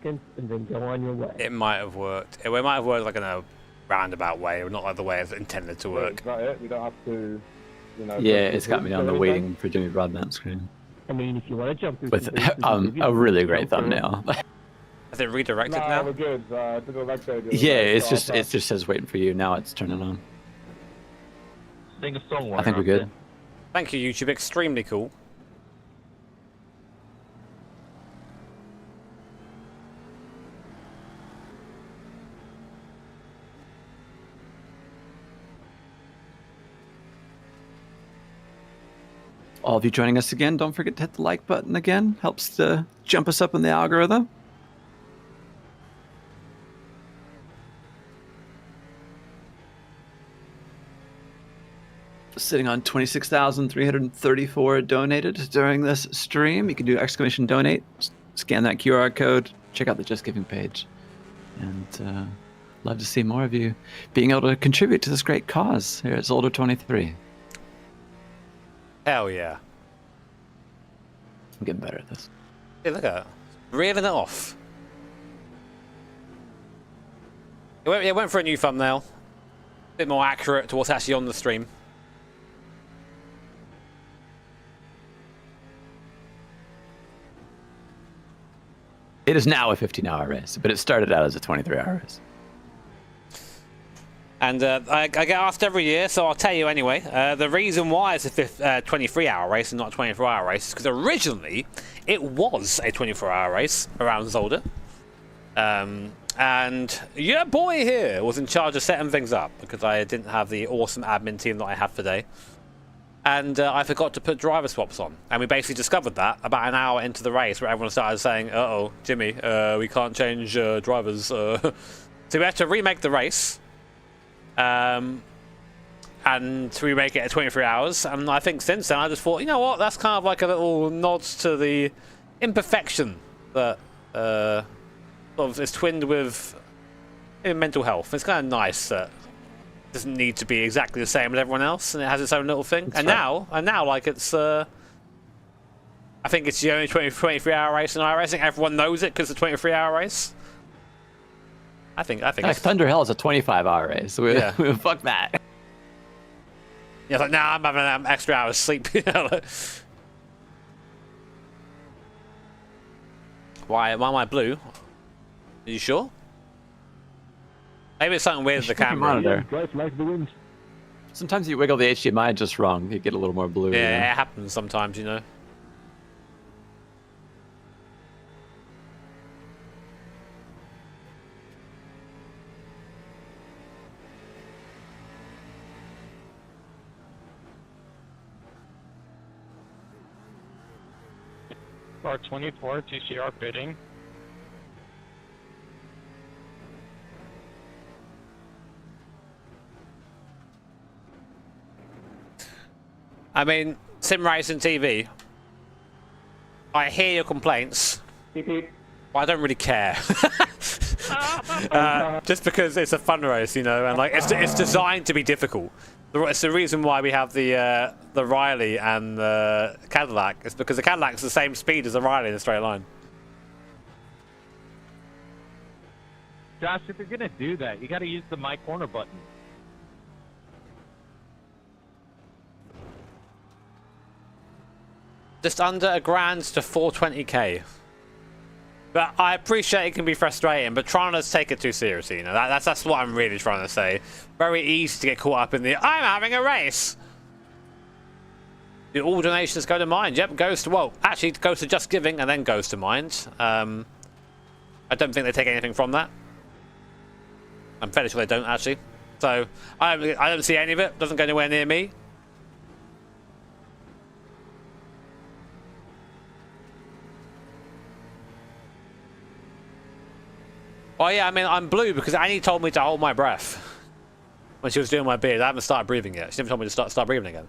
and then go on your way. It might have worked. It might have worked like in a roundabout way, or not like the way it's intended to work. Is that it? We don't have to, you know... Yeah, it's got me on the waiting for Jimmy Broadbent screen. I mean, if you want to jump through With a really great thumbnail. Has it redirected nah, now? We're good. To the left side. Yeah, it just says waiting for you. Now it's turning on. Sing a song. I think we're good. Thank you, YouTube. Extremely cool. All of you joining us again, don't forget to hit the like button again. Helps to jump us up in the algorithm. Sitting on 26,334 donated during this stream. You can do exclamation donate, scan that QR code, check out the Just Giving page. And love to see more of you being able to contribute to this great cause here at Zolder 23. Hell yeah. I'm getting better at this. Hey, look at that. Reeling it off. It went for a new thumbnail. A bit more accurate to what's actually on the stream. It is now a 15-hour race, but it started out as a 23-hour race. And I get asked every year, so I'll tell you anyway. The reason why it's a 23-hour race and not a 24-hour race is because originally it was a 24-hour race around Zolder. And your boy here was in charge of setting things up because I didn't have the awesome admin team that I have today. And I forgot to put driver swaps on. And we basically discovered that about an hour into the race where everyone started saying, uh-oh, Jimmy, we can't change drivers. So we had to remake the race. And we make it at 23 hours. And I think since then I just thought, you know what, that's kind of like a little nod to the imperfection that sort of is twinned with mental health. It's kind of nice that it doesn't need to be exactly the same as everyone else, and it has its own little thing. And now, like it's, I think it's the only 23-hour race in iRacing. Everyone knows it because it's a 23-hour race. I think like Thunder Hell is a 25-hour race. Yeah. Fuck that. Yeah, it's like, nah, I'm having an extra hour's sleep. Why am I blue? Are you sure? Maybe it's something weird with the camera. Monitor. Sometimes you wiggle the HDMI just wrong. You get a little more blue. Yeah, it happens sometimes, you know. R24 TCR bidding. I mean, Sim Racing TV, I hear your complaints, but I don't really care. Just because it's a fun race, you know, and like it's designed to be difficult. It's the reason why we have the Riley and the Cadillac. It's because the Cadillac's the same speed as the Riley in a straight line. Josh, if you're gonna do that, you gotta use the My Corner button. Just under $1,000 to 420k. But I appreciate it can be frustrating, but try not to take it too seriously. You know, that's what I'm really trying to say. Very easy to get caught up in the I'm having a race. All donations go to Mind. Yep, goes to, well, actually it goes to Just Giving and then goes to Mind. I don't think they take anything from that. I'm fairly sure they don't actually. So I don't see any of it. Doesn't go anywhere near me. Oh yeah, I mean, I'm blue because Annie told me to hold my breath when she was doing my beard. I haven't started breathing yet. She never told me to start breathing again.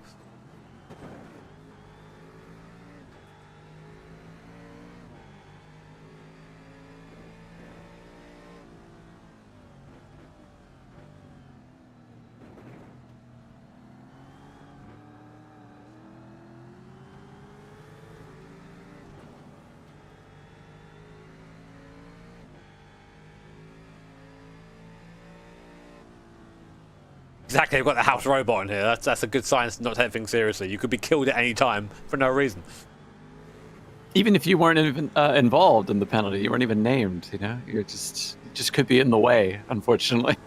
Exactly, I've got the house robot in here. That's a good sign to not take things seriously. You could be killed at any time for no reason. Even if you weren't even involved in the penalty, you weren't even named. You know, you just could be in the way, unfortunately.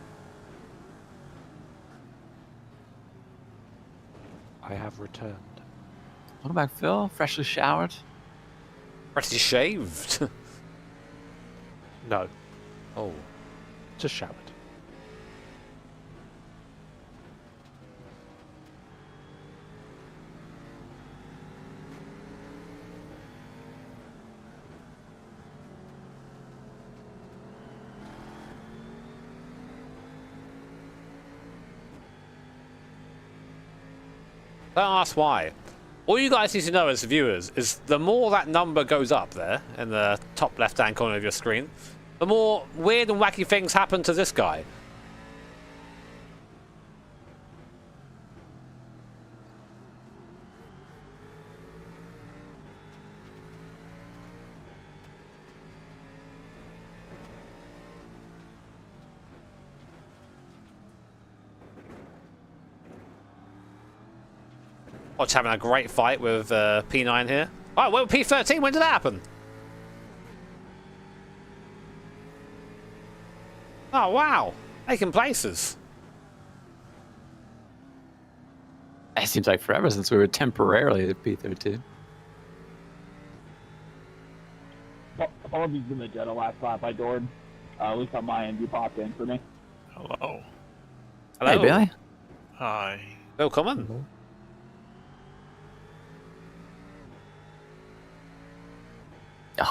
I have returned. Welcome back, Phil. Freshly showered. Pretty shaved. No, Oh. just showered. Don't ask why. All you guys need to know as viewers is the more that number goes up there in the top left-hand corner of your screen, the more weird and wacky things happen to this guy. Watch having a great fight with P9 here. Oh, well, P13, when did that happen? Oh, wow. Taking places. It seems like forever since we were temporarily at P13. Apologies in the jet last lap I doored. At least on my end, you popped in for me. Hello. Hello. Hey, Billy. Hi. Willkommen.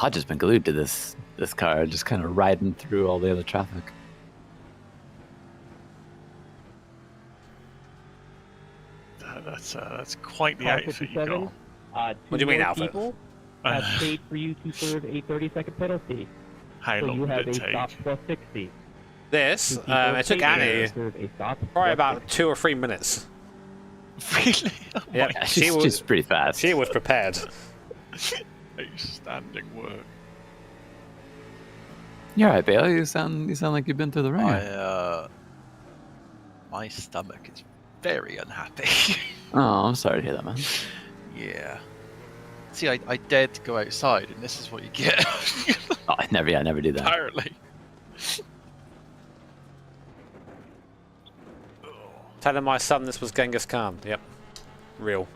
I've just been glued to this car, just kind of riding through all the other traffic. That's quite the Car outfit you 57, got. What do you mean, more outfit? people have paid for you to serve a 30-second penalty. How So long you have did a it stop take? plus 60. This, Two people it took paid Annie to serve a stop probably plus about 60. 2 or 3 minutes. Really? Oh Yep, my She's pretty fast. she was prepared. outstanding work. You're right, Bailey. You sound like you've been through the ringer. My stomach is very unhappy. Oh, I'm sorry to hear that, man. Yeah. See, I dared to go outside, and this is what you get. Oh, I never do that. Apparently. Telling my son this was Genghis Khan. Yep. Real.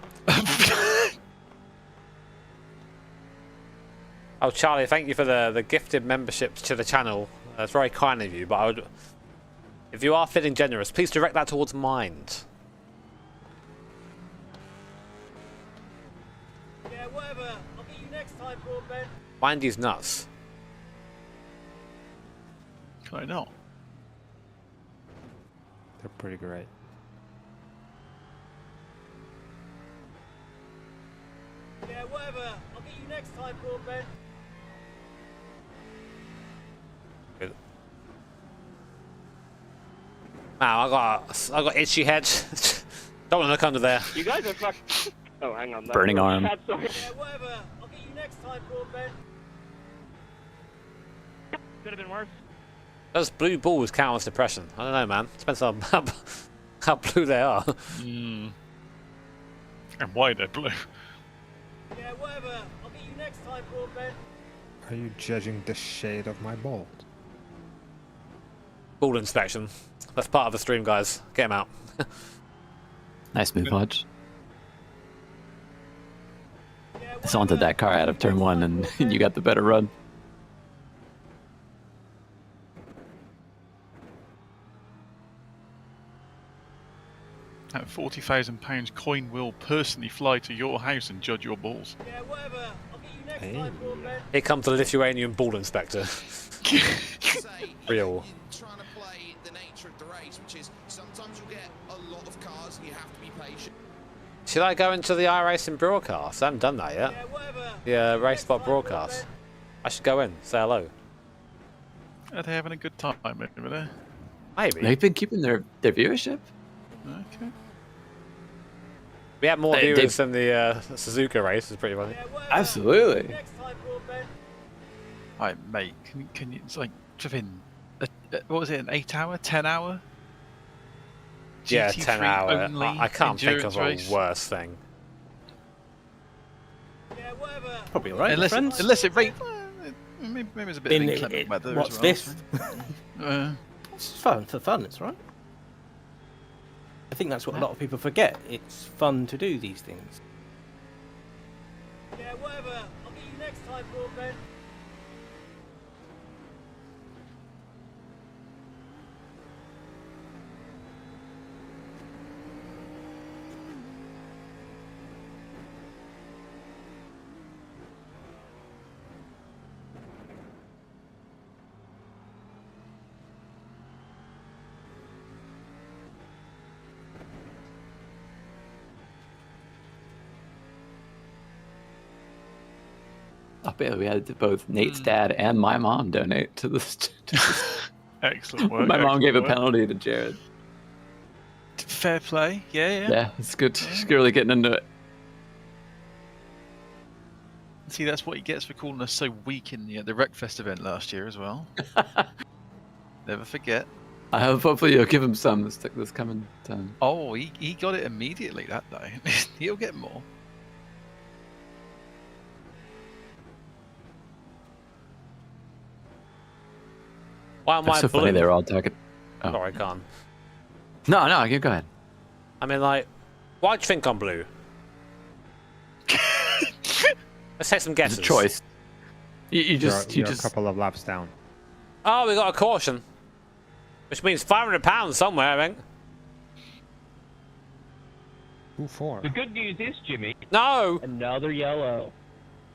Oh, Charlie, thank you for the gifted membership to the channel. That's very kind of you, but I would... If you are feeling generous, please direct that towards Mind. Yeah, whatever. I'll get you next time, Broadbent. Mindy's nuts. Can I not? They're pretty great. Yeah, whatever. I'll get you next time, Broadbent. Good. Now I got itchy head. Don't want to look under there. You guys are fuck. Oh, hang on. Burning arm. I'm sorry. Yeah, whatever. I'll get you next time, Broadbent. Could have been worse. Does blue balls count as depression? I don't know, man. Depends on how blue they are. Mm. And why they're blue? Yeah, whatever. I'll get you next time, Broadbent. Are you judging the shade of my balls? Ball inspection. That's part of the stream, guys. Get him out. Nice move, Hodge. Yeah, I sauntered that car out of turn one, and you got the better run. That £40,000 coin will personally fly to your house and judge your balls. Yeah, whatever. I'll get you next time, Broadbent. Here comes the Lithuanian ball inspector. Real. Trying to play the nature of the race, which is sometimes you'll get a lot of cars and you have to be patient. Should I go into the iRacing broadcast? I haven't done that yet. Yeah, whatever. Yeah, race spot broadcast. I should go in, say hello. Are they having a good time over there? Maybe. They've been keeping their viewership. Okay. We had more They- viewers than the Suzuka race. It's pretty funny. Yeah, whatever. Absolutely. Next time, Broadbent. Alright, mate, can you, it's like, flipping, what was it, an 8 hour, 10 hour Yeah, GT3 10-hour. only I can't think of endurance a race. worse thing. Yeah, whatever. Probably all right, Unless friends. unless it rains. Maybe there's a bit of inclement weather What's as well. this? So. It's fun for fun. It's right. I think that's what a lot of people forget. It's fun to do these things. Yeah, whatever. I'll get you next time, Broadbent. Up here, we had both Nate's dad and my mom donate to this. Excellent work. My mom gave a excellent work. penalty to Jared. Fair play. Yeah. Yeah, it's good. She's really getting into it. See, that's what he gets for calling us so weak in the Wreckfest event last year as well. Never forget. I hope hopefully you'll give him some this coming time. Oh, he got it immediately that day. He'll get more. Why am It's I so blue? funny they were all talking. Oh. Sorry, I can't. No, you go ahead. I mean, like, why'd you think I'm blue? Let's take some It's guesses. a choice. You just You're a couple of laps down. Oh, we got a caution. Which means £500 somewhere, I think. 2-4. The good news is, Jimmy, No! Another yellow.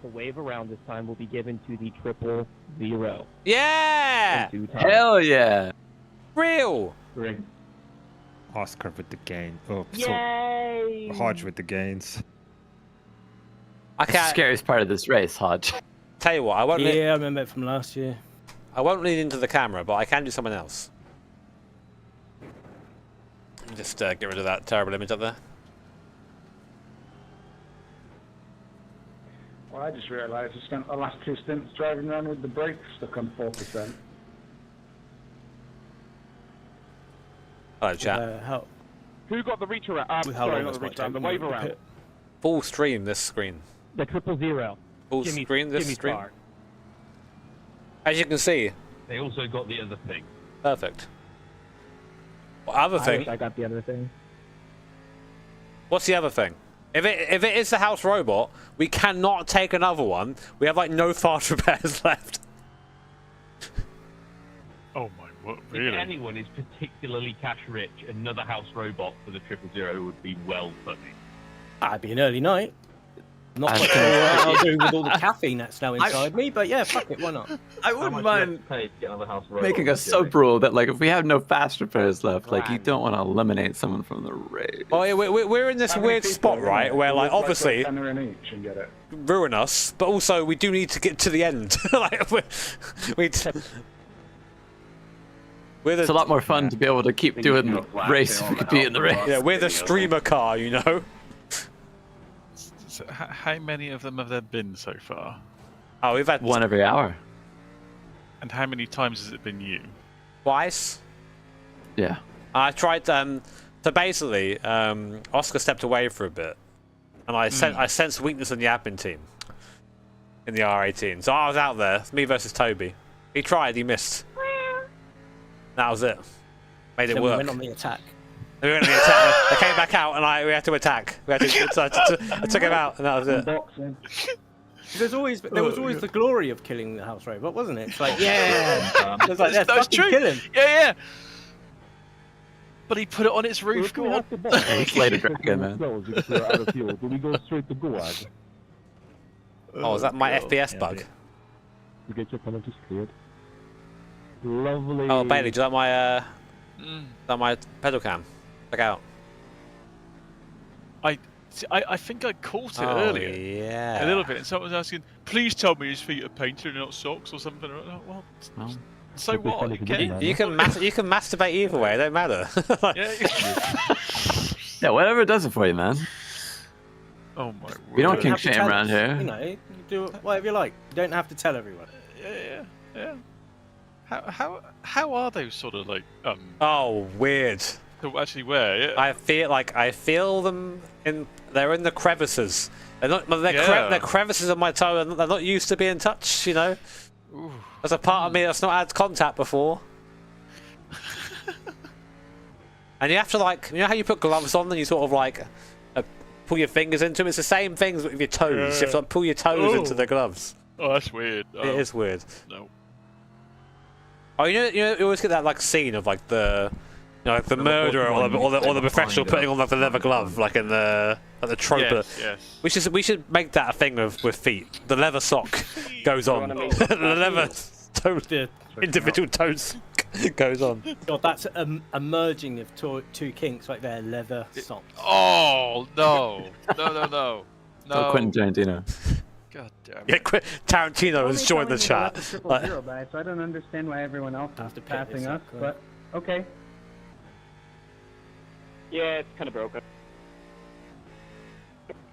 The wave around this time will be given to the 000. Yeah! 2 times. Hell yeah! Real! Oscar with the gain. Oh, Yay! so Hodge with the gains. I That's the can't scariest part of this race, Hodge. tell you what, I won't Yeah, I remember it from last year. lean into the camera, but I can do something else. Let me just get rid of that terrible image up there. Well, I just realised I spent the last 2 stints driving around with the brakes stuck on 4%. Hello, chat. How who got the reach around? how Sorry, long not this the might reach around, the take? wave around. Full stream this screen. The 000. Full Jimmy's- screen this Jimmy's stream. car. As you can see, They also got the other thing. perfect. What other I thing? wish I got the other thing. What's the other thing? If it is the house robot, we cannot take another one. We have like no fast repairs left. Oh my, what, If really? anyone is particularly cash rich, another house robot for the 000 would be well funny. That'd be an early night. Not I quite think- sure what I'll do with all the caffeine that's now inside me, but yeah, fuck it, why not? I wouldn't mind Pay to get another house robot. making a sub rule that, like, if we have no fast repairs left, like, you don't want to eliminate someone from the race. Well, we're in this weird spot, right, where like obviously tenner in each and get it. ruin us, but also we do need to get to the end. Like we're It's a lot more fun to be able to keep doing the race if we could be in the race. Yeah, we're the streamer car, you know. So, how many of them have there been so far? Oh, we've had One every hour. And how many times has it been you? twice. Yeah. I tried. So basically, Oscar stepped away for a bit, and I sensed weakness in the admin team, in the R18. So I was out there, me versus Toby. He tried, he missed. That was it. Made it Then work. we went on the attack. We went on the attack. They came back out, and we had to attack. We had to, so I took him out, and that was it. Unboxing. There was always the glory of killing the house robot, wasn't it? It's like, yeah, it's like, yeah, That's fucking true. kill him. Yeah. But he put it on its roof. Go on. It's later dragon, man. Do we go straight to Gulag? Oh, is that my FPS bug? To get your penalties cleared. Lovely. Oh, Bailey, do you like my pedal cam? Check out. I think I caught it Oh, earlier. yeah. A little bit. And someone was asking, please tell me his feet are painted and not socks or something. Well, so Could be what? funny Who if you didn't, cares? You can masturbate either way. It don't matter. Yeah. Yeah, whatever does it for you, man. Oh my word. We don't You kink have to shame tell around us, here. You know, you do whatever you like. You don't have to tell everyone. Yeah. How are those sort of like Oh, weird. So actually, where? Yeah. I feel them in. They're in the crevices. They're not. They're crevices on my toe, and they're not used to being touched. You know. Ooh. There's a part of me that's not had contact before. And you have to you know how you put gloves on and you sort of pull your fingers into them? It's the same things with your toes. You have to pull your toes into the gloves. Oh, that's weird. Oh. It is weird. No. Oh, you always get that scene of the murderer or the professional putting on the leather glove, in the troper. Yes. We should make that a thing with feet. The leather sock goes on. The leather individual toes goes on. God, that's a merging of two kinks right there. Leather socks. Oh no! No! Oh, Quentin Tarantino. God damn. Yeah, Tarantino has joined the chat. Zero by, so I don't understand why everyone else is passing us. But okay. Yeah, it's kind of broken.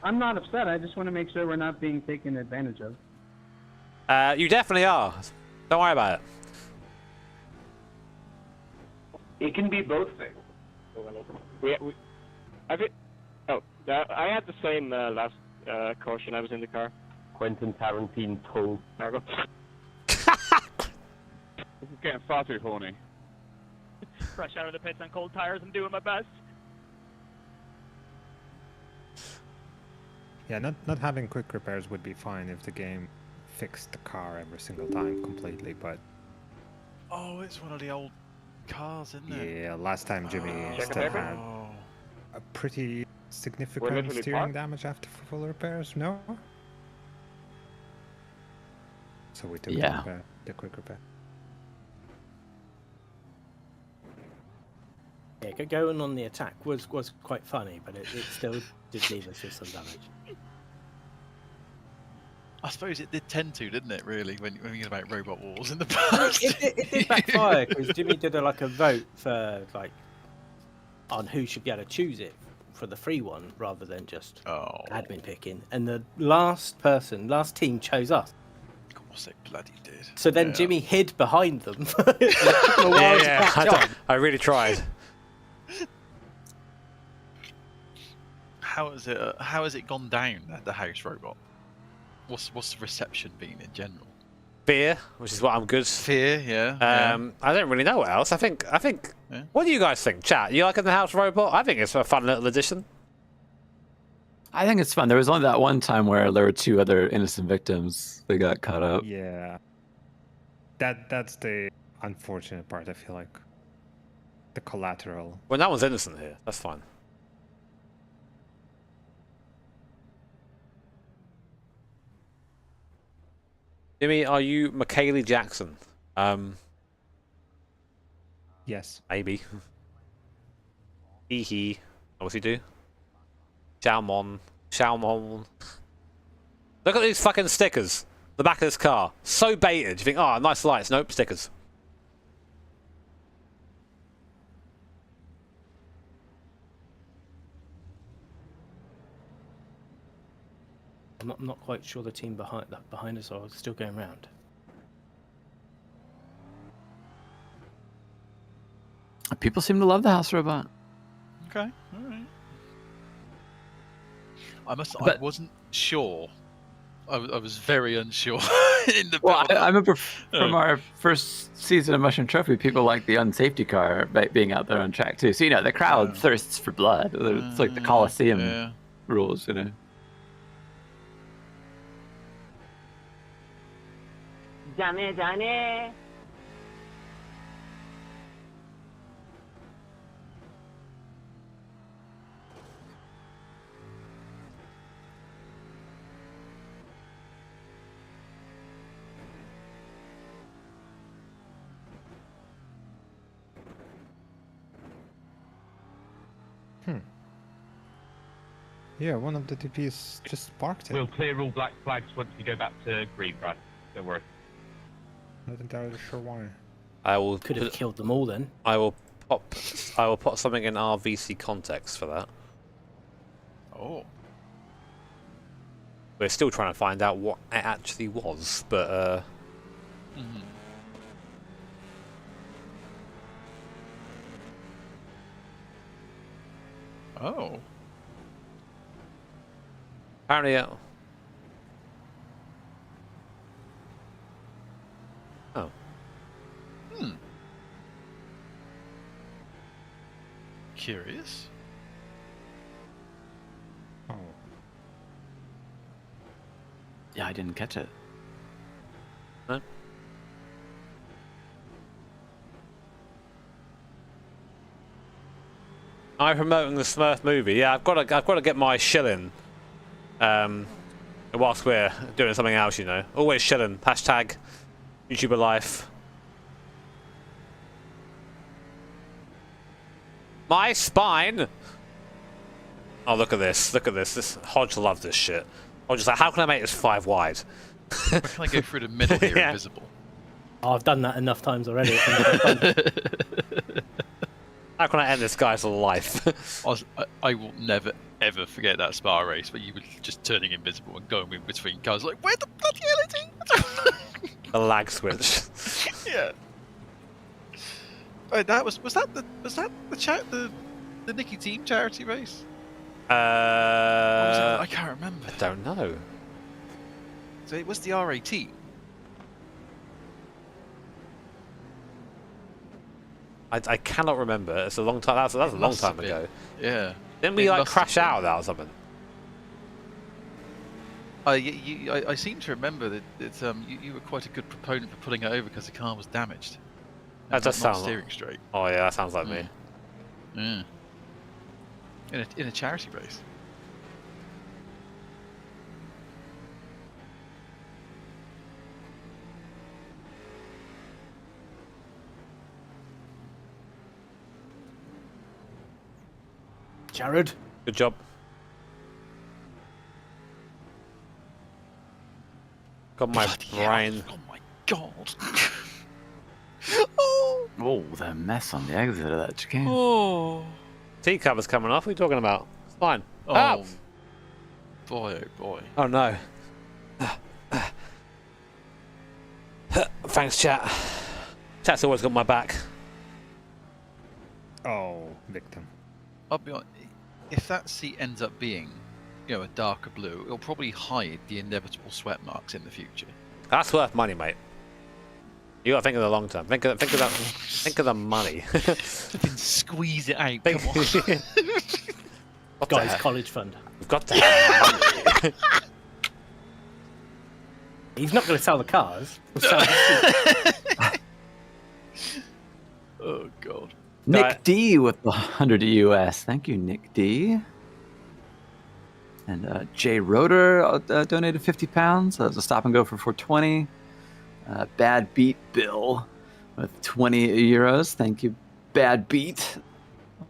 I'm not upset. I just want to make sure we're not being taken advantage of. You definitely are. Don't worry about it. It can be both things. I had the same last caution. I was in the car. Quentin Tarantino. This is getting far too horny. Fresh out of the pits on cold tires, I'm doing my best. Yeah, not having quick repairs would be fine if the game fixed the car every single time completely, but... Oh, it's one of the old cars, isn't it? Yeah, last time Jimmy still had a pretty significant steering damage after full repairs, no? So we took the quick repair. Yeah, going on the attack was quite funny, but it still did leave us with some damage. I suppose it did tend to, didn't it? Really, when you think about robot wars in the past. It did backfire because Jimmy did a vote for on who should be able to choose it for the free one rather than just admin picking, and the last team chose us. Of course they bloody did. So then Jimmy hid behind them. I really tried. How has it gone down at the house robot? What's the reception been in general? Fear, which is what I'm good. Fear, yeah. I don't really know what else. I think. Yeah. What do you guys think, chat? You liking the house robot? I think it's a fun little addition. I think it's fun. There was only that one time where there were 2 other innocent victims that got caught up. Yeah. That's the unfortunate part, I feel like. The collateral. Well, no one's innocent here. That's fine. Jimmy, are you Michaeli Jackson? Yes. Maybe. Hee. What's he do? Xiaomon. Look at these fucking stickers. The back of this car. So baited. You think, oh, nice lights. Nope, stickers. I'm not quite sure the team behind us are still going round. People seem to love the house robot. Okay, all right. I wasn't sure. I was very unsure in the. Well, I remember from our first season of Mushroom Trophy, people like the unsafety car being out there on track too. So the crowd thirsts for blood. It's like the Coliseum rules, Johnny. Yeah, one of the DPs just parked it. We'll clear all black flags once we go back to green, Brad. Don't worry. Not entirely sure why. I will could have killed them all then. I will put something in our VC context for that. Oh. We're still trying to find out what it actually was, but Oh. Apparently, oh. Curious. Oh. Yeah, I didn't catch it. No. I'm promoting the Smurf movie. Yeah, I've got to get my shilling. Whilst we're doing something else, you know, always shilling. Hashtag YouTuber life. My spine. Oh, look at this! Look at this! This Hodge loves this shit. Hodge is like, how can I make this 5 wide? Where can I go through the middle here, Yeah. invisible? Oh, I've done that enough times already. How can I end this guy's life? I will never ever forget that Spa race where you were just turning invisible and going in between cars like, where the bloody hell is he? The lag switch. Yeah. Wait, that was that the Nicky Team charity race? Or was it, I can't remember. I don't know. So it was the RAT. I cannot remember. It's a long time. That was a long time ago. Yeah. Didn't we It like must crash have out of that or something? I seem to remember that you were quite a good proponent for pulling it over because the car was damaged. That does not sound steering straight. Oh yeah, that sounds like me. Yeah. In a charity race. Jared. Good job. Got my brain. Oh my god. Oh, the mess on the exit of that chicane. Oh. T cover's coming off. What are you talking about? It's fine. Oh. Ah! Boy, oh boy. Oh no. Thanks, chat. Chat's always got my back. Oh, victim. I'll be honest, if that seat ends up being, you know, a darker blue, it'll probably hide the inevitable sweat marks in the future. That's worth money, mate. You gotta think of the long term. Think of that. Think of the money. Squeeze it out. Think, Come on. what Guy's the college fund. We've got to have money. He's not going to sell the cars. He'll sell the seat. Oh god. Nick D with the 100 US. Thank you, Nick D. And Jay Roeder donated £50. That was a stop and go for 420. Bad Beat Bill with 20 euros. Thank you, Bad Beat.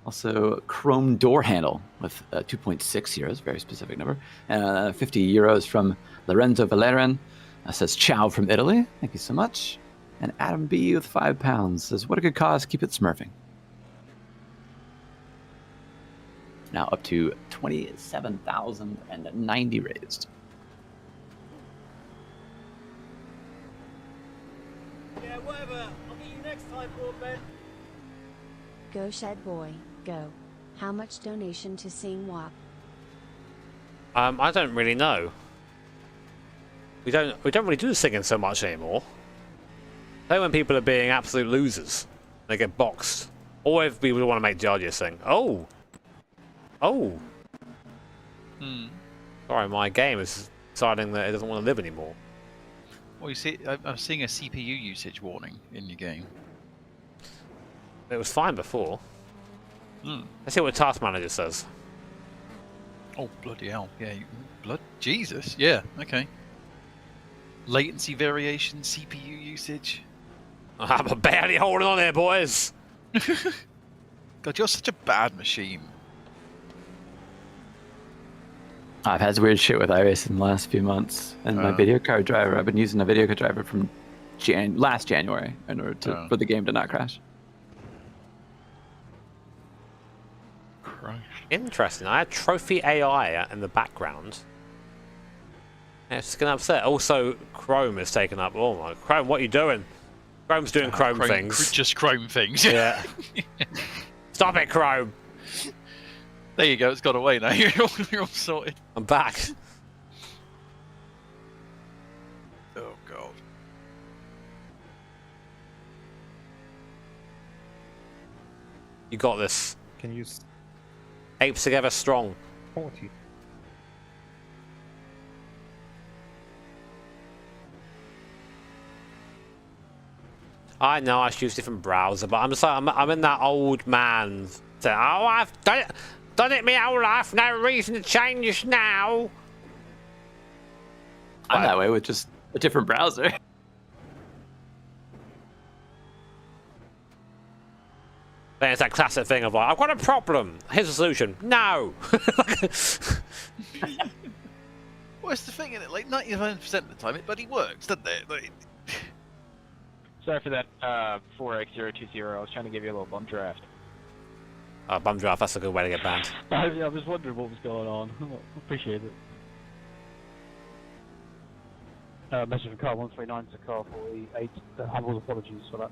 Also, Chrome Door Handle with 2.6 euros, very specific number. And 50 euros from Lorenzo Valeran. Says ciao from Italy. Thank you so much. And Adam B with £5 says, what a good cause. Keep it smurfing. Now up to 27,090 raised. Yeah, whatever. I'll get you next time, Broadbent. Go Shed Boy, go. How much donation to Sing Wap? I don't really know. We don't really do the singing so much anymore. I think when people are being absolute losers, they get boxed. Or if we would want to make Jardia sing. Oh. Oh. Sorry, my game is deciding that it doesn't want to live anymore. Well, you see, I'm seeing a CPU usage warning in your game. It was fine before. Let's see what the task manager says. Oh, bloody hell. Yeah, Jesus. Yeah, okay. Latency variation, CPU usage. I'm barely holding on here, boys. God, you're such a bad machine. I've had weird shit with iRace in the last few months. And my video card driver, I've been using a video card driver from last January in order for the game to not crash. Interesting. I had Trophy AI in the background. Yeah, it's just gonna upset. Also, Chrome is taken up. Oh my, Chrome, what are you doing? Chrome's doing Chrome things. Just Chrome things. Yeah. Stop it, Chrome. There you go. It's gone away now. You're all sorted. I'm back. Oh god. You got this. Can you Apes together strong. 40? I know I choose different browser, but I'm just like I'm in that old man. So, oh, I've done it my whole life. No reason to change this now. I'm that way with just a different browser. Then it's that classic thing of like, I've got a problem. Here's a solution. No. Well, it's the thing, isn't it? Like 99% of the time, it bloody works, doesn't it? Like... Sorry for that 4x020. I was trying to give you a little bum draft. Oh, bum draft, that's a good way to get banned. I was wondering what was going on. Appreciate it. Message from car 139 to car 48. Humble apologies for that.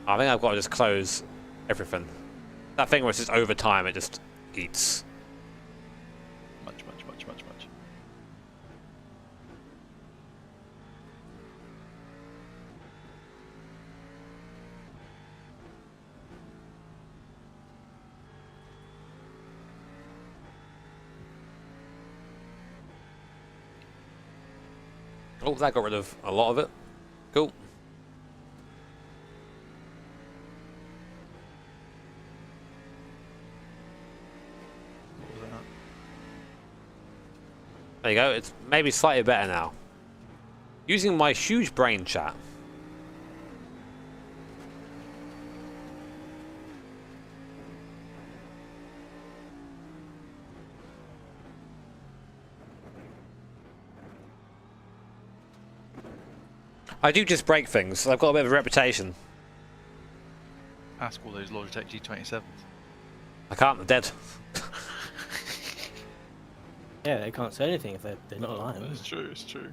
I think I've got to just close everything. That thing where it's just over time, it just eats. Much. Oh, that got rid of a lot of it. Cool. There you go, it's maybe slightly better now. Using my huge brain chat. I do just break things, so I've got a bit of a reputation. Ask all those Logitech G27s. I can't, they're dead. Yeah, they can't say anything if they're not lying. It's true, it's true.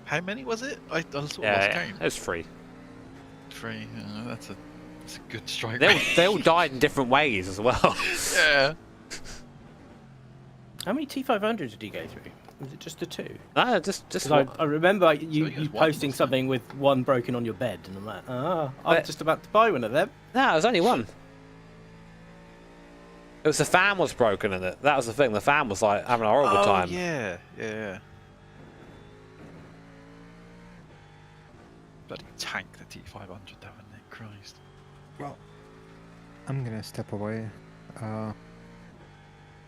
How many was it? I sort of lost count. It was 3. 3, that's a good strike. They all died in different ways as well. Yeah. How many T500s did you go through? Was it just the 2? No, just I remember you posting something with one broken on your bed, and I'm like, I'm just about to buy one of them. No, it was only one. It was the fan was broken in it. That was the thing. The fan was like having a horrible time. Yeah. Bloody tank the T500 down there, Christ. Well, I'm gonna step away.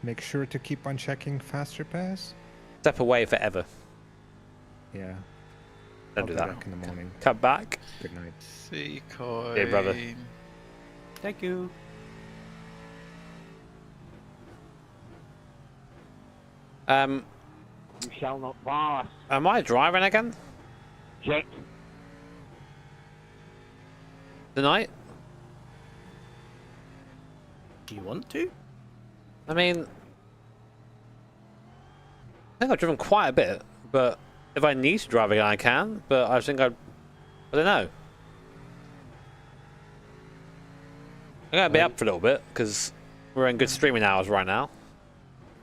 Make sure to keep on checking fast repairs. Step away forever. Yeah. Don't do that. Back in the morning. Come back. Good night. See, Coy. Hey, brother. Thank you. You shall not pass. Am I driving again? Check. Tonight? Do you want to? I mean, I think I've driven quite a bit, but if I need to drive again, I can. But I think I don't know. I'm gonna be up for a little bit because we're in good streaming hours right now.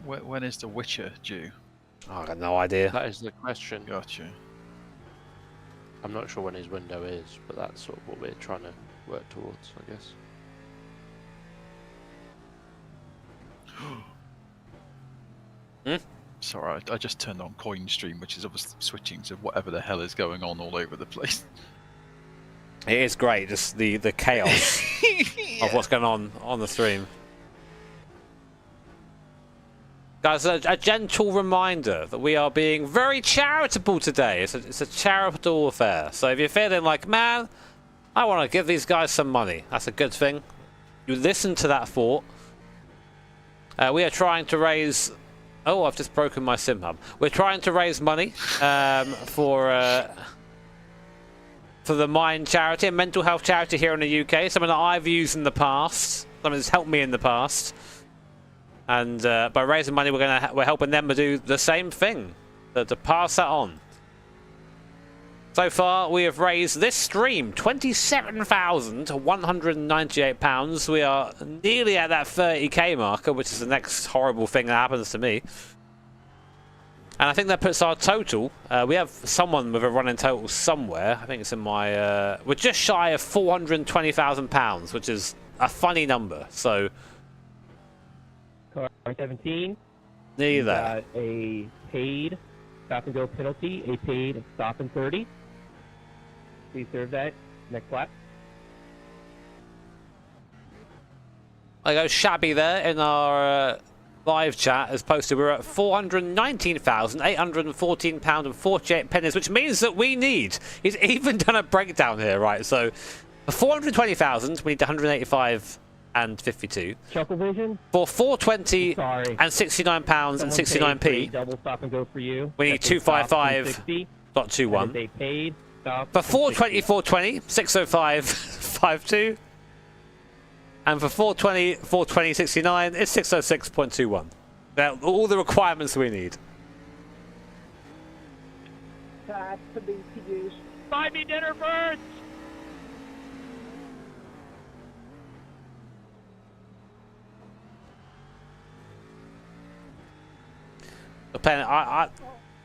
When is The Witcher due? Oh, I got no idea. That is the question. Gotcha. I'm not sure when his window is, but that's sort of what we're trying to work towards, I guess. Sorry, I just turned on Coin Stream, which is obviously switching to whatever the hell is going on all over the place. It is great, just the chaos of what's going on the stream. Guys, a gentle reminder that we are being very charitable today. It's a charitable affair. So if you're feeling like, man, I want to give these guys some money, that's a good thing. You listen to that thought. We are trying to raise... Oh, I've just broken my sim hub. We're trying to raise money for the Mind charity, a mental health charity here in the UK. Something that I've used in the past. Something that's helped me in the past. And by raising money, we're helping them to do the same thing, to pass that on. So far, we have raised this stream £27,198. We are nearly at that 30k marker, which is the next horrible thing that happens to me. And I think that puts our total. We have someone with a running total somewhere. I think it's in my. We're just shy of £420,000, which is a funny number. So. Car 17. Nearly there. Got a paid stop and go penalty, a paid stop and 30. Please serve that. Next lap. I go Shabby there in our live chat as posted. We're at £419,814.48, which means that we need. He's even done a breakdown here, right? So for 420,000, we need 185 and 52. Chuckle Vision. For 420 and 69 pounds and 69p. Double stop and go for you. We need 255.21. They paid. For 420, 420, 605.52. And for 420, 420, 69, it's 606.21. Now, all the requirements we need. Buy me dinner first!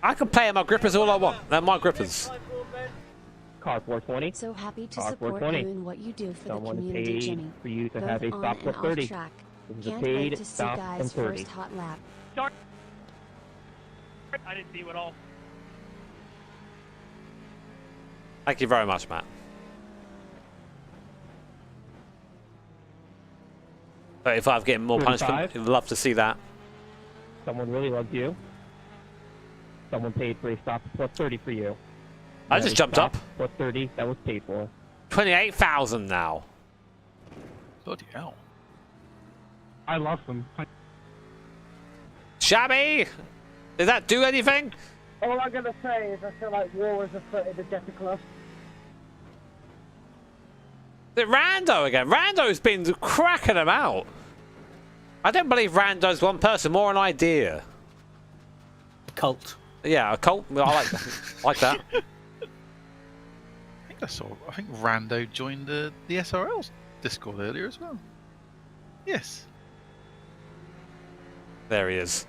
I can play my grippers all I want. They're my grippers. Car 420. So happy to Car support 420. you and what you do for Someone the community, paid Jimmy. for you to Both have a on stop and for off 30. track. This is a Can't paid wait to see stop guys' and 30. first hot lap. I didn't see you at all. Thank you very much, Matt. 35 getting more 35. punishment. You'd love to see that. Someone really loved you. Someone paid for a stop plus 30 for you. I just jumped up. Plus 30, that was paid for. 28,000 now. Bloody hell. I love them. Shabby! Did that do anything? All I'm gonna say is I feel like war is afoot in the Jetta Club. Is it Rando again? Rando's been cracking them out. I don't believe Rando's one person, more an idea. Cult. Yeah, a cult. I like that. Like that. I think Rando joined the SRL's Discord earlier as well. Yes. There he is.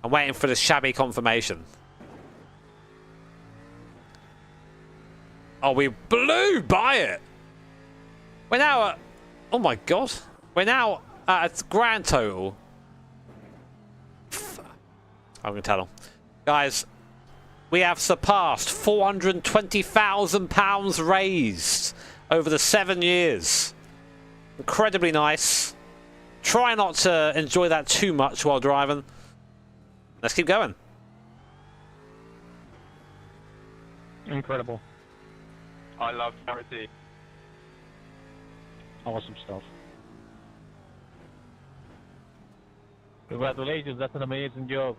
I'm waiting for the Shabby confirmation. Oh, we blew by it. We're now at... Oh my god. We're now at a grand total. I'm going to tell them. Guys, we have surpassed £420,000 raised over the 7 years. Incredibly nice. Try not to enjoy that too much while driving. Let's keep going. Incredible. I love charity. Awesome stuff. Congratulations, that's an amazing job.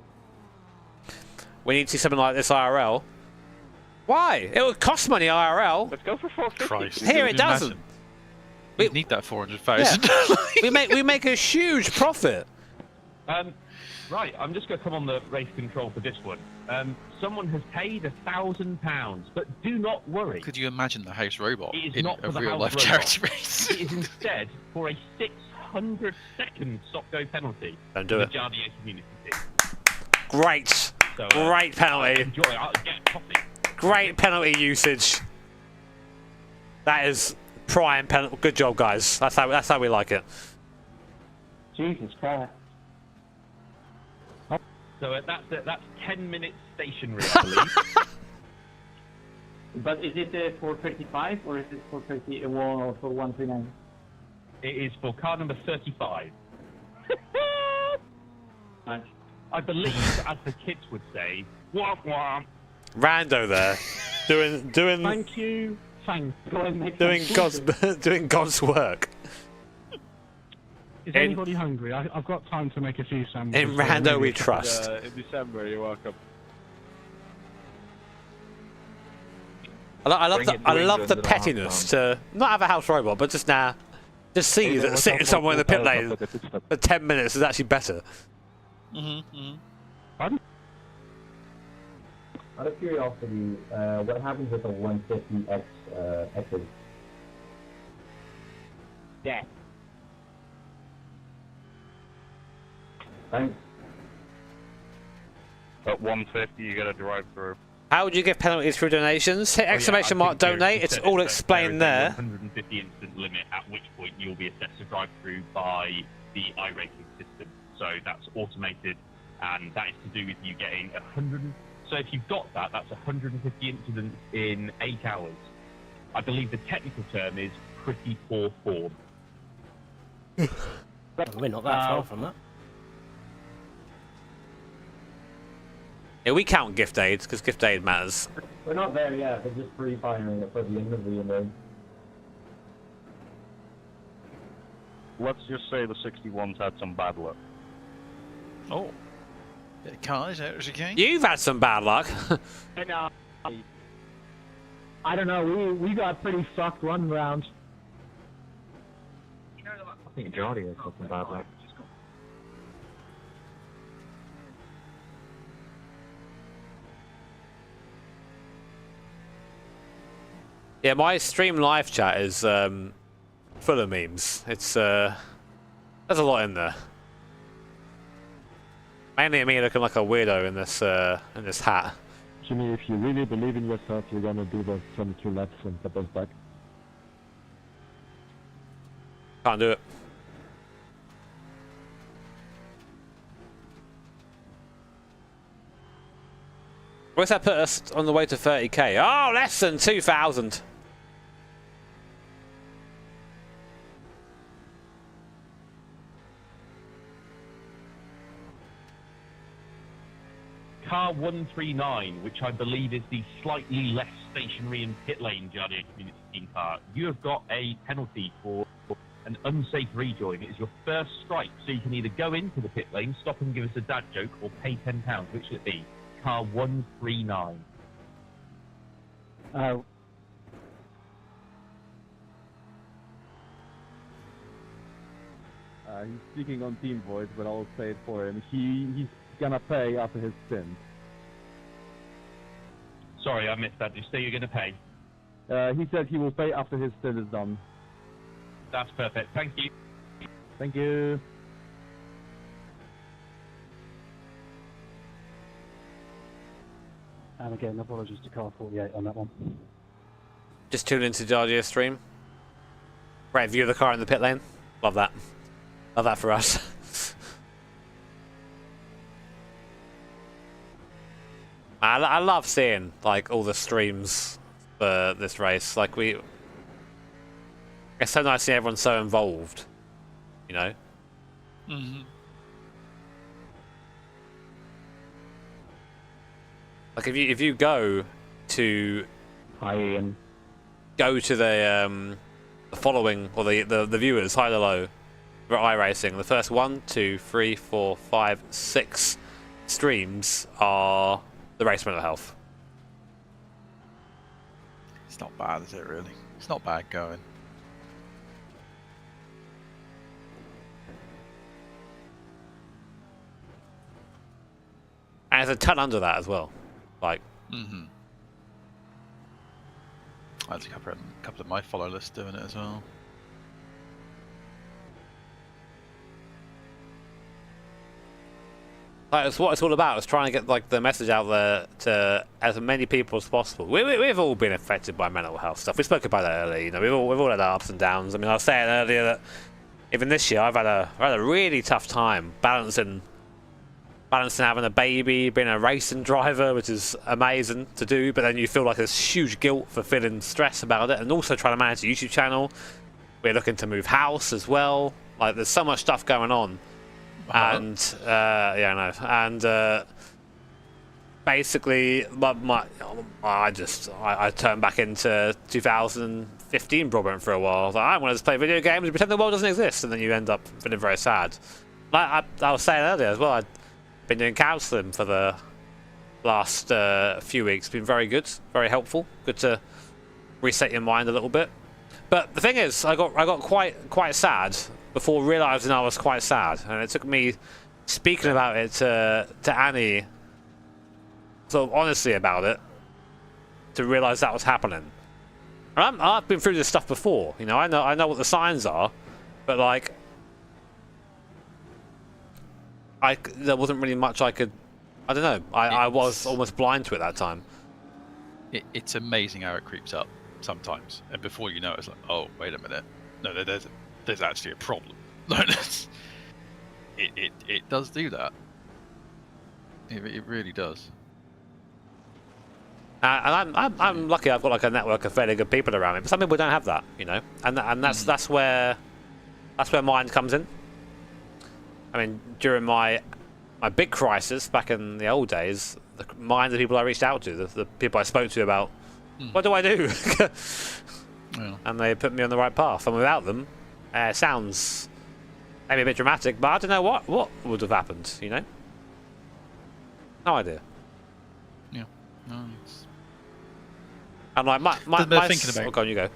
We need to see something like this IRL. Why? It would cost money IRL. Let's go for 450. Christ. Here it doesn't. We need that 400,000. Yeah. we make a huge profit. Right, I'm just going to come on the race control for this one. Someone has paid £1,000, but do not worry. Could you imagine the house robot It is in not a for the real house life robot. charity race? It is instead for a 600-second stop-go penalty. Don't do it. The Jardier community team. Great. So, Great penalty. Enjoy. I'll get coffee. Great penalty usage. That is prime penalty. Good job, guys. That's how we like it. Jesus Christ. So that's 10 minutes stationary, I believe. But is it for 35 or is it for 31 or for 139? It is for car number 35. Nice. I believe, as the kids would say, womp womp. Rando there, doing Thank you. Thanks. doing God's work. Is anybody hungry? I've got time to make a few sandwiches. In Rando we trust. In December, you're welcome. I love the pettiness to not have a house robot, but just Just see that sitting somewhere in the pit lane for 10 minutes is actually better. Pardon? Out of curiosity, what happens with the 150X X's? Death. Thanks. At 150, you gotta drive through. How would you give penalties through donations? Hit exclamation mark donate. It's all explained there. 150 instant limit, at which point you'll be assessed to drive through by the iRacing system. So that's automated, and that is to do with you getting 100. So if you've got that, that's 150 incidents in 8 hours. I believe the technical term is pretty poor form. We're not that far from that. Yeah, we count gift aids because gift aid matters. We're not there yet, we're just pre-firing it for the end of the inning. Let's just say the 61's had some bad luck. Oh. Bit of carnage out as again. You've had some bad luck. And, I don't know, we got pretty fucked one round. I think Jordy has got some bad luck. Yeah, my stream live chat is full of memes. It's there's a lot in there. Mainly me looking like a weirdo in this hat. Jimmy, if you really believe in yourself, you're gonna do those 22 laps and put us back. Can't do it. Where's that put us on the way to 30k? Oh, less than 2,000. Car 139, which I believe is the slightly less stationary and pit lane Jardier Community Team car, you have got a penalty for an unsafe rejoin. It is your first strike, so you can either go into the pit lane, stop and give us a dad joke, or pay £10. Which will it be? Car 139. He's speaking on team voice, but I'll say it for him. He's gonna pay after his stint. Sorry, I missed that. Did you say you're going to pay? He said he will pay after his stint is done. That's perfect. Thank you. Thank you. And again, apologies to car 48 on that one. Just tune into Jardier stream. Great view of the car in the pit lane. Love that. Love that for us. I love seeing like all the streams for this race. Like it's so nice seeing everyone so involved. You know. Mm-hmm. Like if you go to the following or the viewers high to low for iRacing, the first 1, 2, 3, 4, 5, 6 streams are the race mental health. It's not bad, is it really? It's not bad going. And there's a ton under that as well. Like There's a couple of my follow lists doing it as well. Like, it's what it's all about. It's trying to get like the message out there to as many people as possible. We've all been affected by mental health stuff. We spoke about that earlier. You know, we've all had our ups and downs. I mean, I was saying earlier that even this year I've had a really tough time balancing having a baby, being a racing driver, which is amazing to do, but then you feel like there's huge guilt for feeling stress about it, and also trying to manage a YouTube channel. We're looking to move house as well. Like, there's so much stuff going on. And yeah, I know. And basically, I turned back into 2015 Broadbent for a while. I was like, I want to just play video games and pretend the world doesn't exist, and then you end up feeling very sad. Like I was saying earlier as well, I've been doing counselling for the last few weeks. Been very good, very helpful. Good to reset your mind a little bit. But the thing is, I got quite sad before realising I was quite sad, and it took me speaking about it to Annie, sort of honestly about it, to realise that was happening. And I've been through this stuff before, you know. I know what the signs are, but like, there wasn't really much I could. I don't know. I was almost blind to it that time. It's amazing how it creeps up sometimes, and before you know it, it's like, oh, wait a minute, no, there's actually a problem. It does do that. It really does. And I'm lucky. I've got like a network of fairly good people around me, but some people don't have that, you know. And that's where mine comes in. I mean, during my big crisis back in the old days, the people I reached out to, the people I spoke to about, what do I do? Yeah. And they put me on the right path. And without them, it sounds maybe a bit dramatic, but I don't know what would have happened, you know? No idea. Yeah. No, and like my thinking about. Oh, go on, you go.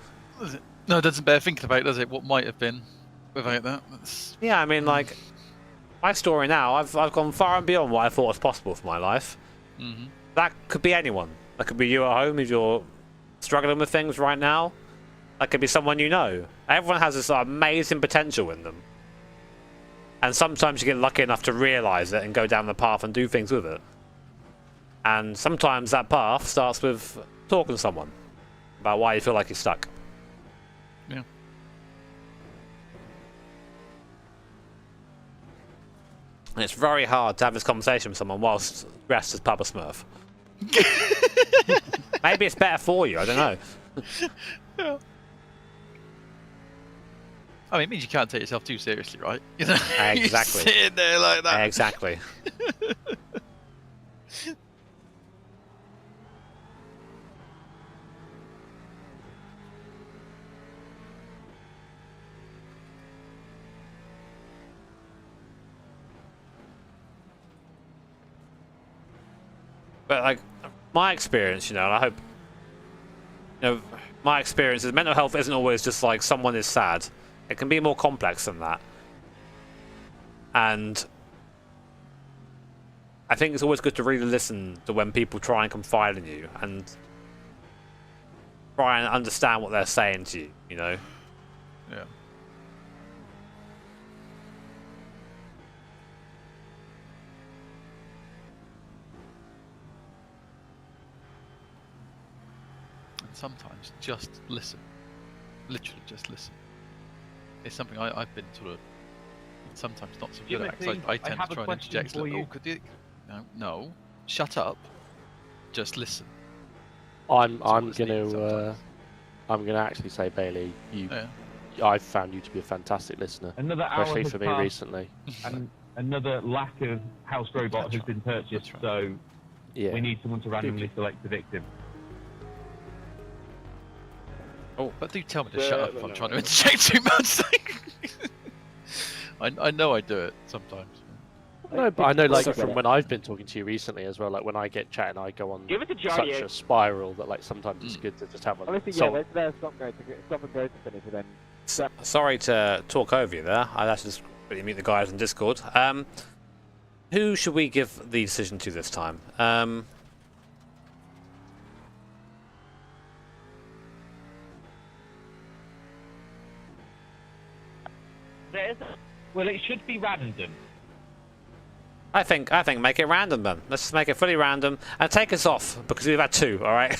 No, it doesn't bear thinking about, does it? What might have been without that? Yeah, I mean, like, my story now, I've gone far and beyond what I thought was possible for my life. Mm-hmm. That could be anyone. That could be you at home if you're struggling with things right now. That could be someone you know. Everyone has this amazing potential in them. And sometimes you get lucky enough to realise it and go down the path and do things with it. And sometimes that path starts with talking to someone about why you feel like you're stuck. Yeah. And it's very hard to have this conversation with someone whilst dressed as Papa Smurf. Maybe it's better for you, I don't know. Yeah. I mean, it means you can't take yourself too seriously, right? You know? Exactly. You're sitting there like that. Exactly. But like my experience, you know, and I hope, you know, my experience is mental health isn't always just like someone is sad. It can be more complex than that. And I think it's always good to really listen to when people try and confide in you and try and understand what they're saying to you, you know? Yeah. Sometimes just listen, literally just listen. It's something I've been sort of sometimes not so good at, because I tend to try and interject like, oh, could you? No, shut up, just listen. I'm gonna actually say, Bailey, I've found you to be a fantastic listener, Another hour especially has for me passed, recently. And another lack of house robot has been purchased, so we need someone to randomly select the victim. Oh, but do tell me to shut up if I'm trying to interject too much. I know I do it sometimes. No, but I know, like, from when I've been talking to you recently as well, like, when I get chatting, I go on such a spiral that, like, sometimes it's good to just have a... Honestly, let's stop and go to finish it then. Sorry to talk over you there. I'd actually just really meet the guys on Discord. Who should we give the decision to this time? Well, it should be random. I think make it random then. Let's just make it fully random and take us off because we've had two. All right.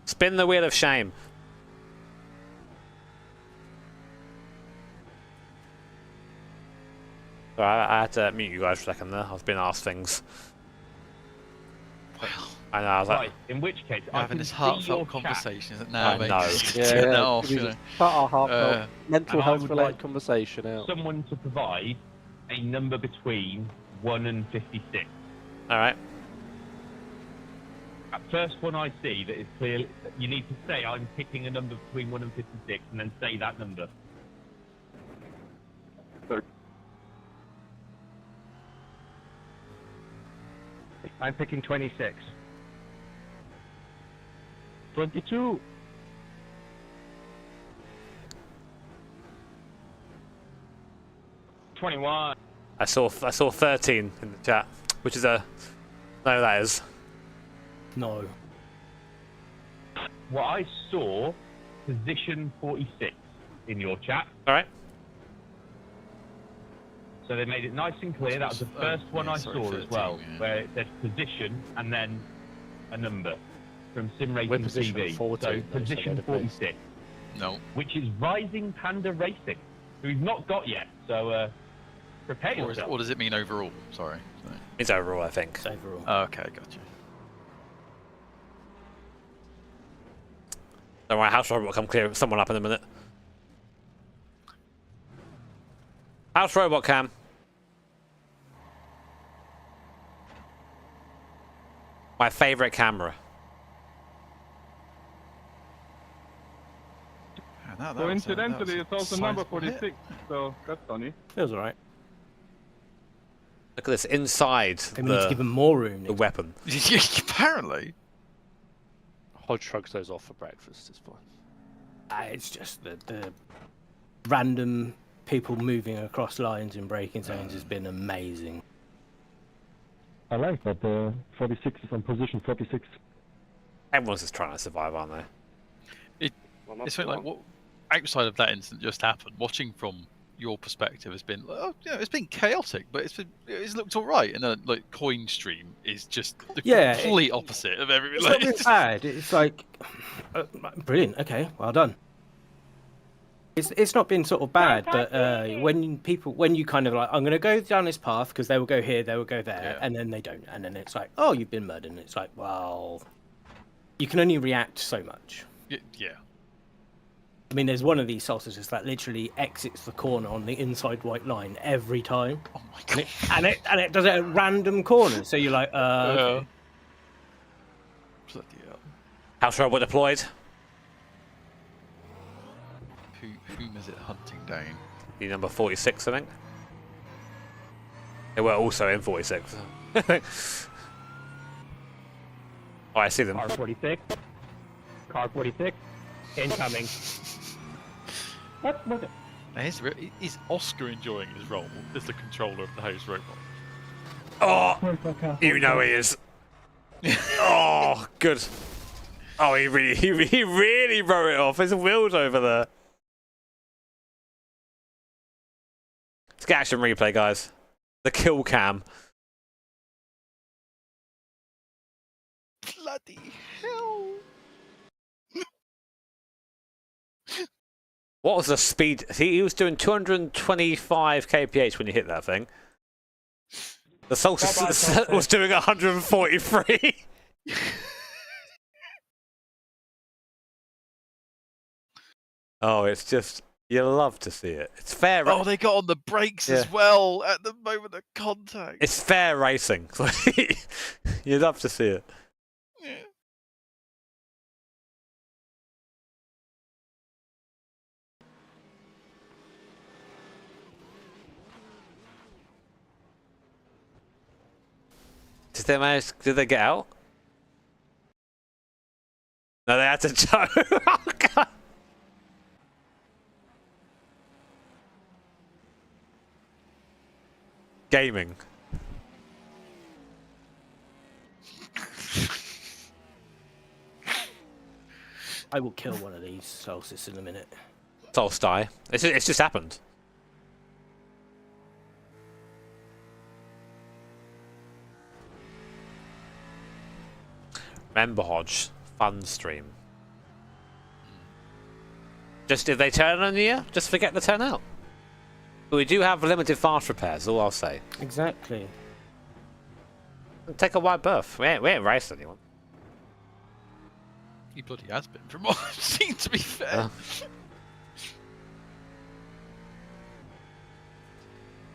Spin the wheel of shame. Sorry, I had to mute you guys for a second there. I was being asked things. Well, I know. I was like, in which case, I'm having this heartfelt conversation I now. know. Cut our heartfelt mental health related conversation out. Someone to provide a number between 1 and 56. All right. At first one I see that is clear, you need to say I'm picking a number between 1 and 56, and then say that number. I'm picking 26. 22. $21. I saw 13 in the chat, which is a no. That is no. What I saw, position 46 in your chat. All right. So they made it nice and clear. That was the first one I saw as well, where it said position and then a number from Sim Racing TV. 14, so position 46. No. Which is Rising Panda Racing, who we've not got yet. So prepare yourself. What does it mean overall? Sorry. It's overall, I think. It's overall. Oh, okay, gotcha. Don't worry, House Robot will come clear someone up in a minute. House Robot Cam. My favourite camera. Coincidentally, it's also number 46, so that's funny. Feels alright. Look at this inside We need to give him more room. the weapon. Apparently. Hodge shrugs those off for breakfast. It's fine. It's just the random people moving across lines in braking zones has been amazing. I like that 46 is on position 46. Everyone's just trying to survive, aren't they? It's like what outside of that incident just happened. Watching from your perspective has been, it's been chaotic, but it's looked all right. And then like coin stream is just the complete opposite of everything. It's not been bad. It's like brilliant. Okay, well done. It's not been sort of bad, but when you kind of like, I'm going to go down this path because they will go here, they will go there, and then they don't, and then it's like, oh, you've been murdered, and it's like, well, you can only react so much. Yeah. I mean, there's one of these sausages that literally exits the corner on the inside white line every time. Oh my god! And it does it at random corners, so you're like, okay. Bloody hell. House Robot deployed. Whom is it hunting down? The number 46, I think. They were also in 46. Oh, I see them. Car 46. Car 46. Incoming. What was it? Is Oscar enjoying his role as the controller of the house robot? Oh, you know he is. Oh, good. Oh, he really wrote it off. There's wheels over there. Let's get action replay, guys. The kill cam. Bloody hell! What was the speed? He was doing 225 kph when you hit that thing. The Solstice was doing 143. Oh, it's just, you love to see it. It's fair. Oh, they got on the brakes as well at the moment of contact. It's fair racing. You love to see it. Yeah. Did they get out? No, they had to tow. Oh, God. Gaming. I will kill one of these Solstice in a minute. Solstice. It's just happened. Remember, Hodge, fun stream. Just if they turn on you, just forget to turn out. But we do have limited fast repairs, all I'll say. Exactly. Take a wide berth. We ain't raced anyone. He bloody has been, from what I've seen, to be fair.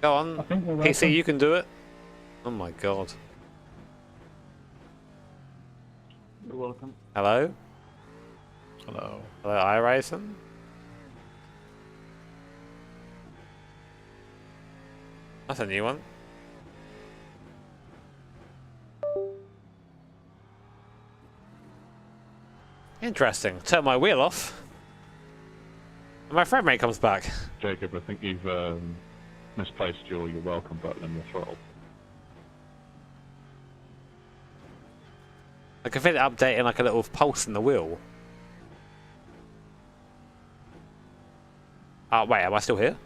Go on, PC, you can do it. Oh my god. You're welcome. Hello? Hello. Hello, iRacing? That's a new one. Interesting. Turn my wheel off. And my frame rate comes back. Jacob, I think you've misplaced your welcome button in your throttle. I can feel it updating like a little pulse in the wheel. Oh, wait, am I still here?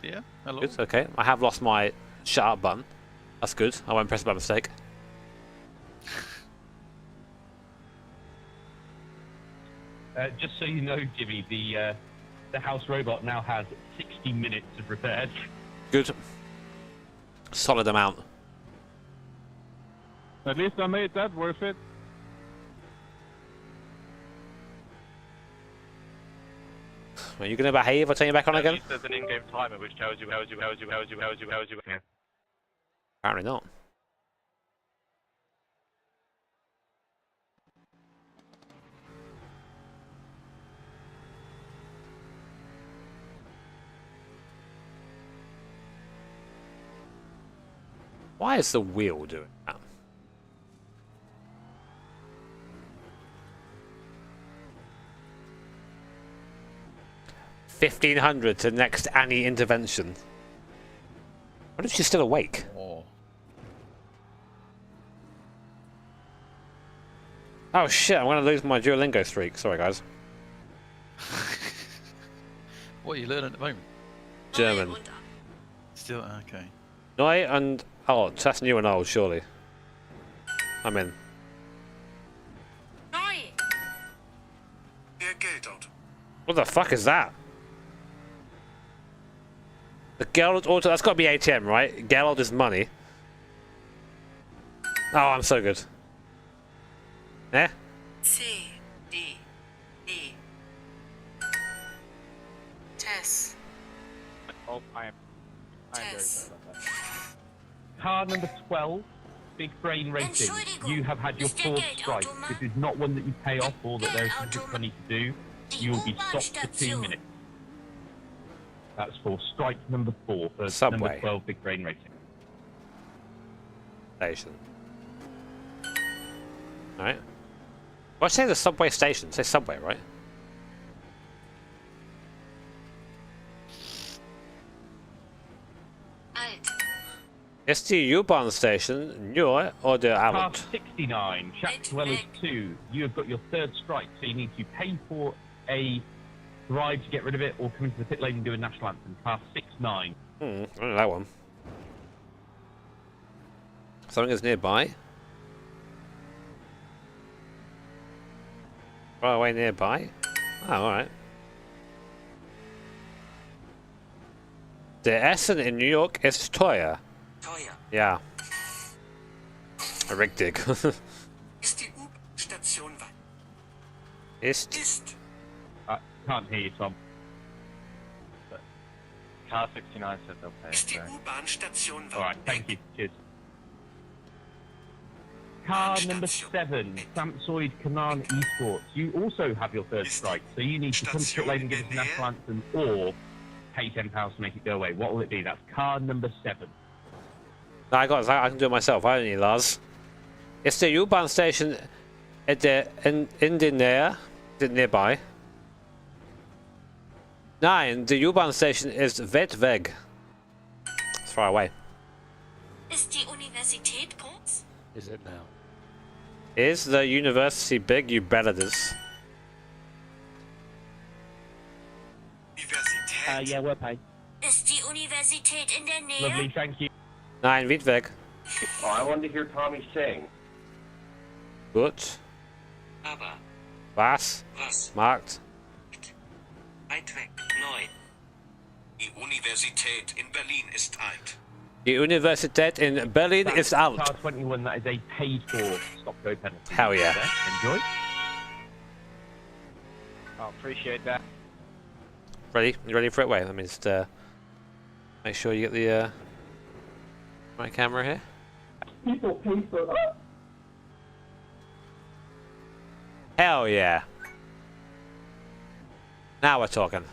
Yeah, hello. Good, okay. I have lost my shut up button. That's good. I won't press it by mistake. Just so you know, Jimmy, the house robot now has 60 minutes of repairs. Good. Solid amount. At least I made that worth it. Are you going to behave or turn you back on again? There's an in-game timer which tells you. Yeah. Apparently not. Why is the wheel doing that? $1,500 to next Annie intervention. What if she's still awake? Oh shit, I'm gonna lose my Duolingo streak. Sorry guys. What are you learning at the moment? German. Still okay. Neu and oh, that's new and old, surely. I'm in. What the fuck is that? The Geld auto, that's got to be ATM, right? Geld is money. Oh, I'm so good. Eh? C D E Tess. Oh, I am very sorry about that. Car number 12, Big Brain Racing. You have had your fourth strike. This is not one that you pay off or that there is something funny to do. You will be stopped for 2 minutes. That's for strike number 4 for Subway. number 12, Big Brain Racing. Station. Alright. Well, I say the subway station. Say subway, right? Ist die U-Bahn Station nur oder Car alt? 69, Shack Dwellers 2. You have got your third strike, so you need to pay for a ride to get rid of it or come into the pit lane and do a national anthem. Car 69. I don't know that one. Something is nearby. Far away nearby? Oh, alright. Der Essen in New York ist teuer. Teuer. Ja. Richtig. Ist die U-Station weit? Ist. I can't hear you, Tom. Car 69 says they'll pay. Ist die U-Bahn-Station weit? Alright, thank you. Cheers. Car number 7, Samsoid Kanan Esports. You also have your third strike, so you need to come to pit lane and give us a national anthem or pay £10 to make it go away. What will it be? That's car number 7. No, I got it. I can do it myself. I don't need Lars. Ist der U-Bahn Station in der Nähe? Nearby? Nein, the U-Bahn Station is weit weg. It's far away. Ist die Universität groß? Is it now? Is the university big? You bet it is. Yeah, we're paid. Ist die Universität in der Nähe? Lovely, thank you. Nein, weit weg. Oh, I wanted to hear Tommy sing. Gut. Aber. Was? Markt. Weit weg. Neu. Die Universität in Berlin ist alt. Die Universität in Berlin ist alt. Car 21, that is a paid-for stop-go penalty. Hell yeah. Enjoy. Oh, appreciate that. Ready? You ready for it? Wait, let me just make sure you get the right camera here. People pay for that. Hell yeah. Now we're talking.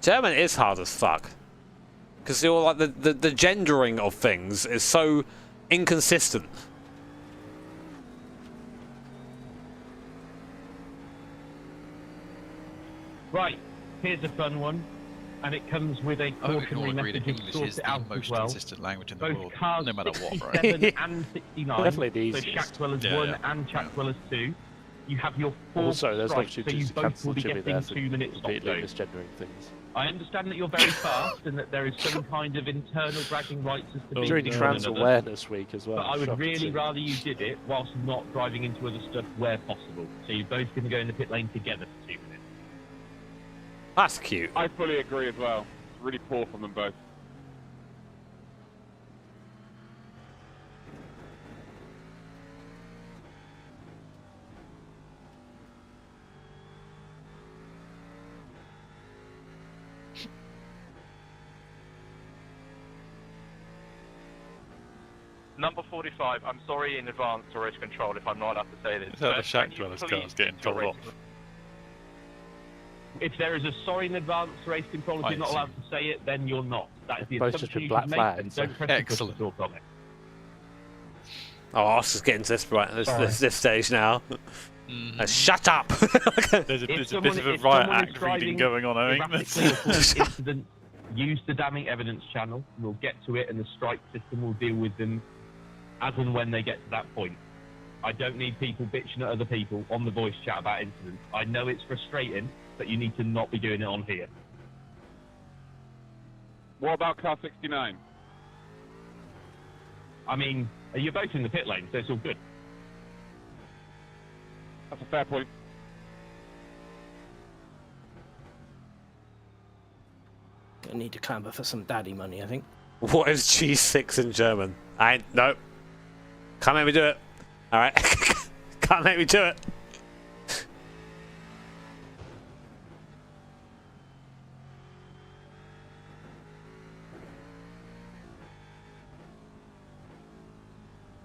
German is hard as fuck. Because you're like the gendering of things is so inconsistent. Right, here's a fun one, and it comes with a cautionary message to sort it out as well. Consistent language in the Both world, cars no matter what, 67 right? and 69, Definitely the so easiest. Shack Dwellers 1 and Shack Dwellers 2, you have your 4 Also, there's strikes, so you opportunities to both cancel will be Jimmy getting there for 2 minutes stop completely zones. misgendering things. I understand that you're very fast and that there is some kind of internal bragging rights as to During beating Trans one another. Awareness Week as well. But I would shocking to really see. rather you did it whilst not driving into other stuff where possible. So you're both going to go in the pit lane together for 2 minutes. That's cute. I fully agree as well. It's really poor from them both. Number 45, I'm sorry in advance to race control if I'm not allowed to say this. Is that the but Shack can you Dwellers please cars getting get your told off? race- If there is a sorry in advance race control, if I you're not see. allowed to say it, then you're not. That is the Both just assumption been you black should make, flagged, and so- don't press the button Excellent. to talk on it. Oh, Oscar's getting to this stage now. Shut up! There's a bit of a riot act reading going on, I think. Incident, use the damning evidence channel. We'll get to it, and the strike system will deal with them as and when they get to that point. I don't need people bitching at other people on the voice chat about incidents. I know it's frustrating, but you need to not be doing it on here. What about car 69? I mean, you're both in the pit lane, so it's all good. That's a fair point. I need to clamber for some daddy money, I think. What is G6 in German? No. Can't make me do it. Alright. Can't make me do it.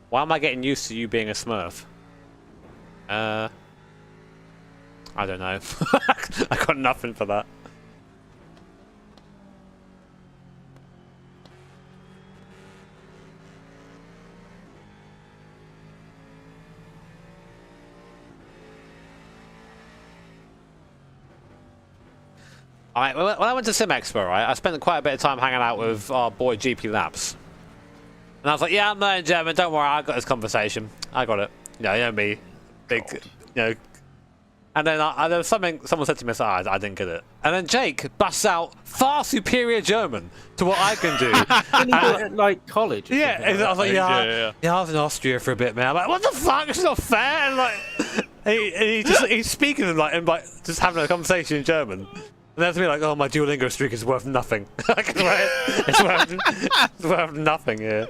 Why am I getting used to you being a Smurf? I don't know. I got nothing for that. When I went to Sim Expo, right, I spent quite a bit of time hanging out with our boy GP Labs. And I was like, yeah, I'm learning German, don't worry, I got this conversation. I got it. You know me. Big, you know. And then there was something, someone said to me, I didn't get it. And then Jake busts out far superior German to what I can do. Didn't he do it at, like, college? Yeah, and I was like, yeah, I was in Austria for a bit, man. I'm like, what the fuck? It's not fair. And like, he's speaking and like just having a conversation in German. And then to me like, oh, my Duolingo streak is worth nothing. it's worth nothing here.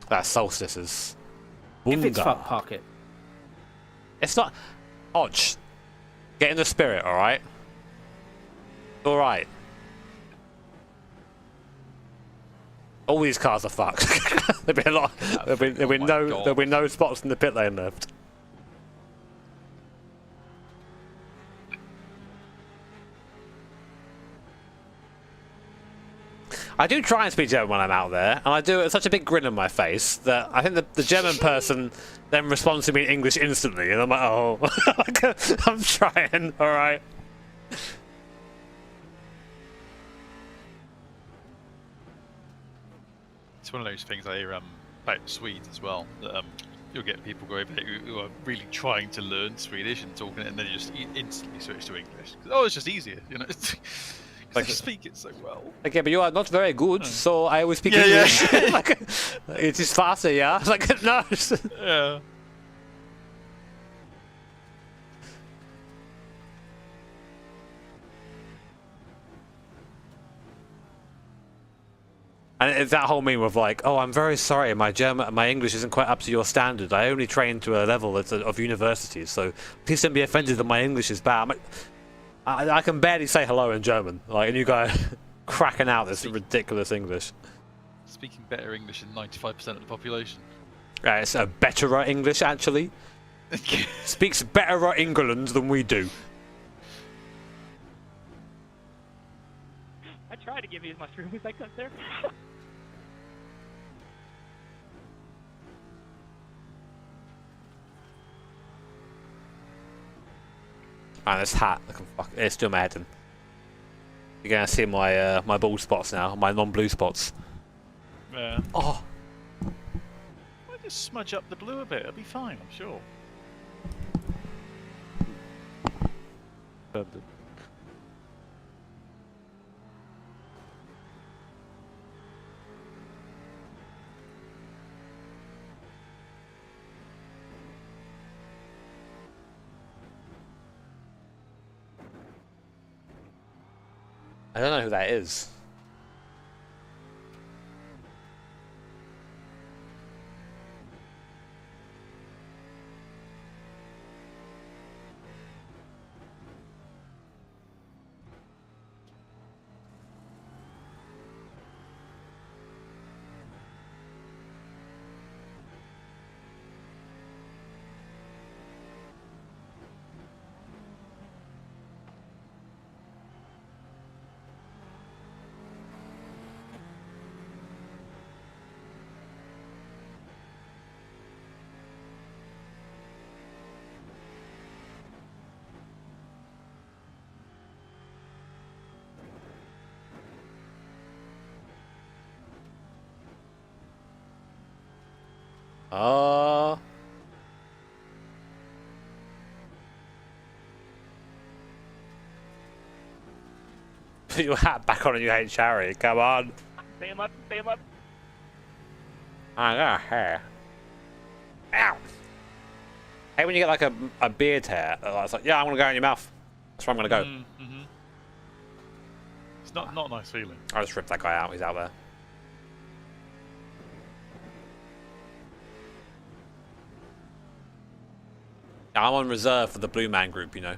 That solstice is. If it's Bunga. fuck, park it. It's not. Hodge, get in the spirit, alright? Alright. All these cars are fucked. There'll be a lot. There'll be no spots in the pit lane left. I do try and speak German when I'm out there, and I do it with such a big grin on my face that I think the German person then responds to me in English instantly, and I'm like, oh, I'm trying, alright. It's one of those things I hear about Swedes as well. That you'll get people go over there who are really trying to learn Swedish and talking it, and then you just instantly switch to English. Oh, it's just easier, you know. Like, I speak it so well. Okay, but you are not very good, so I will speak English. Yeah. Like, it is faster, yeah? Like, no. Yeah. And it's that whole meme of like, oh, I'm very sorry, my English isn't quite up to your standard. I only train to a level that's of university, so please don't be offended that my English is bad. I can barely say hello in German, like, and you guys cracking out this ridiculous English. Speaking better English than 95% of the population. It's a betterer English, actually. Speaks betterer England than we do. I tried to give you as much room as I could there. Man, this hat, it's still my head in. You're gonna see my my bald spots now, my non-blue spots. Yeah. Oh. I'll just smudge up the blue a bit. It'll be fine, I'm sure. I don't know who that is. Put your hat back on and you hate Harry. Come on. Stay him up, stay him up. I got hair. Ow! Hey, when you get like a beard hair, it's like, yeah, I'm gonna go in your mouth. That's where I'm gonna go. Mm-hmm. It's not a nice feeling. I just ripped that guy out. He's out there. I'm on reserve for the Blue Man group, you know.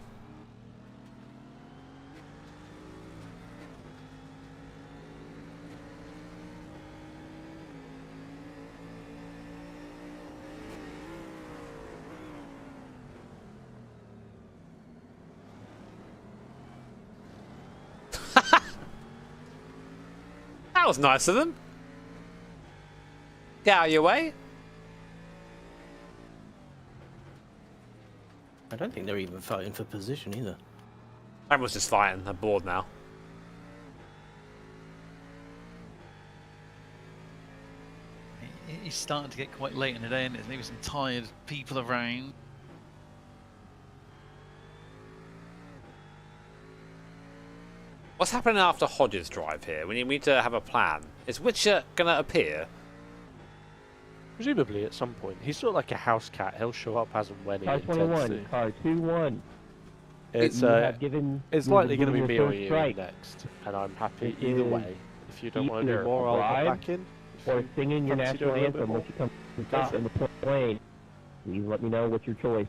That was nice of them. Get out of your way. I don't think they're even fighting for position either. Everyone's just fighting. They're bored now. It's starting to get quite late in the day, and there's some tired people around. What's happening after Hodges drive here? We need to have a plan. Is Witcher gonna appear? Presumably at some point. He's sort of like a house cat. He'll show up as and when he intends to. Car 21, car 21. It's likely going to be me or you next, and I'm happy either way. If you don't want to do more, I'll hop back in. Or singing your national anthem when you come to stop in the plane. Please let me know what's your choice.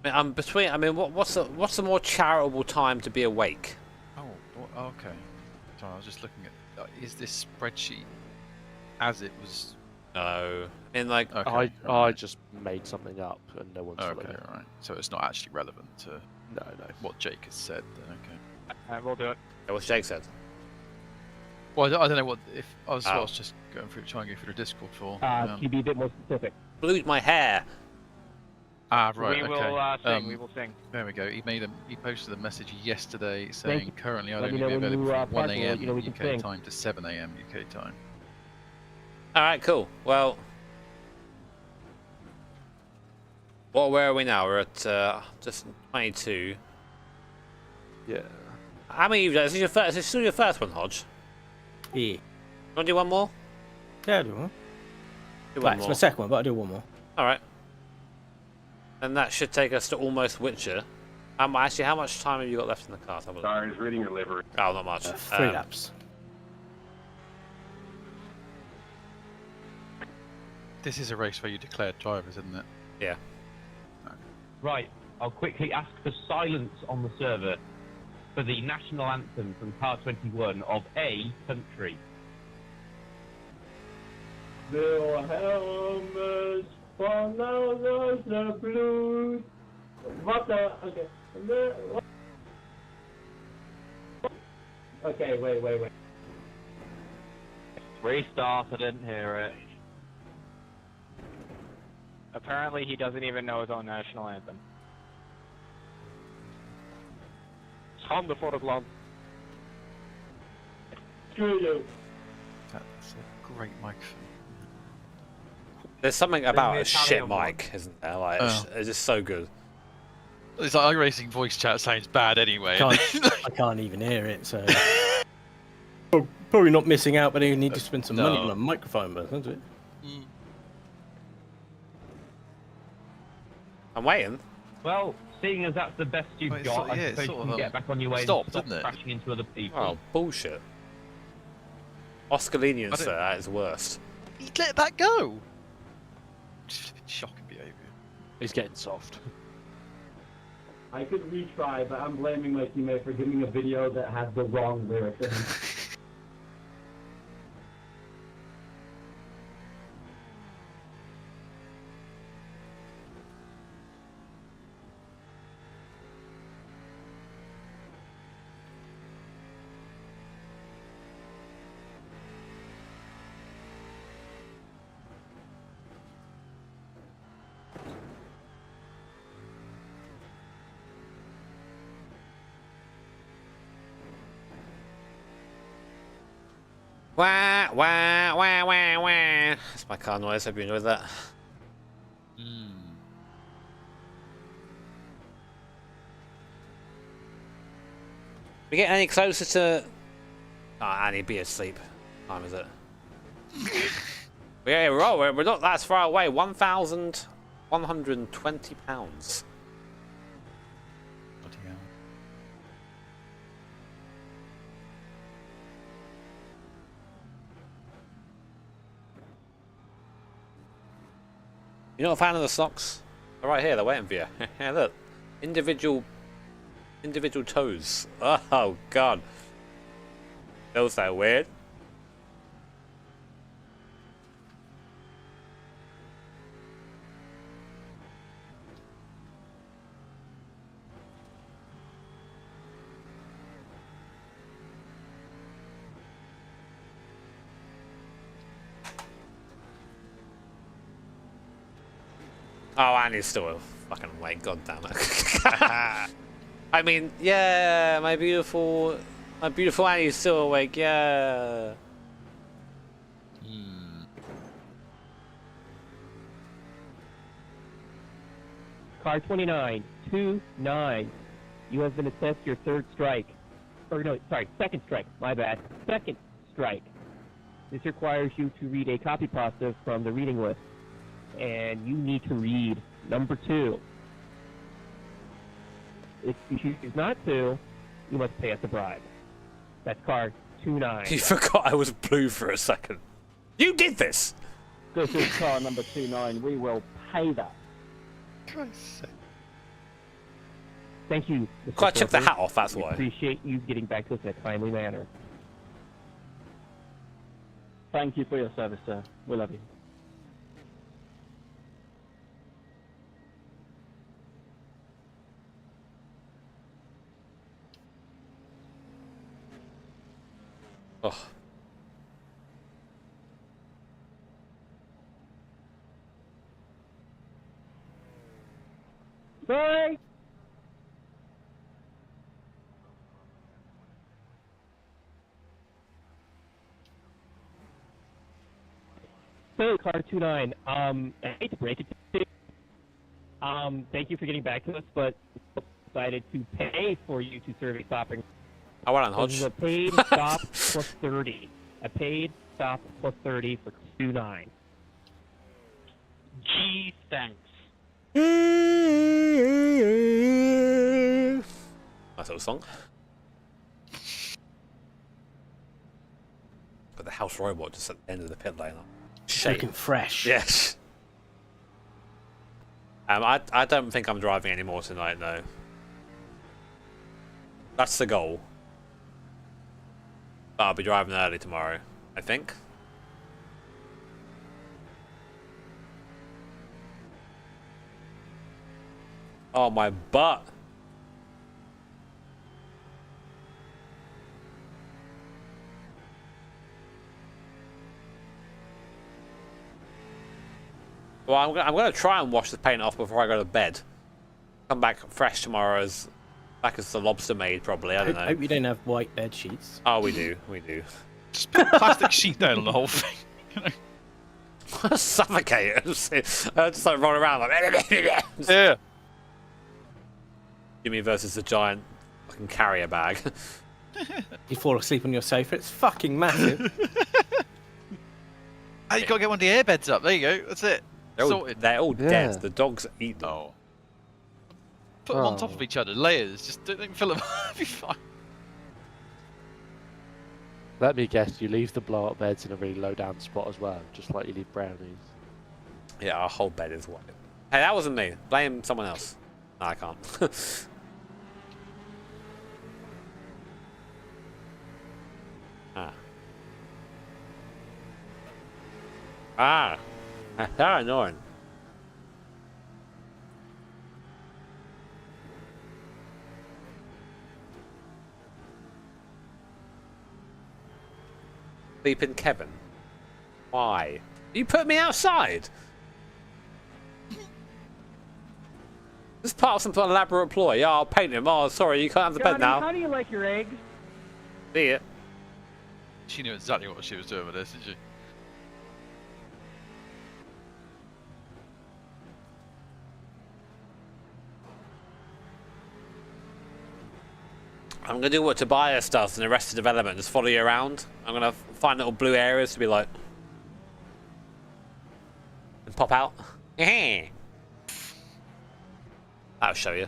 I'm between. I mean, what's the more charitable time to be awake? Oh, okay. Sorry, I was just looking at. Is this spreadsheet as it was? No. In like, okay, I just made something up, and no one's okay, right. So it's not actually relevant to what Jake has said. Then okay. We'll do it. Yeah, what's Jake said? Well, I don't know what if I was just going through trying to go through the Discord for. Can you be a bit more specific? Blued my hair. Right. We will sing. We will sing. There we go. He posted a message yesterday saying currently I'd only be when available you, from 1 a.m. you know, we can UK sing. time to 7 a.m. UK time. All right, cool. Well, where are we now? We're at just 22. Yeah. How many? Is this still your first one, Hodge? Yeah. You want to do one more? Yeah, I'll do one. Do Well, one it's more. my second one, but I'll do one more. All right. And that should take us to almost Witcher. Actually, how much time have you got left in the car? Sorry, I was reading your livery. Oh, not much. 3 laps. This is a race where you declare drivers, isn't it? Yeah. Right, I'll quickly ask for silence on the server for the national anthem from Car 21 of a country. Wilhelmus von the blues. What the? Okay. Okay, wait. Restart, I didn't hear it. Apparently he doesn't even know his own national anthem. Schande voor het land. Screw you. That's a great microphone. There's something about a shit mic, isn't there? Like, it's just so good. It's like iRacing voice chat sounds bad anyway. I can't even hear it, so... Probably not missing out, but you need to spend some money on a microphone, but that's it. I'm waiting. Well, seeing as that's the best you've got, I suppose you can get back on your way and stop crashing into other people. Oh, bullshit. Oscar lenience, sir, at his worst. He'd let that go! Shocking behaviour. He's getting soft. I could retry, but I'm blaming my teammate for giving a video that has the wrong lyrics in it. Wah, wah, wah, wah, wah. That's my car noise. Hope you enjoyed that. We get any closer to... Oh, Annie, be asleep. What time is it? Yeah, we're not that far away. 1,120 pounds. You're not a fan of the socks? They're right here, they're waiting for you. Look. Individual toes. Oh, God. Feels so weird. Oh, Annie's still fucking awake, god damn it. I mean, yeah, my beautiful Annie's still awake, yeah. Car 29, 2-9. You have been assessed your third strike. Or no, sorry, second strike, my bad. Second strike. This requires you to read a copy positive from the reading list. And you need to read number 2. If you choose not to, you must pay us a bribe. That's car 29. You forgot I was blue for a second. You did this! This is car number 29. We will pay that. Thank you, Mr. Gotta check the Silver. hat off, that's We why. appreciate you getting back to us in a timely manner. Thank you for your service, sir. We love you. Oh. Sorry. So, car 29, I hate to break it to you. Thank you for getting back to us, but decided to pay for you to serve a stopping. I went on This is Hodge. a paid stop plus 30. A paid stop plus 30 for 29. Gee, thanks. Nice little song. Got the house robot just at the end of the pit lane. Looking fresh. Yes. I don't think I'm driving anymore tonight, no. That's the goal. But I'll be driving early tomorrow, I think. Oh, my butt. Well, I'm gonna try and wash the paint off before I go to bed. Come back fresh tomorrow back as the lobster maid, probably. I don't know. I hope you don't have white bed sheets. Oh, we do. We do. Just put a plastic sheet down on the whole thing. Suffocate. I just like roll around like. Yeah. Jimmy versus the giant fucking carrier bag. You fall asleep on your sofa. It's fucking massive. Oh, you gotta get one of the air beds up. There you go. That's it. They're all dead. The dogs eat them. Oh. Put them on top of each other, layers. Just don't fill them up. Be fine. Let me guess, you leave the blow-up beds in a really low-down spot as well, just like you leave brownies. Yeah, our whole bed is white. Hey, that wasn't me. Blame someone else. No, I can't. That's so annoying. Sleeping Kevin. Why? You put me outside? This is part of some elaborate ploy. Yeah, I'll paint him. Oh, sorry, you can't have the bed now. How do you like your eggs? See it. She knew exactly what she was doing with this, didn't she? I'm gonna do what Tobias does in Arrested Development, just follow you around. I'm gonna find little blue areas to be like, and pop out. That'll show you.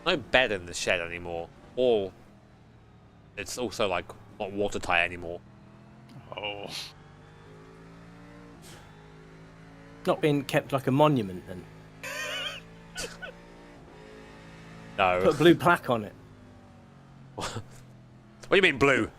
No bed in the shed anymore, or it's also like not watertight anymore. Oh. Not being kept like a monument then. No. Put a blue plaque on it. What do you mean blue?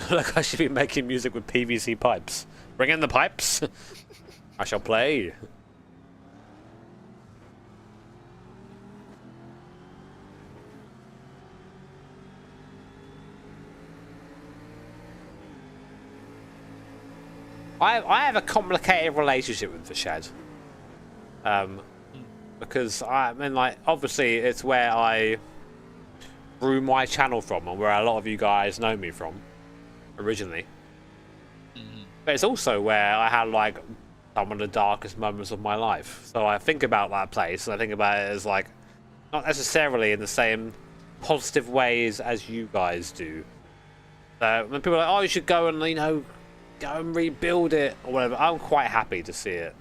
Like I should be making music with PVC pipes. Bring in the pipes. I shall play. I have a complicated relationship with the shed. Because I mean, like, obviously it's where I grew my channel from and where a lot of you guys know me from originally. But it's also where I had like some of the darkest moments of my life. So I think about that place and I think about it as like not necessarily in the same positive ways as you guys do. So when people are like, oh, you should go and, you know, go and rebuild it or whatever, I'm quite happy to see it.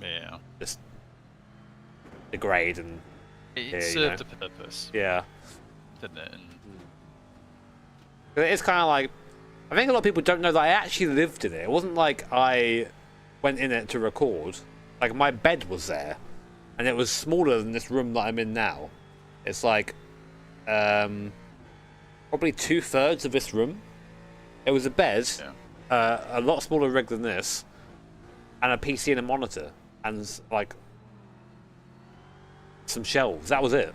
Yeah. Just degrade and it served a purpose. Yeah. Didn't it? It's kind of like, I think a lot of people don't know that I actually lived in it. It wasn't like I went in it to record. Like, my bed was there, and it was smaller than this room that I'm in now. It's like, probably 2/3 of this room. It was a bed, a lot smaller rig than this, and a PC and a monitor, and like some shelves. That was it.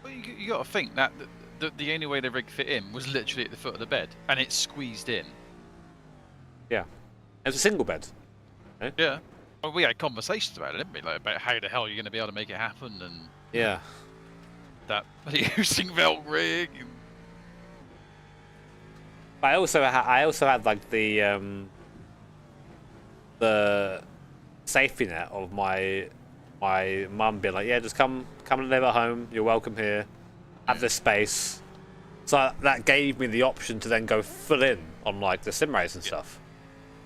Well, you got to think that the only way the rig fit in was literally at the foot of the bed, and it squeezed in. Yeah, it was a single bed. Okay? Yeah. Well, we had conversations about it, didn't we? Like, about how the hell you're going to be able to make it happen, and yeah, that using Velk rig. And... I also had like the safety net of my mum being like, yeah, just come and live at home. You're welcome here. Have this space. So that gave me the option to then go full in on like the sim race and stuff.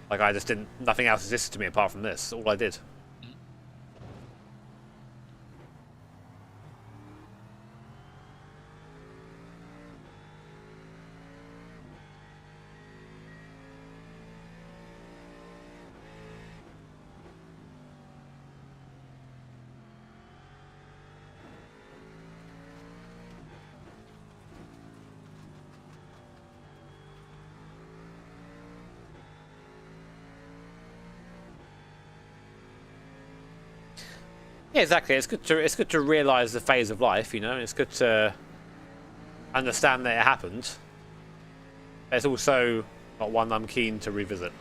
Like I just didn't. Nothing else existed to me apart from this. All I did. Yeah, exactly. It's good to realise the phase of life, you know. It's good to understand that it happened. It's also not one I'm keen to revisit.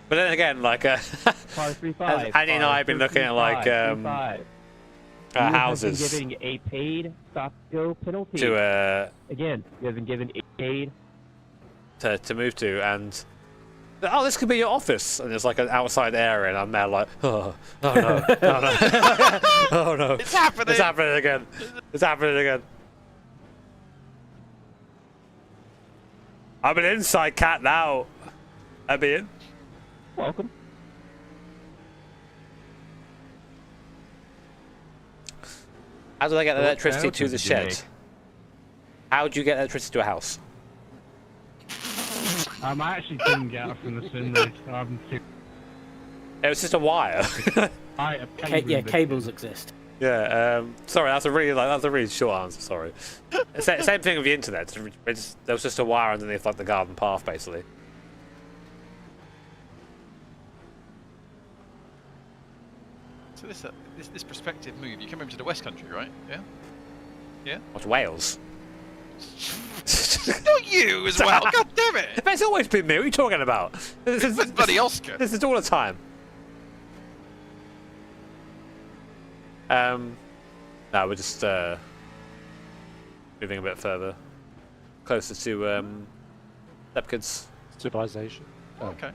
But then again, like Annie and I have been looking at like houses. You have been giving a paid stop-go penalty. Again, you have been given a paid to move to, and oh, this could be your office, and there's like an outside area, and I'm there like, oh no, oh no, oh no, it's happening again, it's happening again. I'm an inside cat now. I'm in. Welcome. How do I get electricity to the shed? How do you get electricity to a house? I actually couldn't get up from the sim race. It was just a wire. Yeah, cables exist. Yeah. Sorry, that's a really short answer. Sorry. Same thing with the internet. There was just a wire underneath like the garden path, basically. So this prospective move, you come over to the West Country, right? Yeah. Yeah. What's Wales? Not you as well. God damn it! It's always been me. What are you talking about? This is bloody Oscar. This is all the time. No, we're just moving a bit further, closer to Lepkid's civilization. Oh. Okay.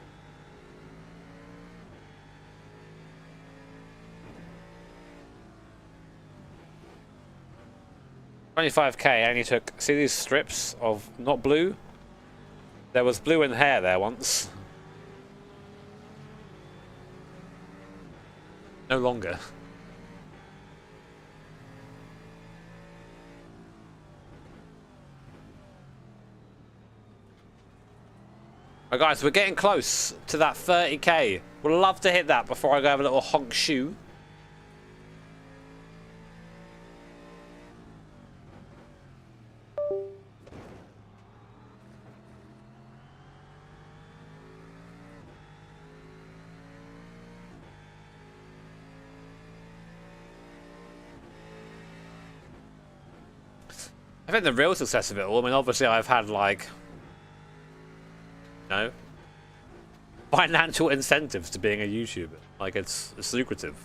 $25K only took. See these strips of not blue? There was blue in hair there once. No longer. Right, guys, we're getting close to that 30K. Would love to hit that before I go have a little honk shoe. I think the real success of it all, I mean, obviously I've had, like, you know, financial incentives to being a YouTuber. Like, it's lucrative.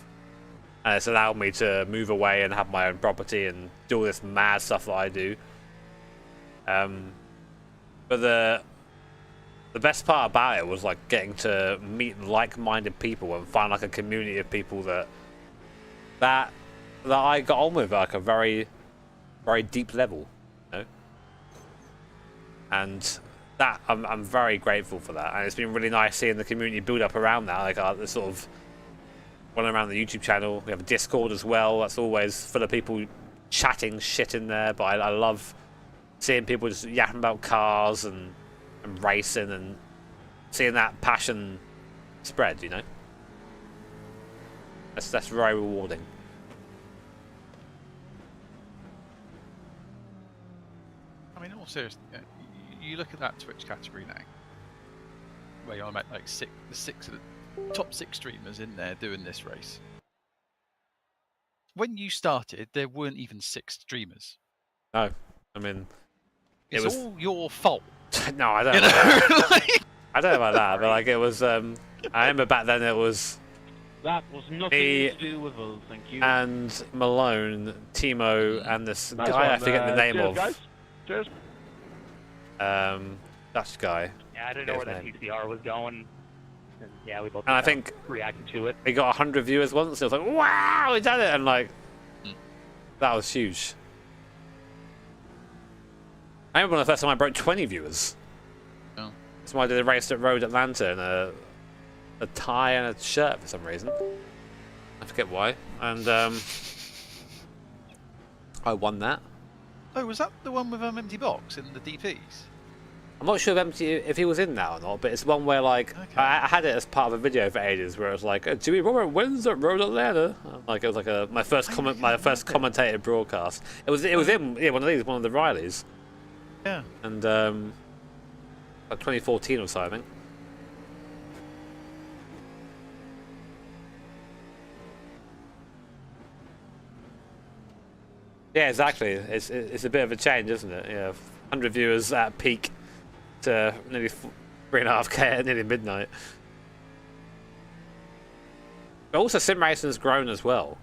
And it's allowed me to move away and have my own property and do all this mad stuff that I do. But the best part about it was, like, getting to meet like-minded people and find, like, a community of people that I got on with, like, a very deep level, you know? And that I'm very grateful for that, and it's been really nice seeing the community build up around that. Like the sort of running around the YouTube channel, we have a Discord as well. That's always full of people chatting shit in there. But I love seeing people just yapping about cars and racing and seeing that passion spread. You know, that's very rewarding. I mean, in all seriousness, you look at that Twitch category now, where I'm at like the top 6 streamers in there doing this race. When you started, there weren't even 6 streamers. No, I mean, it's all your fault. No, I don't know. I don't know about that, but like it was. I remember back then it was. That was nothing me to do with us, thank you. And Malone, Timo, and this guy I forget the name of. Guys. Cheers. Dutch guy. Yeah, I didn't know where that PCR was going. And yeah, we both And I think reacted to it. We got 100 viewers once. It was like, wow, we done it, and like that was huge. I remember when the first time I broke 20 viewers. Oh. That's why I did a race at Road Atlanta in a tie and a shirt for some reason. I forget why. And I won that. Oh, was that the one with empty box in the DPs? I'm not sure if he was in that or not, but it's one where like I had it as part of a video for ages, where it was like Jimmy Robert wins at Road Atlanta. Like it was like my first commentated broadcast. It was in one of the Rileys. Yeah. And like 2014 or so, I think. Yeah, exactly. It's a bit of a change, isn't it? Yeah, 100 viewers at peak to nearly 3.5k at nearly midnight. But also, sim racing has grown as well.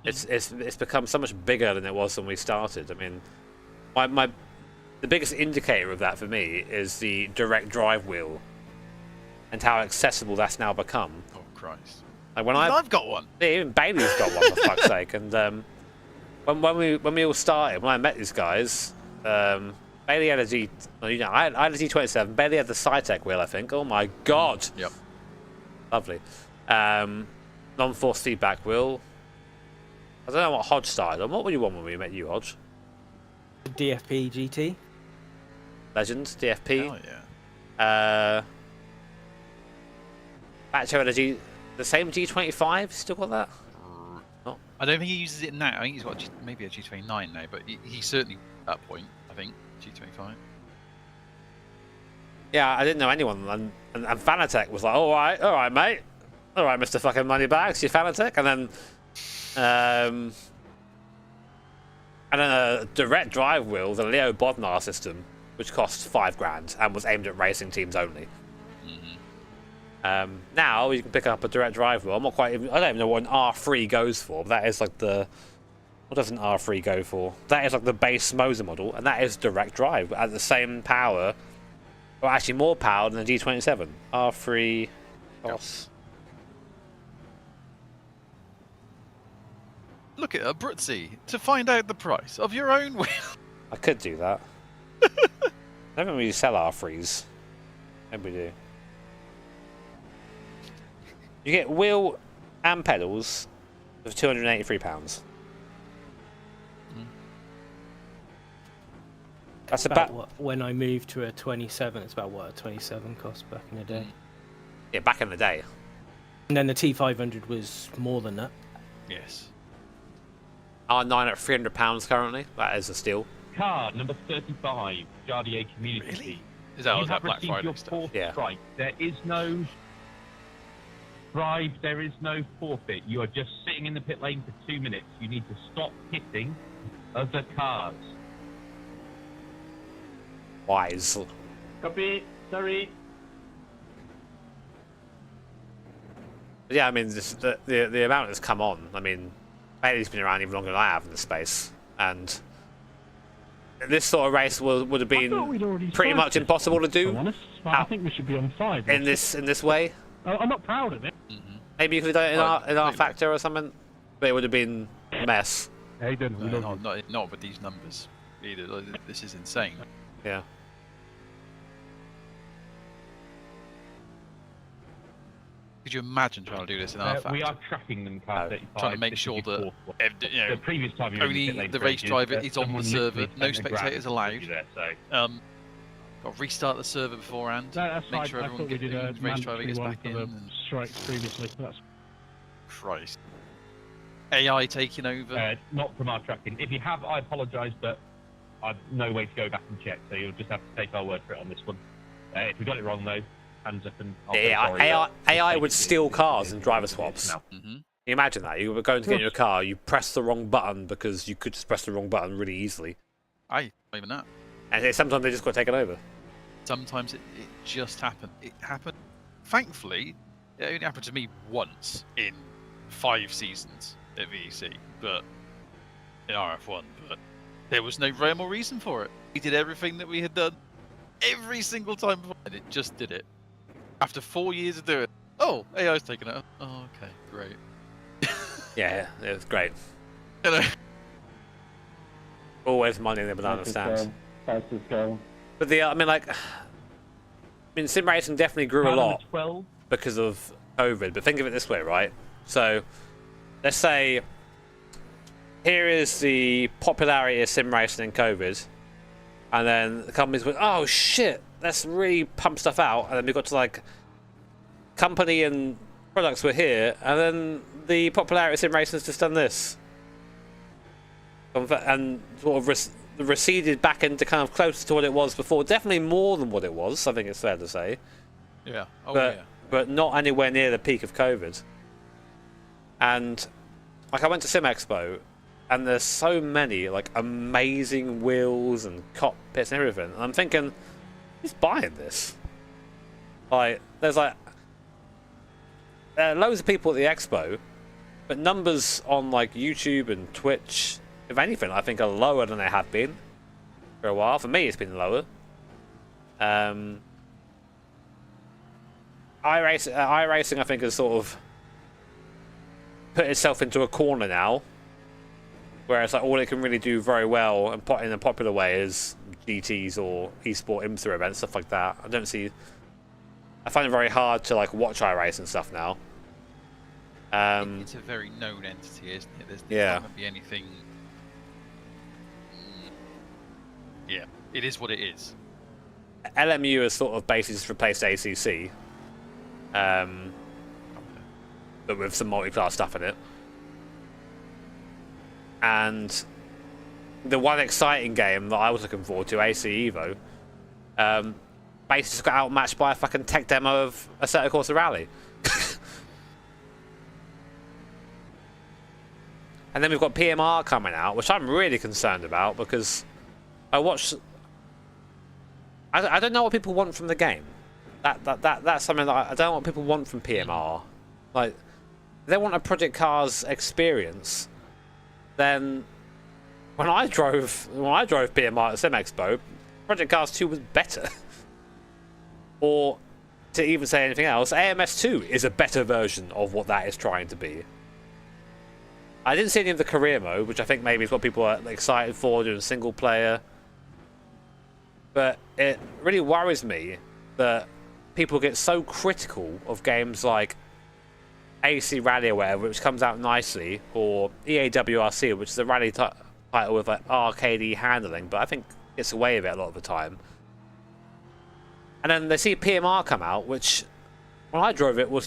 It's become so much bigger than it was when we started. I mean, the biggest indicator of that for me is the direct drive wheel and how accessible that's now become. Oh Christ! Like when I've got one. Yeah, even Bailey's got one, for fuck's sake. And when we all started, when I met these guys, Bailey had a I had a G27. Bailey had the Cytec wheel, I think. Oh my god! Yep. Lovely. Non-force feedback wheel. I don't know what Hodge started on. What were you on when we met you, Hodge? DFP GT. Legend, DFP. Oh yeah. Batcho had the same G25. Still got that? No. I don't think he uses it now. I think he's got maybe a G29 now, but he's certainly at that point. I think G25. Yeah, I didn't know anyone, and Fanatec was like, all right, mate, all right, Mr. Fucking Moneybags, you Fanatec, and then a direct drive wheel, the Leo Bodnar system, which cost $5,000 and was aimed at racing teams only. Now you can pick up a direct drive wheel. I don't even know what an R3 goes for, but that is like what does an R3 go for? That is like the base Moser model, and that is direct drive at the same power, or actually more power than the G27. R3 Boss. Look at her, Brutzy, to find out the price of your own wheel. I could do that. I don't think we sell R3s. Maybe we do. You get wheel and pedals for £283. That's about what, when I moved to a 27, it's about what a 27 cost back in the day. Yeah, back in the day. And then the T500 was more than that. Yes. R9 at £300 currently. That is a steal. Car number 35, Jardier Community. Really? Is that that Black Friday your stuff? fourth Yeah. strike. There is no bribe, there is no forfeit. You are just sitting in the pit lane for 2 minutes. You need to stop hitting other cars. Wise. Copy. Sorry. Yeah, I mean, the amount that's come on. I mean, Bailey's been around even longer than I have in the space, and this sort of race would have been pretty much impossible to do. I think we should be on 5. In this way. I'm not proud of it. Maybe you could have done it in our factor or something, but it would have been a mess. Hayden, not with these numbers either. This is insane. Yeah. Could you imagine trying to do this in our factor? We are tracking them, car 35. Trying to make sure that the previous time you were in only pit lane the race driver is on the someone server, literally no sent the spectators grab allowed. there, so. Got to restart the server beforehand. That's make right. sure I everyone thought we did a race driver gets one back for in. the And... strikes previously. That's... Christ. AI taking over. Not from our tracking. If you have, I apologise, but I've no way to go back and check, so you'll just have to take our word for it on this one. If we got it wrong though, hands up and AI would steal cars in driver swaps. Can you imagine that? You were going to get in your car, you press the wrong button because you could just press the wrong button really easily. Not even that. And sometimes they just got taken over. Sometimes it just happened. It happened. Thankfully, it only happened to me once in 5 seasons at VEC, but in RF1. But there was no rhyme or reason for it. We did everything that we had done every single time before, and it just did it. After 4 years of doing it, oh, AI's taken it. Oh, okay, great. Yeah, it was great. You know. Always money in the banana stands. Fastest go. But sim racing definitely grew a lot because of COVID. But think of it this way, right? So, let's say here is the popularity of sim racing in COVID, and then the companies went, "Oh shit, let's really pump stuff out," and then we got to like company and products were here, and then the popularity of sim racing has just done this, and sort of receded back into kind of closer to what it was before. Definitely more than what it was, I think it's fair to say. Yeah. But not anywhere near the peak of COVID. And like I went to Sim Expo, and there's so many like amazing wheels and cockpits and everything. And I'm thinking, who's buying this? Like, there are loads of people at the expo, but numbers on like YouTube and Twitch, if anything, I think are lower than they have been for a while. For me, it's been lower. iRacing, I think, has sort of put itself into a corner now, whereas like all it can really do very well and in a popular way is GTs or eSport IMSA events, stuff like that. I find it very hard to like watch iRacing stuff now. It's a very known entity, isn't it? There's not going to be anything. Yeah, it is what it is. LMU has sort of basically just replaced ACC, but with some multi-class stuff in it. And the one exciting game that I was looking forward to, AC Evo, basically just got outmatched by a fucking tech demo of Assetto Corsa Rally. And then we've got PMR coming out, which I'm really concerned about because I watched. I don't know what people want from the game. That's something that I don't know what people want from PMR. Like, if they want a Project Cars experience, then when I drove PMR at Sim Expo, Project Cars 2 was better. Or to even say anything else, AMS 2 is a better version of what that is trying to be. I didn't see any of the career mode, which I think maybe is what people are excited for, doing single player. But it really worries me that people get so critical of games like AC Rally or whatever, which comes out nicely, or EAWRC, which is a rally title with like arcadey handling, but I think gets away with it a lot of the time. And then they see PMR come out, which when I drove it was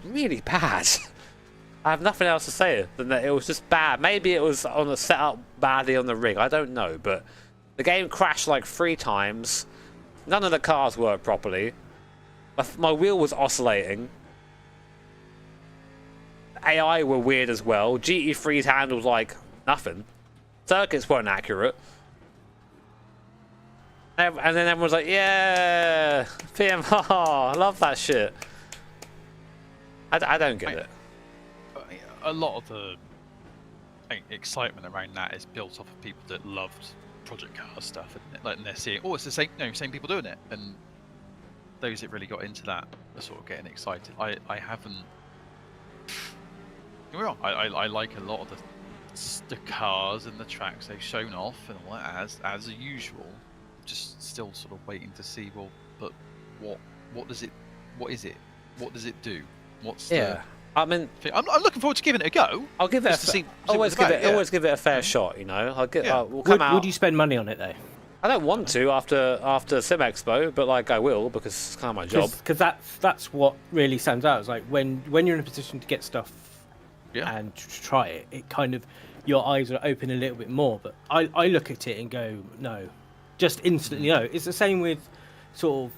really bad. I have nothing else to say than that it was just bad. Maybe it was on the setup badly on the rig, I don't know, but the game crashed like 3 times. None of the cars worked properly. My wheel was oscillating. AI were weird as well. GT3's handled like nothing. Circuits weren't accurate. And then everyone's like, yeah, PMR, I love that shit. I don't get it. A lot of the excitement around that is built off of people that loved Project Cars stuff, isn't it? Like, and they're seeing, oh, it's the same people doing it, and those that really got into that are sort of getting excited. I haven't. I like a lot of the cars and the tracks they've shown off and all that as usual. Just still sort of waiting to see. Well, but what is it? What does it do? What's I mean, I'm looking forward to giving it a go. I'll give it. Always give it a fair shot. You know, we'll come out. Would you spend money on it though? I don't want to after Sim Expo, but like I will because it's kind of my job. Because that's what really stands out. It's like when you're in a position to get stuff and try it, it kind of your eyes are open a little bit more. But I look at it and go, no, just instantly no. It's the same with sort of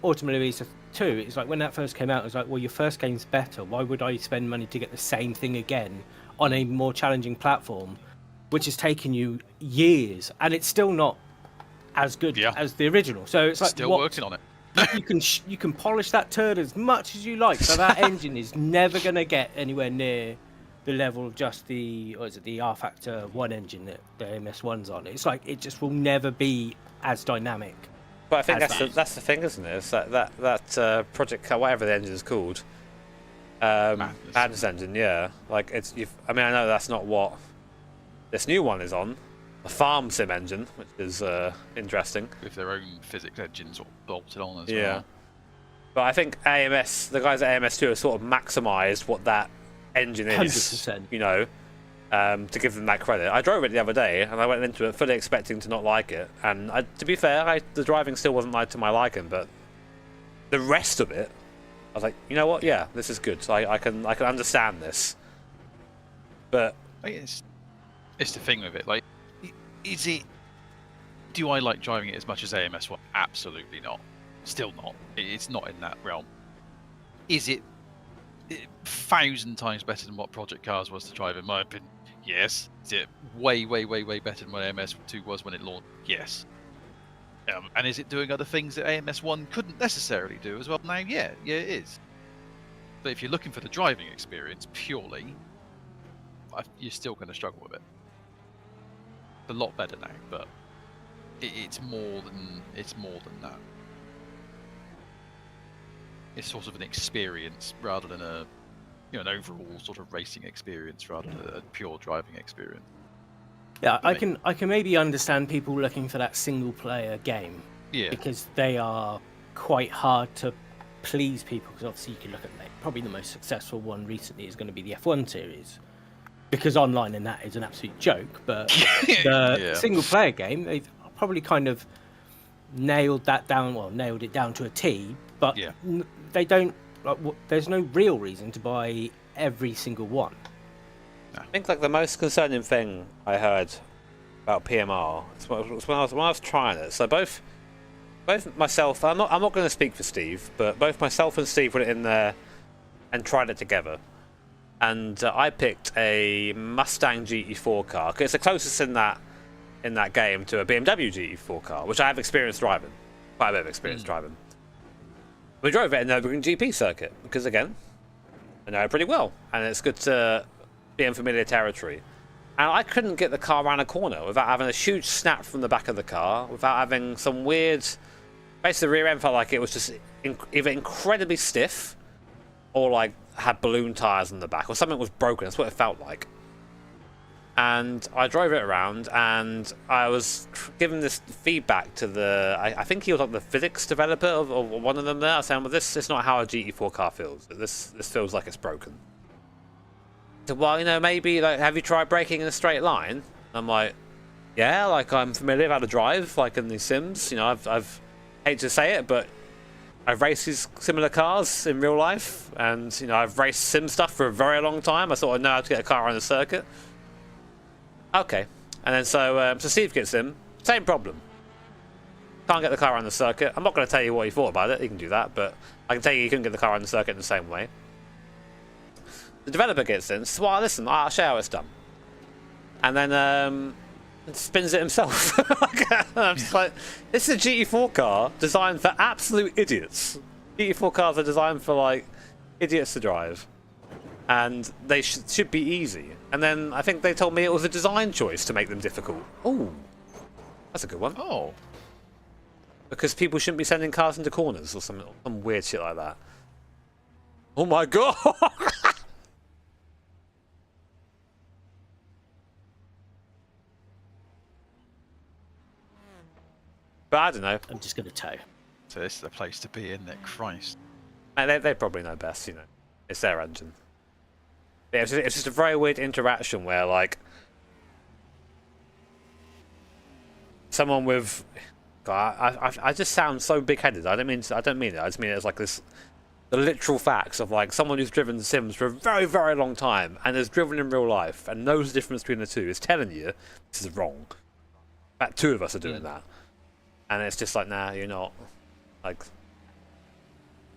Ultimate Release 2, it's like when that first came out, it was like, well, your first game's better. Why would I spend money to get the same thing again on a more challenging platform, which has taken you years, and it's still not as good as the original. So it's like still working on it. you can polish that turd as much as you like, but that engine is never going to get anywhere near the level of just the R Factor 1 engine that the AMS1's on. It's like it just will never be as dynamic. But I think that's the thing, isn't it? It's that Project, whatever the engine is called, Madness engine. Yeah, like I mean, I know that's not what this new one is on. A farm sim engine, which is interesting. With their own physics engines all bolted on as well. But I think the guys at AMS2 have sort of maximised what that engine is. 100%. You know, to give them that credit. I drove it the other day, and I went into it fully expecting to not like it. And to be fair, the driving still wasn't to my liking, but the rest of it, I was like, you know what? Yeah, this is good. So I can understand this. But it's the thing with it, like. Do I like driving it as much as AMS1? Absolutely not. Still not. It's not in that realm. Is it 1,000 times better than what Project Cars was to drive, in my opinion? Yes. Is it way, way, way, way better than what AMS2 was when it launched? Yes. And is it doing other things that AMS1 couldn't necessarily do as well? Now, yeah, it is. But if you're looking for the driving experience purely, you're still going to struggle with it. A lot better now, but it's more than that. It's sort of an experience rather than an overall sort of racing experience rather than a pure driving experience. Yeah, I can maybe understand people looking for that single player game. Yeah. Because they are quite hard to please people. Because obviously you can look at probably the most successful one recently is going to be the F1 series. Because online in that is an absolute joke, but the single player game, they've probably kind of nailed it down to a T, but they don't, there's no real reason to buy every single one. I think like the most concerning thing I heard about PMR was when I was trying it. So both myself, I'm not going to speak for Steve, but both myself and Steve put it in there and tried it together. And I picked a Mustang GT4 car because it's the closest in that game to a BMW GT4 car, which I have experience driving, quite a bit of experience driving. We drove it in the Nürburgring GP circuit because, again, I know it pretty well, and it's good to be in familiar territory. And I couldn't get the car around a corner without having a huge snap from the back of the car, without having some weird. Basically, the rear end felt like it was just either incredibly stiff, or like had balloon tires on the back, or something was broken. That's what it felt like. And I drove it around, and I was giving this feedback to I think he was like the physics developer of one of them there. I was saying, well, this is not how a GT4 car feels. This feels like it's broken. So, well, maybe like, have you tried braking in a straight line? I'm like, yeah, like I'm familiar with how to drive, like in these sims. I've hate to say it, but I've raced these similar cars in real life, and I've raced sim stuff for a very long time. I sort of know how to get a car on the circuit. Okay, and then so Steve gets in, same problem. Can't get the car on the circuit. I'm not going to tell you what he thought about it. He can do that, but I can tell you he couldn't get the car on the circuit in the same way. The developer gets in, says, well, listen, I'll show you how it's done, and then spins it himself. I'm just like, this is a GT4 car designed for absolute idiots. GT4 cars are designed for like idiots to drive, and they should be easy. And then I think they told me it was a design choice to make them difficult. Oh, that's a good one. Oh, because people shouldn't be sending cars into corners or some weird shit like that. Oh my god. But I don't know. I'm just going to tow. So this is the place to be, isn't it? Christ. They probably know best, It's their engine. Yeah, it's just a very weird interaction where, like, someone with... God, I just sound so big-headed. I don't mean it. I just mean it as, like, the literal facts of, like, someone who's driven Sims for a very, very long time and has driven in real life and knows the difference between the two is telling you this is wrong. In fact, two of us are doing that. And it's just like, nah, you're not. Like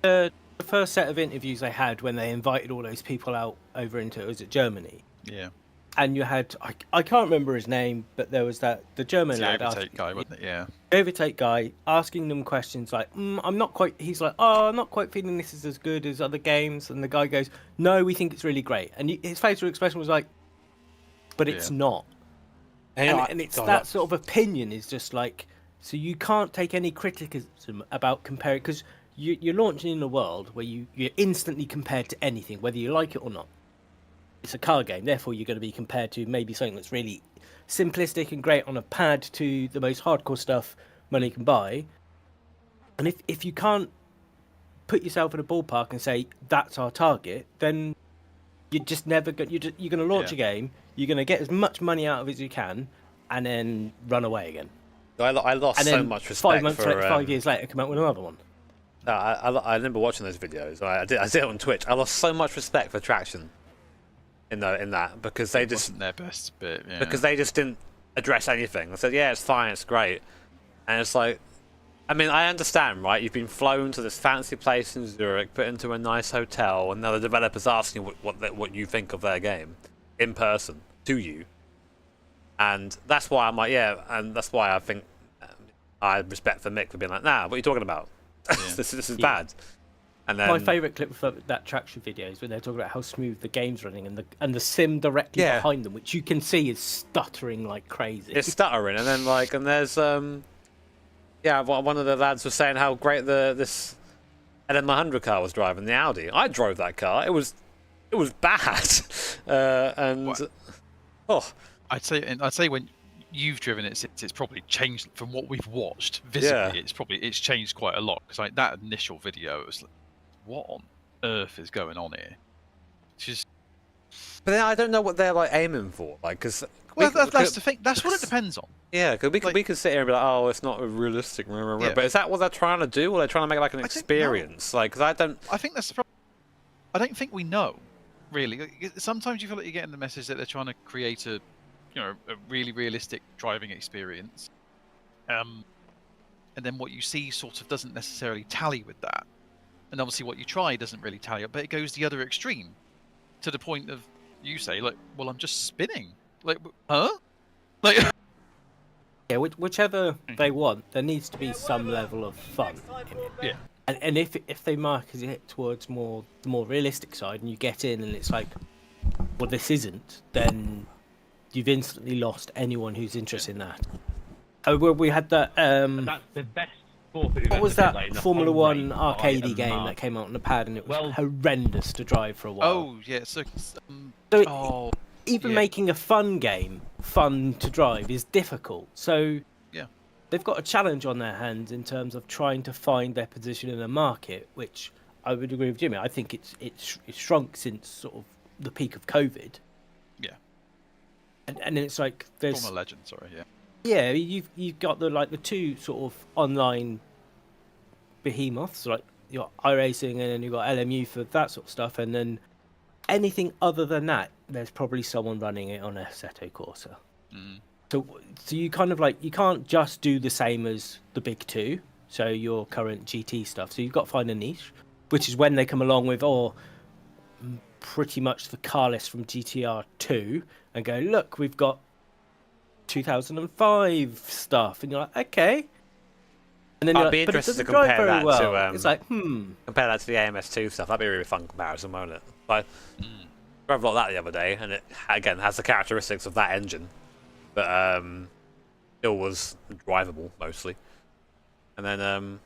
the first set of interviews they had when they invited all those people out over into, was it Germany? Yeah. And you had, I can't remember his name, but there was the German lad. The overtake guy, wasn't it? Yeah. The overtake guy asking them questions like, I'm not quite, he's like, I'm not quite feeling this is as good as other games. And the guy goes, no, we think it's really great. And his facial expression was like, but it's not. And it's that sort of opinion is just like, so you can't take any criticism about comparing, because you're launching in a world where you're instantly compared to anything, whether you like it or not. It's a car game, therefore you're going to be compared to maybe something that's really simplistic and great on a pad to the most hardcore stuff money can buy. And if you can't put yourself in a ballpark and say that's our target, then you're just never going. You're going to launch a game. You're going to get as much money out of it as you can, and then run away again. I lost so much respect 5 months later, 5 years later, come out with another one. No, I remember watching those videos. I did it on Twitch. I lost so much respect for Traction in that because they just wasn't their best bit. Yeah. Because they just didn't address anything. They said, "Yeah, it's fine, it's great," and it's like, I mean, I understand, right? You've been flown to this fancy place in Zurich, put into a nice hotel, and now the developer's asking you what you think of their game in person to you, and that's why I'm like, yeah, and that's why I think I respect for Mick for being like, nah, what are you talking about? Yeah. this is bad. And then my favourite clip for that Traction video is when they're talking about how smooth the game's running and the sim directly behind them, which you can see is stuttering like crazy. It's stuttering, and then and there's one of the lads was saying how great this LM100 car was driving, the Audi. I drove that car. It was bad, I'd say when you've driven it, it's probably changed from what we've watched visibly. Yeah. It's changed quite a lot, because that initial video, it was like, what on earth is going on here? But then I don't know what they're aiming for, because that's the thing. That's what it depends on. Yeah, because we can sit here and be like, oh, it's not realistic, but is that what they're trying to do, or they're trying to make an experience? Because I think that's the problem. I don't think we know, really. Sometimes you feel like you're getting the message that they're trying to create a really realistic driving experience, and then what you see sort of doesn't necessarily tally with that, and obviously what you try doesn't really tally up, but it goes the other extreme, to the point of you say well, I'm just spinning, huh? Yeah, whichever they want, there needs to be some level of fun in it. Yeah. And if they market it towards the more realistic side, and you get in and it's like, well, this isn't, then you've instantly lost anyone who's interested in that. We had that. That's the best. What was that Formula 1 arcadey game that came out on the pad, and it was horrendous to drive for a while? Oh yeah, even making a fun game fun to drive is difficult. So they've got a challenge on their hands in terms of trying to find their position in the market, which I would agree with Jimmy. I think it's shrunk since sort of the peak of COVID. Yeah. And it's like there's Formula Legend, sorry, yeah. Yeah, you've got the two sort of online behemoths, like you got iRacing and then you've got LMU for that sort of stuff, and then anything other than that, there's probably someone running it on Assetto Corsa. Mm. So you kind of you can't just do the same as the big two, so your current GT stuff. So you've got to find a niche, which is when they come along with pretty much the car list from GTR 2 and go, look, we've got 2005 stuff, and you're like, okay. And then I'd be interested to compare that to it's like, compare that to the AMS2 stuff. That'd be a really fun comparison, won't it? I drove a lot of that the other day, and it again has the characteristics of that engine, but still was drivable mostly. And then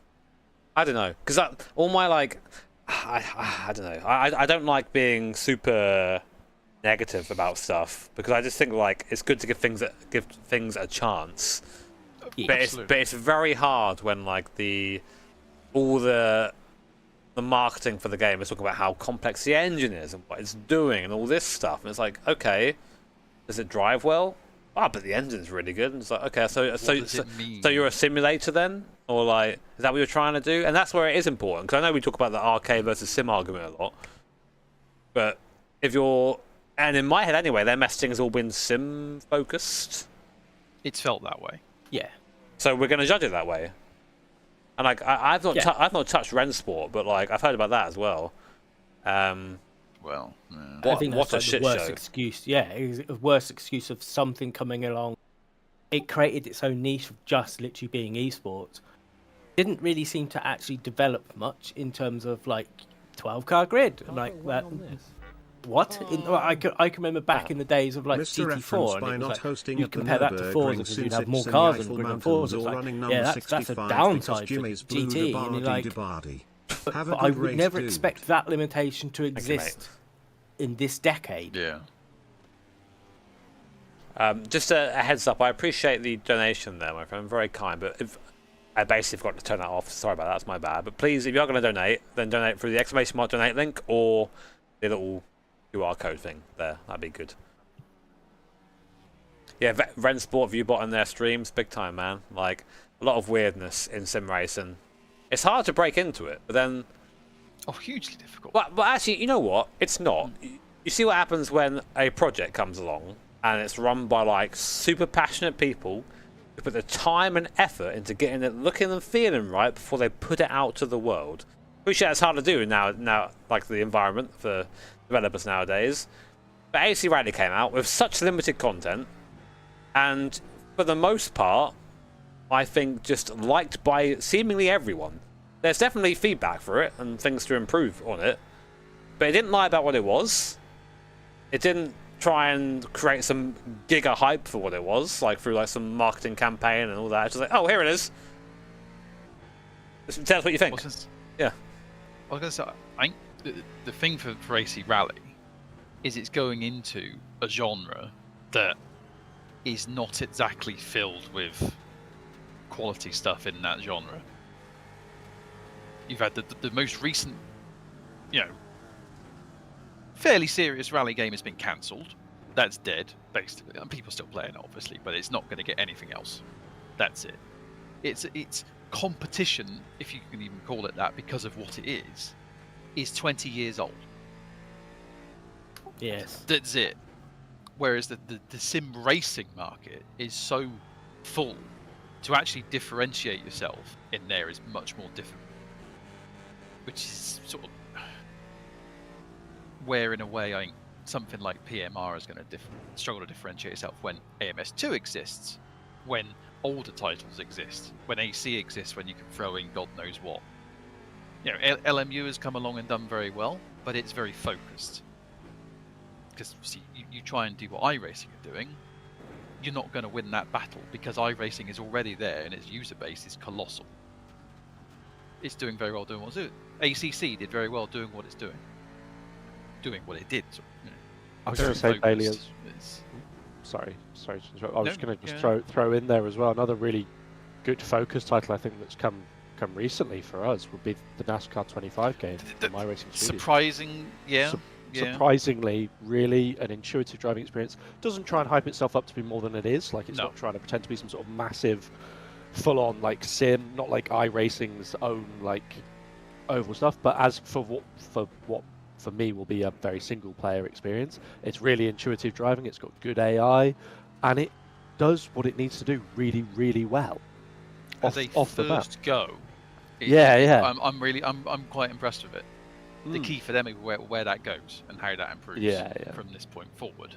I don't know, because all my I don't know. I don't like being super negative about stuff, because I just think it's good to give things a chance. Yeah, but it's very hard when all the marketing for the game is talking about how complex the engine is and what it's doing and all this stuff, and it's like, okay, does it drive well? But the engine's really good. And it's like, okay, so you're a simulator then, or is that what you're trying to do? And that's where it is important, because I know we talk about the arcade versus sim argument a lot, but and in my head anyway, their messaging has all been sim focused. It's felt that way. Yeah. So we're going to judge it that way. And like I've not touched Rensport, but like I've heard about that as well. Well, I think that's what a like shit the worst show. excuse. Yeah, it's a worst excuse of something coming along. It created its own niche of just literally being esports. Didn't really seem to actually develop much in terms of like 12-car grid like that. What? I can remember back in the days of like GT4, and it was like, you'd compare that to Forza because you'd have more cars and bring Forza. It's like, yeah, that's a downside for GT. And you're like, but I would never expect that limitation to exist in this decade. Yeah. Just a heads up, I appreciate the donation there, my friend. Very kind, but if I basically forgot to turn that off. Sorry about that. That's my bad. But please, if you're going to donate, then donate through the exclamation mark donate link or the little QR code thing there. That'd be good. Yeah, Rensport Viewbot in their streams, big time, man. Like a lot of weirdness in sim racing. It's hard to break into it, but then hugely difficult. But actually, you know what? It's not. You see what happens when a project comes along and it's run by like super passionate people who put the time and effort into getting it looking and feeling right before they put it out to the world. Appreciate it's hard to do now like the environment for developers nowadays. But AC Rally came out with such limited content, and for the most part, I think just liked by seemingly everyone. There's definitely feedback for it and things to improve on it, but it didn't lie about what it was. It didn't try and create some giga hype for what it was, like through like some marketing campaign and all that. It's just like, oh, here it is. Tell us what you think. Yeah. I was going to say, I think the thing for AC Rally is it's going into a genre that is not exactly filled with quality stuff in that genre. You've had the most recent, fairly serious rally game has been cancelled. That's dead, basically. And people still playing it, obviously, but it's not going to get anything else. That's it. It's competition, if you can even call it that, because of what it is 20 years old. Yes. That's it. Whereas the sim racing market is so full, to actually differentiate yourself in there is much more difficult. Which is sort of where, in a way, I think something like PMR is going to struggle to differentiate itself when AMS2 exists, when older titles exist, when AC exists, when you can throw in God knows what. LMU has come along and done very well, but it's very focused. Because you try and do what iRacing are doing, you're not going to win that battle because iRacing is already there and its user base is colossal. It's doing very well doing what it's doing. ACC did very well doing what it's doing. Doing what it did. I was going to say Bailey is... Sorry to interrupt. I was going to just throw in there as well. Another really good focus title I think that's come recently for us would be the NASCAR 25 game from iRacing Studios. Surprising, surprisingly, really an intuitive driving experience. Doesn't try and hype itself up to be more than it is. Like it's not trying to pretend to be some sort of massive, full-on like sim, not like iRacing's own like oval stuff. But as for what for me will be a very single-player experience, it's really intuitive driving. It's got good AI, and it does what it needs to do really, really well. As a first go. I'm quite impressed with it. The key for them is where that goes and how that improves from this point forward.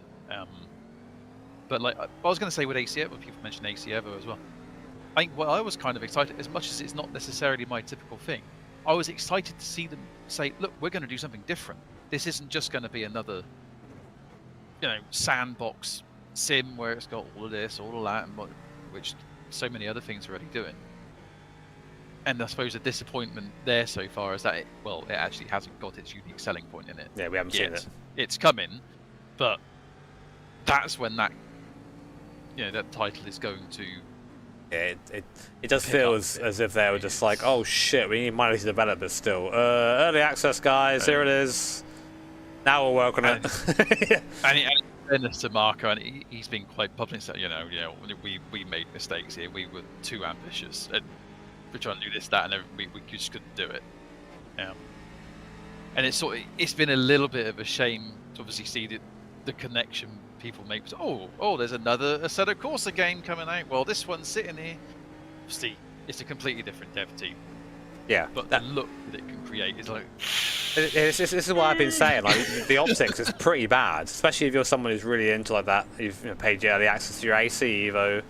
But like I was going to say with AC Evo, people mentioned AC Evo as well. I think I was kind of excited, as much as it's not necessarily my typical thing. I was excited to see them say, "Look, we're going to do something different. This isn't just going to be another, sandbox sim where it's got all of this, all of that, and which so many other things are already doing." And I suppose the disappointment there so far is that it actually hasn't got its unique selling point in it. Yeah, we haven't seen it. It's coming, but that's when that title is going to. Yeah, it does feel as if they were just like, oh shit, we need money to developers still. Early access, guys, here it is. Now we'll work on it. And in fairness to Marco, and he's been quite public, so we made mistakes here. We were too ambitious, and we're trying to do this, that, and we just couldn't do it. And it's been a little bit of a shame to obviously see the connection people make. There's another Assetto Corsa game coming out. Well, this one's sitting here. See, it's a completely different dev team. Yeah. But the look that it can create is like. This is what I've been saying. Like the optics is pretty bad, especially if you're someone who's really into like that. You've paid yearly access to your AC Evo,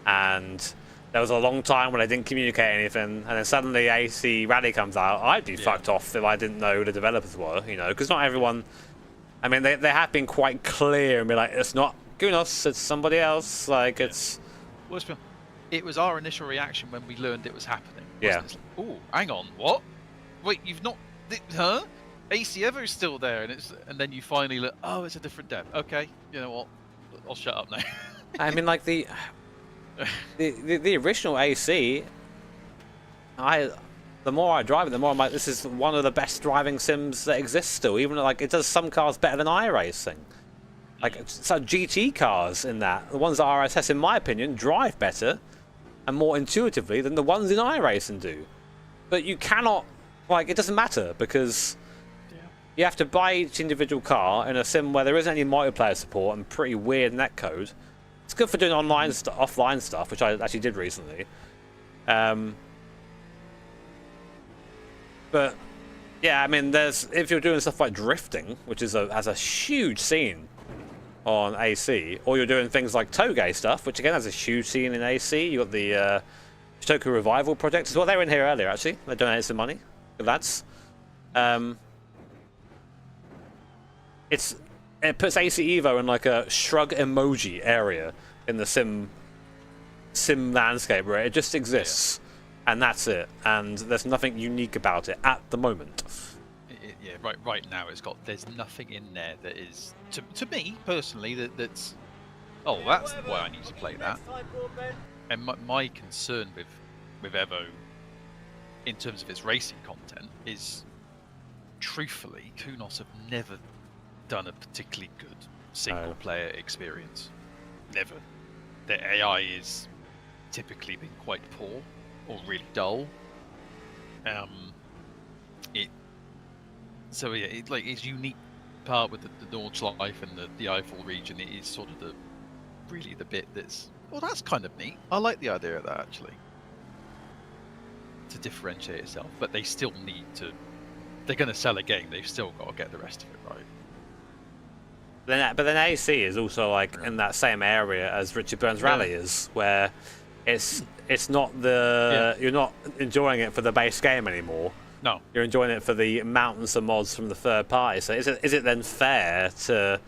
and there was a long time when I didn't communicate anything, and then suddenly AC Rally comes out. I'd be fucked off if I didn't know who the developers were, because not everyone. I mean, they have been quite clear and be like, it's not Gunos, it's somebody else. Like it's. Well, it was our initial reaction when we learned it was happening. Yeah. Oh, hang on, what? Wait, you've not. Huh? AC Evo's still there, and then you finally look. Oh, it's a different dev. Okay, you know what? I'll shut up now. I mean, like the original AC. The more I drive it, the more I'm like, this is one of the best driving sims that exists still. Even like it does some cars better than iRacing. Like so GT cars in that, the ones that RSS, in my opinion, drive better and more intuitively than the ones in iRacing do. But you cannot. Like, it doesn't matter, because you have to buy each individual car in a sim where there isn't any multiplayer support and pretty weird netcode. It's good for doing online offline stuff, which I actually did recently. But, yeah, I mean, if you're doing stuff like drifting, which has a huge scene on AC, or you're doing things like Toge stuff, which again has a huge scene in AC. You've got the Shitoku Revival project as well. They were in here earlier, actually. They donated some money. Good lads. It puts AC Evo in like a shrug emoji area in the sim landscape where it just exists, and that's it. And there's nothing unique about it at the moment. Right now there's nothing in there that is to me personally that's that's why I need to play that. And my concern with Evo, in terms of its racing content, is truthfully, Kunos have never done a particularly good single-player experience. Never. Their AI is typically been quite poor or really dull. Its unique part with the Nordschleife and the Eifel region, it is sort of the bit that's that's kind of neat. I like the idea of that, actually, to differentiate itself. But they still need to. They're going to sell a game. They've still got to get the rest of it right. But then AC is also like in that same area as Richard Burns Rally is, where it's not you're not enjoying it for the base game anymore. No, you're enjoying it for the mountains of mods from the third party. So is it then fair to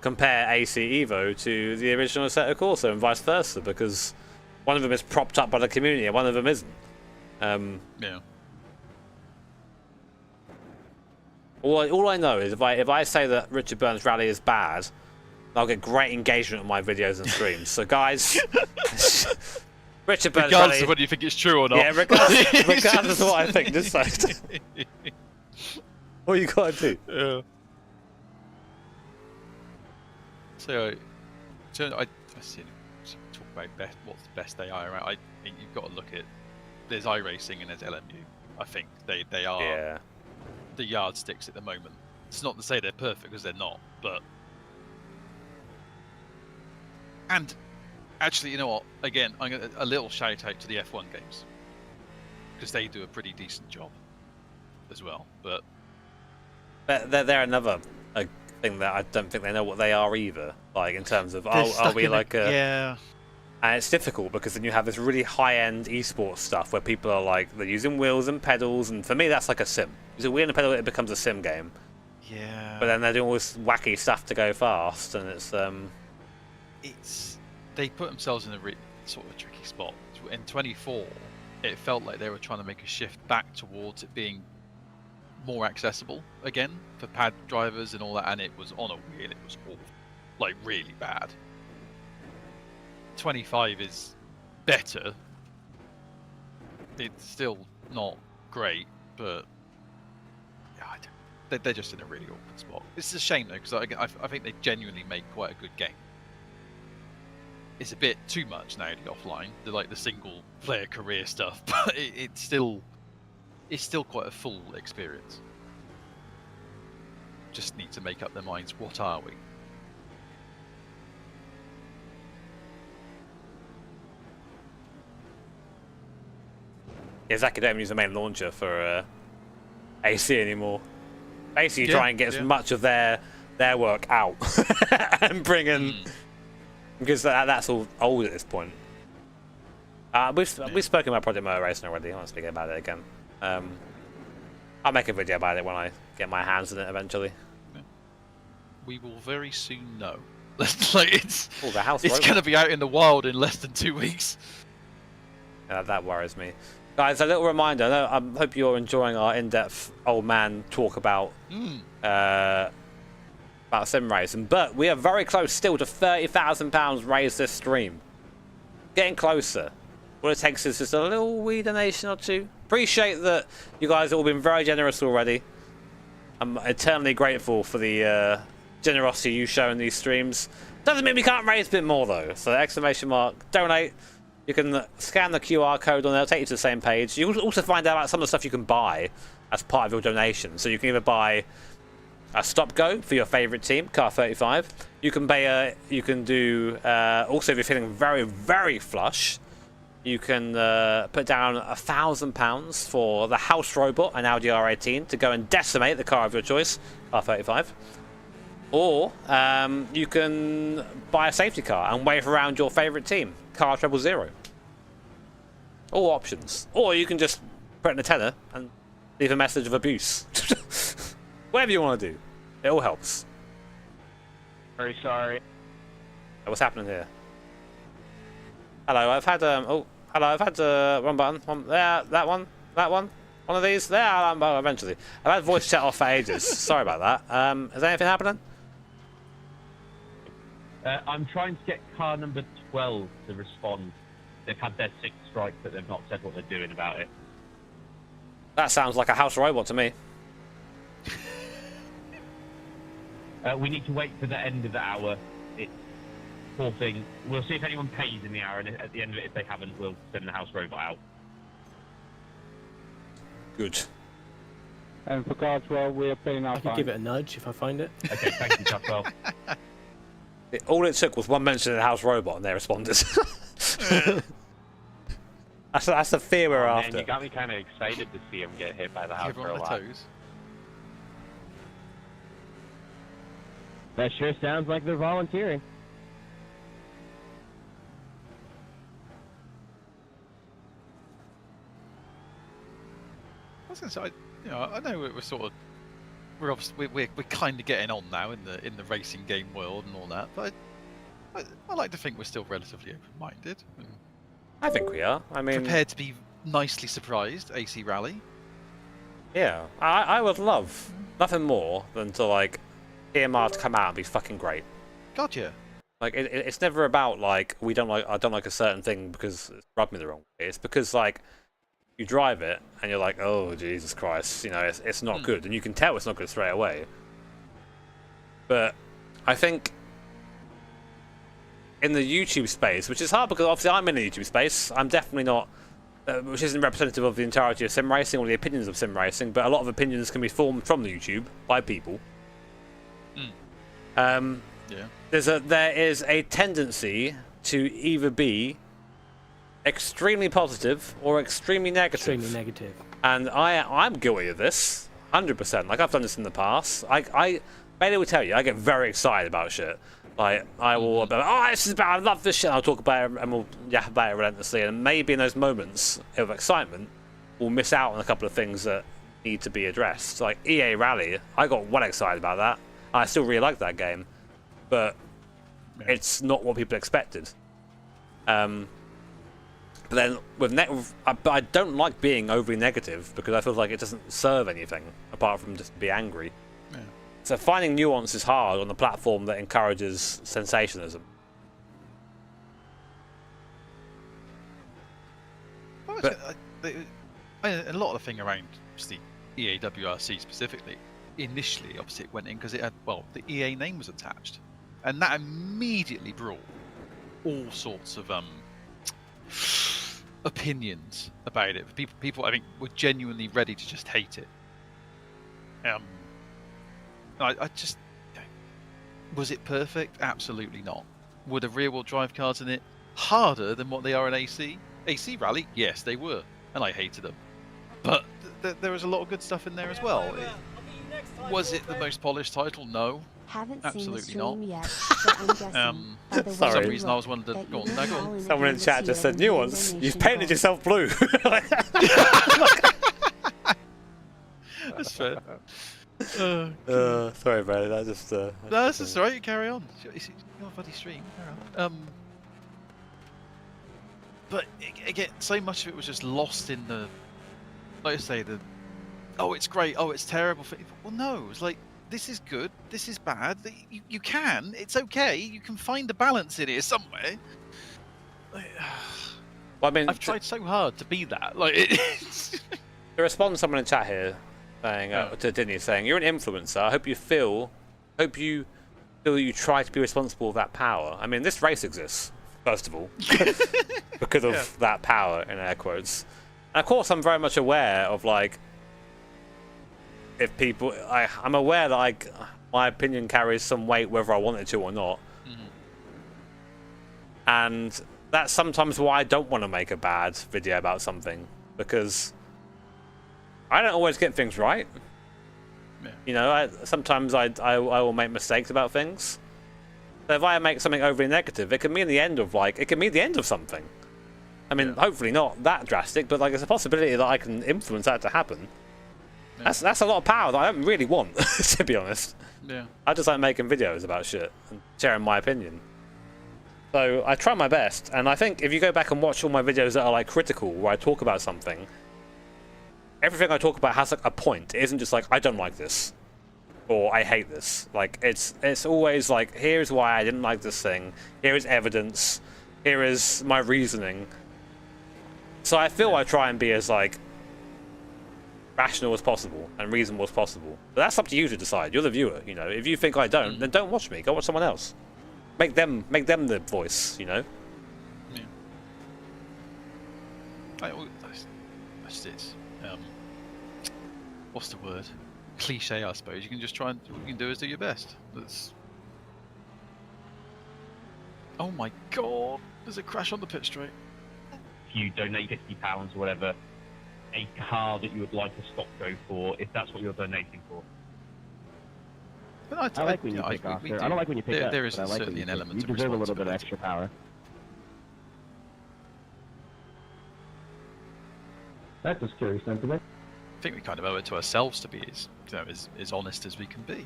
compare AC Evo to the original Assetto Corsa and vice versa? Because one of them is propped up by the community and one of them isn't. All I know is if I say that Richard Burns Rally is bad, I'll get great engagement on my videos and streams. So guys, Richard Burns regardless Rally, of whether you think it's true or not. Yeah, regardless of what I think, just say all you gotta do. Yeah. So I see. Talk about what's the best AI around. I think you've got to look at. There's iRacing and there's LMU. I think they are the yardsticks at the moment. It's not to say they're perfect, because they're not. But and actually, you know what? Again, I'm gonna a little shout out to the F1 games, because they do a pretty decent job as well. But they're another thing that I don't think they know what they are either. Like in terms of are we like a yeah. And it's difficult because then you have this really high-end esports stuff where people are like they're using wheels and pedals, and for me that's like a sim. Use a wheel and a pedal, it becomes a sim game. Yeah. But then they're doing all this wacky stuff to go fast, and it's they put themselves in a sort of tricky spot. In 24, it felt like they were trying to make a shift back towards it being more accessible again for pad drivers and all that, and it was on a wheel. It was awful, like really bad. 25 is better. It's still not great, but yeah, they're just in a really awkward spot. It's a shame though, because I think they genuinely make quite a good game. It's a bit too much now, the offline, the single player career stuff, but it's still quite a full experience. Just need to make up their minds. What are we? Yeah, Zaki don't use the main launcher for AC anymore. Basically, try and get as much of their work out and bring in, because that's all old at this point. We've spoken about Project Motor Racing already. I won't speak about it again. I'll make a video about it when I get my hands on it eventually. We will very soon know. Like it's it's going to be out in the wild in less than 2 weeks. That worries me. Guys, a little reminder. I hope you're enjoying our in-depth old man talk about sim racing, but we are very close still to £30,000 raised this stream. Getting closer. All it takes is just a little wee donation or two. Appreciate that you guys have all been very generous already. I'm eternally grateful for the generosity you show in these streams. Doesn't mean we can't raise a bit more though. So ! Donate. You can scan the QR code on there, it'll take you to the same page. You will also find out about some of the stuff you can buy as part of your donation. So you can either buy a stop-go for your favourite team, Car 35. You can buy you can do also if you're feeling very, very flush, you can put down £1,000 for the house robot, an Audi R18, to go and decimate the car of your choice, Car 35. Or you can buy a safety car and wave around your favourite team, Car 000. All options. Or you can just put in a tenner and leave a message of abuse. Whatever you want to do. It all helps. Very sorry. What's happening here? Hello, I've had hello, I've had one button. There, that one. One of these. There, eventually. I've had voice chat off for ages. Sorry about that. Is anything happening? I'm trying to get car number 12 to respond. They've had their 6th strike, but they've not said what they're doing about it. That sounds like a house robot to me. We need to wait for the end of the hour. It's poor thing. We'll see if anyone pays in the hour, and at the end of it, if they haven't, we'll send the house robot out. Good. And for car 12, we are paying our I can give it a nudge if I find it. Okay, thank you, car 12. All it took was one mention of the house robot, and they responded. That's the fear we're after. Man, you got me kind of excited to see him get hit by the house robot. Toes. That sure sounds like they're volunteering. I was going to say, I know we're sort of, we're obviously we're kind of getting on now in the racing game world and all that, but I like to think we're still relatively open-minded. I think we are. I mean, prepared to be nicely surprised. AC Rally. Yeah, I would love nothing more than to like EMR to come out and be fucking great. God, yeah. Like it's never about like I don't like a certain thing because it's rubbed me the wrong way. It's because like you drive it and you're like, oh Jesus Christ, it's not good, and you can tell it's not good straight away. But I think in the YouTube space, which is hard because obviously I'm in the YouTube space, I'm definitely not, which isn't representative of the entirety of sim racing or the opinions of sim racing, but a lot of opinions can be formed from the YouTube by people. Yeah. There is a tendency to either be extremely positive or extremely negative. Extremely negative. And I'm guilty of this, 100%. Like I've done this in the past. I Bailey will tell you, I get very excited about shit. Like I will be like, oh, this is bad, I love this shit. I'll talk about it and we'll yap about it relentlessly. And maybe in those moments of excitement, we'll miss out on a couple of things that need to be addressed. Like EA Rally, I got well excited about that. I still really like that game, but it's not what people expected. But then I don't like being overly negative because I feel like it doesn't serve anything apart from just be angry. Yeah. So finding nuance is hard on a platform that encourages sensationalism. But a lot of the thing around just the EA WRC specifically, initially obviously it went in because it had, well, the EA name was attached, and that immediately brought all sorts of opinions about it. People I think were genuinely ready to just hate it. I just, was it perfect? Absolutely not. Were the rear-wheel drive cars in it harder than what they are in AC? AC Rally? Yes, they were. and I hated them. But there was a lot of good stuff in there as well. Was it the most polished title? No. Haven't absolutely seen the not. stream yet, but I'm guessing by the For way some you reason I look was one of the... that Go on, you no, go fall on. in Someone in agreement chat here just said and the nuance. You've donation painted goal. yourself blue. That's fair. Sorry, bro. That just. No, that's just alright. You carry on. It's your bloody stream. Carry on. But again, so much of it was just lost in the, like I say, the, oh, it's great. Oh, it's terrible. Well, no. It's like, this is good. This is bad. You can. It's okay. You can find a balance in here somewhere. Well, I mean, I've tried so hard to be that. Like, to respond to someone in chat here, saying to Dinny, saying you're an influencer. I hope you feel you try to be responsible of that power. I mean, this race exists first of all because of that power in air quotes. And of course, I'm very much aware of like if people. I'm aware that like my opinion carries some weight whether I want it to or not. And that's sometimes why I don't want to make a bad video about something, because I don't always get things right. Yeah. You know, sometimes I will make mistakes about things. So if I make something overly negative, it can mean the end of something. I mean, hopefully not that drastic, but like there's a possibility that I can influence that to happen. Yeah. That's a lot of power that I don't really want, to be honest. Yeah. I just like making videos about shit and sharing my opinion. So I try my best, and I think if you go back and watch all my videos that are like critical, where I talk about something, everything I talk about has like a point. It isn't just like I don't like this or I hate this. Like it's always like, here's why I didn't like this thing. Here is evidence. Here is my reasoning. So I feel I try and be as like rational as possible and reasonable as possible. But that's up to you to decide. You're the viewer. You know, if you think I don't, then don't watch me. Go watch someone else. Make them the voice. You know. Yeah. That's it. What's the word? Cliche, I suppose. You can just try and what you can do is do your best. That's. Oh my god! There's a crash on the pit straight. If you donate £50 or whatever, a car that you would like a stock go for, if that's what you're donating for. But I like when you pick off. I don't like when you pick up. There is but I like certainly an element you of deserve a little bit of responsibility. extra power. That's a scary sentiment. I think we kind of owe it to ourselves to be as honest as we can be.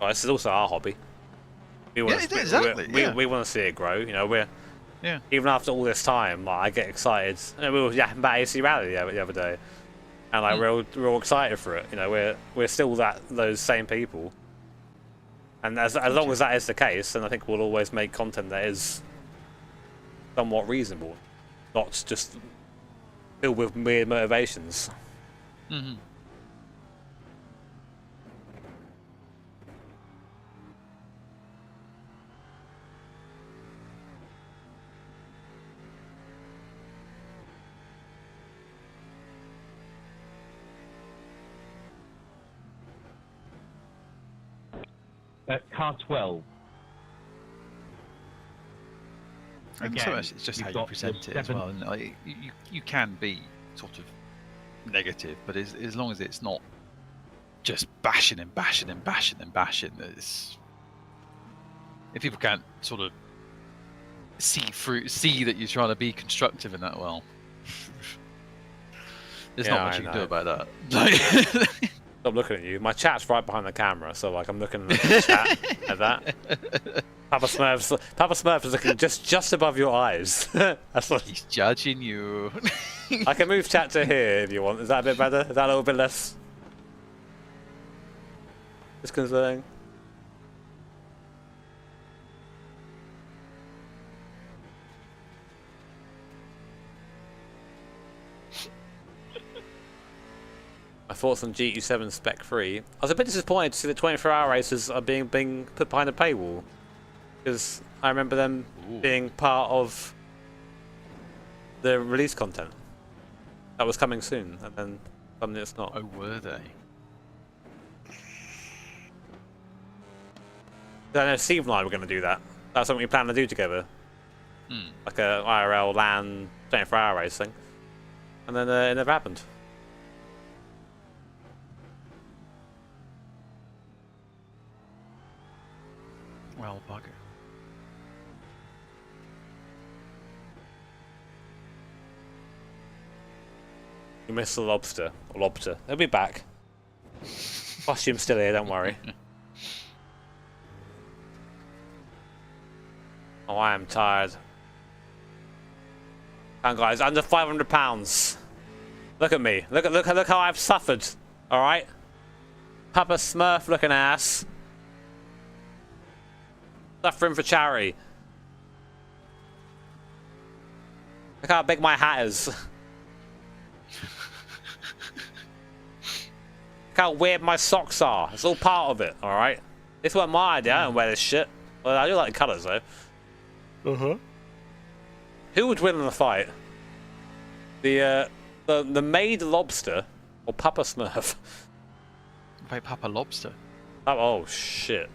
Well, this is also our hobby. We want we want to see it grow. You know, even after all this time, like, I get excited. You know, we were yapping about AC Rally the other day, and like we're all excited for it. You know, we're still those same people, and as long as that is the case, then I think we'll always make content that is somewhat reasonable, not just filled with weird motivations. Mm-hmm. Car 12. And Again, so it's just how you present it as well. And like, you can be sort of negative, but as long as it's not just bashing and bashing and bashing and bashing, if people can't sort of see that you're trying to be constructive in that, well, there's not much you can do about that. Stop looking at you. My chat's right behind the camera, so like I'm looking at the chat at that. Papa Smurf is looking just above your eyes. That's what he's judging you. I can move chat to here if you want. Is that a bit better? Is that a little bit less disconcerting? My thoughts on GT7 Spec 3. I was a bit disappointed to see that 24-hour races are being put behind a paywall, because I remember them being part of the release content that was coming soon, and then suddenly it's not. Oh, were they? I know Steve and I were going to do that. That's something we plan to do together. Like a IRL LAN 24-hour race thing. And then it never happened. Well, bugger. You missed the lobster. Or lobster. They'll be back. Costume's still here, don't worry. Oh, I am tired. Come on, guys, under 500 pounds. Look at me. Look how I've suffered. All right. Papa Smurf looking ass. Suffering for charity. Look how big my hat is. Look how weird my socks are. It's all part of it. All right. This wasn't my idea. I don't wear this shit. Well, I do like the colours though. Who would win in the fight? The maid lobster or Papa Smurf? Wait, Papa Lobster? Oh shit.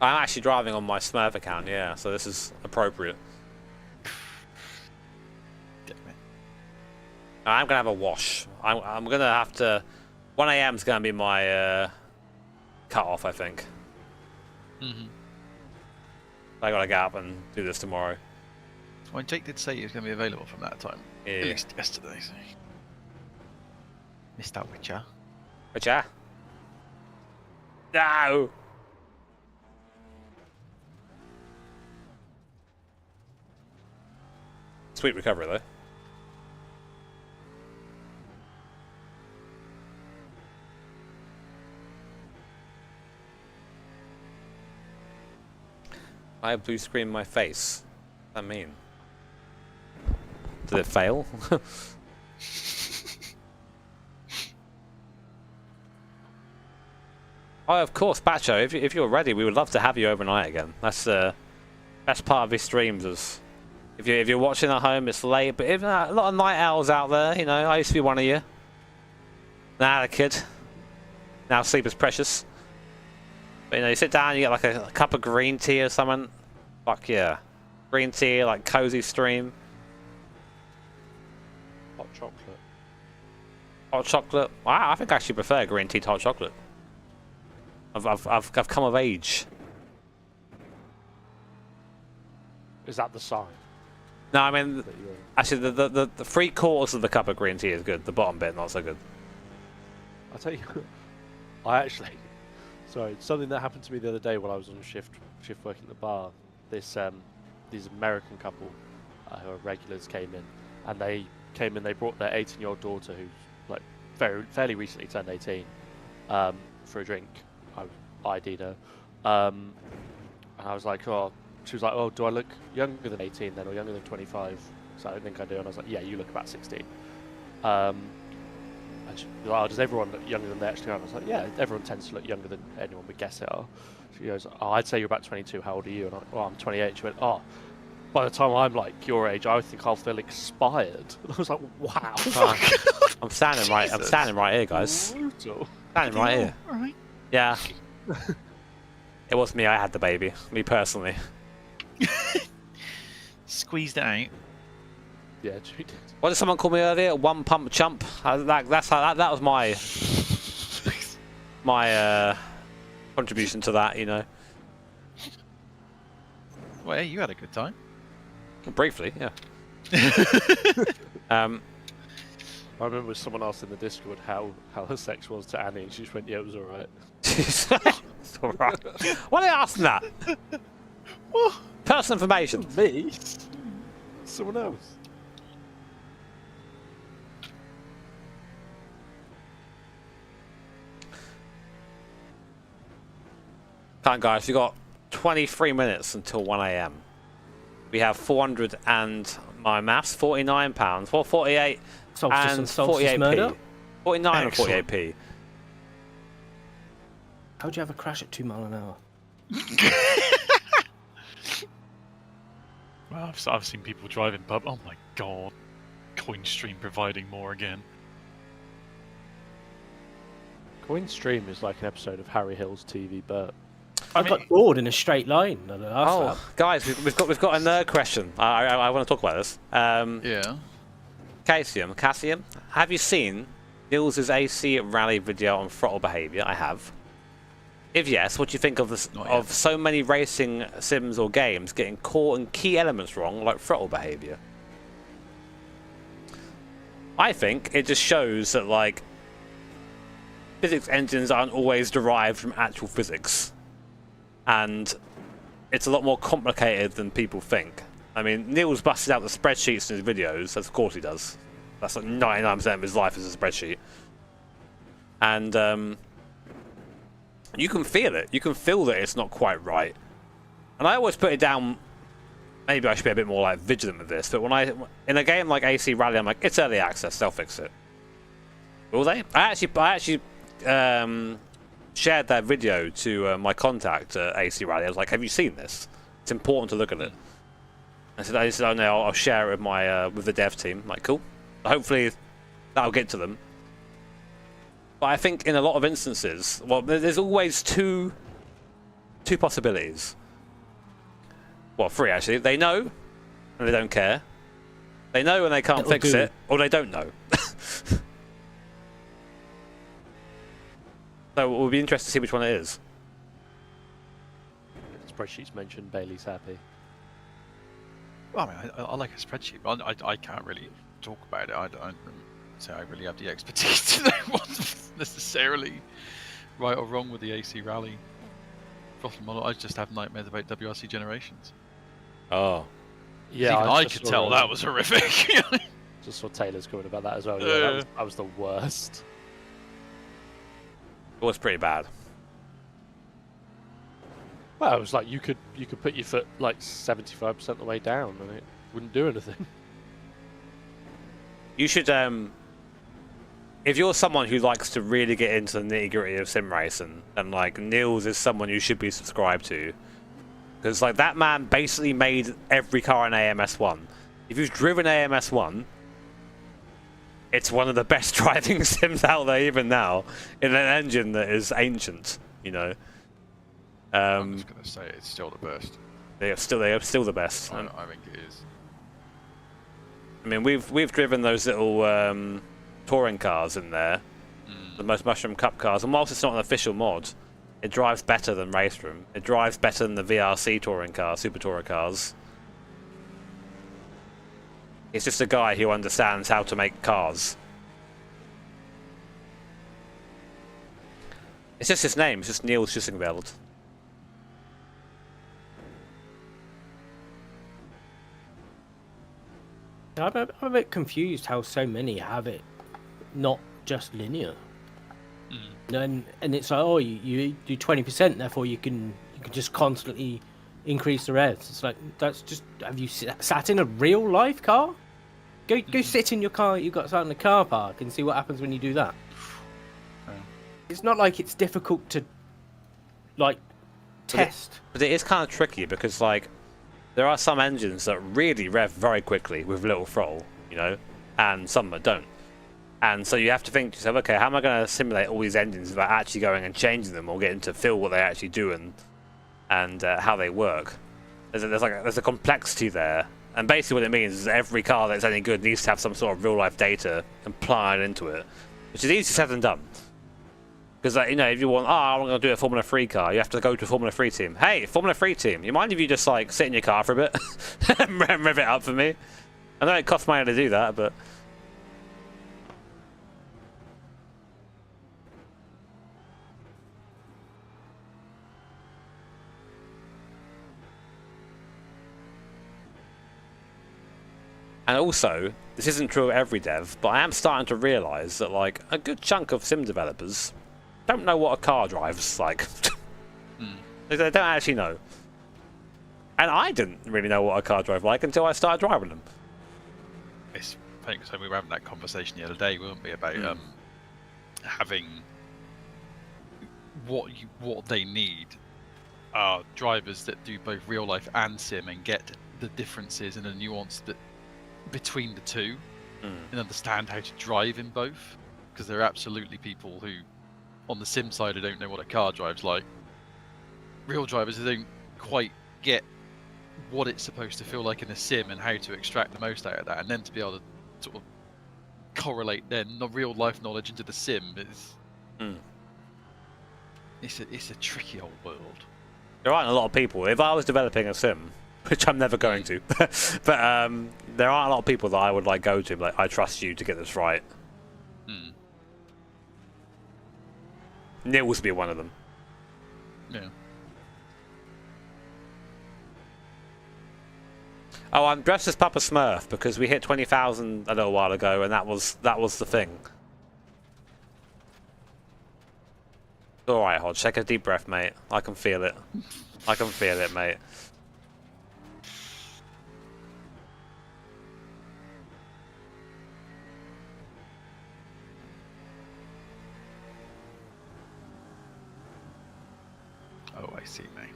I'm actually driving on my Smurf account, yeah, so this is appropriate. I'm gonna have a wash. I'm gonna have to. 1 a.m. is gonna be my cut off, I think. I gotta get up and do this tomorrow. Well, Jake did say he was gonna be available from that time. Yeah. At least yesterday. So. Missed out, Witcher. Witcher? No. Sweet recovery though. I have blue screen in my face. What does that mean? Did it fail? Oh, of course, Bacho. If you're ready, we would love to have you overnight again. That's the best part of these streams. Is if you're watching at home, it's late. But if a lot of night owls out there, you know, I used to be one of you. Now a kid. Now sleep is precious. But, you know, you sit down, you get like a cup of green tea or something. Fuck yeah. Green tea, like cozy stream. Hot chocolate. Hot chocolate? Wow, I think I actually prefer green tea to hot chocolate. I've come of age. Is that the sign? No, I mean, actually, the 3/4 of the cup of green tea is good. The bottom bit, not so good. I'll tell you, I actually... Sorry, something that happened to me the other day when I was on shift working at the bar. These American couple who are regulars came in, and they brought their 18-year-old daughter, who's like fairly recently turned 18, for a drink. I ID'd her, and I was like, oh, she was like, oh, do I look younger than 18 then, or younger than 25? So I don't think I do, and I was like, yeah, you look about 16. And she was like, oh, does everyone look younger than they actually are? And I was like, yeah, everyone tends to look younger than anyone would guess they are. She goes, oh, I'd say you're about 22. How old are you? And I'm 28. She went, oh, by the time I'm like your age, I think I'll feel expired. And I was like, wow. I'm standing right. I'm standing right here, guys. Brutal. Standing right here. Right. Yeah. It was me. I had the baby. Me personally. Squeezed it out. Yeah, she did. What did someone call me earlier? One pump chump. That was my contribution to that. You know. Well, hey, you had a good time. Briefly, yeah. I remember with someone else in the Discord how her sex was to Annie, and she just went, yeah, it was alright. It's alright. Why are they asking that? Personal information. Me? Someone else. Come on, guys, we've got 23 minutes until 1 a.m. We have 400 and my maths, £49, 448 and 48p. 49 and 48p. How'd you have a crash at 2 miles an hour? Well, I've seen people driving pub. Oh my god, CoinStream providing more again. Coin Stream is like an episode of Harry Hill's TV Burt. I got bored in a straight line. Guys, we've got a nerd question. I want to talk about this. Yeah. Cassium, have you seen Nils' AC rally video on throttle behaviour? I have. If yes, what do you think of this, of so many racing sims or games getting caught in key elements wrong, like throttle behaviour? I think it just shows that like physics engines aren't always derived from actual physics, and it's a lot more complicated than people think. I mean, Neil's busted out the spreadsheets in his videos, of course he does. That's like 99% of his life is a spreadsheet. And you can feel it. You can feel that it's not quite right. And I always put it down, maybe I should be a bit more like vigilant with this, but in a game like AC Rally, I'm like, it's early access, they'll fix it. Will they? I actually shared that video to my contact at AC Rally. I was like, have you seen this? It's important to look at it. I said, oh no, I'll share it with my with the dev team. I'm like, cool. Hopefully that'll get to them. But I think in a lot of instances, well, there's always two possibilities. Well, three actually. They know and they don't care. They know and they can't fix it, or they don't know. So it will be interesting to see which one it is. Spreadsheets mentioned Bailey's happy. Well, I mean, I like a spreadsheet, but I can't really talk about it. I don't say I really have the expertise to know what's necessarily right or wrong with the AC Rally throttle model. I just have nightmares about WRC generations. Oh. Yeah, even I could tell that was horrific. Just saw Taylor's comment about that as well. Yeah, that was the worst. It was pretty bad. Well, it was like you could put your foot like 75% of the way down and it wouldn't do anything. You should, if you're someone who likes to really get into the nitty-gritty of sim racing, then like Nils is someone you should be subscribed to, because like that man basically made every car in AMS1. If you've driven AMS1, it's one of the best driving sims out there even now, in an engine that is ancient, you know. I'm just gonna say it's still the best. They are still the best. I think it is. I mean, we've driven those little touring cars in there, the most Mushroom Cup cars, and whilst it's not an official mod, it drives better than Race Room. It drives better than the VRC touring car, Super Tourer cars. It's just a guy who understands how to make cars. It's just his name. It's just Niels Schissingveld. I'm a bit confused how so many have it not just linear. And it's like, oh, you do 20%, therefore you can just constantly increase the revs. It's like, that's just, have you sat in a real life car? Go sit in your car you've got sat in the car park and see what happens when you do that. It's not like it's difficult to like test. But it is kind of tricky because like there are some engines that really rev very quickly with little throttle, you know, and some that don't. And so you have to think to yourself, okay, how am I going to simulate all these engines without actually going and changing them or getting to feel what they actually do and how they work? There's a complexity there. And basically what it means is every car that's any good needs to have some sort of real-life data applied into it, which is easier said than done. Because, you know, if you want, I'm going to do a Formula 3 car, you have to go to a Formula 3 team. Hey, Formula 3 team, you mind if you just, like, sit in your car for a bit and rev it up for me? I know it costs money to do that, but... And also, this isn't true of every dev, but I am starting to realise that like a good chunk of sim developers don't know what a car drives like. They don't actually know. And I didn't really know what a car drove like until I started driving them. It's funny because we were having that conversation the other day, weren't we, about having what they need are drivers that do both real life and sim and get the differences and the nuance that between the two and understand how to drive in both, because there are absolutely people who on the sim side who don't know what a car drives like. Real drivers who don't quite get what it's supposed to feel like in a sim and how to extract the most out of that, and then to be able to sort of correlate then the real life knowledge into the sim is it's a tricky old world. There aren't a lot of people. If I was developing a sim, which I'm never going to, but there aren't a lot of people that I would like go to. Like, I trust you to get this right. Nils would be one of them. Yeah. Oh, I'm dressed as Papa Smurf because we hit 20,000 a little while ago, and that was the thing. All right, Hodge, take a deep breath, mate. I can feel it. I can feel it, mate. Oh, I see, mate.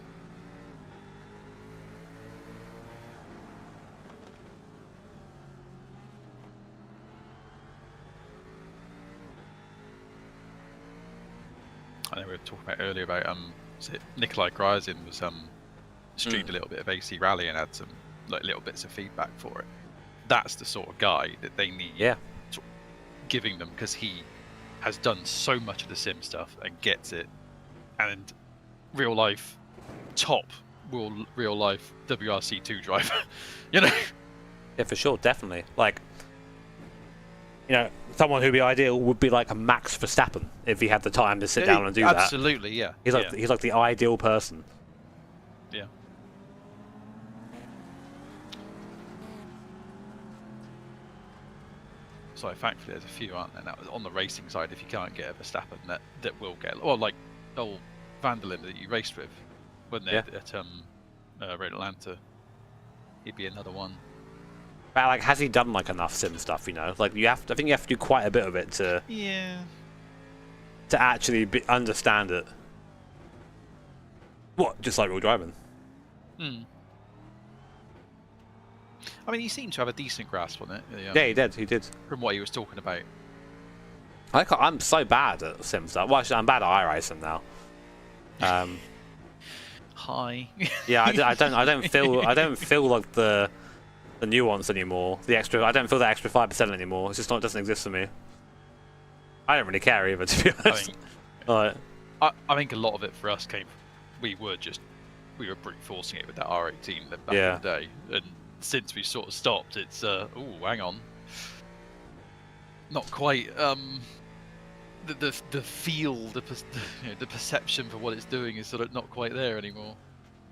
I know we were talking about earlier about was it Nikolai Gryazin was streamed a little bit of AC Rally and had some like little bits of feedback for it. That's the sort of guy that they need. Yeah. Giving them, because he has done so much of the sim stuff and gets it, and real life real life WRC2 driver, you know. Yeah, for sure, definitely. Like, you know, someone who'd be ideal would be like a Max Verstappen if he had the time to sit down and do that. Absolutely, yeah. He's like the ideal person. Yeah. So thankfully there's a few, aren't there? Now on the racing side, if you can't get a Verstappen, that will get, or like old Vanderlyn that you raced with when they're at Road Atlanta, he'd be another one. But like, has he done like enough sim stuff? You know, like I think you have to do quite a bit of it to to actually understand it. What, just like real driving? I mean, he seemed to have a decent grasp on it. Yeah, he did. He did. From what he was talking about. I'm so bad at sim stuff. Well, actually, I'm bad at iRacing now. Hi. Yeah, I don't feel like the nuance anymore. The extra, I don't feel that extra 5% anymore. It's just not, it doesn't exist for me. I don't really care either, to be honest. I think a lot of it for us came from, we were brute forcing it with that R18 back in the day, and since we sort of stopped, it's oh, hang on, not quite the feel, the perception for what it's doing is sort of not quite there anymore.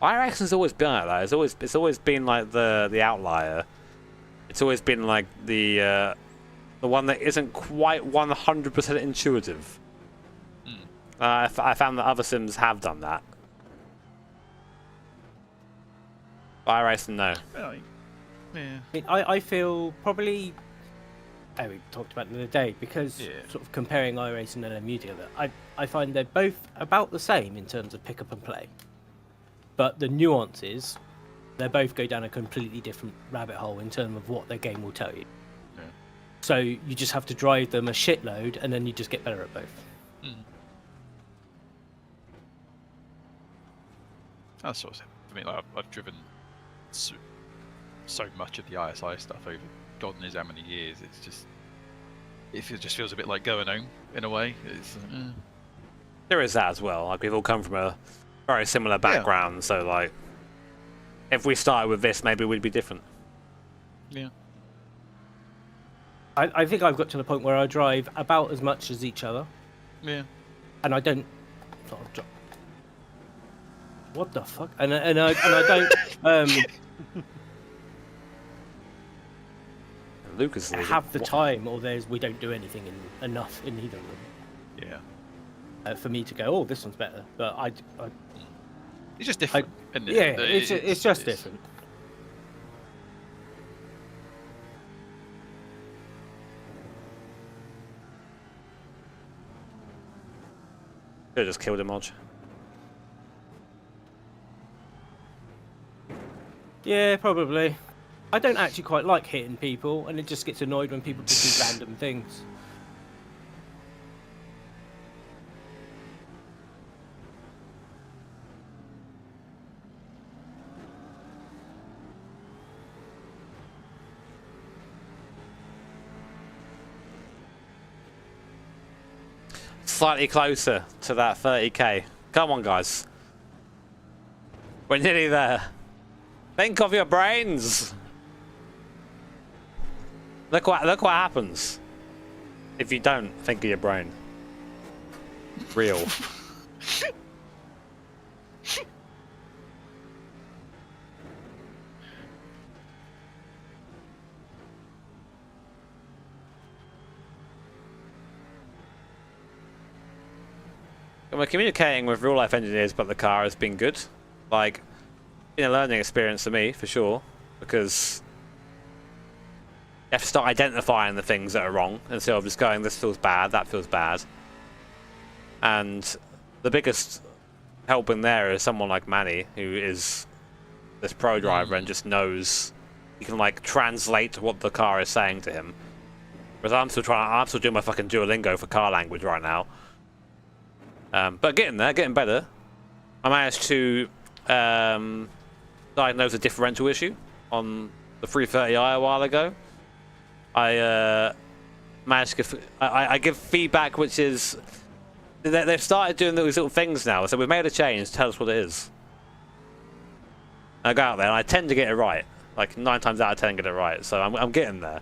iRacing's always been like that. It's always been like the outlier. It's always been like the one that isn't quite 100% intuitive. I found that other sims have done that. iRacing, no. Yeah. I feel probably, we talked about it the other day, because sort of comparing iRacing and LMU together, I find they're both about the same in terms of pick up and play. But the nuances, they both go down a completely different rabbit hole in terms of what their game will tell you. Yeah. So you just have to drive them a shitload, and then you just get better at both. That's sort of, I mean, like, I've driven so much of the ISI stuff over God knows how many years. It's just, it just feels a bit like going home in a way. It's, There is that as well. Like, we've all come from a very similar background, so like, if we started with this, maybe we'd be different. Yeah. I think I've got to the point where I drive about as much as each other. Yeah. And I don't sort of what the fuck? And I don't Lucas have the time, or we don't do anything enough in either of them. Yeah. For me to go, oh, this one's better, but I it's just different. Isn't it? Yeah, it's just different. Could have just killed him, Odge. Yeah, probably. I don't actually quite like hitting people, and it just gets annoyed when people just do random things. slightly closer to that 30k. Come on, guys. We're nearly there. Think of your brains. Look what happens if you don't think of your brain. Real. We're communicating with real life engineers about the car has been good. Like, been a learning experience for me, for sure, because you have to start identifying the things that are wrong instead of just going, this feels bad, that feels bad. And the biggest help in there is someone like Manny, who is this pro driver and just knows, he can like translate what the car is saying to him. Whereas I'm still doing my fucking Duolingo for car language right now. But getting there, getting better. I managed to diagnose a differential issue on the 330i a while ago. I managed to give, I give feedback, which is they've started doing those little things now. So we've made a change. Tell us what it is. I go out there and I tend to get it right. Like 9 times out of 10, get it right. So I'm getting there.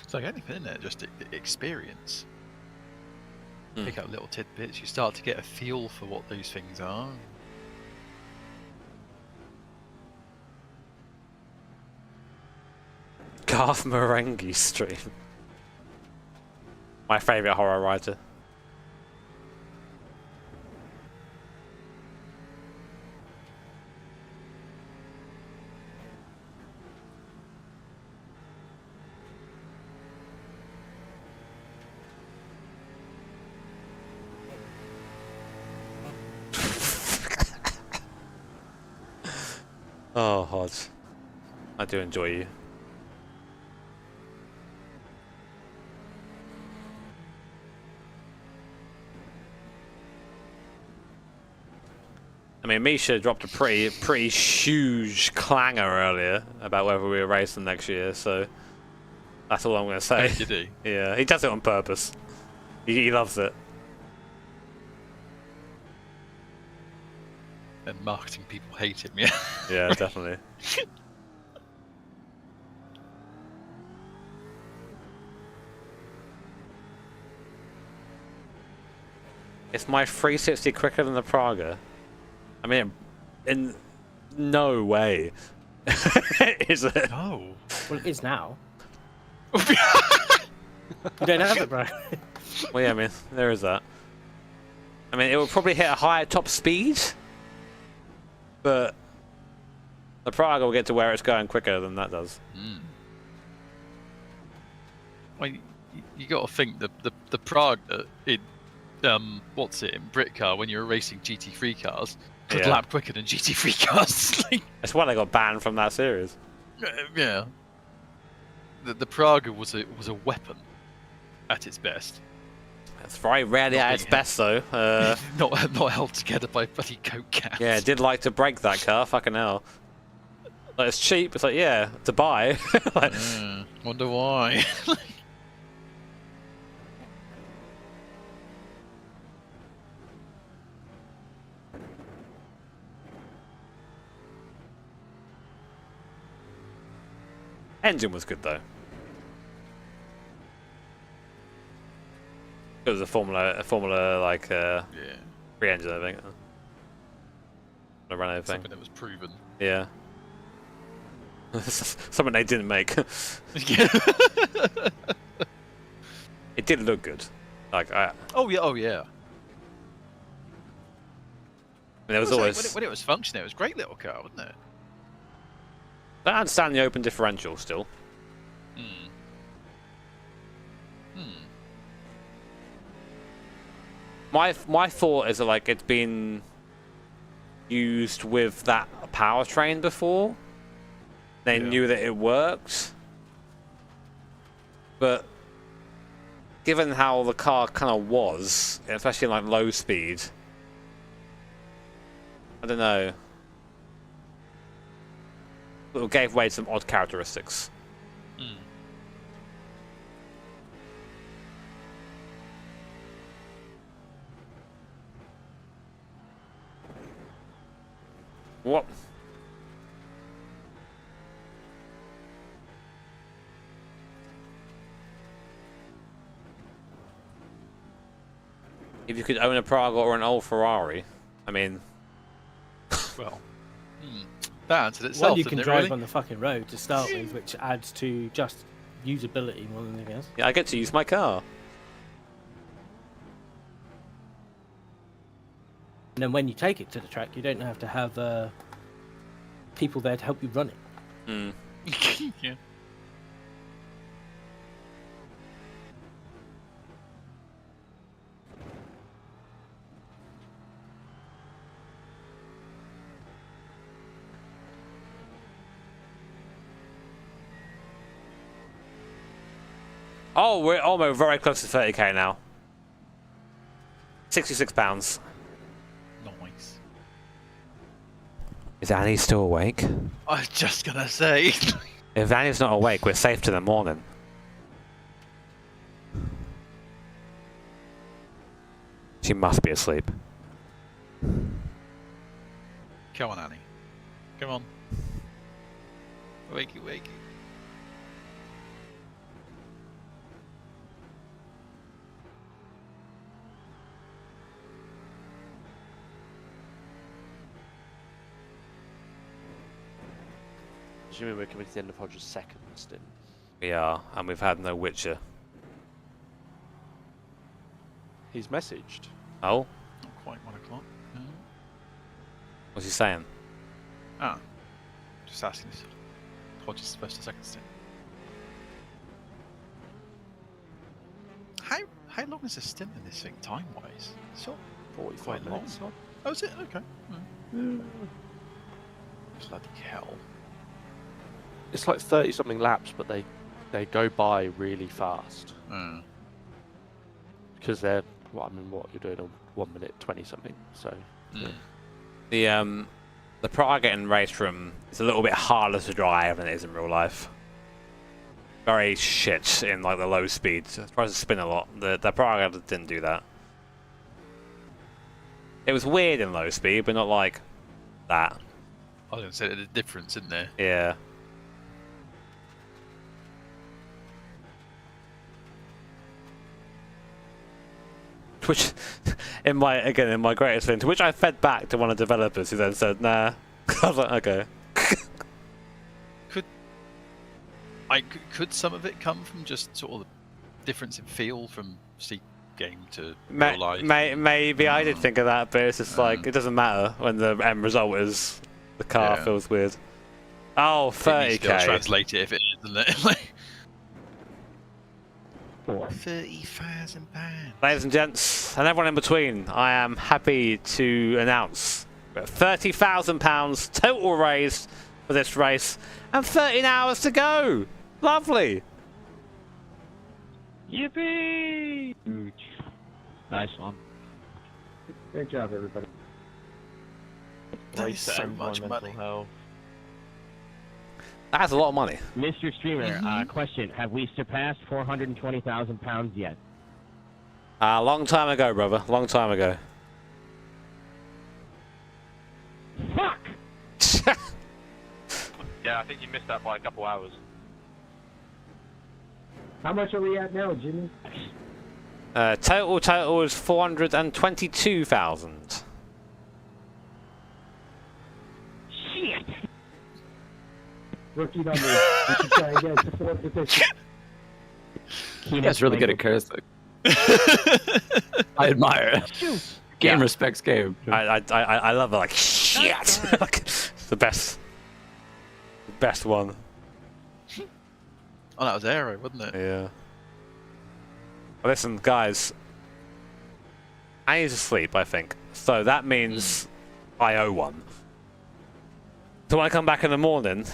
It's like anything, isn't it? Just experience. Pick up little tidbits. You start to get a feel for what those things are. Garth Marenghi stream. My favourite horror writer. Oh, Hodge. I do enjoy you. I mean, Misha dropped a pretty huge clanger earlier about whether we were racing next year, so that's all I'm going to say. Did he? Yeah, he does it on purpose. He loves it. And marketing people hate him, yeah. Yeah, definitely. Is my 360 quicker than the Praga? I mean, in no way. Is it? No. Well, it is now. You don't have it, bro. Well, yeah, I mean, there is that. I mean, it will probably hit a higher top speed, but the Praga will get to where it's going quicker than that does. Well, you got to think the Praga in what's it in Britcar when you're racing GT3 cars could lap quicker than GT3 cars. That's why they got banned from that series. Yeah. The Praga was a weapon at its best. It's very rarely at its best, though. Not held together by bloody coke cans. Yeah, it did like to break that car. Fucking hell. Like, it's cheap. It's like, yeah, to buy. Like, wonder why. Engine was good though. It was a Formula like free engine, I think. A Renault thing. Something that was proven. Yeah. Something they didn't make. It did look good. Like Oh yeah. There was always when it was functioning, it was a great little car, wasn't it? I don't understand the open differential still. My thought is that like it's been used with that powertrain before. They knew that it worked, but given how the car kind of was, especially in like low speed, I don't know. but gave way to some odd characteristics. What? If you could own a Praga or an old Ferrari, I mean... Well, that answered itself, Well, you can drive really? on the fucking road to start with, which adds to just usability more than anything else. Yeah, I get to use my car. And then when you take it to the track, you don't have to have people there to help you run it. Yeah. Oh, we're almost very close to 30k now. £66. Nice. Is Annie still awake? I was just gonna say. If Annie's not awake, we're safe till the morning. She must be asleep. Come on, Annie. Come on. Wakey, wakey. Assuming we're coming to the end of Hodge's second stint. We are, and we've had no Witcher. He's messaged. Oh? Not quite 1 o'clock. No. What's he saying? Ah. Just asking if Hodge's first and second stint. How long is a stint in this thing, time-wise? It's not 45 minutes. long. Oh, is it? Okay. Bloody hell. It's like 30-something laps, but they go by really fast. Because they're, what you're doing a 1 minute 20-something. So yeah. The Praga in race room is a little bit harder to drive than it is in real life. Very shit in like the low speed. It tries to spin a lot. The Praga didn't do that. It was weird in low speed, but not like that. I was going to say there's a difference, isn't there? Yeah. Which, in my greatest thing, to which I fed back to one of the developers who then said, nah. I was like, okay. Could some of it come from just sort of the difference in feel from C game to real life? Maybe I did think of that, but it's just like, it doesn't matter when the end result is the car feels weird. Oh, 30k. Translate it if it is, doesn't it? £30,000. Ladies and gents, and everyone in between, I am happy to announce £30,000 total raised for this race, and 13 hours to go. Lovely. Yippee! Nice one. Great job, everybody. That is so much money. That's a lot of money. Mr. Streamer, question: have we surpassed £420,000 yet? A long time ago, brother. Long time ago. Fuck! Yeah, I think you missed that by a couple hours. How much are we at now, Jimmy? Total is 422,000. Shit! Rookie numbers. We should try again. Just look at this. You guys are really good at cursing. I admire it. Game respects game. I love it. Like shit. Like, it's the best one. Oh, that was Aero, wasn't it? Yeah. Well, listen, guys. I need to sleep, I think. So that means I owe one. So when I come back in the morning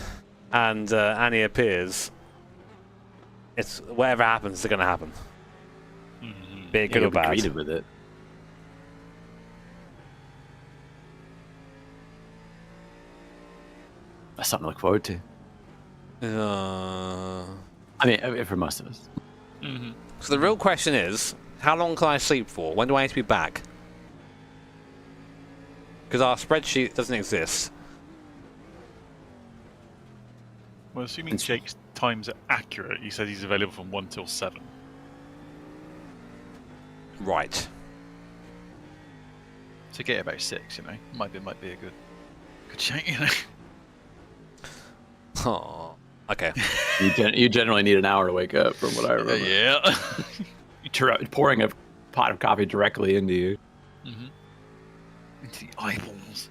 and Annie appears, it's whatever happens is going to happen. Be it good or bad. Creative with it. That's something to look forward to. I mean, for most of us. So the real question is, how long can I sleep for? When do I need to be back? Because our spreadsheet doesn't exist. Well, assuming Jake's times are accurate, he said he's available from 1 till 7. Right. To get about 6, you know, might be a good shake, you know. Oh, okay. You generally need an hour to wake up, from what I remember. Yeah. You're pouring a pot of coffee directly into you. Into the eyeballs.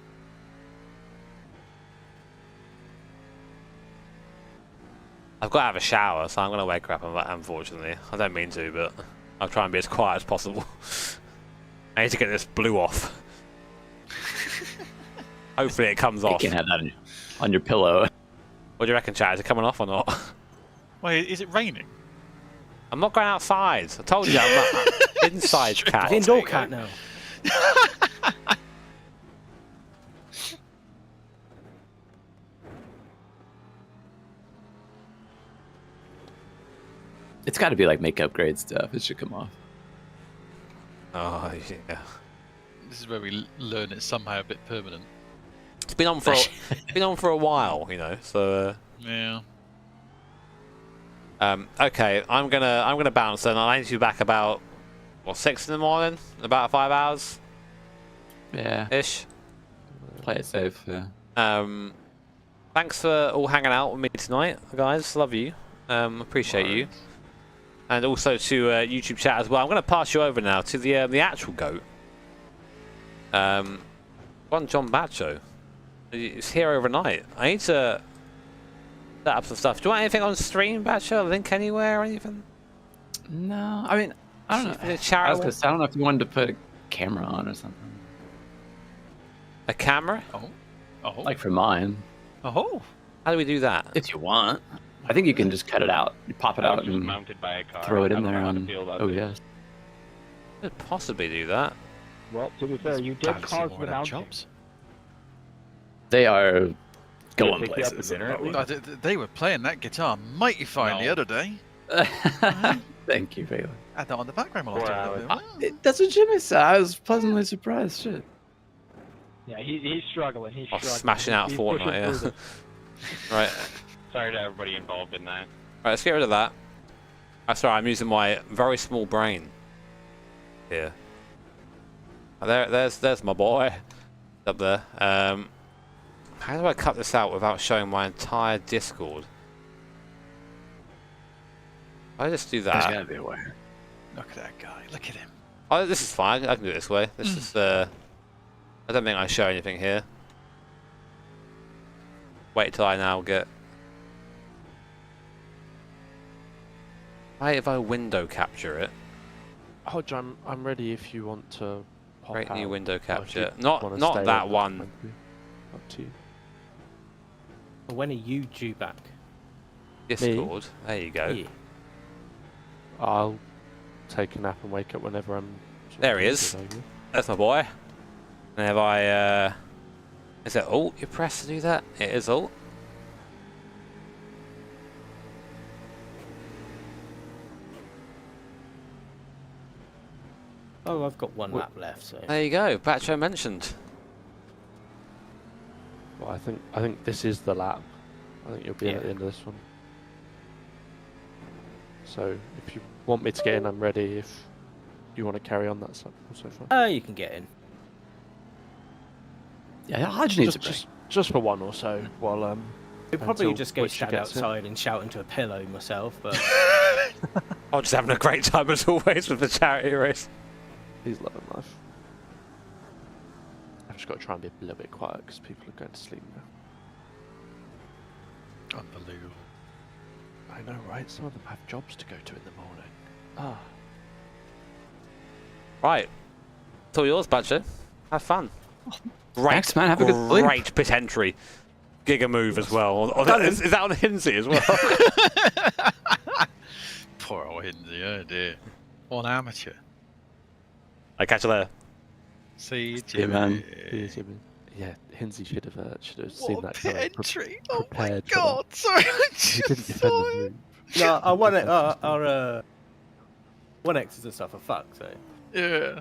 I've got to have a shower, so I'm going to wake her up, unfortunately. I don't mean to, but I'll try and be as quiet as possible. I need to get this blue off. Hopefully it comes off. You can have that on your pillow. What do you reckon, Chad? Is it coming off or not? Wait, is it raining? I'm not going outside. I told you I'm not inside cat. It's indoor cat now. It's got to be like make upgrade stuff. It should come off. Oh, yeah. This is where we learn it's somehow a bit permanent. It's been on for a while, you know. So yeah. Okay, I'm gonna bounce then. I need to be back about 6 in the morning, about 5 hours. Yeah. Ish. Play it safe. Yeah. Thanks for all hanging out with me tonight, guys. Love you. Appreciate you. And also to YouTube chat as well. I'm going to pass you over now to the actual goat. One John Bacho. It's here overnight. I need to set up some stuff. Do you want anything on stream, Bacho? A link anywhere or anything? No, I mean, I don't know. I don't know if you wanted to put a camera on or something. A camera? Oh. Like for mine. Oh. How do we do that? If you want. I think you can just cut it out. You pop it out and mounted by a car. throw it in I don't there know how to on feel about OBS. Could possibly do that. Well, to be fair, you did cause the mounting. They are going pick you up places. for dinner at least? They were playing that guitar mighty fine the other day. Thank you, Bailey. Had that on the background while I was talking. That's what Jimmy said. I was pleasantly surprised. Shit. Yeah, he's struggling. He's struggling. Smashing out He's Fortnite, yeah. Right. Sorry to everybody involved in that. Right, let's get rid of that. Sorry, I'm using my very small brain here. Oh, there's my boy up there. How do I cut this out without showing my entire Discord? I just do that. There's gotta be a way. Look at that guy. Look at him. Oh, this is fine. I can do it this way. This is I don't think I show anything here. Wait till I now get. If I window capture it. Hodge, I'm ready if you want to pop Create out. new window Or if capture. you Not wanna not stay that on one. Up to you. When are you due back? Discord. There you go. Yeah. I'll take a nap and wake up whenever I'm. There he is. That's my boy. And if I is it Alt you press to do that? It is Alt. Oh, I've got one lap left. So. There you go. Bacho mentioned. Well, I think this is the lap. I think you'll be in at the end of this one. So if you want me to get in, I'm ready. If you want to carry on, that's also fine. Oh, you can get in. Yeah, Hodge needs just for one or so. While I'd probably until just go Butcher stand gets in. outside and shout into a pillow myself, but I'm just having a great time as always with the charity race. He's loving life. I've just got to try and be a little bit quiet because people are going to sleep now. Unbelievable. I know, right? Some of them have jobs to go to in the morning. Ah. Right. It's all yours, Bacho. Have fun. Great, Thanks, man. Have a good sleep. Great pit entry. Giga move as well. Is that on Hinsey as well? Poor old Hinsey, oh dear. What an amateur. I catch you later. See you, Yeah, man. Jimmy. Yeah, Hinsey should have seen that. Pit entry! Oh my prepared for god! that. Sorry, I He just didn't defend saw the it. move. No, our 1Xs and stuff are fucked, so. Yeah.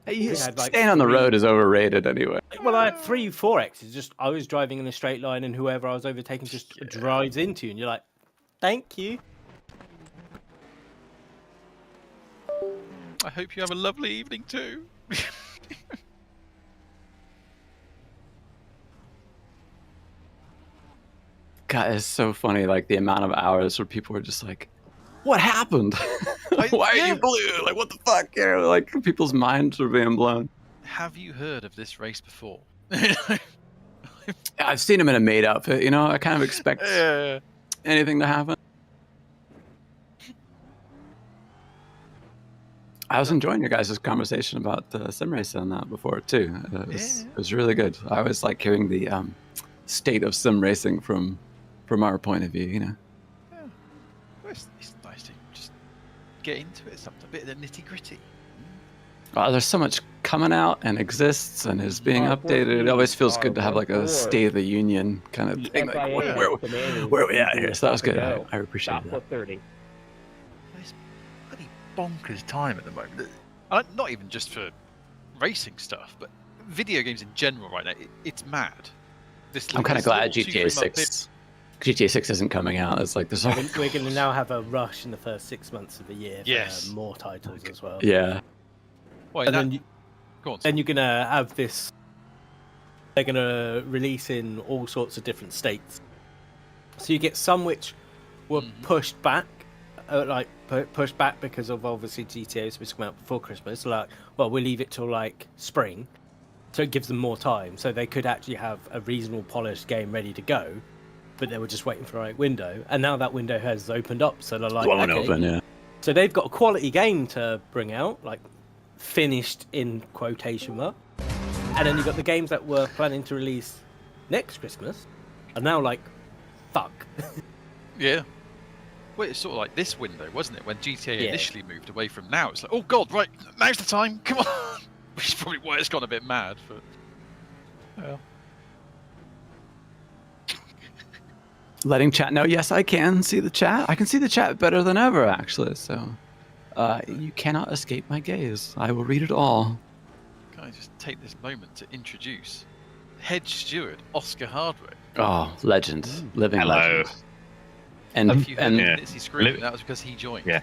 We had, like, Staying on the 3 road is overrated anyway. Well, I had 3 4Xs. Just I was driving in a straight line, and whoever I was overtaking just drives into you, and you're like, "Thank you." I hope you have a lovely evening too. God, it's so funny, like the amount of hours where people are just like, "What happened? Why are you blue? Like, what the fuck?" You know, like people's minds are being blown. Have you heard of this race before? I've seen him in a maid outfit. You know, I kind of expect anything to happen. I was enjoying your guys' conversation about the sim race on that before too. It was really good. I always like hearing the state of sim racing from our point of view. You know. Yeah. Well, it's nice to just get into it. Something a bit of the nitty gritty. There's so much coming out and exists and is being updated. It always feels good to have like a State of the Union kind of thing. Like, where are we at here? So that was good. I appreciate that. 30. It's bloody bonkers time at the moment. Not even just for racing stuff, but video games in general right now. It's mad. I'm kind of glad GTA 6 isn't coming out. It's like there's We're going to now have a rush in the first 6 months of the year for more titles as well. Yeah. Well, and then then you're going to have this. They're going to release in all sorts of different states. So you get some which were pushed back, pushed back because of obviously GTA is supposed to come out before Christmas. Like, well, we'll leave it till like spring, so it gives them more time, so they could actually have a reasonable polished game ready to go. But they were just waiting for the right window, and now that window has opened up. So they're like, open, yeah. So they've got a quality game to bring out, like finished in quotation mark. And then you've got the games that were planning to release next Christmas, are now like, fuck. Yeah. Well, it's sort of like this window, wasn't it? When GTA initially moved away from now, it's like, oh god, right, now's the time, come on. Which is probably why it's gone a bit mad. But well. Letting chat know, yes, I can see the chat. I can see the chat better than ever, actually. So, you cannot escape my gaze. I will read it all. Can I just take this moment to introduce head steward Oscar Hardwick? Oh, legend, living Hello. legend. And if you heard Nancy screaming, that was because he joined. Yeah,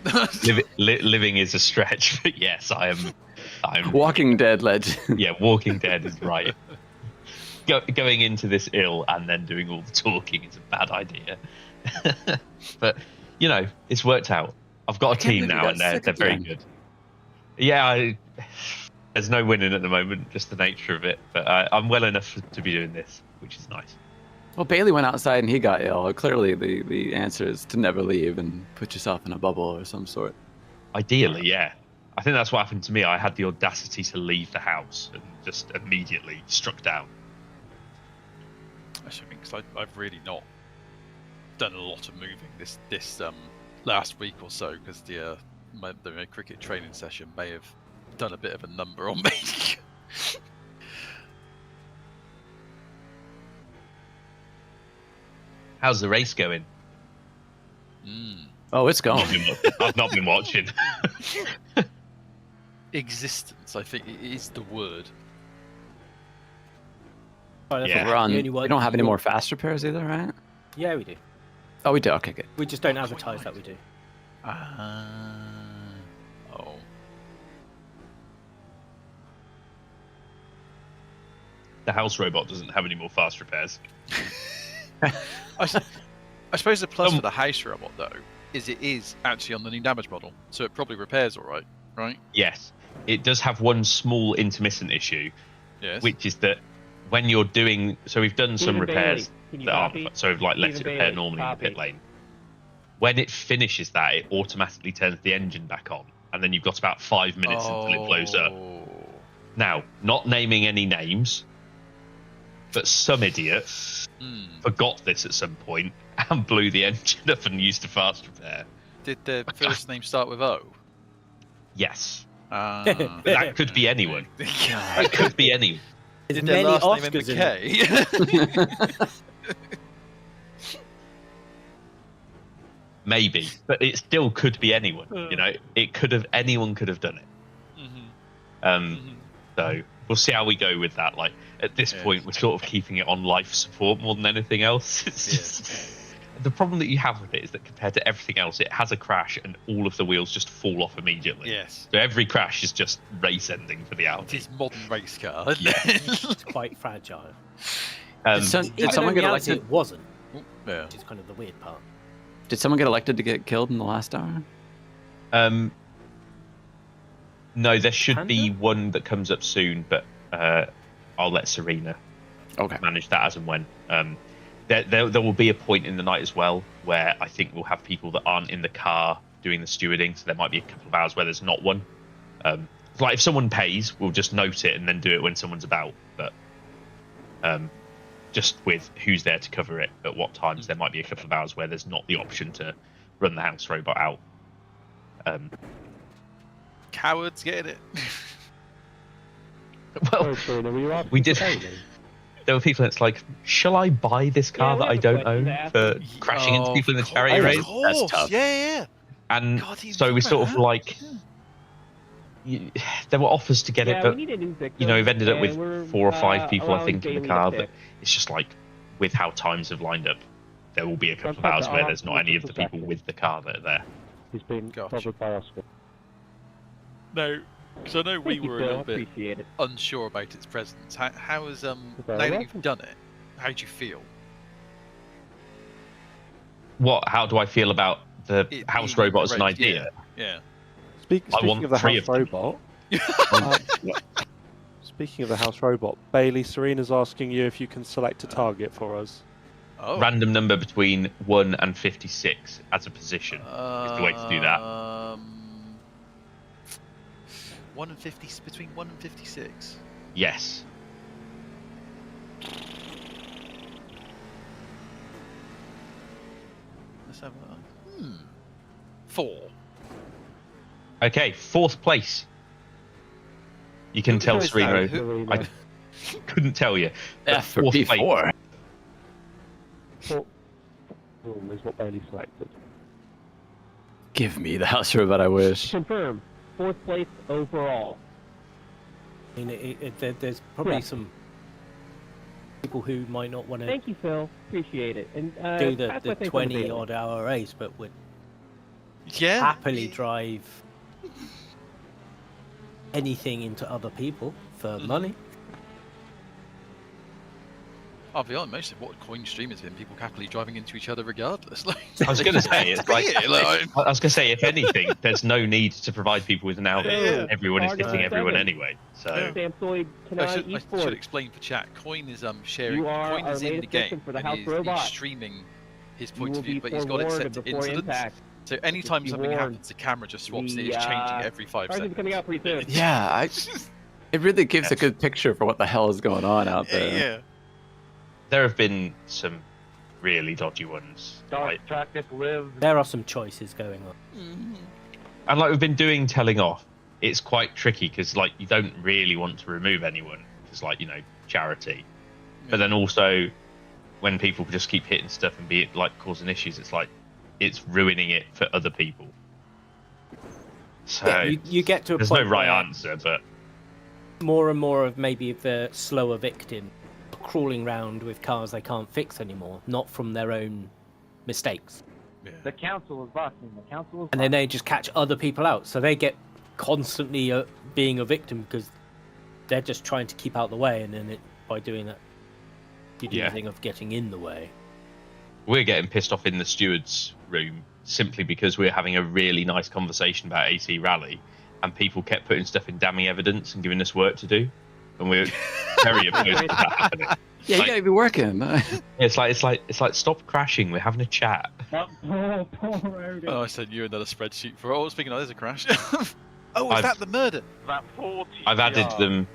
living is a stretch, but yes, I'm Walking Dead legend. Yeah, Walking Dead is right. Going into this ill and then doing all the talking is a bad idea. But, you know, it's worked out. I've got a team now and they're very good. Yeah, there's no winning at the moment, just the nature of it. But I'm well enough to be doing this, which is nice. Well, Bailey went outside and he got ill. Clearly, the answer is to never leave and put yourself in a bubble or some sort. Ideally, yeah. I think that's what happened to me. I had the audacity to leave the house and just immediately struck down. Assuming, because I've really not done a lot of moving this last week or so, because the cricket training session may have done a bit of a number on me. How's the race going? Oh, it's going. I've not been watching. Existence, I think, is the word. We're on. We don't have any more fast repairs either, right? Yeah, we do. Oh, we do. Okay, good. We just don't advertise that we do. Oh. The house robot doesn't have any more fast repairs. I suppose the plus for the house robot, though, is it is actually on the new damage model, so it probably repairs all right, right? Yes. It does have one small intermittent issue, which is that when you're doing... So we've done some repairs that are... So we've let it repair normally in the pit lane. When it finishes that, it automatically turns the engine back on, and then you've got about 5 minutes until it blows up. Now, not naming any names, but some idiot forgot this at some point and blew the engine up and used a fast repair. Did the first name start with O? Yes. That could be anyone. That could be anyone. Did their many last name end Oscars with in K? Maybe, but it still could be anyone. You know, anyone could have done it. So we'll see how we go with that. Like at this point, we're sort of keeping it on life support more than anything else. It's just the problem that you have with it is that compared to everything else, it has a crash and all of the wheels just fall off immediately. Yes. So every crash is just race ending for the Audi. It is modern race car. Yeah. It's quite fragile. Did someone get elected? It wasn't. Yeah. Which is kind of the weird part. Did someone get elected to get killed in the last hour? No, there should be one that comes up soon, but I'll let Serena manage that as and when. There will be a point in the night as well where I think we'll have people that aren't in the car doing the stewarding, so there might be a couple of hours where there's not one. Like if someone pays, we'll just note it and then do it when someone's about. But just with who's there to cover it at what times, there might be a couple of hours where there's not the option to run the house robot out. Cowards get it. Well, we did. There were people that's like, shall I buy this car that I don't own for crashing into people in the chariot race? That's tough. Yeah. And so we sort of like, there were offers to get it, but you know, we've ended up with 4 or 5 people, I think, in the car. But it's just like, with how times have lined up, there will be a couple of hours where there's not any of the people with the car that are there. He's been covered by Oscar. No, because I know we were a little bit unsure about its presence. How is now that you've done it, how do you feel? What? How do I feel about the house robot as an idea? Yeah. Speaking of the house robot. Speaking of the house robot, Bailey, Serena's asking you if you can select a target for us. Oh. Random number between 1 and 56 as a position is the way to do that. 1 and 50, between 1 and 56. Yes. Let's have a 4. Okay, 4th place. You can tell Serena. I couldn't tell you. Yeah, for P4. Is what Bailey selected. Give me the house robot I wish. Confirm. 4th place overall. I mean, there's probably some people who might not want to. Thank you, Phil. Appreciate it. And do the 20-odd hour race, but would happily drive anything into other people for money. I'll be honest, most of what coin stream has been people happily driving into each other regardless. Like, I was going to say, it's like, I was going to say, if anything, there's no need to provide people with an Audi. Yeah. Everyone is hitting everyone anyway. So I should explain for chat. Coin is sharing. Coin is in the game. He's streaming his point of view, but he's got it set to incidents. So anytime something happens, the camera just swaps it. It's changing every 5 seconds. Coming out pretty soon. Yeah, it really gives a good picture for what the hell is going on out there. Yeah. There have been some really dodgy ones. There are some choices going on. And like we've been doing telling off, it's quite tricky because like you don't really want to remove anyone because like, you know, charity. But then also when people just keep hitting stuff and be it like causing issues, it's like it's ruining it for other people. So yeah, you get to a there's point no right where answer, but more and more of maybe the slower victim crawling around with cars they can't fix anymore, not from their own mistakes. Yeah. The council is busting. The council is and then they just catch other people out, so they get constantly being a victim because they're just trying to keep out the way, and then by doing that, you do the thing of getting in the way. We're getting pissed off in the stewards' room simply because we're having a really nice conversation about AC Rally, and people kept putting stuff in damning evidence and giving us work to do. And we're very opposed to that happening. Yeah, you gotta be working. It's like stop crashing. We're having a chat. I sent you another spreadsheet for. Oh, speaking of, there's a crash. Is that the murder? That 40. I've added them.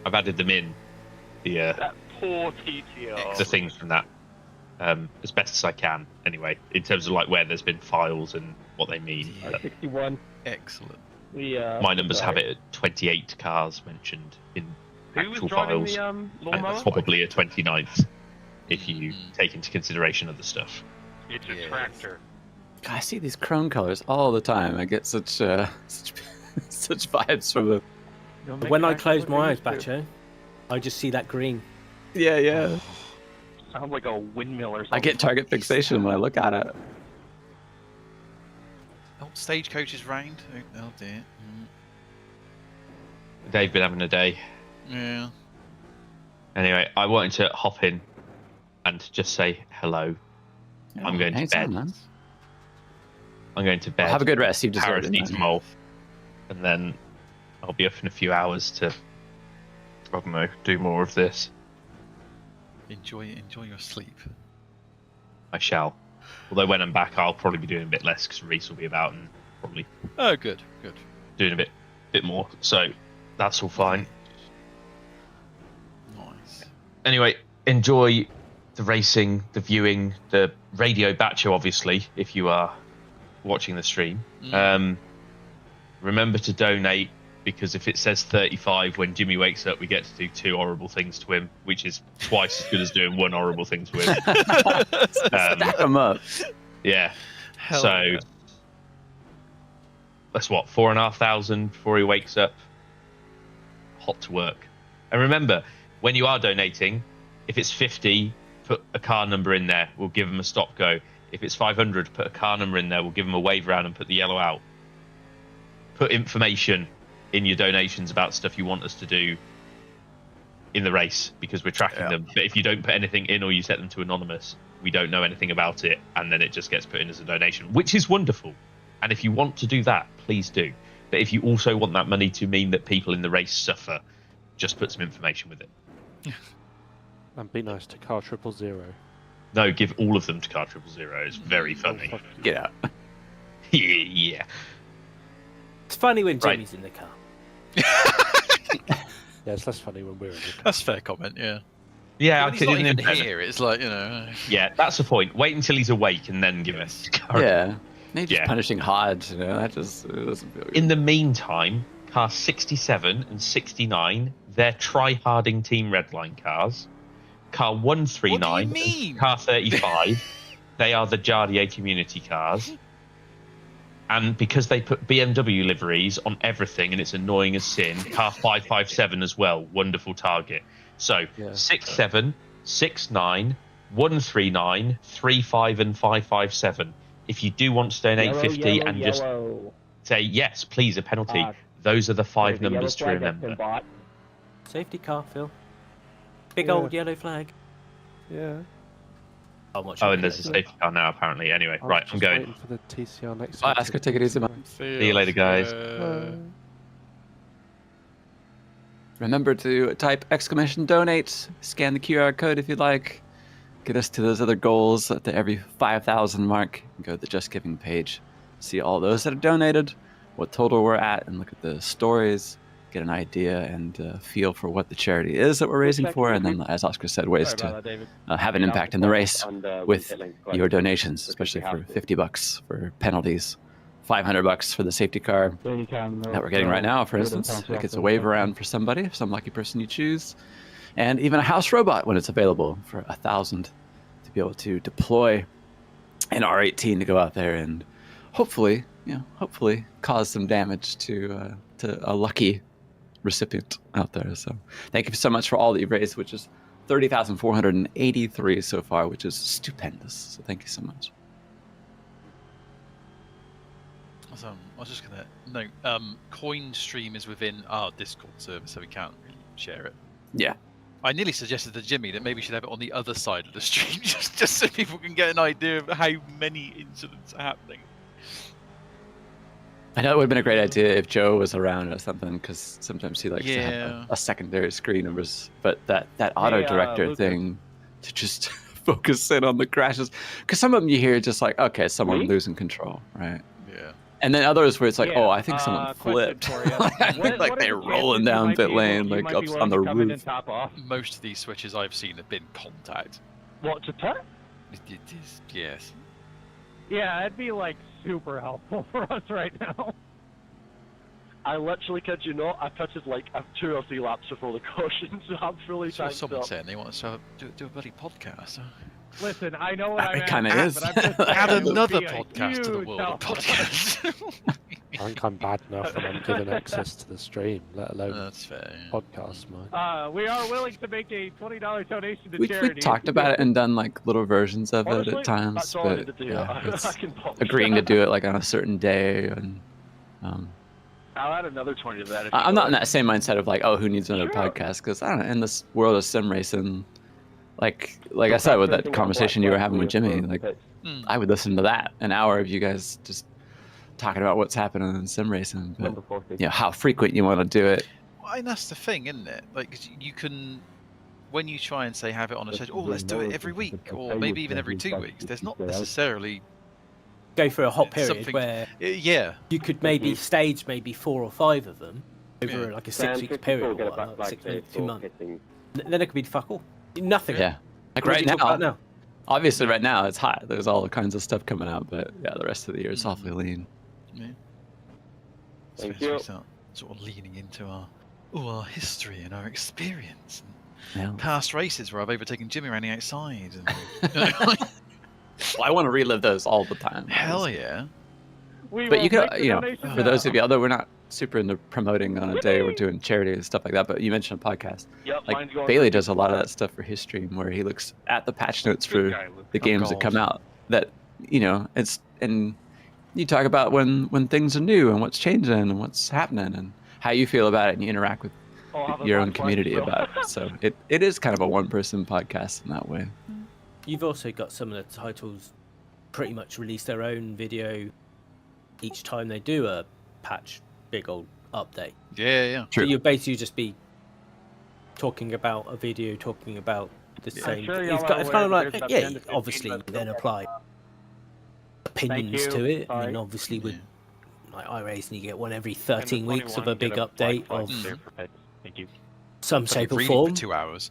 I've added them in the that poor TTR. The things from that as best as I can. Anyway, in terms of like where there's been files and what they mean. 61. Excellent. My numbers have it at 28 cars mentioned in actual driving files. the And lawnmower? probably a 29th if you take into consideration other stuff. It's a tractor. I see these chrome colors all the time. I get such such vibes from them. When I close my eyes, Bacho, I just see that green. Yeah. Sounds like a windmill or something. I get target fixation when I look at it. Oh, stagecoach is round. Oh dear. They've been having a day. Yeah. Anyway, I wanted to hop in and just say hello. I'm going to bed. Man. I'm going to bed. Well, have a good rest. You deserve it. Paracetamol. And then I'll be up in a few hours to, I don't know, do more of this. Enjoy your sleep. I shall. Although when I'm back, I'll probably be doing a bit less because Reese will be about and probably. Oh, good. Doing a bit more. So that's all fine. Nice. Anyway, enjoy the racing, the viewing, the radio Bacho, obviously, if you are watching the stream. Remember to donate, because if it says 35 when Jimmy wakes up, we get to do 2 horrible things to him, which is twice as good as doing 1 horrible thing to him. Stack them up. Yeah. Hell so yeah. that's what, 4,500 before he wakes up. Hot to work. And remember, when you are donating, if it's 50, put a car number in there. We'll give them a stop go. If it's 500, put a car number in there. We'll give them a wave round and put the yellow out. Put information in your donations about stuff you want us to do in the race, because we're tracking them. But if you don't put anything in or you set them to anonymous, we don't know anything about it, and then it just gets put in as a donation, which is wonderful. And if you want to do that, please do. But if you also want that money to mean that people in the race suffer, just put some information with it. And be nice to car 000. No, give all of them to car 000. It's very funny. Get out. Yeah. It's funny when Jimmy's in the car. Yeah, it's less funny when we're in the car. That's a fair comment, yeah. Yeah, When he's not even here, it's like, you know. Yeah, that's the point. Wait until he's awake and then give us. Yeah. Maybe just punishing Hodge, you know, that just it doesn't feel good. In the meantime, car 67 and 69, they're try-harding Team Redline cars. Car 139 and car 35, they are the Jardier community cars. And because they put BMW liveries on everything and it's annoying as sin, car 557 as well, wonderful target. So 67, 69, 139, 35 and 557. If you do want to donate 50 and just say yes, please, a penalty, those are the 5 numbers to remember. Safety car, Phil. Big old yellow flag. Yeah. Oh, and there's a safety car now, apparently. Anyway, right, I'm going. Waiting for the TCR next. Bye, Oscar. Take it easy, man. See you later, guys. Remember to type !donate, scan the QR code if you'd like. Get us to those other goals at the every 5,000 mark. Go to the Just Giving page. See all those that are donated, what total we're at, and look at the stories. Get an idea and feel for what the charity is that we're raising for, and then, as Oscar said, ways to have an impact in the race with your donations, especially for $50 for penalties, $500 for the safety car that we're getting right now, for instance. It gets a wave around for somebody, some lucky person you choose, and even a house robot when it's available for $1,000 to be able to deploy an R18 to go out there and hopefully cause some damage to a lucky recipient out there. So thank you so much for all that you've raised, which is 30,483 so far, which is stupendous. So thank you so much. I was just gonna note, CoinStream is within our Discord server, so we can't really share it. Yeah. I nearly suggested to Jimmy that maybe we should have it on the other side of the stream, just so people can get an idea of how many incidents are happening. I know it would have been a great idea if Joe was around or something, because sometimes he likes to have a secondary screen. But that auto director thing to just focus in on the crashes, because some of them you hear just like, okay, someone losing control, right? Yeah. And then others where it's like, oh, I think someone flipped. Like they're rolling down pit lane, like up on the roof. Most of these switches I've seen have been contact. What's a tech? It is, yes. Yeah, it'd be like super helpful for us right now. I literally kid you not, I pitted like 2 or 3 laps before the caution, so I'm fully So tanked someone up. saying they want us to do a bloody podcast. Listen, I know what It I'm kinda at, is. but I'm just saying Add it would another be a podcast to the huge world of help. podcasts. I think I'm bad enough and I'm given access to the stream, let alone That's fair. podcast, man. We are willing to make a $20 donation to We charity. talked about it and done like little versions of it Honestly, at times, that's all I but need to do. yeah, I it's can pop. agreeing to do it like on a certain day, and I'll add another 20 to that. If I'm not in that same mindset of like, oh, who needs another podcast? Because I don't know, in this world of sim racing, like I said with that conversation you were having with Jimmy, like I would listen to that an hour of you guys just talking about what's happening in sim racing, but you know how frequent you want to do it. Well, and that's the thing, isn't it? Like 'cause you can, when you try and say have it on a schedule, oh, let's do it every week, or maybe even every 2 weeks. There's not necessarily Go through a hot period something where yeah, you could maybe stage maybe 4 or 5 of them over like a 6-week period, or what, 6 months, 2 months. Then it could be fuck all. Nothing. Yeah, like What right do you talk about now. Obviously, right now it's hot. There's all kinds of stuff coming out, but yeah, the rest of the year is awfully lean. Yeah. Thank So you. we start sort of leaning into our history and our experience. And past races where I've overtaken Jimmy around the outside. And, Well, I want to relive those all the time. hell yeah. But you could, you know, for those of you, although we're not super into promoting on a day we're doing charity and stuff like that, but you mentioned a podcast. Yep, Like mine's going Bailey to does a lot of that stuff for his stream, where he looks at the patch notes for the games that come out. That you know, it's and you talk about when things are new and what's changing and what's happening and how you feel about it, and you interact with your own community about it. So it is kind of a one-person podcast in that way. You've also got some of the titles pretty much release their own video each time they do a patch, big old update. Yeah. So you'll basically just be talking about a video, talking about the same. sure It's, y'all it's are kind of aware like, that yeah, there's about obviously 10 you to then 15 apply opinions you. to it. I Sorry. mean, obviously with like iRacing, you get one every 13 weeks of a big update of Thank you. some So shape or read form. for 2 hours.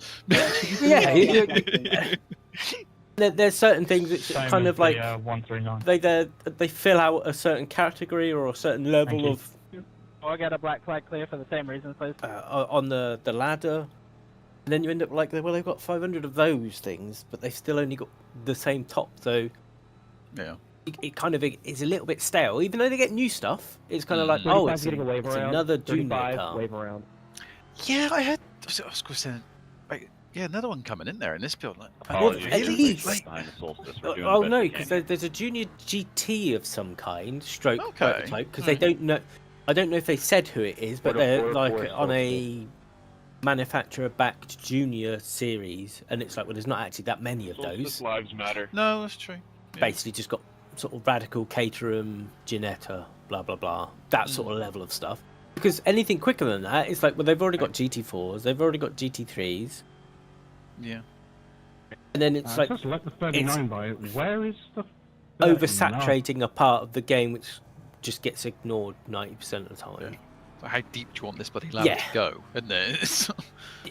Yeah. There's certain things that Same kind as of like the, 139. they fill out a certain category or a certain level of Oh, I got a black flag clear for the same reason, please. on the ladder. And then you end up like, well, they've got 500 of those things, but they've still only got the same top. So yeah, it kind of is a little bit stale. Even though they get new stuff, it's kind of like, oh, it's another junior car. Wave around. Yeah, I heard. I was going to say, like, yeah, another one coming in there in this build. Like, Well, at least. We're Oh no, because there's a junior GT of some kind, stroke Okay. prototype, because they don't know. I don't know if they said who it is, but they're like on a manufacturer-backed junior series, and it's like, well, there's not actually that many of those. Lives matter. No, that's true. Yeah. Basically, just got sort of Radical, Caterham, Ginetta, blah blah blah, that sort of level of stuff. Because anything quicker than that, it's like, well, they've already got GT4s, they've already got GT3s, Yeah. and then it's like Just let the 39 by. Where is the oversaturating a part of the game which just gets ignored 90% of the time. So how deep do you want this bloody ladder to go? Isn't it?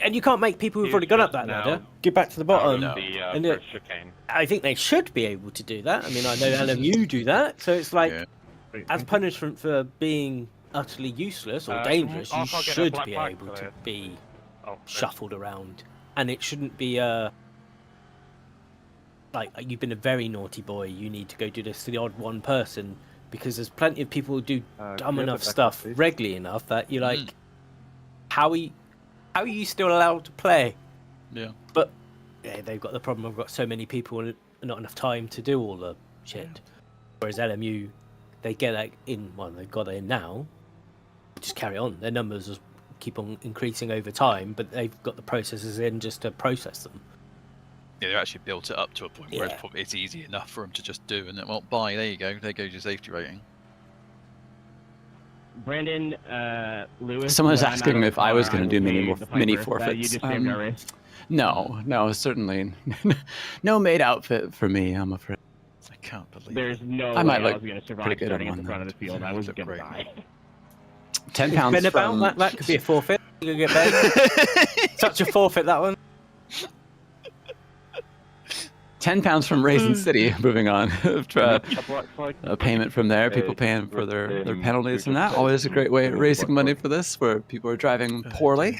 And you can't make people who've already gone up that ladder get back to the bottom. And chicane. I think they should be able to do that. I mean, I know LMU do that, so it's like, as punishment for being utterly useless or dangerous, you should be able to be shuffled around, and it shouldn't be like, you've been a very naughty boy, you need to go do this to the odd one person, because there's plenty of people who do dumb enough stuff regularly enough that you're like, how are you still allowed to play? Yeah. But yeah, they've got the problem of got so many people and not enough time to do all the shit. Whereas LMU, they get that in, well, they've got it in now, just carry on. Their numbers just keep on increasing over time, but they've got the processes in just to process them. Yeah, they've actually built it up to a point where it's easy enough for them to just do, and then, well, bye, there you go. There goes your safety rating. Brandon, Lewis. Someone was I'm asking out if I was going to do mini the forfeits. You just saved our race. No, certainly no maid outfit for me, I'm afraid. I can't believe There's no I might way I look was going to survive pretty good starting on at the one, front of the field. I was going to die. 10 pounds Been about from... that could be a forfeit. You can get paid. Such a forfeit, that one. £10 from Raisin City. Moving on. A payment from there. People paying for their penalties and that. Always a great way of raising money for this, where people are driving poorly.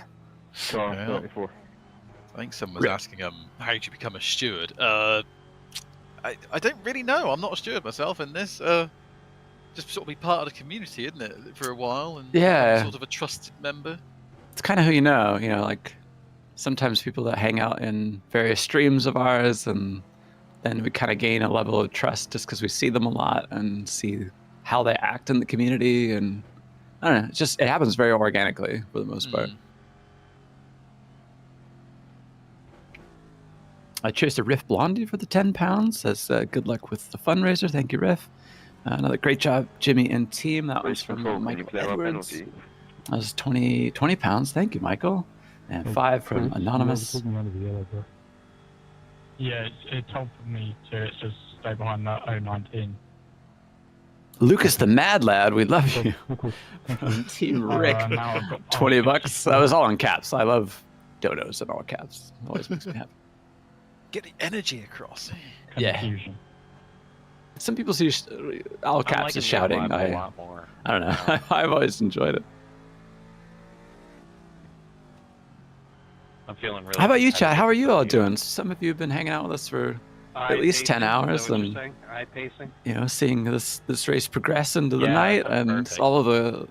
I think someone was asking how did you become a steward? I don't really know. I'm not a steward myself in this. Just sort of be part of the community, isn't it, for a while, and become sort of a trusted member. It's kind of who you know. You know, like sometimes people that hang out in various streams of ours, and then we kind of gain a level of trust just because we see them a lot and see how they act in the community. And I don't know, it happens very organically for the most part. I chose to Riff Blondie for the £10. Says good luck with the fundraiser. Thank you, Riff. Another great job, Jimmy and team. That was from Michael Edwards. That was £20. Thank you, Michael. And 5 from Anonymous. Yeah, it told me to. It says stay behind that 019. Lucas the Mad Lad, we love you. From Team Rick, $20. That was all in caps. I love dodos in all caps. Always makes me happy. Get the energy across. Yeah. Some people see all caps as shouting. I don't know. I've always enjoyed it. I'm feeling really. How about you, Chad? How are you all doing? Some of you have been hanging out with us for at least 10 hours, and you know, seeing this race progress into the night, and all of the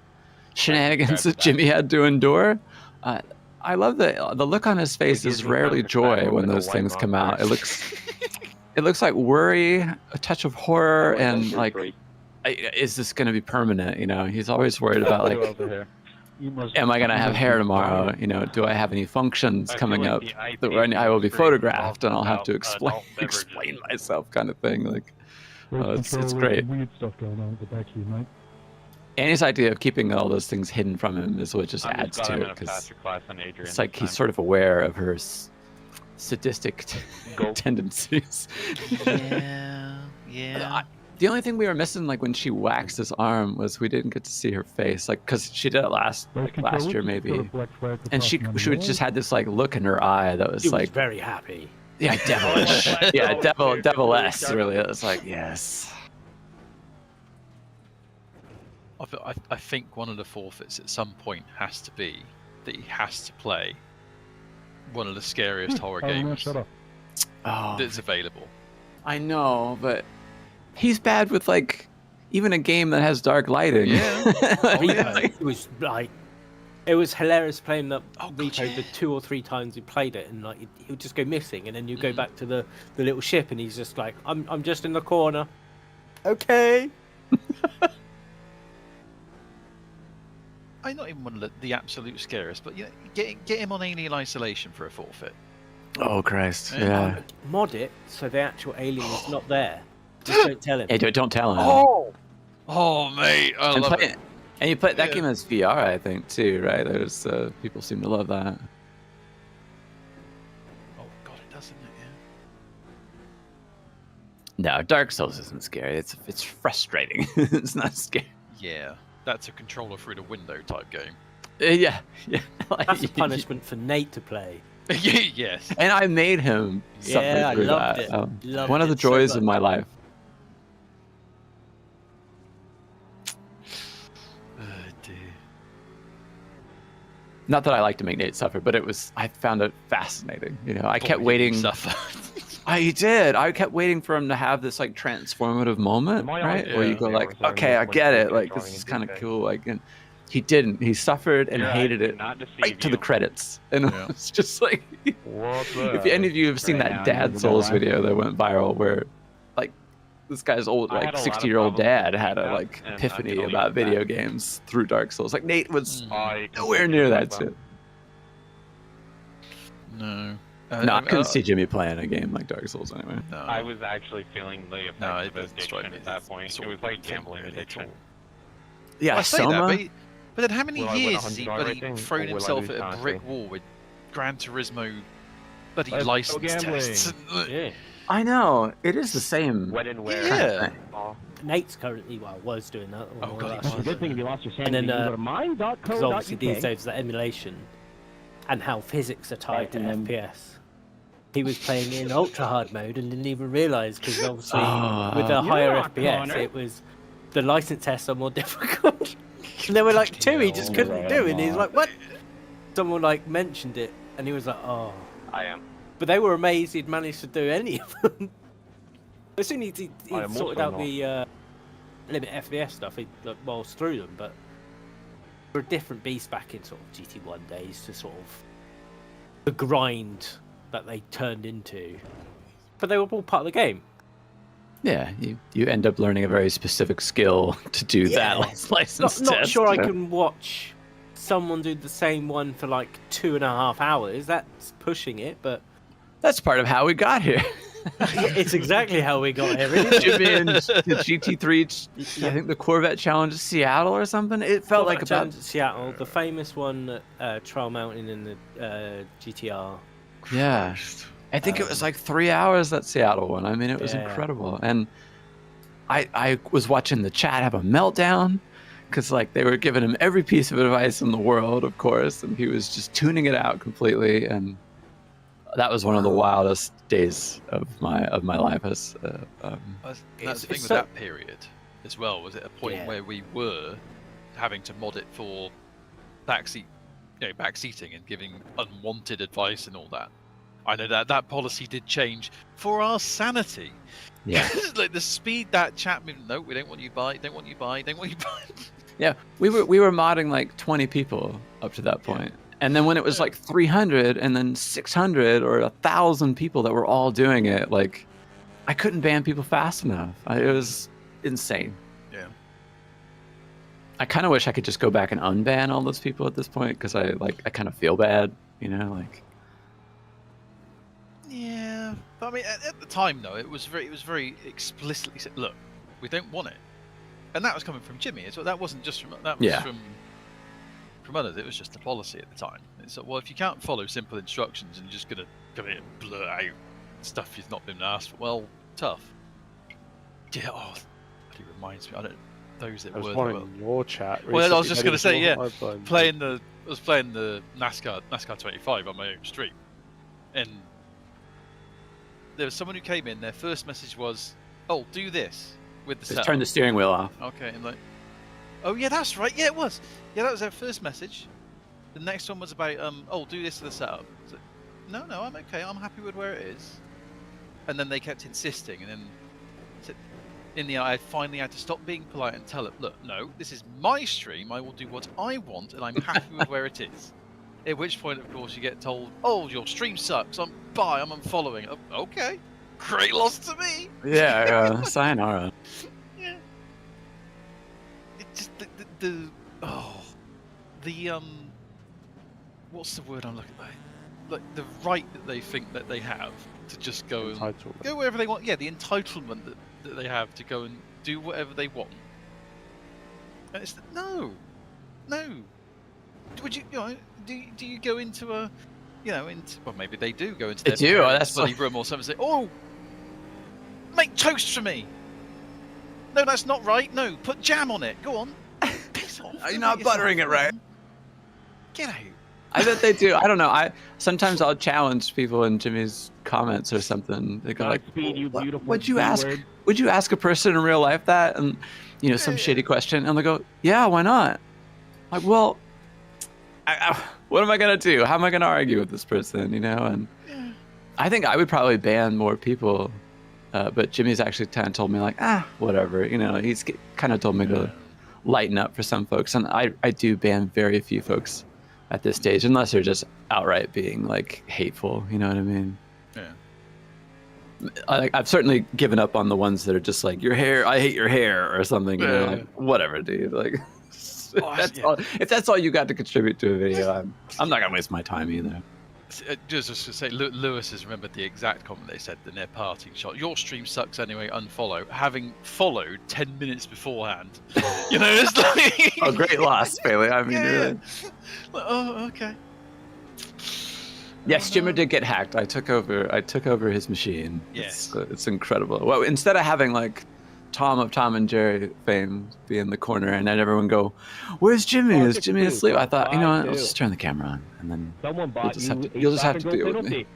shenanigans that Jimmy had to endure. I love the look on his face is rarely joy when those things come out. It looks like worry, a touch of horror, and like, is this going to be permanent? You know, he's always worried about like, am I going to have hair tomorrow? You know, do I have any functions coming up that I will be photographed and I'll have to explain myself, kind of thing. Like, it's great. Weird stuff going on at the back here, mate. Annie's idea of keeping all those things hidden from him is what just adds to it, because it's like he's sort of aware of her sadistic tendencies. Yeah. The only thing we were missing, like when she waxed his arm, was we didn't get to see her face, like because she did it last year maybe, and she just had this like look in her eye that was like very happy. Yeah, devilish. Yeah, devil-esque. Really, it was like yes. I think one of the forfeits at some point has to be that he has to play one of the scariest horror games that's available. I know, but he's bad with like even a game that has dark lighting. Yeah. It was like it was hilarious playing that repo the 2 or 3 times he played it, and like he would just go missing, and then you go back to the little ship, and he's just like, I'm just in the corner. Okay. I'm not even one of the absolute scariest, but you know, get him on Alien Isolation for a forfeit. Oh Christ! Yeah. Mod it so the actual alien is not there. Just don't tell him. Yeah, don't tell him. Oh, mate, I love it. And you put that game as VR, I think, too, right? There's people seem to love that. Oh God, it doesn't it? Yeah. No, Dark Souls isn't scary. It's frustrating. It's not scary. Yeah. That's a controller through the window type game. Yeah. That's a punishment for Nate to play. Yes. And I made him suffer through that. One of the joys of my life. Oh, dear. Not that I like to make Nate suffer, but I found it fascinating. You know, I kept waiting. Suffer. I did. I kept waiting for him to have this like transformative moment, right? Where you go like, okay, I get it. Like this is kind of cool. Like, and he didn't. He suffered and hated it right to the credits, and it was just like, if any of you have seen that Dad Souls video that went viral, where like this guy's old, like 60-year-old dad had a like epiphany about video games through Dark Souls. Like Nate was nowhere near that shit. No. No, I couldn't see Jimmy playing a game like Dark Souls anyway. No. I was actually feeling the effects of addiction at that point. It was like gambling addiction. Yeah, I say Soma. That, but then how many years has he bloody thrown himself at a brick wall with Gran Turismo bloody license tests? I know. It is the same. When and where. Yeah. Nate's currently, was doing that. Oh, God. It's a good thing if you lost your and then, go to mine.co.uk. Because obviously these days, the emulation and how physics are tied to FPS. he was playing in ultra hard mode and didn't even realise because obviously with a higher FPS, it was the license tests are more difficult. And there were like two he just couldn't do, and he's like, "What?" Someone like mentioned it, and he was like, "Oh." I am. But they were amazed he'd managed to do any of them. As soon as he sorted out the limit FPS stuff, he waltzed through them. But they were a different beast back in sort of GT1 days to sort of the grind that they turned into. But they were all part of the game. Yeah, you end up learning a very specific skill to do that license test. Not sure I can watch someone do the same one for like 2.5 hours. That's pushing it, but that's part of how we got here. It's exactly how we got here. Jimmy and the GT3, I think the Corvette Challenge of Seattle or something. It felt like about Seattle, the famous one, Trial Mountain in the GTR. Yeah. I think it was like 3 hours, that Seattle one. I mean, it was incredible. And I was watching the chat have a meltdown because like they were giving him every piece of advice in the world, of course, and he was just tuning it out completely. And that was one of the wildest days of my life. That's the thing with that period as well. Was at a point where we were having to mod it for backseating and giving unwanted advice and all that. I know that policy did change for our sanity. Yeah. Like the speed that chat moved. No, we don't want you buy. Don't want you buy. Don't want you buy. Yeah, we were modding like 20 people up to that point. And then when it was like 300 and then 600 or 1,000 people that were all doing it, like I couldn't ban people fast enough. It was insane. Yeah. I kind of wish I could just go back and unban all those people at this point because I kind of feel bad, you know, like. Yeah, but I mean, at the time though, it was very explicitly said, look, we don't want it, and that was coming from Jimmy as well. That wasn't just from from others. It was just the policy at the time. It's like, well, if you can't follow simple instructions and you're just gonna come in and blur out stuff you've not been asked for, well, tough. Yeah. Oh, it reminds me. I don't. Those that I was were. one in your chat. Well, I was just gonna say, I was playing the NASCAR 25 on my own stream, and there was someone who came in. Their first message was, "Oh, do this with the just turn the steering wheel off." Okay, and like, oh yeah, that's right. Yeah, it was. Yeah, that was their first message. The next one was about, oh, do this to the setup. So, no, I'm okay. I'm happy with where it is. And then they kept insisting, and then in the end, I finally had to stop being polite and tell it, look, no, this is my stream. I will do what I want, and I'm happy with where it is. At which point, of course, you get told, oh, your stream sucks. I'm unfollowing. Oh, okay. Great loss to me. Yeah, sayonara. Yeah. It just, what's the word I'm looking for? Like, the right that they think that they have to just go wherever they want. Yeah, the entitlement that they have to go and do whatever they want. And it's, no. Would you, do you go into a, well, maybe they do go into their study room or something and say, oh, make toast for me. No, that's not right. No, put jam on it. Go on. Piss off. You're not buttering it right. Get out. I bet they do. I don't know. Sometimes I'll challenge people in Jimmy's comments or something. They go like, "Would you ask? Would you ask a person in real life that?" And some shitty question, and they go, "Yeah, why not?" Like, well, what am I gonna do? How am I gonna argue with this person? And I think I would probably ban more people, but Jimmy's actually kind of told me like, whatever. He's kind of told me to lighten up for some folks, and I do ban very few folks at this stage, unless they're just outright being like hateful. You know what I mean? Yeah. I've certainly given up on the ones that are just like, your hair, I hate your hair, or something. Like, whatever, dude. Like, if that's all you got to contribute to a video, I'm not gonna waste my time either. Just to say, Lewis has remembered the exact comment they said in their parting shot. Your stream sucks anyway, unfollow. Having followed 10 minutes beforehand. It's like... Oh, great loss, Bailey. I mean, really. Oh, okay. Yes, Jimmer did get hacked. I took over his machine. Yes. It's incredible. Well, instead of having like Tom of Tom and Jerry fame be in the corner and then everyone go, "Where's Jimmy? Is Jimmy asleep?" I thought, what? Let's just turn the camera on and then someone bought you'll just have to deal with me.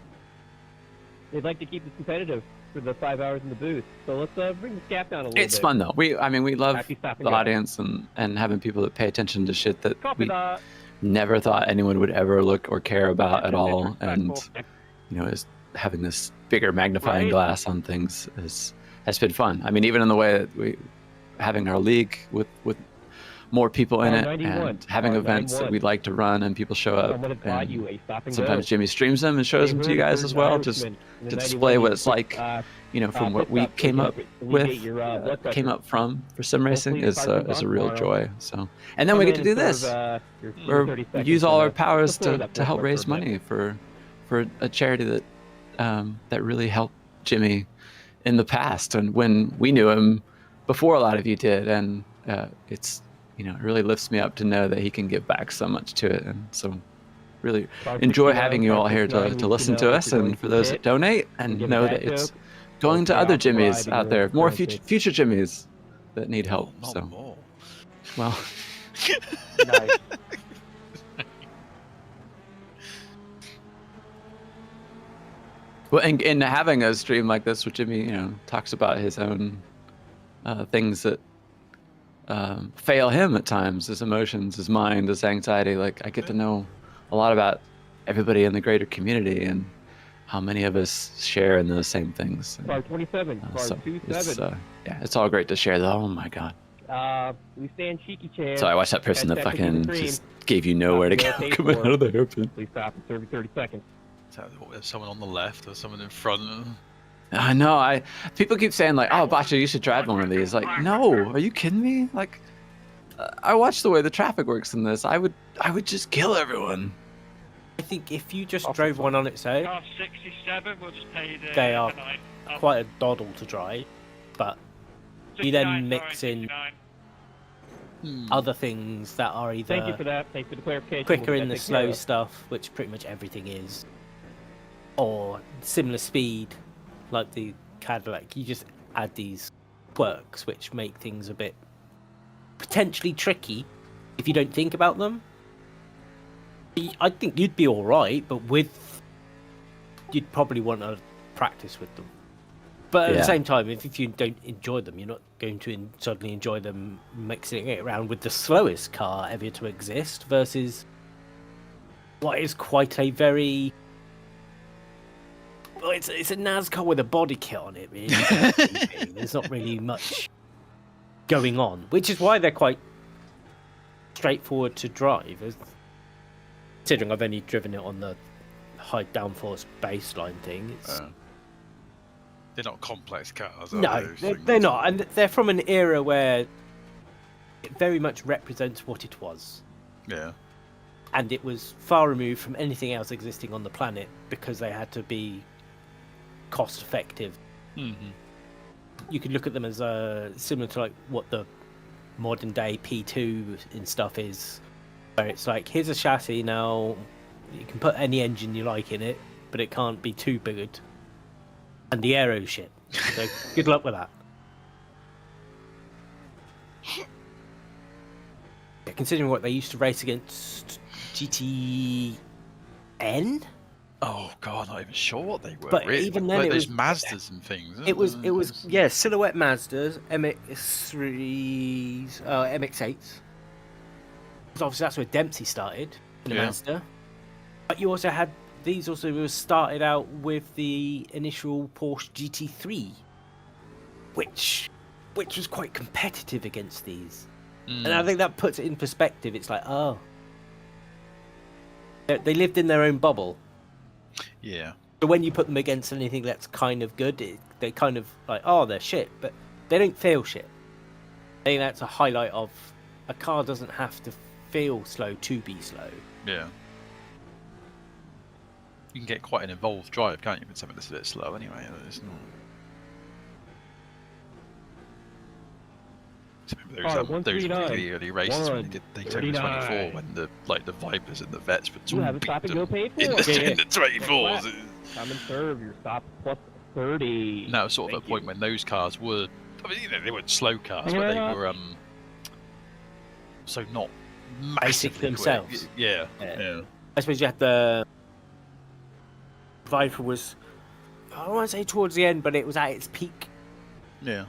they'd like to keep this competitive for the 5 hours in the booth. So let's bring the cap down a little bit. It's fun though. We love Happy stop and the go. audience and having people that pay attention to shit that Copy we that. never thought anyone would ever look or care about at all. And is having this bigger magnifying glass on things has been fun. I mean, even in the way that we having our league with more people in it, and having events that we'd like to run and people show up. And sometimes Jimmy streams them and shows them to you guys as well, just to display what it's like, from what we came up from for sim racing is a real joy. So, and then we get to do this. We use all our powers to help raise money for a charity that really helped Jimmy in the past and when we knew him before a lot of you did, and it really lifts me up to know that he can give back so much to it. And so really enjoy having you all here to listen to us, and for those that donate, and know that it's going to other Jimmys out there, more future Jimmys that need help. So, well, Nice. well, and having a stream like this where Jimmy, talks about his own things that fail him at times, his emotions, his mind, his anxiety. Like, I get to know a lot about everybody in the greater community and how many of us share in those same things. Car 27, car 27. It's all great to share though. Oh my god. We stand cheeky chair. So I watched that person that fucking just gave you nowhere to go coming out of the hairpin. Please stop and serve you 30 seconds. Is someone on the left or someone in front? I know. People keep saying like, "Oh, Bacha, you should drive one of these." Like, no, are you kidding me? Like, I watch the way the traffic works in this. I would just kill everyone. I think if you just drove one on its own, 67, we'll just pay the they are tonight. quite a doddle to drive. But you then mix in other things that are either Thank you for that. Thanks for the clarification. quicker in the Take care slow of. stuff, which pretty much everything is, or similar speed, like the Cadillac. You just add these quirks which make things a bit potentially tricky if you don't think about them. I think you'd be alright, but you'd probably want to practice with them. But at the same time, if you don't enjoy them, you're not going to suddenly enjoy them mixing it around with the slowest car ever to exist versus what is quite a very... Well, it's a NASCAR with a body kit on it, really. There's not really much going on, which is why they're quite straightforward to drive. Considering I've only driven it on the high downforce baseline thing, it's... They're not complex cars, are No, they? they're not, and they're from an era where it very much represents what it was. Yeah. And it was far removed from anything else existing on the planet because they had to be cost effective. Mm-hmm. You could look at them as similar to like what the modern day P2 and stuff is, where it's like, here's a chassis now, you can put any engine you like in it, but it can't be too big. And the aero shit. So good luck with that. Yeah, considering what they used to race against GTN? Oh god, not even sure what they were. But really. even then, like it those was Mazdas and things. It was silhouette Mazdas, MX3s, MX8s. Because obviously that's where Dempsey started in a Mazda. But you also had these also started out with the initial Porsche GT3, which was quite competitive against these. And I think that puts it in perspective. It's like, oh, they lived in their own bubble. Yeah. So when you put them against anything that's kind of good, they kind of like, oh, they're shit, but they don't feel shit. I think that's a highlight of a car doesn't have to feel slow to be slow. Yeah. You can get quite an involved drive, can't you, with something that's a bit slow anyway? It's not... Those really early races when they did Daytona 24, when the Vipers and the Vets were You have a beat stop and them go paid for. in the 24s. Come and serve your stop plus 30. And that was sort of a point when those cars were, I mean, they weren't slow cars, but they were so not massively themselves. Quick. Yeah. I suppose you had the Viper was I don't want to say towards the end, but it was at its peak. Yeah.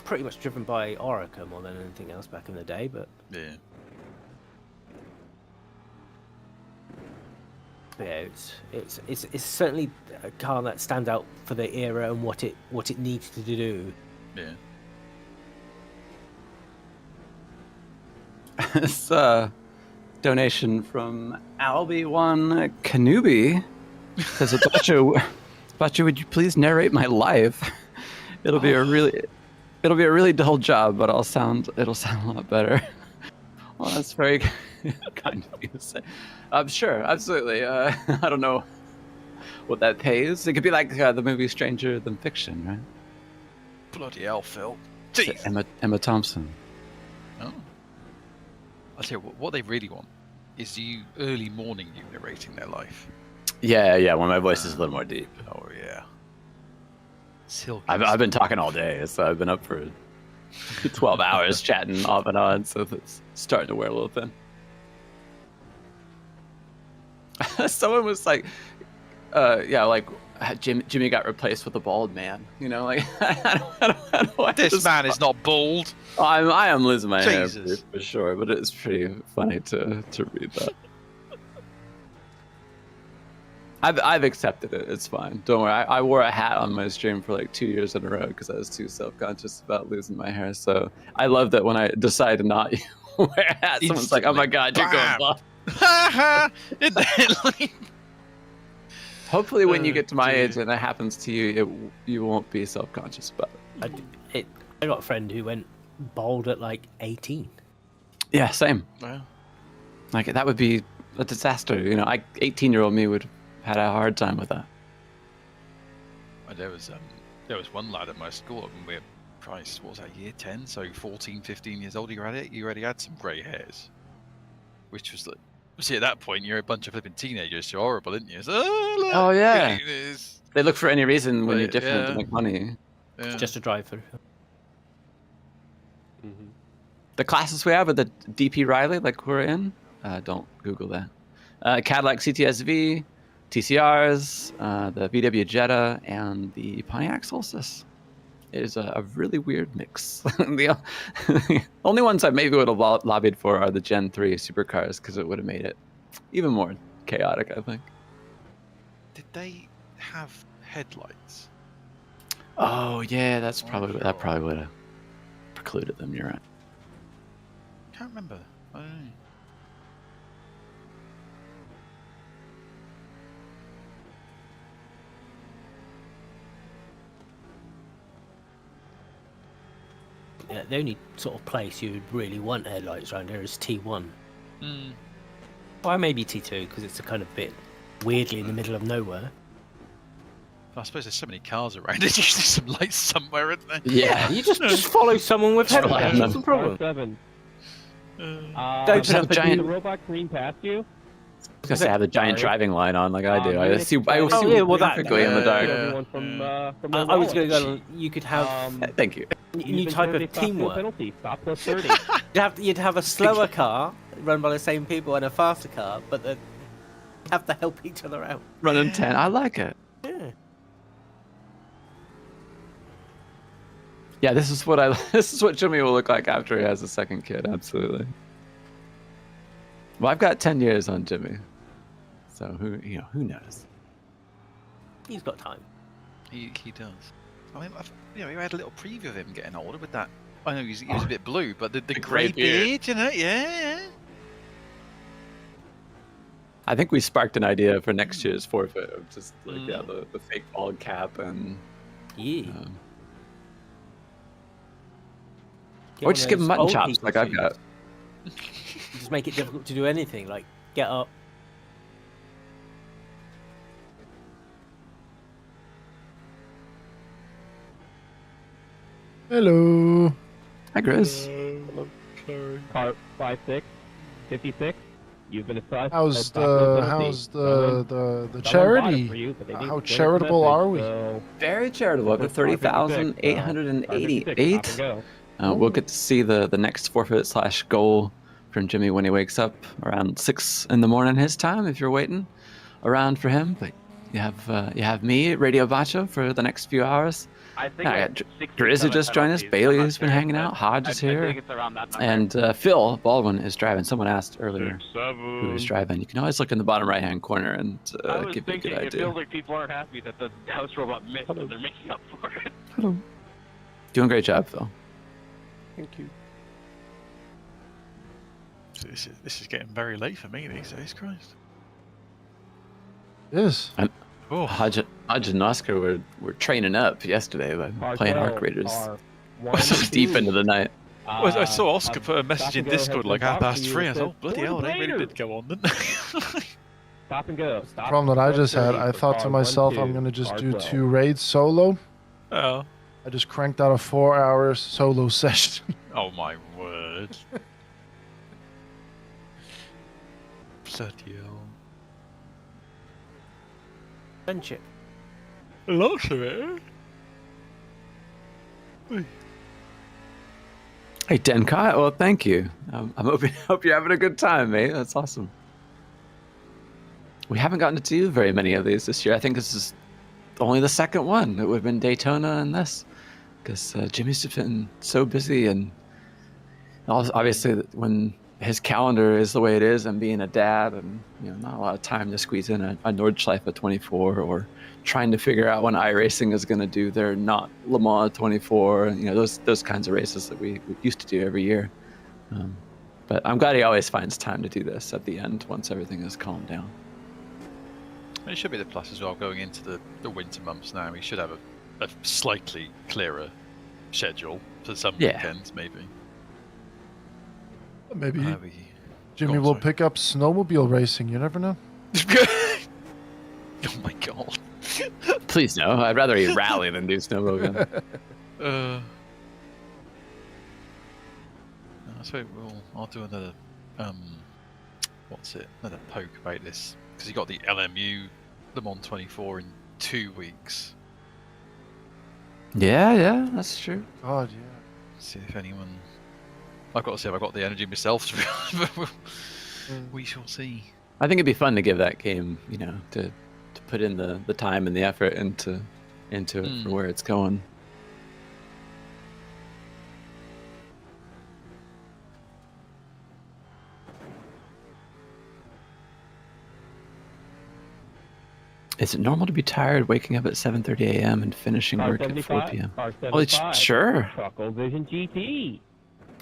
Pretty much driven by Orica more than anything else back in the day, but yeah. Yeah, it's certainly a car that stands out for the era and what it needs to do. Yeah. This donation from Albie1 Kanubi says, Bacha, would you please narrate my life? It'll be a really dull job, but it'll sound a lot better. Well, that's very kind of you to say. Sure, absolutely. I don't know what that pays. It could be like the movie Stranger Than Fiction, right? Bloody hell, Phil. Emma Thompson. Oh. I'll tell you what they really want is you early morning you narrating their life. Yeah, when my voice is a little more deep. Oh, yeah. Silky. I've been talking all day, so I've been up for 12 hours chatting off and on, so it's starting to wear a little thin. Someone was like, Jimmy got replaced with a bald man. You know, like I don't this man is not bald. I am losing my hair for sure, but it's pretty funny to read that. I've accepted it. It's fine. Don't worry. I wore a hat on my stream for like 2 years in a row because I was too self-conscious about losing my hair. So I love that when I decide to not wear a hat, someone's like, "Oh my god, you're going bald." Hopefully, when you get to my age and that happens to you, you won't be self-conscious about it. I got a friend who went bald at like 18. Yeah, same. Wow. Like that would be a disaster. You know, 18-year-old me would have had a hard time with that. There was one lad at my school, and we're Christ, what was that, year 10? So 14, 15 years old, you already had some grey hairs. Which was like, see, at that point, you're a bunch of flipping teenagers. You're horrible, isn't you? So, oh, yeah. They look for any reason when you're different to make money. Yeah. Just to drive through. Mm-hmm. The classes we have are the DP Riley, like we're in. Don't Google that. Cadillac CTS-V, TCRs, the VW Jetta, and the Pontiac Solstice. It is a really weird mix. The only ones I maybe would have lobbied for are the Gen 3 supercars because it would have made it even more chaotic, I think. Did they have headlights? Oh yeah, that probably would have precluded them. You're right. Can't remember. I don't know. Yeah, the only sort of place you would really want headlights around here is T1. Or maybe T2 because it's a kind of bit weirdly in the middle of nowhere. I suppose there's so many cars around. There's usually some lights somewhere, isn't there? Yeah, you just follow someone with headlights. What's the problem? 7. Don't have a giant robot green past you. I was gonna say I have a giant driving line on like I do. I see perfectly in the dark. I was going to go. You could have. Thank you. New type of teamwork. Penalty. Stop plus 30. You'd have a slower car run by the same people and a faster car, but they have to help each other out. Running 10. I like it. Yeah. Yeah, this is what Jimmy will look like after he has a second kid. Absolutely. Well, I've got 10 years on Jimmy, so who knows? He's got time. He does. I mean, we had a little preview of him getting older with that. I know he was a bit blue, but the grey beard, you know, yeah. I think we sparked an idea for next year's forfeit of just like the fake bald cap and or just give him mutton chops like I've got. Just make it difficult to do anything, like get up. Hello. Hi, Chris. Hello, Car 56, 56. You've been assigned. How's the charity? How charitable are we? Very charitable. Up to 30,888. We'll get to see the next forfeit / goal from Jimmy when he wakes up around 6 in the morning his time. If you're waiting around for him, but You have me, Radio Bacho, for the next few hours. I think I got Drizzy just joined us. Bailey's been hanging out. Hodge is here. think it's around that number. And Phil Baldwin is driving. Someone asked earlier who was driving. You can always look in the bottom right-hand corner and give me a good It idea. feels like people aren't happy that the house robot missed, so they're making up for it. Hello. Doing a great job, Phil. Thank you. This is getting very late for me these days, Christ. It is. Hodge and Oscar were training up yesterday by playing Arc Raiders. Deep into the night. Well, I saw Oscar put a message in Discord like 3:30. I thought, bloody hell, they really did go on, didn't they? Stop and go. The problem that I just had, I thought to myself, I'm going to just do 2 raids solo. Oh. I just cranked out a 4-hour solo session. Oh my word. Bloody hell. Friendship. Lots of it. Hey, Denkai. Well, thank you. I'm hope you're having a good time, mate. That's awesome. We haven't gotten to do very many of these this year. I think this is only the second one. It would have been Daytona and this, because Jimmy's just been so busy, and obviously when his calendar is the way it is, and being a dad, and not a lot of time to squeeze in a Nordschleife 24, or trying to figure out when iRacing is going to do their not Le Mans 24, those kinds of races that we used to do every year. But I'm glad he always finds time to do this at the end once everything is calmed down. It should be the plus as well going into the winter months now. We should have a slightly clearer schedule for some weekends, maybe. Maybe Jimmy will pick up snowmobile racing. You never know. Oh my god. Please no. I'd rather he rally than do snowmobile. So I'll do another another poke about this, because you got the LMU Le Mans 24 in 2 weeks. Yeah, that's true. God, yeah. See if anyone. I've got to see if I've got the energy myself to be We shall see. I think it'd be fun to give that game, to put in the time and the effort into it for where it's going. Is it normal to be tired waking up at 7:30 a.m. and finishing work at 4 p.m.? Well, sure. Truckle Vision GT.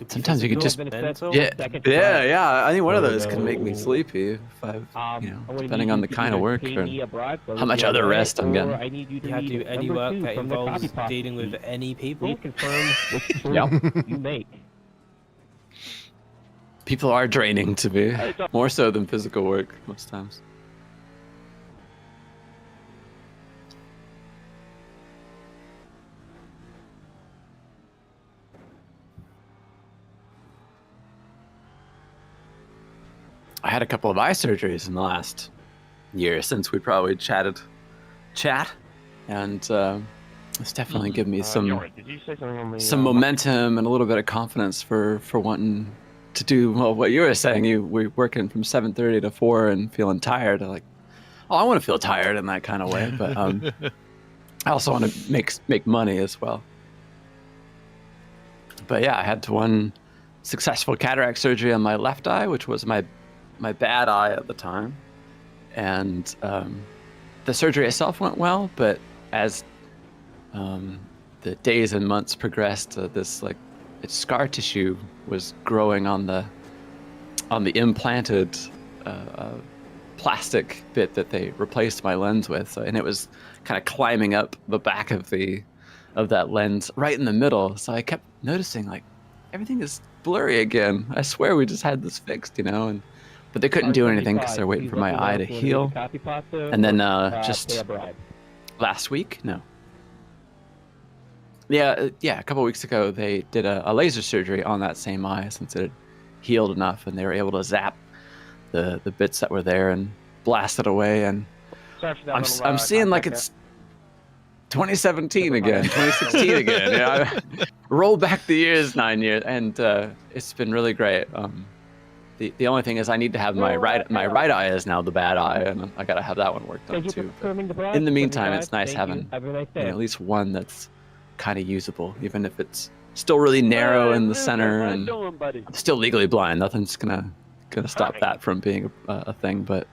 Sometimes you could just yeah. Any one of those can make me sleepy if I've depending on the kind of work or how much other rest I'm getting. You have to do any work that involves dealing with any people. Please confirm which choice you make. People are draining to me, more so than physical work most times. I had a couple of eye surgeries in the last year since we probably chat, and it's definitely given me some momentum and a little bit of confidence for wanting to do what you were saying. We're working from 7:30 to 4 and feeling tired. I want to feel tired in that kind of way, but I also want to make money as well. But yeah, I had one successful cataract surgery on my left eye, which was my bad eye at the time, and the surgery itself went well, but as the days and months progressed, its scar tissue was growing on the implanted plastic bit that they replaced my lens with, and it was kind of climbing up the back of that lens right in the middle. So I kept noticing everything is blurry again. I swear we just had this fixed, but they couldn't do anything because they're waiting for my eye to heal. And then just last week, a couple weeks ago, they did a laser surgery on that same eye since it had healed enough, and they were able to zap the bits that were there and blast it away. And I'm seeing it's 2017 again, 2016 again. Roll back the years, 9 years, and it's been really great. The only thing is I need to have my right eye is now the bad eye, and I gotta have that one worked on too. In the meantime, it's nice having at least one that's kind of usable, even if it's still really narrow in the center, and I'm still legally blind. Nothing's gonna stop that from being a thing. But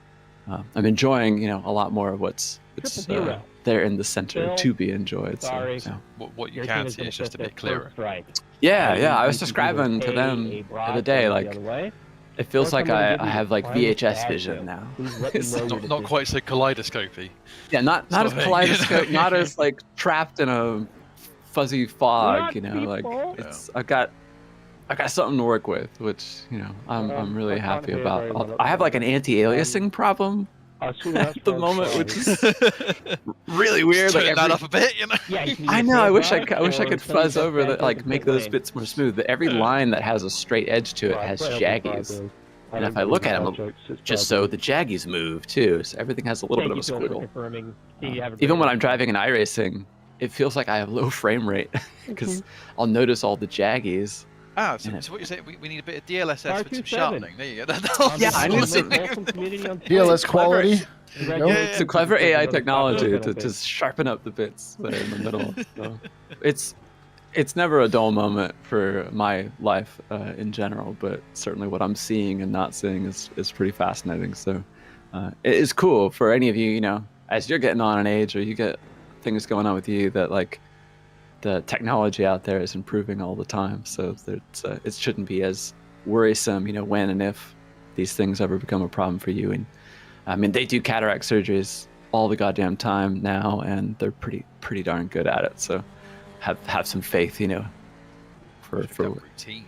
I'm enjoying, a lot more of what's there in the center to be enjoyed. Sorry. So, what you can see is just a bit clearer. Yeah. I was describing to them the other day, like, it feels like I have like VHS vision now. It's not quite so kaleidoscopy. Yeah, not as kaleidoscope, not as like trapped in a fuzzy fog. Like it's I've got something to work with, which I'm really happy about. I have like an anti-aliasing problem at the moment, which is really weird. Turn like that up a bit, I know. I wish I could fuzz over that, like make those bits more smooth. But every line that has a straight edge to it has jaggies, and if I look at them, just so the jaggies move too. So everything has a little bit of a squiggle. Even when I'm driving in iRacing, it feels like I have low frame rate because I'll notice all the jaggies. So what you're saying, we need a bit of DLSS for some sharpening. There you go. Yeah, I need some DLS quality. It's a clever AI technology to just sharpen up the bits there in the middle. So it's never a dull moment for my life in general, but certainly what I'm seeing and not seeing is pretty fascinating. So it is cool for any of you, as you're getting on in age or you get things going on with you that like the technology out there is improving all the time. So it shouldn't be as worrisome, when and if these things ever become a problem for you. And I mean, they do cataract surgeries all the goddamn time now, and they're pretty darn good at it. So have some faith, for routine.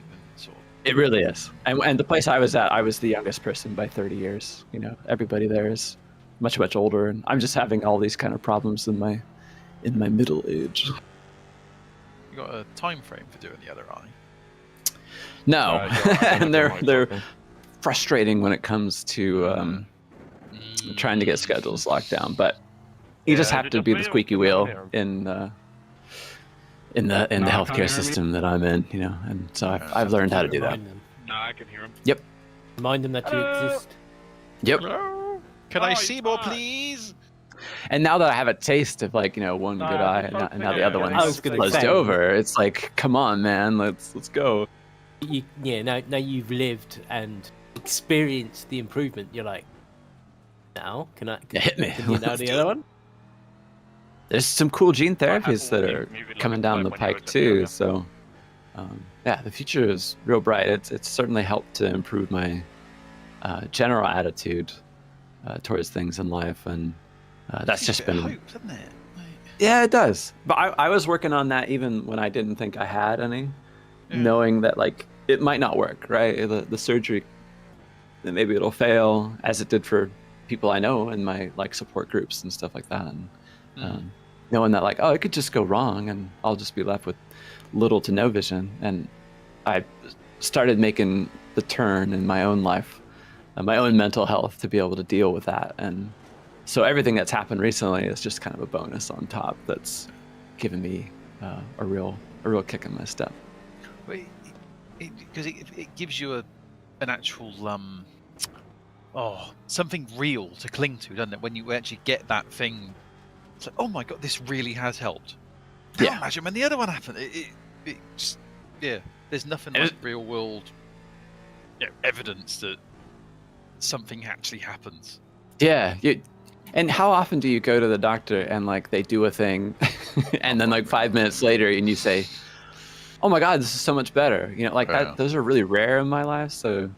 It really is. And the place I was at, I was the youngest person by 30 years. Everybody there is much, much older, and I'm just having all these kind of problems in my middle age. You got a time frame for doing the other eye? No, and they're frustrating when it comes to trying to get schedules locked down. But you just have to be the squeaky wheel in the healthcare system that I'm in, and so I've learned how to do that. No, I can hear him. Yep. Remind them that you exist. Yep. Can I see more, please? And now that I have a taste of one good eye, and now the other one's closed over, it's like, come on, man, let's go. Now you've lived and experienced the improvement. You're like, now can hit me? Can you know the other one? There's some cool gene therapies that are coming down the pike too. So, the future is real bright. It's certainly helped to improve my general attitude towards things in life, and that's just been hope, doesn't it? Yeah, it does. But I was working on that even when I didn't think I had any, knowing that it might not work, right? The surgery, maybe it'll fail, as it did for people I know in my support groups and stuff like that. And knowing that it could just go wrong and I'll just be left with little to no vision. And I started making the turn in my own life, my own mental health, to be able to deal with that. And so everything that's happened recently is just kind of a bonus on top that's given me a real kick in my step. Because it gives you an actual something real to cling to, doesn't it? When you actually get that thing, it's like, oh my god, this really has helped. Yeah. Imagine when the other one happened. It just, there's nothing like real world evidence that something actually happens. Yeah. And how often do you go to the doctor and they do a thing and then 5 minutes later and you say, oh my god, this is so much better. That. Those are really rare in my life. So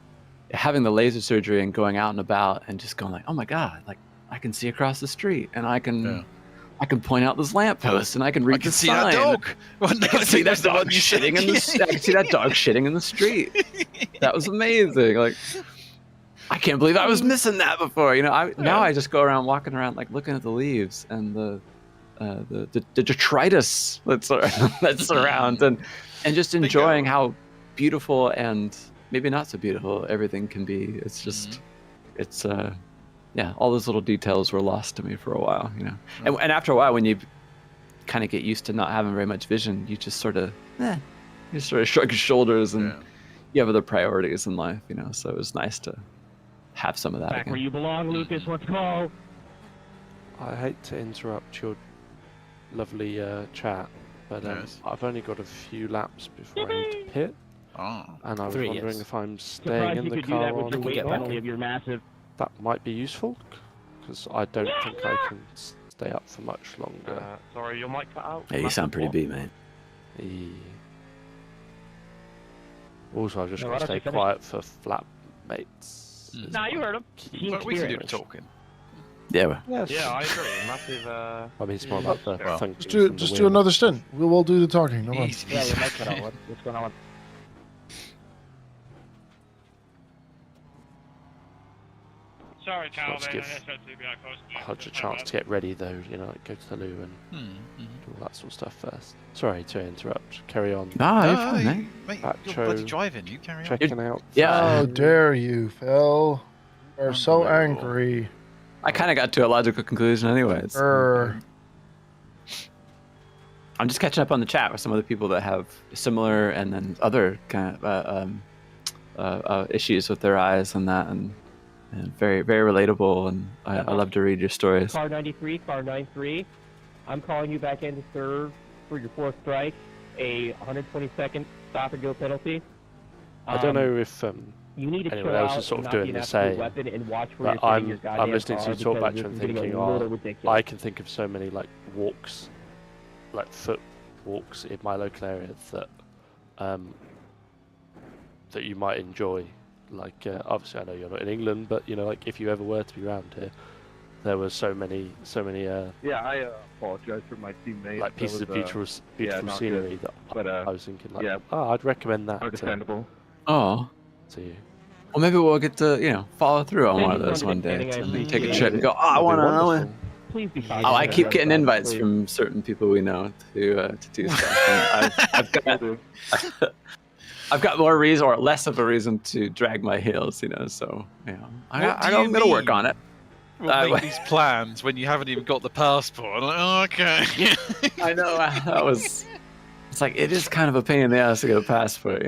having the laser surgery and going out and about and just going oh my god, I can see across the street and I can point out this lamppost and I can read the sign. That dog. I can see that dog shitting in the. I can see that dog shitting in the street. That was amazing. I can't believe I was missing that before. Now I just go around walking around looking at the leaves and the detritus that's around and just enjoying how beautiful and maybe not so beautiful everything can be. It's just all those little details were lost to me for a while, and after a while when you kind of get used to not having very much vision, you just sort of shrug your shoulders and you have other priorities in life, you know. So it was nice to have some of that Back again. where you belong, Lucas. Let's go. I hate to interrupt your lovely chat, but I've only got a few laps before I need to pit. And I was wondering if I'm staying in the car on of your massive. That might be useful, because I don't think I can stay up for much longer. Sorry, your mic cut out. Yeah, you sound pretty beat, mate. Also, I've just got to stay quiet for flatmates. Nah, you heard him. We can do the talking. Yeah. Yeah, I agree. Massive. I mean, it's more about the function. Just do another stint. We'll all do the talking. No Yeah, your mic cut out. What's going on? Sorry, Calvin. Let's give Hodge a chance to get ready, though. You know, like go to the loo and do all that sort of stuff first. Sorry to interrupt. Carry on. No, you're fine, mate. You're bloody driving. You carry on. Checking out. Yeah. How dare you, Phil? You're so angry. I kind of got to a logical conclusion anyways. I'm just catching up on the chat with some of the people that have similar and then other kind of issues with their eyes and that, and very, very relatable, and I love to read your stories. Car 93, car 93. I'm calling you back in to serve for your 4th strike, a 120-second stop-and-go penalty. I don't know if you need to anyone else is sort of doing the same. But I'm listening to you talk back to and thinking, I can think of so many like walks, like foot walks in my local area that that you might enjoy. Like obviously I know you're not in England, but you know, like if you ever were to be around here, there were so many yeah, I apologize for my teammate. like pieces of beautiful scenery that I was thinking like, yeah, I'd recommend that understandable Oh, to you. Well, maybe we'll get to follow through on one of those one day. And take a trip and go. Oh, I want to. Please be kind. Oh, I keep getting invites from certain people we know to do stuff. And I've got more reason or less of a reason to drag my heels, So I'm gonna work on it. Make these plans when you haven't even got the passport. I'm like, oh, okay. I know that was. It's like it is kind of a pain in the ass to get a passport,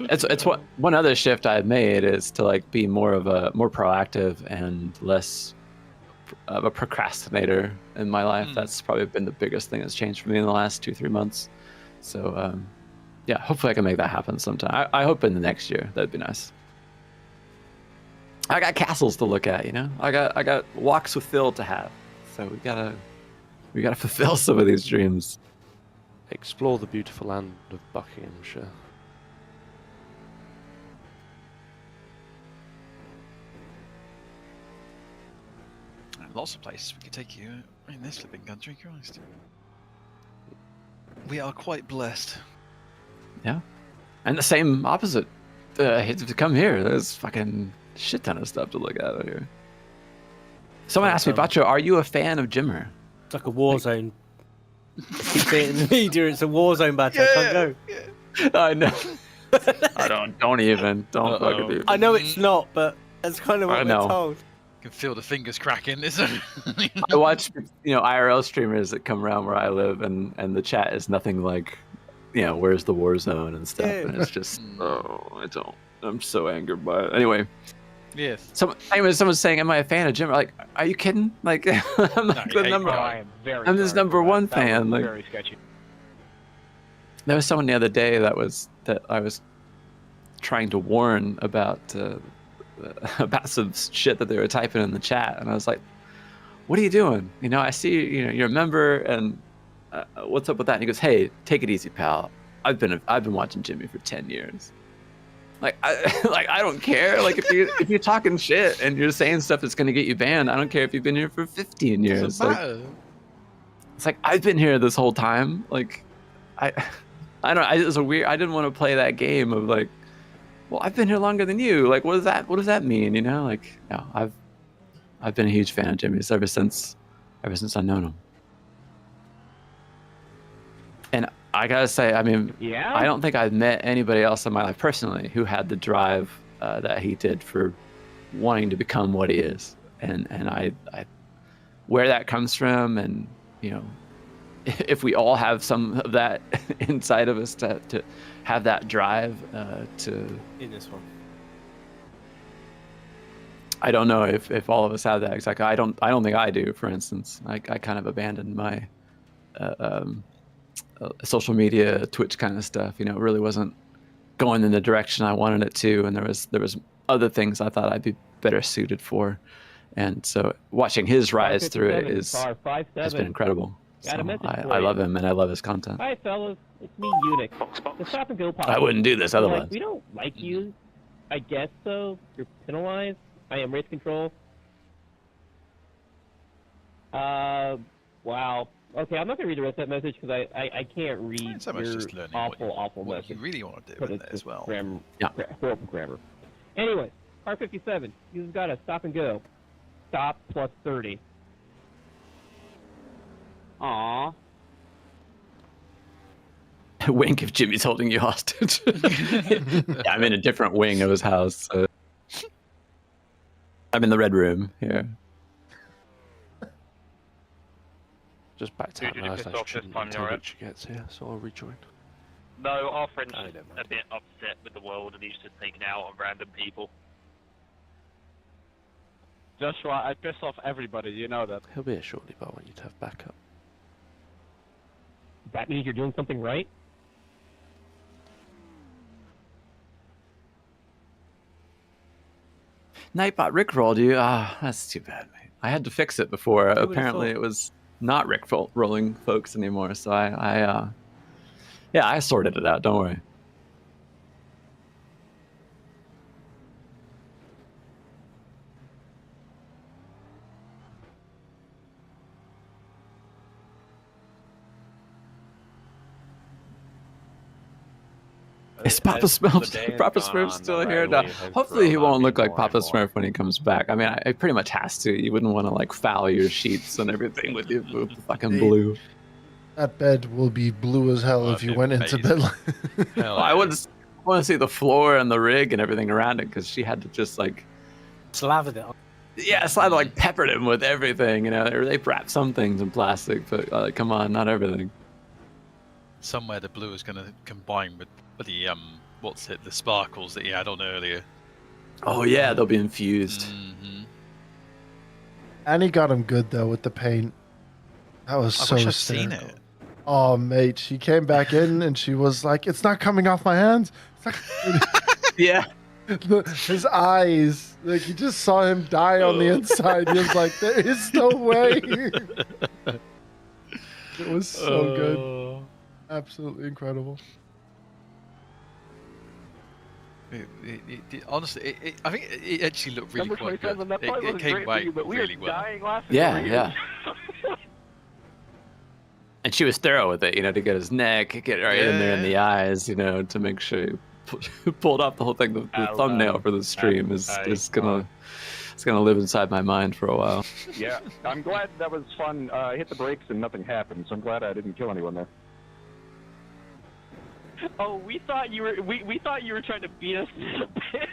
It's what one other shift I've made is to be more proactive and less of a procrastinator in my life. That's probably been the biggest thing that's changed for me in the last 2-3 months. So yeah, hopefully I can make that happen sometime. I hope in the next year. That'd be nice. I got castles to look at, I got walks with Phil to have. So we gotta fulfill some of these dreams. Explore the beautiful land of Buckinghamshire. Lots of places we could take you in this flipping country, Christ. We are quite blessed. Yeah. And the same opposite. To come here, there's fucking shit ton of stuff to look at here. Someone asked me, Bacho, are you a fan of Jimmer? It's like a war zone. Keep saying in the media, it's a war zone, Bacho. I can't go. I know. Don't even. Don't fucking do it. I know it's not, but that's kind of what we're told. Can feel the fingers cracking. I watch, IRL streamers that come around where I live, and the chat is nothing like, where's the war zone and stuff, and it's just, I'm so angered by it. Anyway. Yes. Someone's saying, "Am I a fan of Jim?" Like, are you kidding? Like, I'm I'm this #1 fan. Like, very sketchy. There was someone the other day that I was trying to warn about some shit that they were typing in the chat, and I was like, "What are you doing? I see you're a member, and what's up with that?" And he goes, "Hey, take it easy, pal. I've been watching Jimmy for 10 years. I don't care. Like if you're talking shit and you're saying stuff that's gonna get you banned, I don't care if you've been here for 15 years. It's like I've been here this whole time. Like I don't know. It was I didn't want to play that game of like, well, I've been here longer than you. Like, what does that mean? Like, no, I've been a huge fan of Jimmy's ever since I've known him. And I gotta say, I mean, I don't think I've met anybody else in my life personally who had the drive that he did for wanting to become what he is, and I where that comes from, and if we all have some of that inside of us to have that drive to. In this one. I don't know if all of us have that exactly. I don't think I do. For instance, I kind of abandoned my social media, Twitch kind of stuff. You know, it really wasn't going in the direction I wanted it to, and there was other things I thought I'd be better suited for, and so watching his rise through it has been incredible. So I love him and I love his content. Hi, fellas. It's me, Unix. The stop and go policy. I wouldn't do this otherwise. Like, we don't like you. I guess so. You're penalized. I am race control. Wow. Okay, I'm not gonna read the rest of that message because I can't read your awful message. You really want to do it as well. Grammar, horrible grammar. Anyway, car 57. You've got a stop and go. Stop plus 30. Aww. Wink if Jimmy's holding you hostage. Yeah, I'm in a different wing of his house. So. I'm in the red room here. Just back to until Richie gets here, so I'll rejoin. No, our friend's a bit upset with the world and he's just taking it out on random people. Joshua, I piss off everybody, you know that. He'll be here shortly, but I want you to have backup. That means you're doing something right? Nightbot rickrolled you. That's too bad, mate. I had to fix it before. Apparently it was not rolling folks anymore, so I sorted it out. Don't worry. Is Papa Smurf still here? No. Hopefully he won't look like Papa Smurf when he comes back. I mean, it pretty much has to. You wouldn't want to like foul your sheets and everything with the fucking blue. That bed will be blue as hell if you went into bed. I want to see the floor and the rig and everything around it because she had to just like slathered it on. Yeah, slathered like peppered him with everything. You know, they wrap some things in plastic, but come on, not everything. Somewhere the blue is going to combine with the the sparkles that he had on earlier. Oh yeah, they'll be infused. Mm-hmm. And he got him good though with the paint. That was so wish I'd hysterical. seen it. Oh mate, she came back in and she was like, "It's not coming off my hands." Yeah. His eyes, like you just saw him die on the inside. He was like, "There is no way." It was so good, absolutely incredible. Honestly, I think it actually looked really quite good. It came out really well. Yeah. And she was thorough with it, you know, to get his neck, get right in there in the eyes, you know, to make sure he pulled off the whole thing. The thumbnail for the stream is gonna live inside my mind for a while. Yeah, I'm glad that was fun. I hit the brakes and nothing happened, so I'm glad I didn't kill anyone there. Oh, we thought you were trying to beat us to the pits.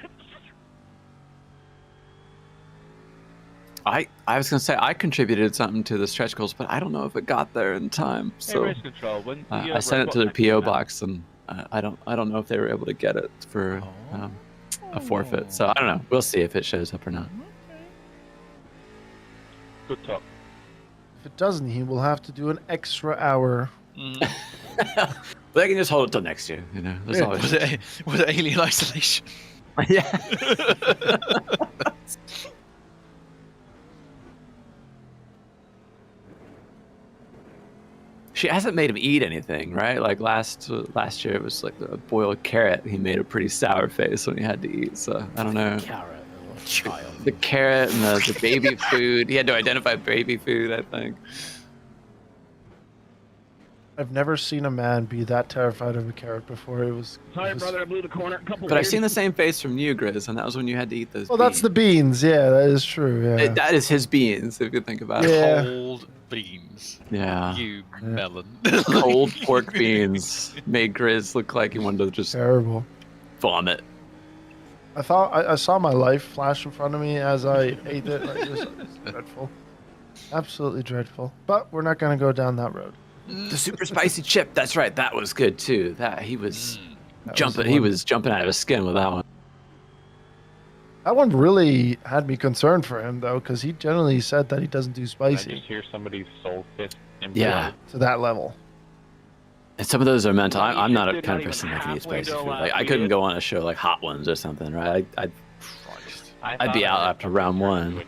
I was gonna say I contributed something to the stretch goals, but I don't know if it got there in time. So race control, I sent it to their PO box, and I don't know if they were able to get it for a forfeit. So I don't know. We'll see if it shows up or not. Good talk. If it doesn't, he will have to do an extra hour. They can just hold it till next year, you know. There's always... Was it Alien Isolation? Yeah. She hasn't made him eat anything, right? Like last year, it was like a boiled carrot. He made a pretty sour face when he had to eat. So I don't know. Carrot, or child. The carrot and the baby food. He had to identify baby food, I think. I've never seen a man be that terrified of a carrot before. Sorry, brother, I blew the corner. But I've seen the same face from you, Grizz, and that was when you had to eat those. Well, that's the beans. Yeah, that is true. Yeah. That is his beans, if you think about it. Cold beans. Yeah. You melon. Cold pork beans made Grizz look like he wanted to just terrible vomit. I thought I saw my life flash in front of me as I ate it. Like, it was dreadful, absolutely dreadful. But we're not going to go down that road. The super spicy chip. That's right. That was good too. He was jumping. He was jumping out of his skin with that one. That one really had me concerned for him though, because he generally said that he doesn't do spicy. I just hear somebody's soul fist. Yeah. To that level. And some of those are mental. I'm not a kind of person that can eat spicy food. Like I couldn't go on a show like Hot Ones or something, right? I'd be out after round 1.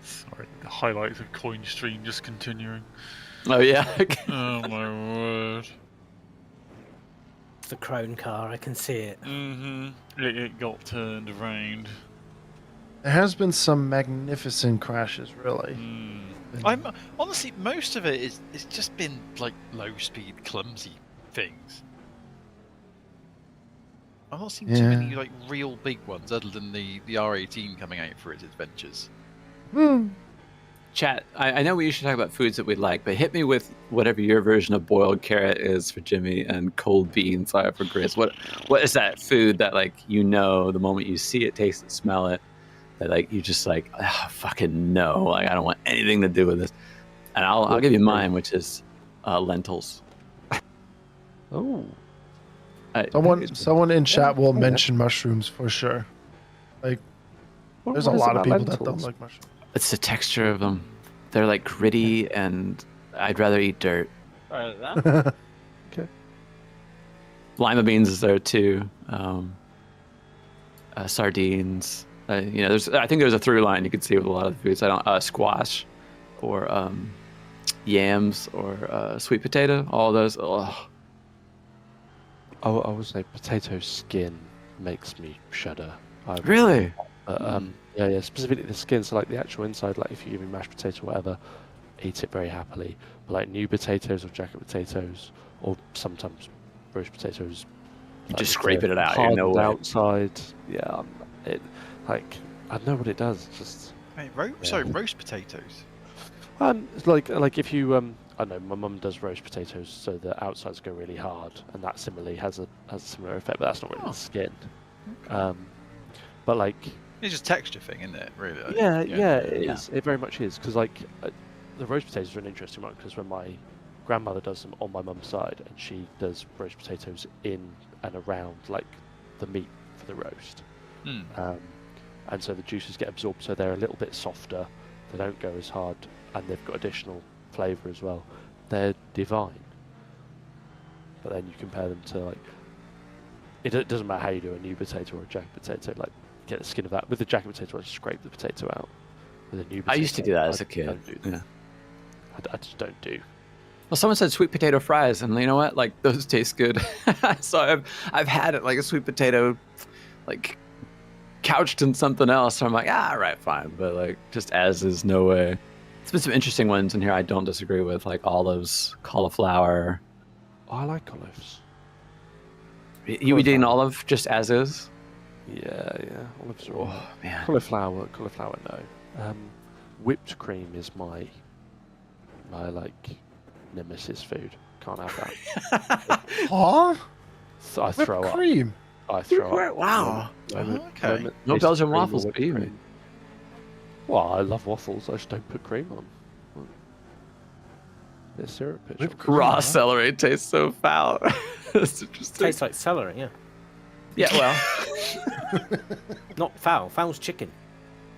Sorry, the highlights of Coin Stream just continuing. Oh yeah. Oh my word. The Crone car, I can see it. It got turned around. There has been some magnificent crashes, really. I'm honestly, most of it is it's just been like low speed, clumsy things. I've not seen too many like real big ones, other than the R18 coming out for its adventures. Chat, I know we usually talk about foods that we like, but hit me with whatever your version of boiled carrot is for Jimmy and cold beans I have for Grizz. What is that food that like the moment you see it, taste it, smell it, that like you just like fucking no, like I don't want anything to do with this. And I'll give you mine, which is lentils. Oh. Someone in chat will mention mushrooms for sure. Like there's a lot of people that don't like mushrooms. It's the texture of them. They're like gritty, and I'd rather eat dirt. Okay. Lima beans is there too. Sardines. I think there's a through line you could see with a lot of the foods. Squash, or yams, or sweet potato. All those. Oh. I would say potato skin makes me shudder. Really? Yeah, specifically the skin, so like the actual inside, like if you give me mashed potato or whatever, eat it very happily. But like new potatoes or jacket potatoes, or sometimes roast potatoes, just scraping it out. Hardened outside. Yeah, I know what it does. It's just. Wait, roast potatoes. It's like if you I don't know, my mum does roast potatoes, so the outsides go really hard, and that similarly has a similar effect, but that's not really the skin. Okay. But like. It's just a texture thing, isn't it? Really? Yeah, it is. It very much is, because like the roast potatoes are an interesting one, because when my grandmother does them on my mum's side, and she does roast potatoes in and around like the meat for the roast, and so the juices get absorbed, so they're a little bit softer. They don't go as hard, and they've got additional flavour as well. They're divine. But then you compare them to like, it doesn't matter how you do a new potato or a jacket potato, like. Get the skin of that. With the jacket potato, I scrape the potato out. With a new potato, I used to do that as a kid. I just don't do. Well, someone said sweet potato fries, and you know what? Like those taste good. So I've had it like a sweet potato, like couched in something else. So I'm like, all right, fine. But like just as is, no way. There's been some interesting ones in here I don't disagree with, like olives, cauliflower. Oh, I like olives. You would eat an olive just as is? Yeah. Olives are man. Cauliflower, no. Whipped cream is my like nemesis food. Can't have that. Huh? So I throw up. Cream. I throw up. Wow. Okay. No Belgian waffles, but you. Well, I love waffles. I just don't put cream on. There's syrup. Raw celery tastes so foul. It's interesting. Tastes like celery, yeah. Yeah, well. Not foul. Foul's chicken.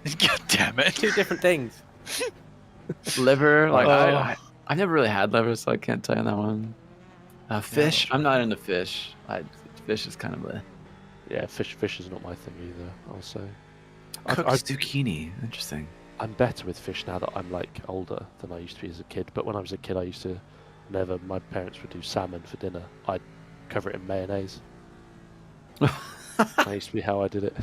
God damn it. Two different things. Liver, like I've never really had liver, so I can't tell you that one. Fish, I'm not into fish. Fish is kind of a. Yeah, fish is not my thing either. I'll say. Cooked zucchini, interesting. I'm better with fish now that I'm like older than I used to be as a kid. But when I was a kid, I used to. Whenever my parents would do salmon for dinner, I'd cover it in mayonnaise. That used to be how I did it.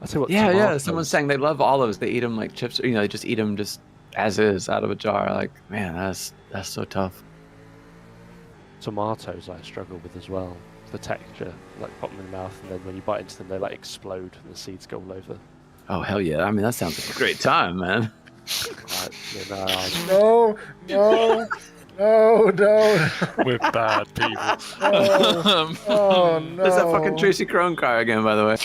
I tell you what. Yeah. Someone's saying they love olives. They eat them like chips. They just eat them just as is out of a jar. Like, man, that's so tough. Tomatoes I struggle with as well. The texture, like pop them in the mouth, and then when you bite into them, they like explode and the seeds go all over. Oh hell yeah! I mean, that sounds like a great time, man. No. Oh no! We're bad people. Oh no! There's that fucking Tracy Crone car again, by the way.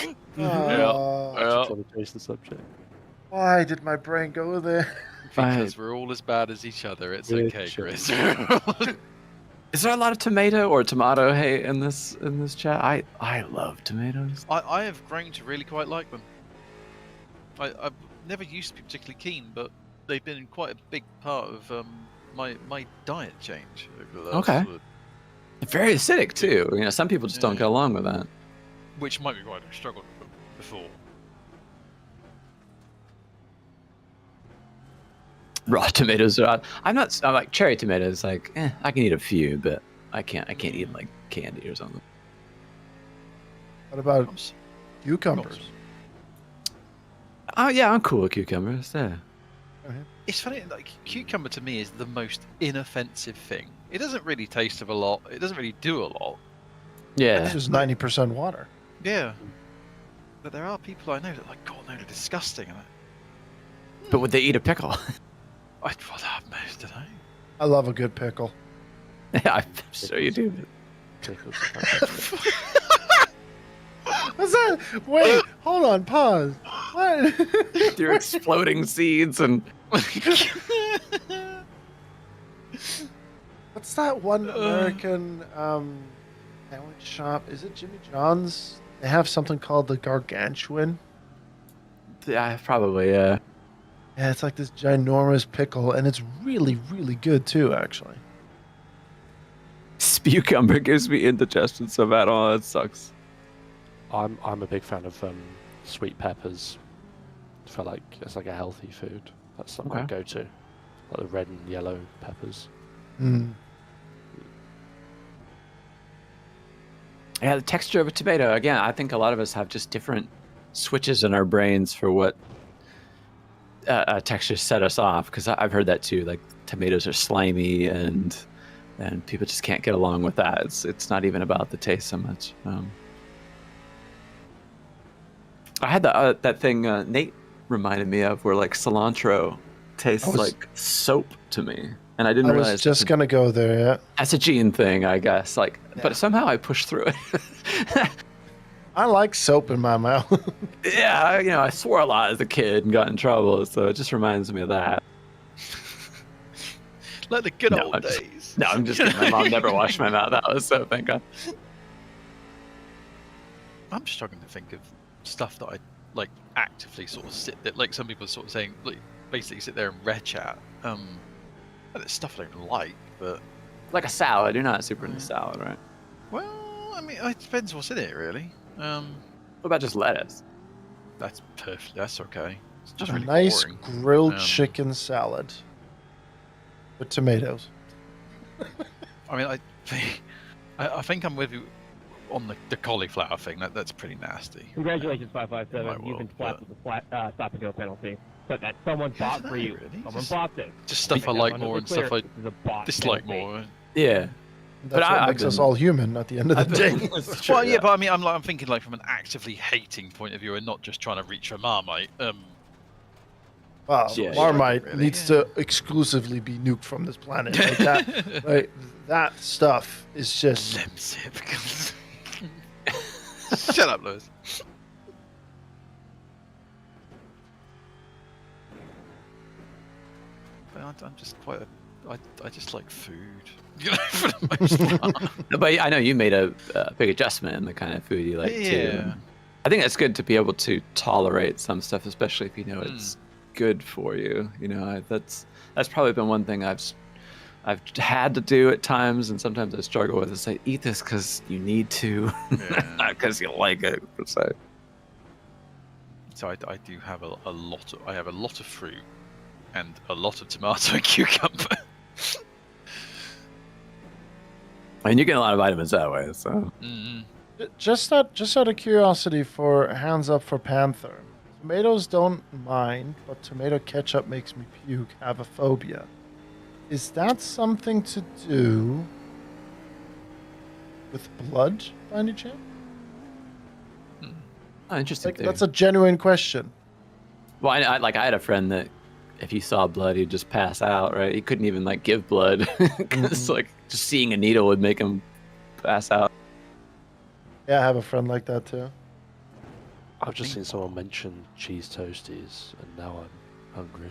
Change the subject. Why did my brain go there? Because we're all as bad as each other. It's okay, Chris. Is there a lot of tomato or tomato hate in this chat? I love tomatoes. I have grown to really quite like them. I've never used to be particularly keen, but they've been quite a big part of my diet change over the last Okay. Very acidic too. You know, some people just don't get along with that. Which might be why I struggled with them before. Raw tomatoes are. I'm like cherry tomatoes. Like, I can eat a few, but I can't eat like candy or something. What about cucumbers? Oh yeah, I'm cool with cucumbers. Yeah. It's funny, like cucumber to me is the most inoffensive thing. It doesn't really taste of a lot. It doesn't really do a lot. Yeah. It's just 90% water. Yeah. But there are people I know that like, God, no, they're disgusting. And But would they eat a pickle? I'd rather have most of them. I love a good pickle. Yeah, I'm sure you do. What's that? Wait, hold on, pause. What? Your exploding seeds and. What's that one American sandwich shop? Is it Jimmy John's? They have something called the Gargantuan. Yeah, probably. Yeah. Yeah, it's like this ginormous pickle, and it's really, really good too, actually. Spewcumber gives me indigestion so bad. Oh, it sucks. I'm a big fan of sweet peppers. I feel like it's like a healthy food. That's something I go to, like the red and yellow peppers. Yeah, the texture of a tomato. Again, I think a lot of us have just different switches in our brains for what textures set us off. Because I've heard that too. Like tomatoes are slimy, and people just can't get along with that. It's not even about the taste so much. I had that thing Nate reminded me of, where like cilantro tastes like soap to me, and I didn't realize. I was just gonna go there. Yeah. That's a gene thing, I guess. Like, but somehow I pushed through it. I like soap in my mouth. Yeah, I swore a lot as a kid and got in trouble, so it just reminds me of that. Like the good old days. No, I'm just kidding. My mom never washed my mouth. That was so, thank God. I'm struggling to think of stuff that I like actively sort of sit there. Like some people sort of saying, like, basically sit there and retch at. It's stuff I don't like, but like a salad. You're not super into salad, right? Well, I mean, it depends what's in it, really. What about just lettuce? That's perfect. That's okay. It's just a really nice boring. grilled chicken salad with tomatoes. I mean, I think I'm with you on the cauliflower thing. That's pretty nasty. Congratulations, 557. You've been slapped with a stop and go penalty. But that someone bought for you. Really? Someone bought this. Just stuff I like more and stuff I dislike more. Yeah. That's what makes us all human at the end of the day. Well, yeah, but I mean, I'm thinking like from an actively hating point of view and not just trying to reach for Marmite. Well, Marmite needs to exclusively be nuked from this planet. Like that, like, that stuff is just. Shut up, Lewis. I'm just quite I just like food. For the most part. But I know you made a big adjustment in the kind of food you like too. I think it's good to be able to tolerate some stuff, especially if you know it's good for you. That's probably been one thing I've had to do at times, and sometimes I struggle with. Is like, eat this because you need to, not because you like it. So I do have a lot of fruit and a lot of tomato and cucumber. And you get a lot of vitamins that way. So just out of curiosity, for hands up for Panther. Tomatoes don't mind, but tomato ketchup makes me puke. Have a phobia. Is that something to do with blood, by any chance? Oh, interesting. Like, that's a genuine question. Well, I had a friend that if he saw blood, he'd just pass out, right? He couldn't even like give blood because like just seeing a needle would make him pass out. Yeah, I have a friend like that too. I've just seen someone mention cheese toasties, and now I'm hungry.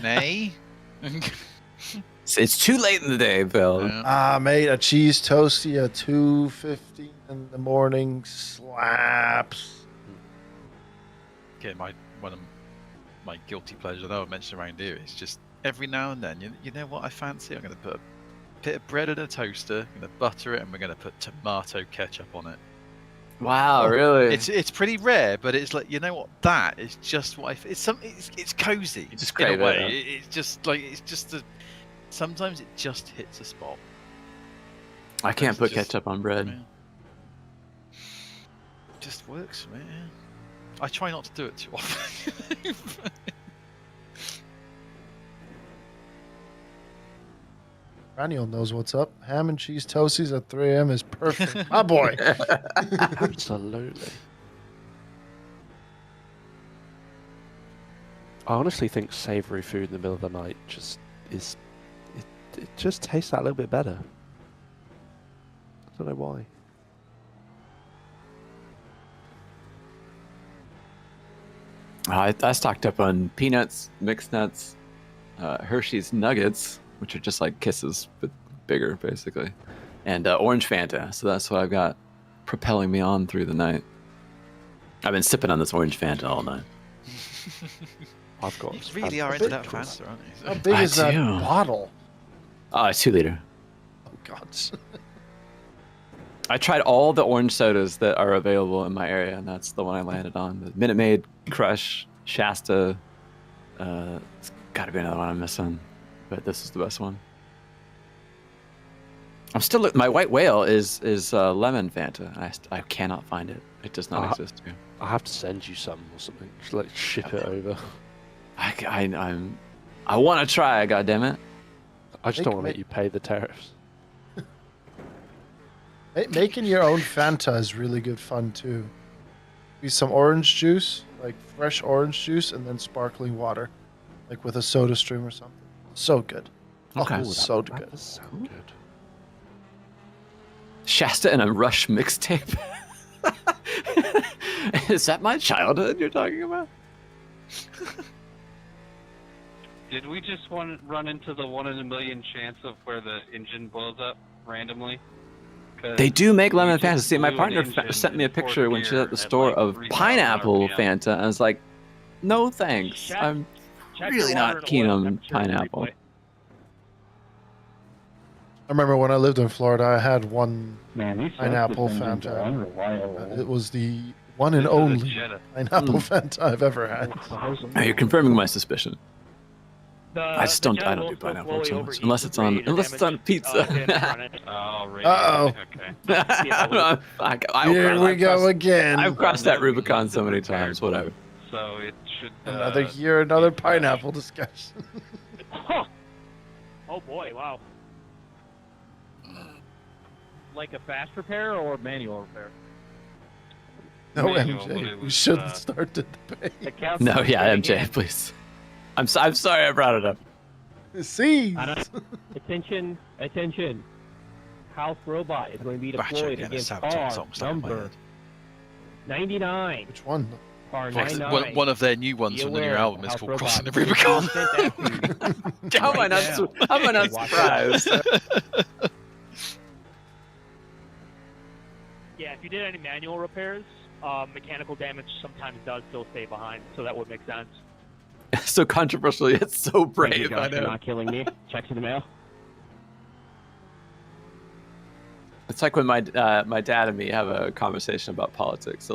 Nay? It's too late in the day, Bill. Mate, a cheese toasty at 2:15 in the morning slaps. Okay, one of my guilty pleasures, I know I mentioned around here, it's just every now and then, you know what I fancy? I'm going to put a bit of bread in a toaster, I'm going to butter it, and we're going to put tomato ketchup on it. Wow, really? It's pretty rare, but it's like, you know what? That is just what it's cozy. You just crave in a way. it. It's just like sometimes it just hits a spot. I can't put ketchup on bread. Yeah. Just works for me. Yeah. I try not to do it too often. Raniel knows what's up. Ham and cheese toasties at 3 a.m. is perfect. My boy. Absolutely. I honestly think savoury food in the middle of the night just is... It just tastes that little bit better. I don't know why. I stocked up on peanuts, mixed nuts, Hershey's Nuggets, which are just like Kisses, but bigger, basically, and orange Fanta. So that's what I've got propelling me on through the night. I've been sipping on this orange Fanta all night. I've got. You really are into that Fanta, aren't you? How big is that bottle? Oh, it's 2 liter. Oh, God. I tried all the orange sodas that are available in my area, and that's the one I landed on. The Minute Maid, Crush, Shasta. It's got to be another one I'm missing, but this is the best one. I'm still my white whale is lemon Fanta. I cannot find it. It does not exist here. I have to send you some or something. Just like ship it over. I want to try. Goddammit. I just don't want to make you pay the tariffs. Making your own Fanta is really good fun too. Use some orange juice, like fresh orange juice, and then sparkling water, like with a soda stream or something. So good. Okay. Oh, so good. That does sound good. Shasta and a Rush mixtape. Is that my childhood you're talking about? Did we just run into the 1 in a million chance of where the engine blows up randomly? They do make lemon Fanta. See, my partner sent me a picture when she was at the store of pineapple Fanta, and I was like, no thanks. I'm really not keen on pineapple. I remember when I lived in Florida, I had one pineapple Fanta. It was the one and only pineapple Fanta I've ever had. You're confirming my suspicion. I don't do pineapple so much, unless it's on pizza. Uh-oh. Here we go again. I've crossed that Rubicon so many times. Whatever. So it should. Another pineapple discussion. Oh boy! Wow. Like a fast repair or manual repair? No, MJ. We shouldn't start the debate. No, yeah, MJ, please. I'm sorry I brought it up. See. Attention. House robot is going to be deployed against car number 99. Which one? Car 99. One of their new ones from the new album is called Crossing the Rubicon. How am I not surprised? Yeah, if you did any manual repairs, mechanical damage sometimes does still stay behind, so that would make sense. So controversial yet so brave. I know. Not killing me. Checks in the mail. It's like when my dad and me have a conversation about politics.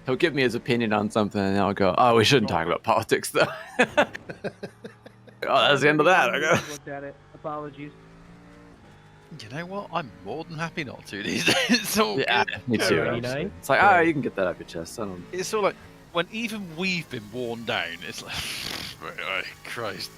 He'll give me his opinion on something, and I'll go, "Oh, we shouldn't talk about politics, though." Oh, that's the end of that. I guess. Looked at it. Apologies. You know what? I'm more than happy not to these days. It's all yeah, good. me too. It's like, you can get that off your chest. It's all like when even we've been worn down. It's like, oh, Christ.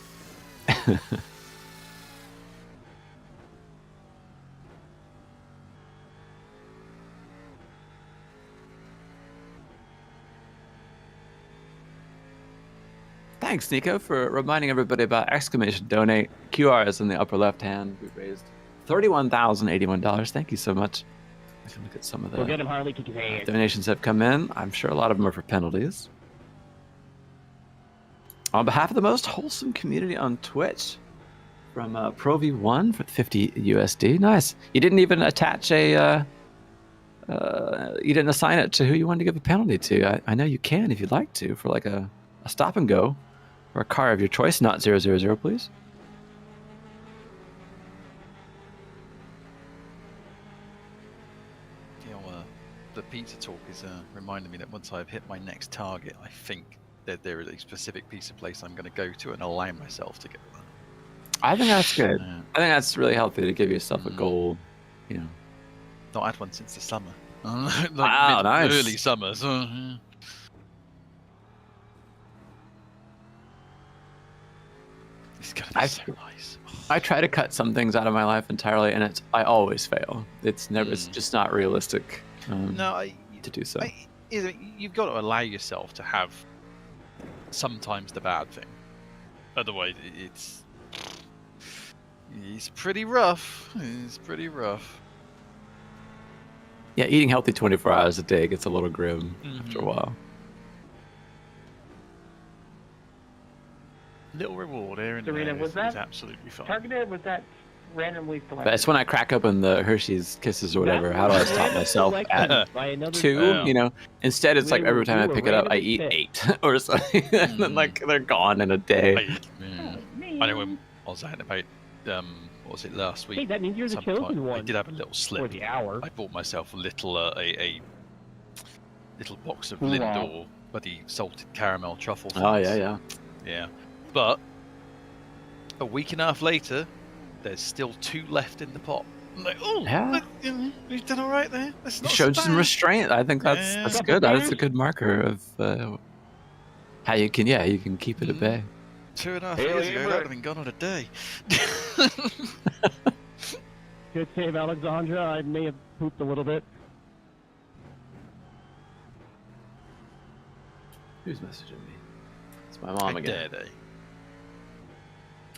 thanks, Nico, for reminding everybody about !donate. QR is in the upper left hand. We've raised $31,081. Thank you so much. I can look at some of the Go get him, Harley. Kick his ass. donations that have come in. I'm sure a lot of them are for penalties. On behalf of the most wholesome community on Twitch, from ProV1 for 50 USD. Nice. You didn't even attach a. You didn't assign it to who you wanted to give a penalty to. I know you can if you'd like to for like a stop and go or a car of your choice, not 000, please. The pizza talk is reminding me that once I've hit my next target, I think that there is a specific piece of place I'm going to go to and allow myself to get one. I think that's good. Yeah. I think that's really healthy to give yourself a goal. You know, not had one since the summer. Wow, nice. Early summer. So, it's gonna be so nice. I try to cut some things out of my life entirely, and I always fail. It's never. It's just not realistic. To do so. You've got to allow yourself to have sometimes the bad thing. Otherwise, it's pretty rough. It's pretty rough. Yeah, eating healthy 24 hours a day gets a little grim after a while. Little reward here and Serena, there was that is absolutely fine. Targeted? Was that randomly selected? But it's when I crack open the Hershey's Kisses or whatever. How do I stop myself at 2? You know, instead it's like every time I pick it up, I eat 8 or something, and then like they're gone in a day. I know when I was out about what was it last week? Hey, that means you're the chosen one. I did have a little slip. For the hour. I bought myself a little a little box of Lindor, bloody salted caramel truffle things. Oh yeah. Yeah, but a week and a half later, there's still 2 left in the pot. I'm like, oh, yeah, we've done all right there. You showed some restraint. I think that's good. That's a good marker of how you can keep it at bay. 2.5 years ago, that would have been gone on a day. Good save, Alexandra. I may have pooped a little bit. Who's messaging me? It's my mom again. Dare they?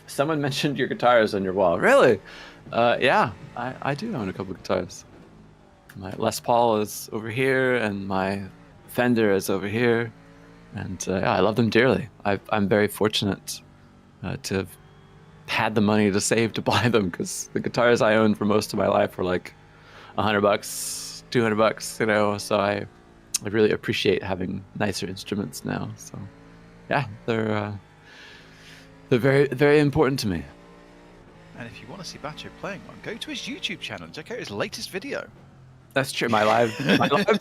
Someone mentioned your guitars on your wall. Really? Yeah, I do own a couple guitars. My Les Paul is over here, and my Fender is over here. And yeah, I love them dearly. I'm very fortunate to have had the money to save to buy them, because the guitars I owned for most of my life were like $100, $200, you know. So I really appreciate having nicer instruments now. So yeah, they're very, very important to me. And if you want to see Bacho playing one, go to his YouTube channel and check out his latest video. That's true. My live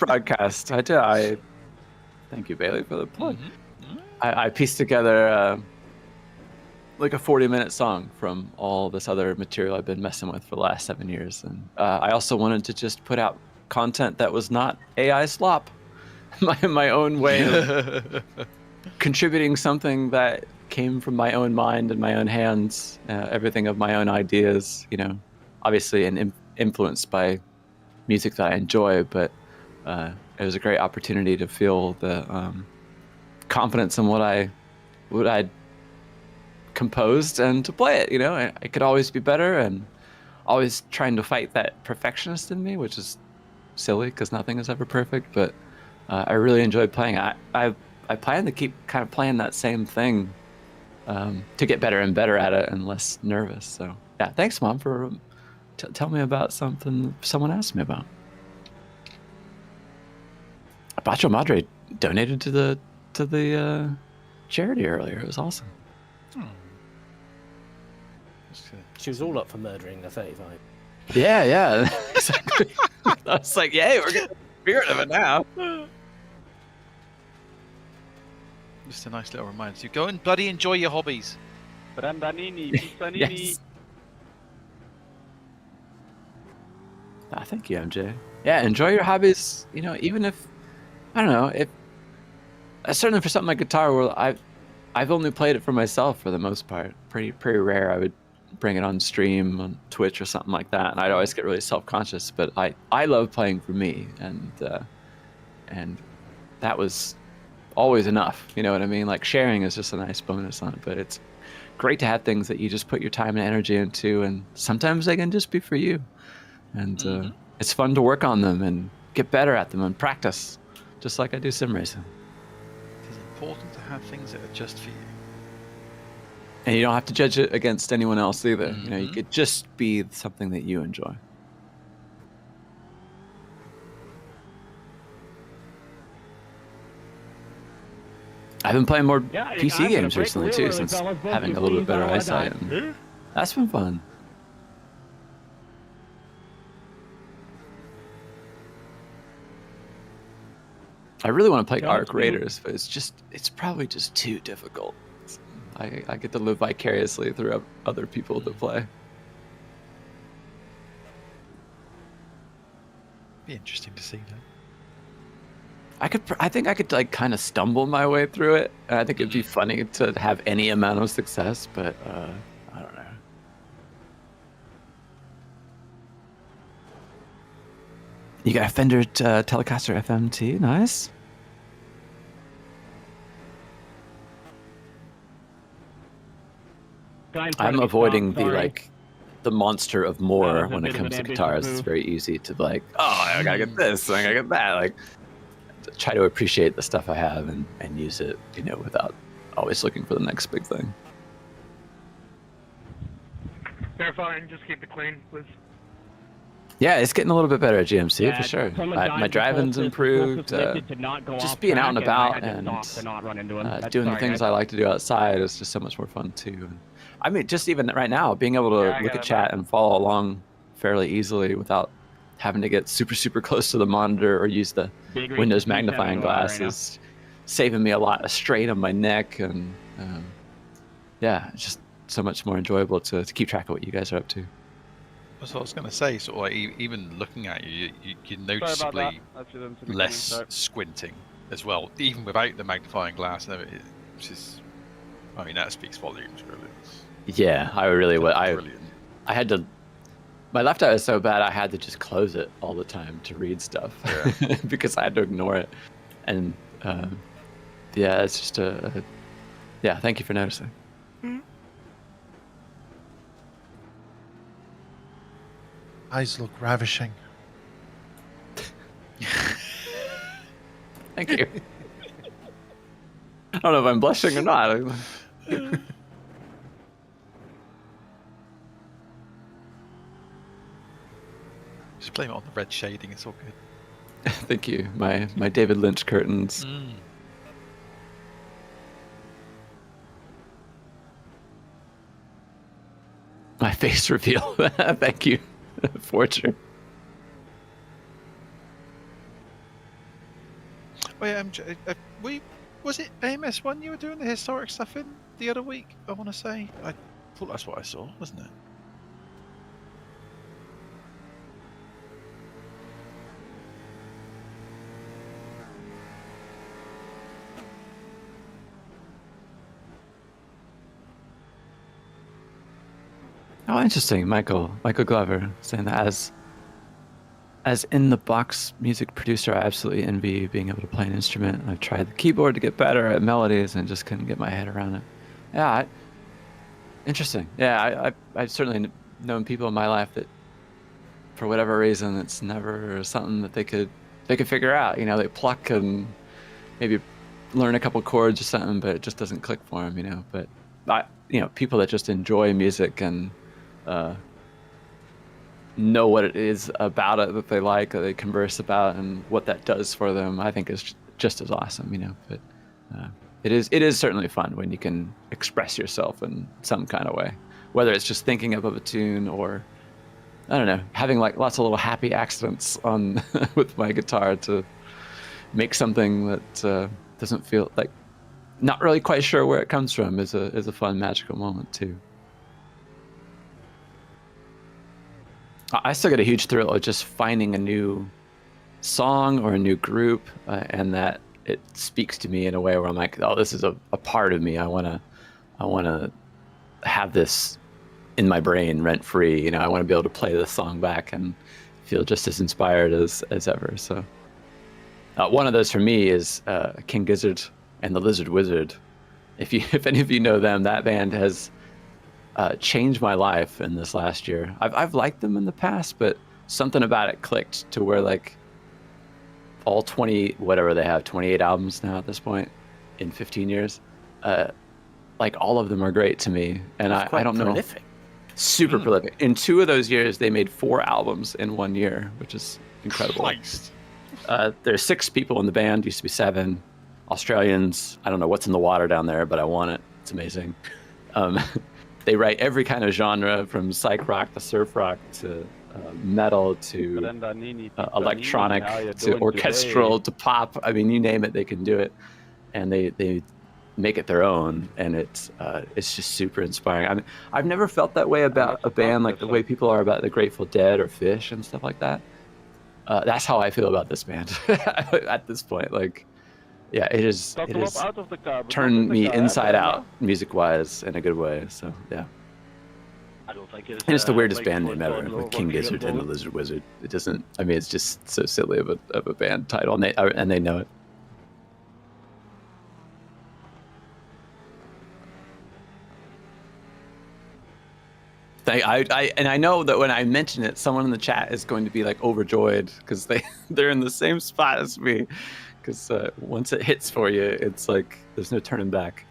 broadcast. I do. Thank you, Bailey, for the plug. I pieced together like a 40-minute song from all this other material I've been messing with for the last 7 years. And I also wanted to just put out content that was not AI slop. my own way of contributing something that came from my own mind and my own hands, everything of my own ideas, you know, obviously and influenced by music that I enjoy, but it was a great opportunity to feel the confidence in what I'd composed and to play it. You know, I could always be better, and always trying to fight that perfectionist in me, which is silly because nothing is ever perfect. But I really enjoyed playing. I plan to keep kind of playing that same thing to get better and better at it and less nervous. So yeah, thanks, Mom, for tell me about something someone asked me about. Bacho Madre donated to the charity earlier. It was awesome. She was all up for murdering the 35. Yeah, exactly. I was like, yay, we're getting the spirit of it now. Just a nice little reminder. So go and bloody enjoy your hobbies. Brandanini, Pisanini. Yes. Thank you, MJ. Yeah, enjoy your hobbies. You know, even if I don't know, if certainly for something like guitar, where I've only played it for myself for the most part. Pretty rare I would bring it on stream on Twitch or something like that, and I'd always get really self-conscious. But I love playing for me, and that was always enough. You know what I mean? Like sharing is just a nice bonus on it, but it's great to have things that you just put your time and energy into, and sometimes they can just be for you. And it's fun to work on them and get better at them and practice, just like I do sim racing. It's important to have things that are just for you. And you don't have to judge it against anyone else either. You know, you could just be something that you enjoy. I've been playing more PC games recently too, since having a little bit better eyesight. And that's been fun. I really want to play Arc Raiders, but it's probably just too difficult. I get to live vicariously through other people that play. Be interesting to see that. I think I could like kind of stumble my way through it. And I think it'd be funny to have any amount of success, but I don't know. You got a Fender Telecaster FMT, nice. I'm avoiding the monster of more when it comes to guitars. It's very easy to like, oh, I gotta get this, I gotta get that. Like, try to appreciate the stuff I have and use it, you know, without always looking for the next big thing. Verifying, just keep it clean, please. Yeah, it's getting a little bit better at GMC for sure. My driving's improved. Just being out and about and doing the things I like to do outside is just so much more fun too. And, I mean, just even right now, being able to look at chat and follow along fairly easily without having to get super close to the monitor or use the Windows magnifying glass is saving me a lot of strain on my neck. And yeah, it's just so much more enjoyable to keep track of what you guys are up to. That's what I was going to say. Sort of like even looking at you're noticeably less squinting as well, even without the magnifying glass. And everything, which is, I mean, that speaks volumes, really. Yeah, I really would. I had to. My left eye was so bad, I had to just close it all the time to read stuff because I had to ignore it. And yeah, it's just yeah. Thank you for noticing. Eyes look ravishing. Thank you. I don't know if I'm blushing or not. Just blame it on the red shading. It's all good. Thank you. My David Lynch curtains. My face reveal. Thank you, Fortune. Wait, was it AMS1 you were doing the historic stuff in the other week? I want to say. I thought that's what I saw, wasn't it? Oh, interesting. Michael Glover saying that as in the box music producer, I absolutely envy being able to play an instrument. I've tried the keyboard to get better at melodies and just couldn't get my head around it. Yeah, interesting. Yeah, I've certainly known people in my life that, for whatever reason, it's never something that they could figure out. You know, they pluck and maybe learn a couple chords or something, but it just doesn't click for them. You know, but people that just enjoy music and know what it is about it that they like, that they converse about, and what that does for them, I think is just as awesome, you know. But it is certainly fun when you can express yourself in some kind of way, whether it's just thinking up of a tune or, I don't know, having like lots of little happy accidents on with my guitar to make something that doesn't feel like, not really quite sure where it comes from, is a fun, magical moment too. I still get a huge thrill of just finding a new song or a new group, and that it speaks to me in a way where I'm like, oh, this is a part of me. I wanna have this in my brain rent free. You know, I want to be able to play this song back and feel just as inspired as ever. So one of those for me is King Gizzard and the Lizard Wizard. If any of you know them, that band has changed my life in this last year. I've liked them in the past, but something about it clicked to where like all 20 whatever they have 28 albums now at this point in 15 years, like all of them are great to me, and I don't know. Super prolific. In 2 of those years, they made 4 albums in 1 year, which is incredible. Christ. There's 6 people in the band. Used to be 7. Australians. I don't know what's in the water down there, but I want it. It's amazing. They write every kind of genre, from psych rock to surf rock to metal to electronic to orchestral to pop. I mean, you name it, they can do it, and they make it their own, and it's just super inspiring. I mean, I've never felt that way about a band like the way people are about the Grateful Dead or Fish and stuff like that. That's how I feel about this band at this point. Like, yeah, it has turned me inside out music wise in a good way. So yeah. I don't think And it's the weirdest band name ever, with King Gizzard and the Lizard Wizard. It doesn't. I mean, it's just so silly of a band title, and they know it. I know that when I mention it, someone in the chat is going to be like overjoyed because they're in the same spot as me. Because once it hits for you, it's like there's no turning back.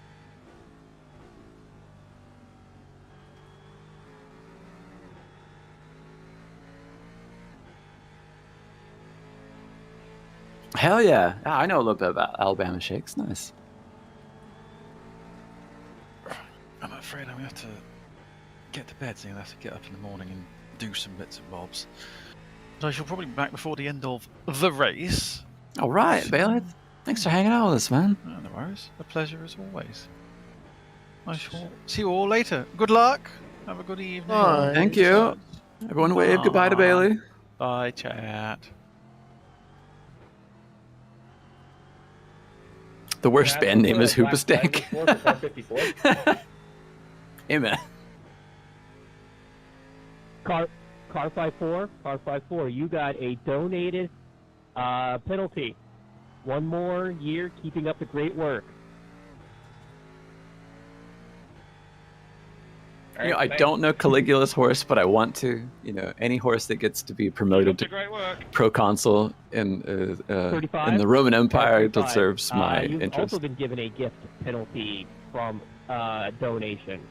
Hell yeah! I know a little bit about Alabama Shakes. Nice. I'm afraid I'm going to have to get to bed, so I'm going to have to get up in the morning and do some bits and bobs. So I shall probably be back before the end of the race. All right, Bailey. Thanks for hanging out with us, man. No worries. A pleasure as always. I shall see you all later. Good luck. Have a good evening. Bye. Thank you. Everyone wave goodbye to Bailey. Bye, chat. The worst band name is Hoopastank. Amen. Car 54, you got a donated penalty. 1 more year keeping up the great work. You know, I don't know Caligula's horse, but I want to. You know, any horse that gets to be promoted to proconsul in the Roman Empire deserves my you've interest. also been given a gift penalty from donation.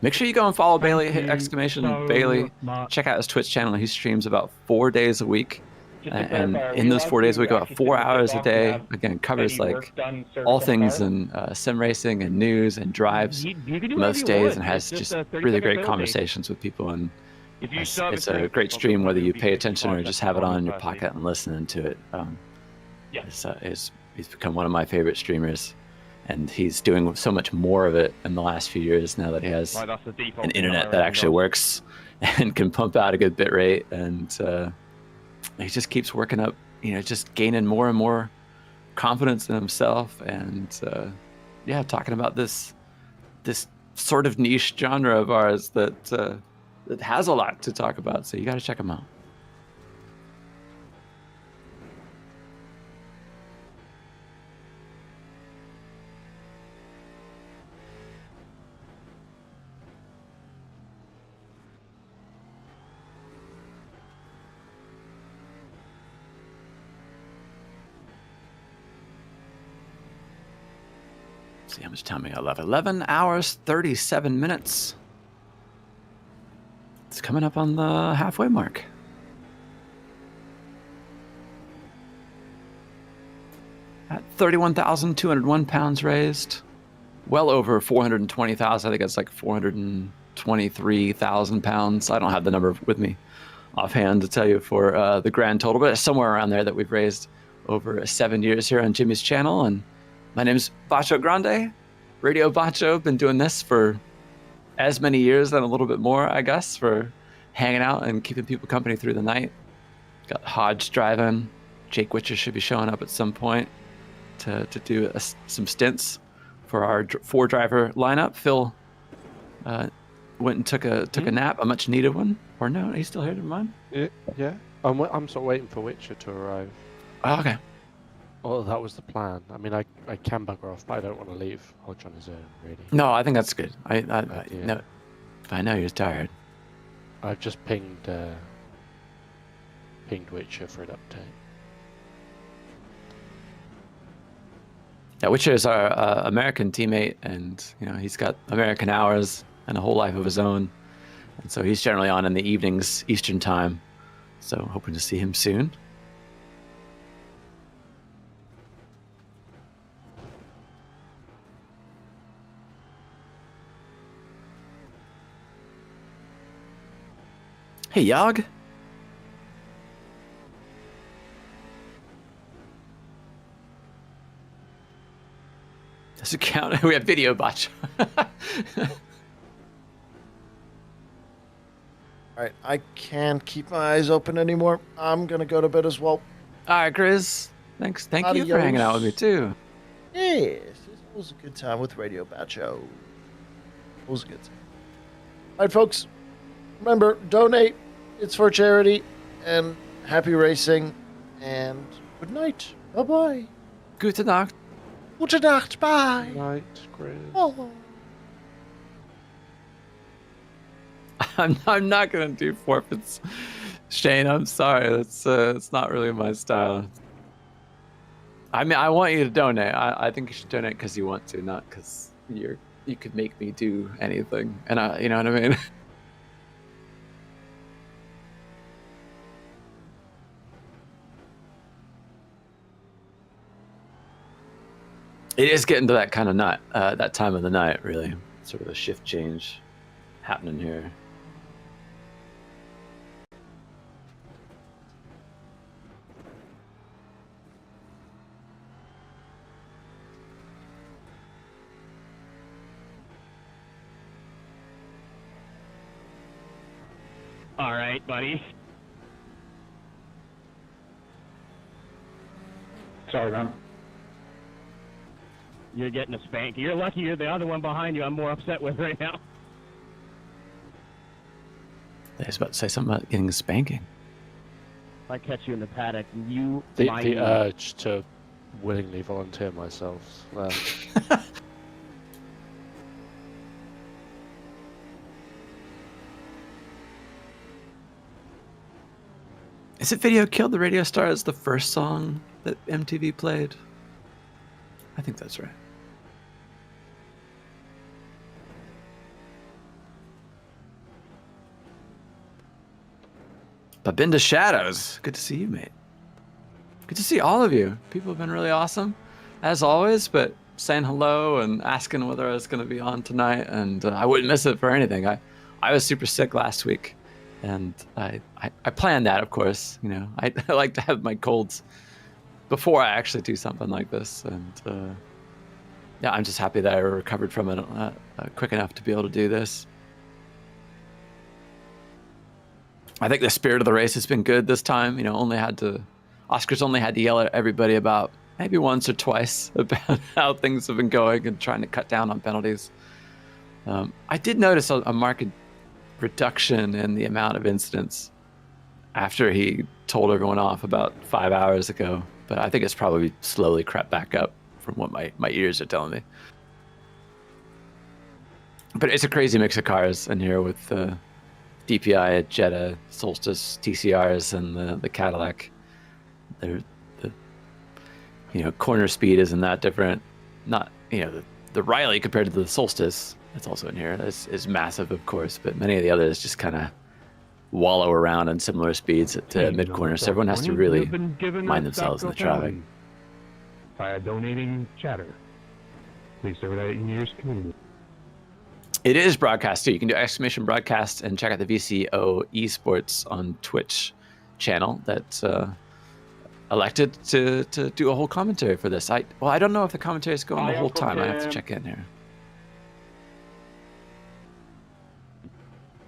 Make sure you go and follow Bailey. Hit exclamation Bailey. Check out his Twitch channel. He streams about 4 days a week. And in those 4 days a week, about 4 hours a day. Again, covers like all things in sim racing and news and drives most days, and has just really great conversations with people. And it's a great stream, whether you pay attention or just have it on in your pocket and listening to it. He's become one of my favorite streamers, and he's doing so much more of it in the last few years now that he has an internet that actually works and can pump out a good bit rate. And he just keeps working up, you know, just gaining more and more confidence in himself, and talking about this sort of niche genre of ours that has a lot to talk about. So you got to check him out. See how much time we got left. 11 hours, 37 minutes. It's coming up on the halfway mark. At 31,201 pounds raised. Well over 420,000. I think it's like 423,000 pounds. I don't have the number with me offhand to tell you for the grand total, but it's somewhere around there that we've raised over 7 years here on Jimmy's channel. And my name's Bacho Grande, Radio Bacho. Been doing this for as many years and a little bit more, I guess, for hanging out and keeping people company through the night. Got Hodge driving. Jake Witcher should be showing up at some point to do some stints for our 4-driver lineup. Phil went and took a nap, a much needed one. Or no, he's still here. Never mind. Yeah. I'm sort of waiting for Witcher to arrive. Oh, okay. Well, that was the plan. I mean, I can bugger off, but I don't want to leave Hodge on his own, really. No, I think that's good. No, if I know you're tired. I've just pinged Witcher for an update. Yeah, Witcher is our American teammate, and he's got American hours and a whole life of his own, and so he's generally on in the evenings Eastern time. So hoping to see him soon. Hey, Yog. Does it count? We have video botch. Alright, I can't keep my eyes open anymore. I'm gonna go to bed as well. Alright, Chris. Thanks. Thank you for hanging out with me too. Yes, it's always a good time with Radio Bacho. Always a good time. Alright, folks. Remember, donate. It's for charity. And happy racing. And good night. Bye-bye. Gute Nacht. Gute Nacht. Bye. Good night, Chris. Oh. I'm not gonna do forfeits, Shane. I'm sorry. That's it's not really my style. I mean, I want you to donate. I think you should donate because you want to, not because you could make me do anything. And you know what I mean. It is getting to that kind of that time of the night, really. Sort of a shift change happening here. All right, buddy. Sorry, man. You're getting a spank. You're lucky you're the other one behind you I'm more upset with right now. I was about to say something about getting a spanking. If I catch you in the paddock, you The urge to willingly volunteer myself. Is it Video Killed the Radio Star as the first song that MTV played? I think that's right. Babinda Shadows. Good to see you, mate. Good to see all of you. People have been really awesome, as always, but saying hello and asking whether I was going to be on tonight, and I wouldn't miss it for anything. I was super sick last week, and I planned that, of course. I like to have my colds before I actually do something like this, and yeah, I'm just happy that I recovered from it quick enough to be able to do this. I think the spirit of the race has been good this time. Oscar's only had to yell at everybody about maybe once or twice about how things have been going and trying to cut down on penalties. I did notice a marked reduction in the amount of incidents after he told everyone off about 5 hours ago, but I think it's probably slowly crept back up from what my ears are telling me. But it's a crazy mix of cars in here with DPI, Jetta, Solstice, TCRs, and the Cadillac. The corner speed isn't that different. Not the Riley compared to the Solstice that's also in here is massive, of course, but many of the others just kind of wallow around in similar speeds at mid corner. So everyone has to really mind themselves in the traffic. By donating chatter, please serve that in your community. It is broadcast too. You can do exclamation broadcast and check out the VCO Esports on Twitch channel that's elected to do a whole commentary for this. I don't know if the commentary is going the whole time. I have to check in here.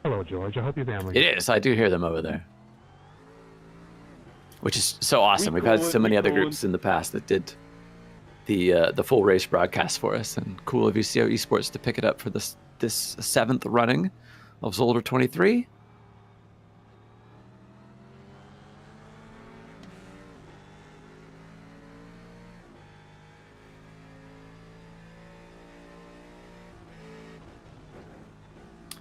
Hello, George. I hope your family. It is. I do hear them over there, which is so awesome. We've had so many other groups in the past that did the full race broadcast for us, and cool of VCO Esports to pick it up for this 7th running of Zolder 23.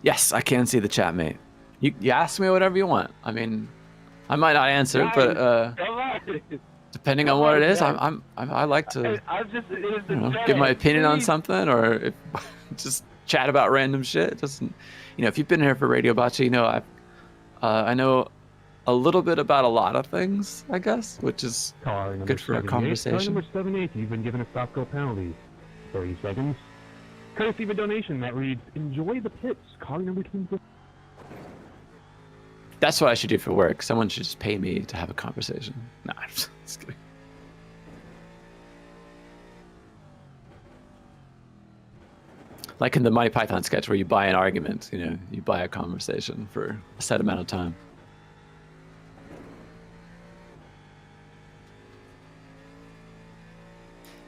Yes, I can see the chat, mate. You ask me whatever you want. I mean, I might not answer, but depending on what it is, I like to give my opinion on something, or if, just chat about random shit. It doesn't, if you've been here for Radio Bocce, I know a little bit about a lot of things, I guess, which is good for a conversation. Car number 78, you've been given a stop-go penalty. 30 seconds. Courtesy of a donation that reads, enjoy the pits, car number 2. That's what I should do for work. Someone should just pay me to have a conversation. Nah, I'm just kidding. Like in the Monty Python sketch where you buy an argument, you buy a conversation for a set amount of time.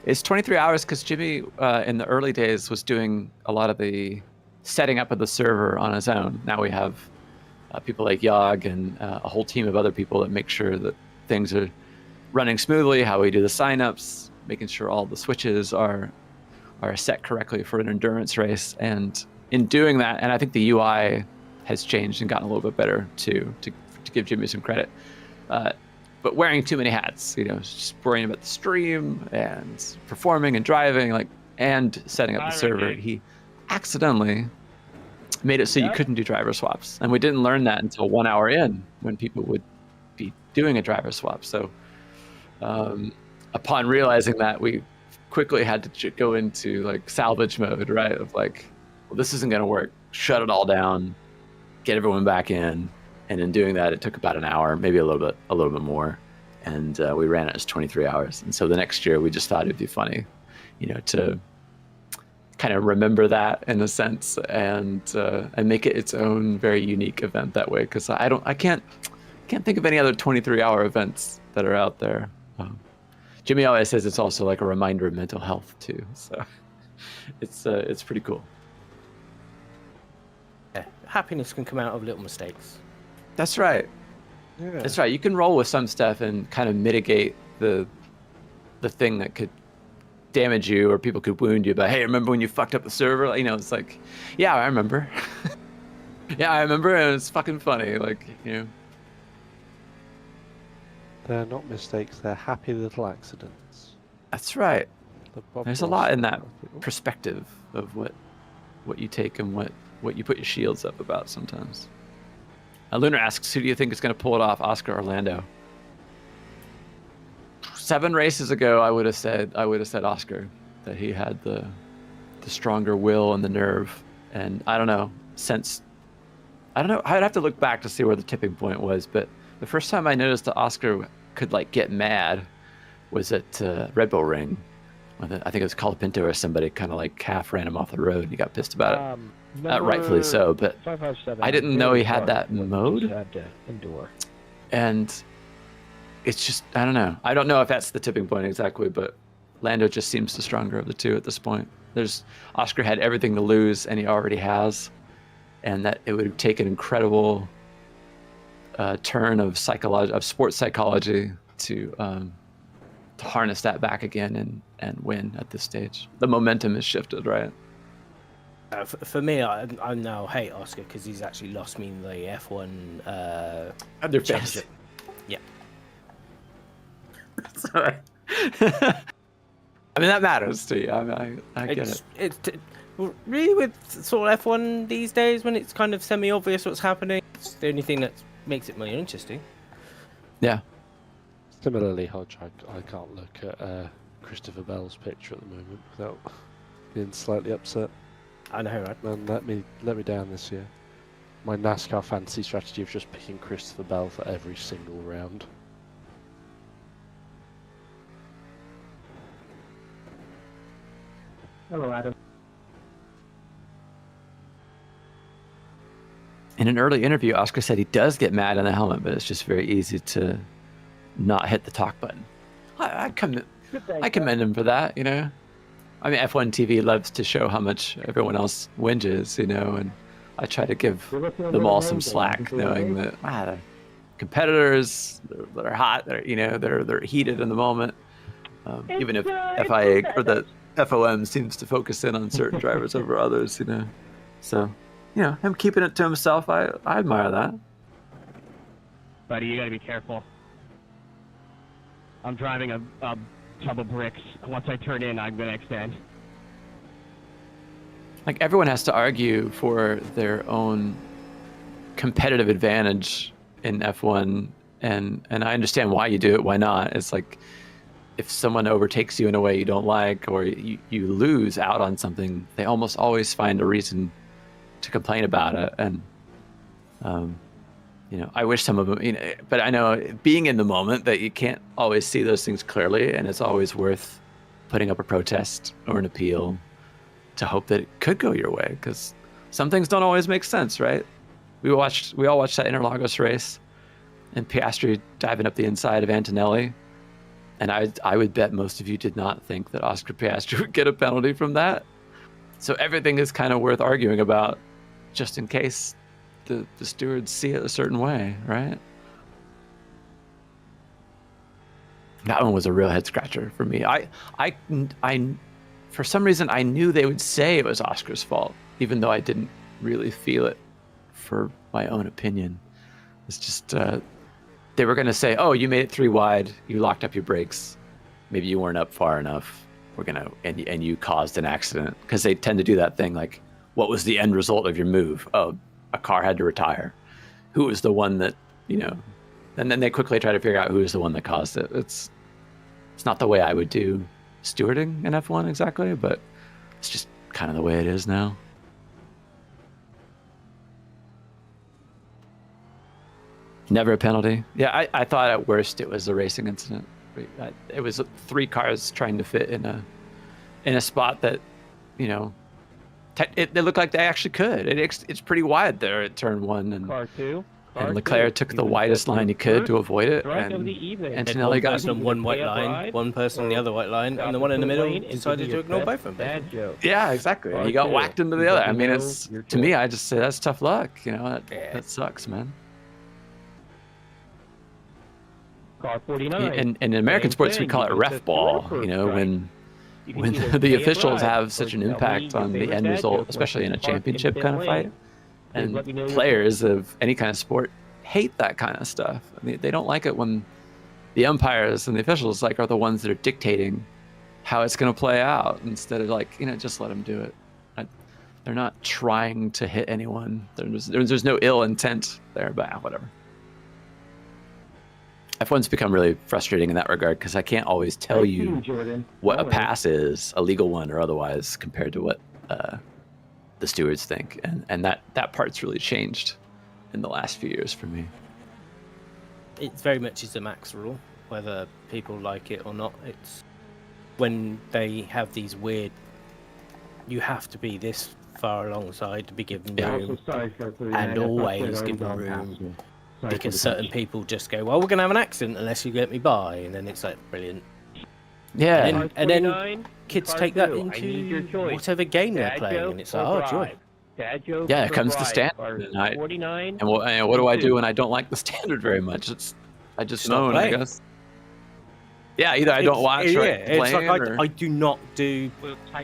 It's 23 hours because Jimmy, in the early days, was doing a lot of the setting up of the server on his own. Now we have people like Yog and a whole team of other people that make sure that things are running smoothly, how we do the signups, making sure all the switches are set correctly for an endurance race. And in doing that, and I think the UI has changed and gotten a little bit better too, to give Jimmy some credit. But wearing too many hats, just worrying about the stream and performing and driving, and setting up the server. He accidentally made it so you couldn't do driver swaps. And we didn't learn that until 1 hour in, when people would be doing a driver swap. So upon realizing that, we quickly had to go into salvage mode, right? Of well, this isn't going to work. Shut it all down, get everyone back in. And in doing that, it took about an hour, maybe a little bit more. And we ran it as 23 hours. And so the next year, we just thought it'd be funny, to kind of remember that in a sense, and make it its own very unique event that way. Because I can't think of any other 23-hour events that are out there. Jimmy always says it's also like a reminder of mental health too. So it's pretty cool. Yeah, happiness can come out of little mistakes. That's right. Yeah. That's right. You can roll with some stuff and kind of mitigate the thing that could damage you, or people could wound you. But hey, remember when you fucked up the server? It's like, yeah, I remember. Yeah, I remember, and it's fucking funny. They're not mistakes. They're happy little accidents. That's right. There's a lot in that perspective of what you take and what you put your shields up about sometimes. Lunar asks, who do you think is going to pull it off, Oscar or Lando? 7 races ago, I would have said Oscar, that he had the stronger will and the nerve. And I don't know, I'd have to look back to see where the tipping point was. But the first time I noticed that Oscar could get mad was at Red Bull Ring. I think it was Colapinto or somebody kind of half ran him off the road, and he got pissed about it. Rightfully so, but I didn't know he had that mode. And it's just, I don't know. I don't know if that's the tipping point exactly, but Lando just seems the stronger of the two at this point. Oscar had everything to lose, and he already has, and that it would take an incredible turn of sports psychology to harness that back again and win at this stage. The momentum has shifted, right? For me, I now hate Oscar because he's actually lost me in the F1 championship. Yeah. Sorry. I mean, that matters to you. I get it. Really, with sort of F1 these days, when it's kind of semi-obvious what's happening, it's the only thing that makes it more interesting. Yeah. Similarly, Hodge, I can't look at Christopher Bell's picture at the moment without being slightly upset. I know, right? Man, let me down this year. My NASCAR fantasy strategy of just picking Christopher Bell for every single round. Hello, Adam. In an early interview, Oscar said he does get mad in the helmet, but it's just very easy to not hit the talk button. I commend him for that, I mean, F1 TV loves to show how much everyone else whinges, and I try to give them all some slack, knowing that the competitors that are hot, they're heated in the moment. Even if FIA or the FOM seems to focus in on certain drivers over others, So him keeping it to himself, I admire that. Buddy, you gotta be careful. I'm driving a tub of bricks. Once I turn in, I'm gonna extend. Like, everyone has to argue for their own competitive advantage in F1, and I understand why you do it, why not. It's like, if someone overtakes you in a way you don't like, or you lose out on something, they almost always find a reason to complain about it. And I wish some of them, but I know, being in the moment, that you can't always see those things clearly, and it's always worth putting up a protest or an appeal to hope that it could go your way, because some things don't always make sense, right? We all watched that Interlagos race, and Piastri diving up the inside of Antonelli, and I would bet most of you did not think that Oscar Piastri would get a penalty from that. So everything is kind of worth arguing about, just in case the stewards see it a certain way, right? That one was a real head scratcher for me. I for some reason, I knew they would say it was Oscar's fault, even though I didn't really feel it for my own opinion. It's just, they were going to say, oh, you made it 3 wide, you locked up your brakes, maybe you weren't up far enough, and you caused an accident. Because they tend to do that thing, like, what was the end result of your move? Oh, a car had to retire. Who was the one that, and then they quickly try to figure out who was the one that caused it. It's not the way I would do stewarding in F1 exactly, but it's just kind of the way it is now. Never a penalty. Yeah, I thought at worst it was a racing incident. It was 3 cars trying to fit in a spot that, they looked like they actually could. It's pretty wide there at turn 1, and Car 2. And Leclerc took the widest line he could to avoid it, and Antonelli got on one white line, one person on the other white line, and the one in the middle decided to ignore both of them. Yeah, exactly. He got whacked into the other. I mean, to me, I just say that's tough luck. That sucks, man. Car 49. And in American sports, we call it ref ball. When the officials have such an impact on the end result, especially in a championship kind of fight. And players of any kind of sport hate that kind of stuff. I mean, they don't like it when the umpires and the officials are the ones that are dictating how it's going to play out, instead of just let them do it. They're not trying to hit anyone. There's no ill intent there, but whatever. F1's become really frustrating in that regard, because I can't always tell you what a pass is, a legal one or otherwise, compared to what the stewards think, and that part's really changed in the last few years for me. It's very much is the max rule, whether people like it or not. It's when they have these weird, you have to be this far alongside to be given room, and always given room, because certain people just go, well, we're going to have an accident unless you get me by, and then it's like, brilliant. Yeah, and then kids take that into whatever game they're playing, and it's like, oh, joy. Yeah, it comes to standard. And what do I do when I don't like the standard very much? I just moan, I guess. Yeah, either I don't watch or it's like I do not do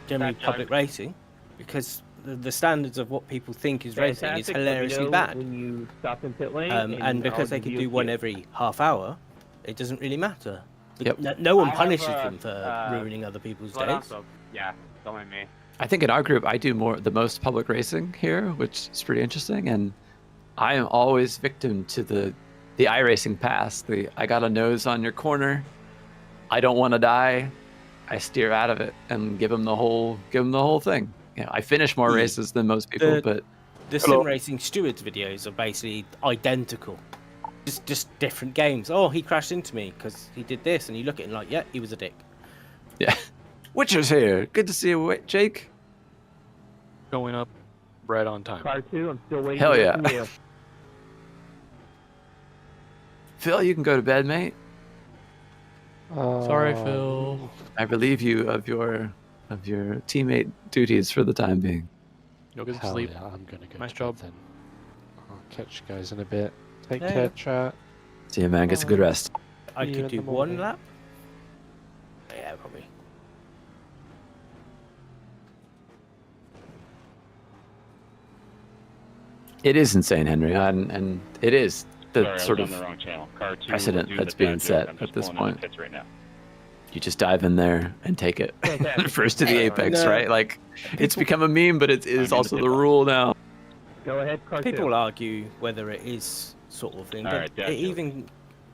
generally public racing, because the standards of what people think is racing is hilariously bad. When you stop in pit lane, and because they can do one every half hour, it doesn't really matter. Yep. No one punishes them for ruining other people's days. Also, yeah, don't mind me. I think in our group, I do the most public racing here, which is pretty interesting, and I am always victim to the iRacing pass. I got a nose on your corner, I don't want to die, I steer out of it and give them the whole thing. I finish more races than most people, but the sim racing stewards videos are basically identical. Just different games. Oh, he crashed into me because he did this, and you look at him like, yeah, he was a dick. Yeah. Witcher's here. Good to see you, Jake. Going up right on time. Car 2, I'm still waiting. Hell yeah. Phil, you can go to bed, mate. Sorry, Phil. I relieve you of your teammate duties for the time being. You'll get to sleep. Yeah, I'm gonna go. Nice job. Then I'll catch you guys in a bit. Take care, chat. See you, man. Get some good rest. I could do one lap. Yeah, probably. It is insane, Henry, and it is the Sorry, sort I of was on the wrong channel. Car 2 precedent doing that's the being dad set joke. I'm at just this pulling in the point. pits right now. You just dive in there and take it. First to the apex, No. right? Like, it's become a meme, but it is also the rule now. Go ahead, Car People 2. will argue whether it is sort of thing, All but right, dad it joke. even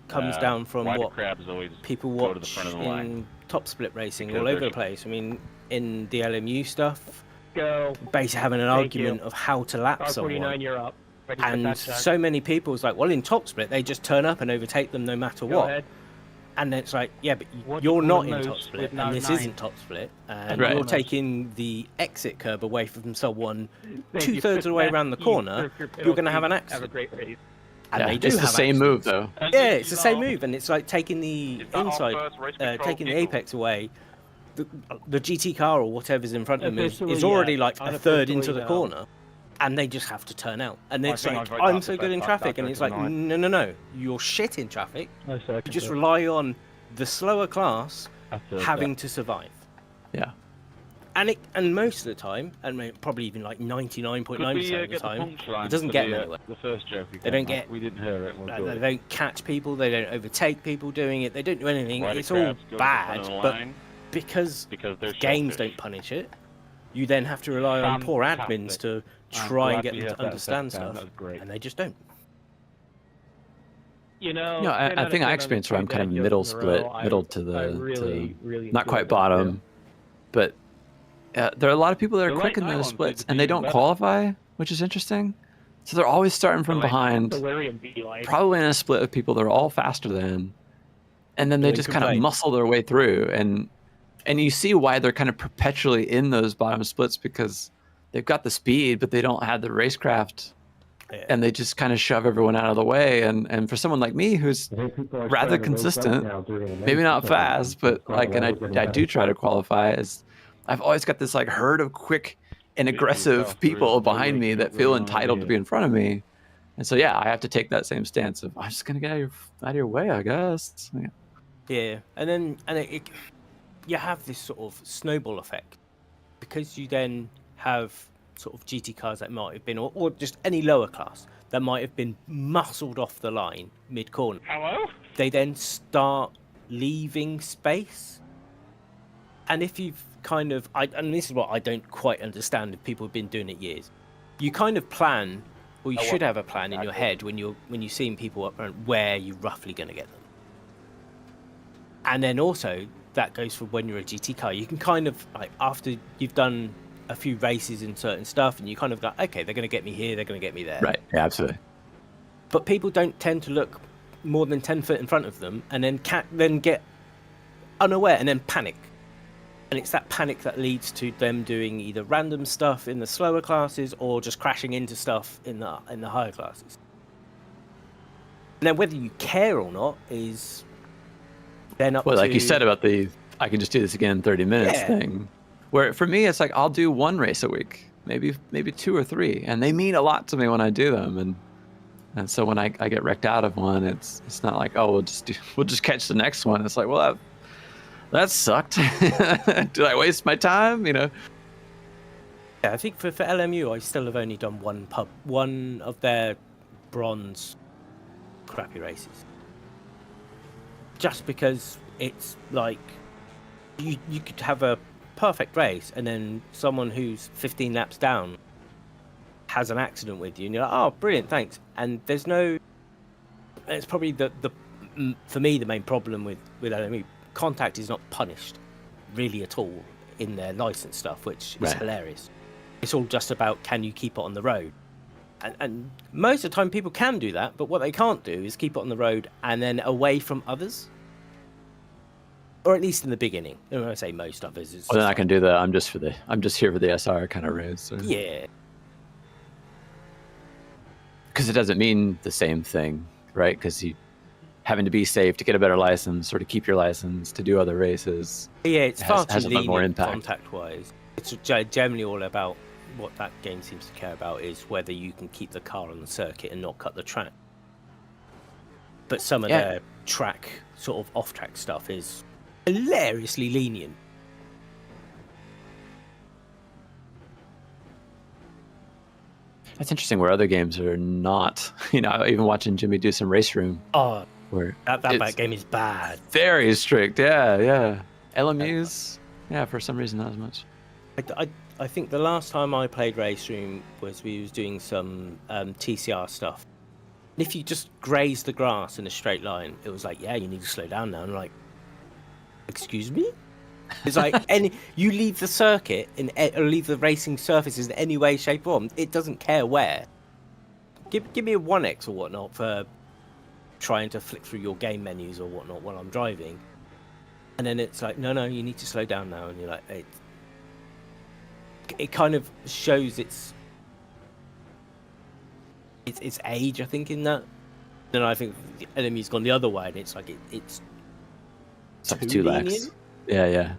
comes down from why do what crabs always people go watch to the front of the line? in top split racing Because all over they're- the place. I mean, in the LMU stuff, Go. basically having an Thank argument you. of how to lap Car 49, someone. you're up. Ready for And that check. so many people was like, well, in top split, they just turn up and overtake them no matter Go what. ahead. And then it's like, yeah, but What you're do you not call in a top moose split, with and no this name? isn't top split, and Right. you're taking the exit curb away from someone Thank you. 2/3 of the way around the corner. You're going to have an Have a accident. great race. And Yeah, they do it's the have same move, though. Yeah, it's the same move, and it's like taking the Is that our inside, first race control taking the people? apex away. The GT car or whatever's in front of them is Officially, already yes. like a third into the Unofficially, no. corna, and they just have to turn out. And I it's think like, I vote I'm that's so the good in best traffic, Dad and it's joke like, of the night. no, you're shit in traffic. No, sir, You just rely on the slower class having to survive. Yeah. And most of the time, and probably even like 99.9% Could we of the get the time, punchline it doesn't for get the, anywhere. the first joke we They don't came get. up? We didn't hear it. We're They good. don't catch people. They don't overtake people doing it. They don't do anything. Why do It's all crabs go to the front bad, of the but line? because they're games shellfish. don't punish it, you then have to rely on poor admins to try and get them to understand stuff, and they just don't. You know, No, I think I experienced where I'm kind of middle split, middle to the not quite bottom, but there are a lot of people that are The quick late in night those ones splits, seem to and be they don't better. qualify, which is interesting. So they're always starting from behind, Delirium be like. probably in a split of people they're all faster than, and then they Doing just kind of complaints. muscle their way through, and you see why they're kind of perpetually in those bottom splits, because they've got the speed, but they don't have the racecraft. And they just kind of shove everyone out of the way. And for someone like me, who's rather consistent, maybe not fast, but like, and I do try to qualify, as I've always got this like herd of quick and aggressive people behind me that feel entitled to be in front of me. And so, yeah, I have to take that same stance of, I'm just going to get out of your way, I guess. Yeah. Yeah, and then you have this sort of snowball effect, because you then have sort of GT cars that might have been, or just any lower class that might have been muscled off the line mid corner. Hello? They then start leaving space, and if you've kind of, and this is what I don't quite understand if people have been doing it years, you kind of plan, or you should have a plan in your head when you're seeing people up front where you're roughly going to get them. And then also that goes for when you're a GT car. You can kind of, like, after you've done a few races in certain stuff, and you kind of go, okay, they're going to get me here, they're going to get me there. Right. Yeah, absolutely. But people don't tend to look more than 10 foot in front of them, and then get unaware and then panic. And it's that panic that leads to them doing either random stuff in the slower classes or just crashing into stuff in the higher classes. And then whether you care or not is then up to... Well, like you said about the I can just do this again in 30 minutes thing. Where for me, it's like I'll do one race a week, maybe 2 or 3, and they mean a lot to me when I do them. And so when I get wrecked out of one, it's not like, oh, we'll just catch the next one. It's like, well, that sucked. Did I waste my time? You know. Yeah, I think for LMU, I still have only done one of their bronze crappy races. Just because it's like you could have a perfect race, and then someone who's 15 laps down has an accident with you, and you're like, oh, brilliant, thanks. And there's no... It's probably for me, the main problem with LMU, contact is not punished really at all in their license stuff, which is hilarious. It's all just about, can you keep it on the road? And most of the time people can do that, but what they can't do is keep it on the road and then away from others. Or at least in the beginning. And when I say most others, it's Well, then I can do the I'm just here for the SR kind of race. So. Yeah. Because it doesn't mean the same thing, right? Because you having to be safe to get a better license or to keep your license to do other races. Yeah, it's far has too a lot more lenient impact. contact-wise. It's generally all about what that game seems to care about is whether you can keep the car on the circuit and not cut the track. But some of their track, sort of off-track stuff is hilariously lenient. That's interesting. Where other games are not, even watching Jimmy do some Race Room. Oh, where that game is bad. Very strict. Yeah. LMUs. Yeah, for some reason not as much. I think the last time I played Race Room was we was doing some TCR stuff. And if you just graze the grass in a straight line, it was like, yeah, you need to slow down now. And I'm like, excuse me? It's like you leave the circuit or leave the racing surfaces in any way, shape, or form. It doesn't care where. Give me a 1x or whatnot for trying to flick through your game menus or whatnot while I'm driving. And then it's like, no, you need to slow down now. And you're like, it kind of shows its age, I think, in that. Then I think the enemy's gone the other way, and it's like it's too lax. Yeah.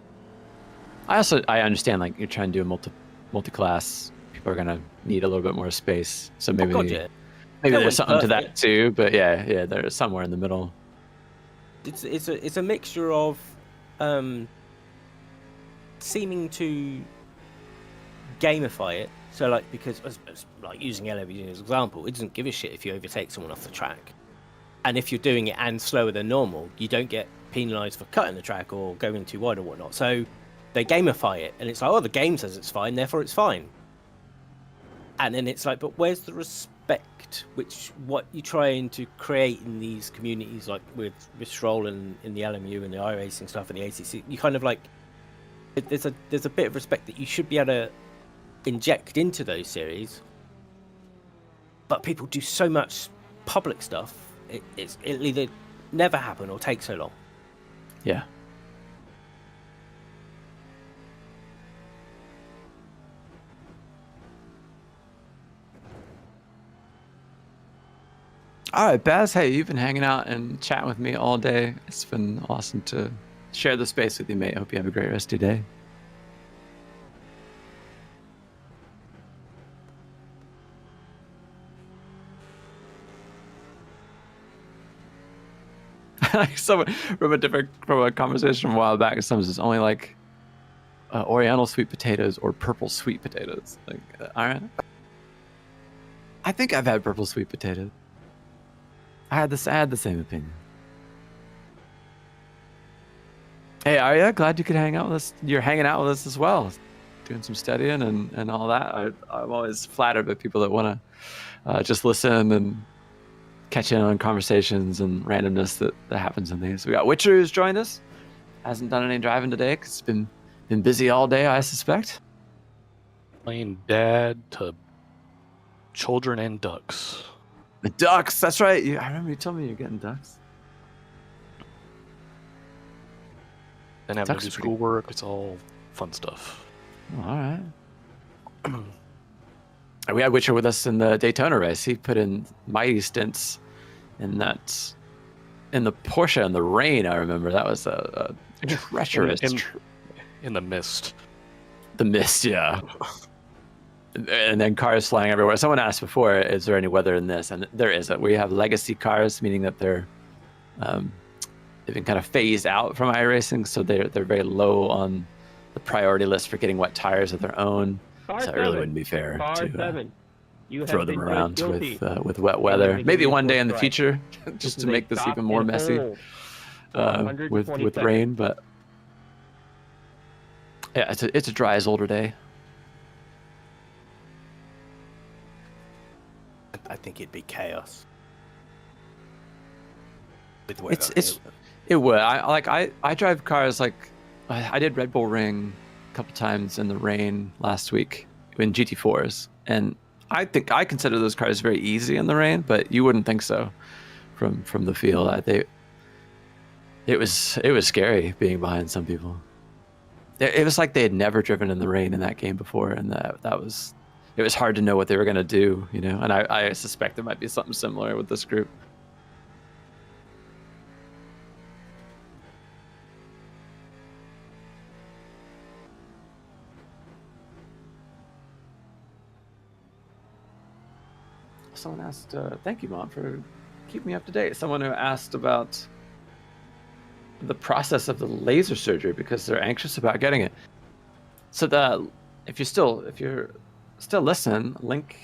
I understand, like, you're trying to do a multi-class. People are gonna need a little bit more space, so maybe there's something to that too. But yeah, there's somewhere in the middle. It's a mixture of seeming to gamify it. So, like, because like using LMU as an example, it doesn't give a shit if you overtake someone off the track, and if you're doing it and slower than normal, you don't get penalised for cutting the track or going too wide or whatnot. So they gamify it, and it's like, oh, the game says it's fine, therefore it's fine. And then it's like, but where's the respect? What you're trying to create in these communities, like with Stroll and in the LMU and the iRacing stuff and the ACC, you kind of like, there's a bit of respect that you should be able to inject into those series. But people do so much public stuff, it'll either never happen or take so long. Yeah. All right, Baz, hey, you've been hanging out and chatting with me all day. It's been awesome to share the space with you, mate. I hope you have a great rest of your day. Someone from a conversation a while back, someone says only like Oriental sweet potatoes or purple sweet potatoes. Like, all right. I think I've had purple sweet potatoes. I had the same opinion. Hey, Arya, glad you could hang out with us. You're hanging out with us as well, doing some studying and all that. I'm always flattered by people that want to just listen and catch in on conversations and randomness that happens in these. We got Witcher who's joined us. Hasn't done any driving today because it's been busy all day, I suspect. Playing dad to children and ducks. The ducks, that's right. I remember you told me you're getting ducks. Then having to do schoolwork, it's all fun stuff. All right. We had Witcher with us in the Daytona race. He put in mighty stints in the Porsche in the rain. I remember that was a treacherous in the mist. The mist, yeah. And then cars flying everywhere. Someone asked before, is there any weather in this? And there isn't. We have legacy cars, meaning that they've been kind of phased out from iRacing, so they're very low on the priority list for getting wet tires of their own. So it really wouldn't be fair to throw them around with wet weather. Maybe one day in the future, just to make this even more messy with rain. But yeah, it's a dry as older day. I think it'd be chaos. With weather. It would. I drive cars like I did Red Bull Ring couple times in the rain last week in GT4s, and I think I consider those cars very easy in the rain, but you wouldn't think so from the feel. It was scary being behind some people. It was like they had never driven in the rain in that game before, and it was hard to know what they were going to do, and I suspect there might be something similar with this group. Someone asked, thank you, Mom, for keeping me up to date. Someone who asked about the process of the laser surgery because they're anxious about getting it. So if you're still listening, link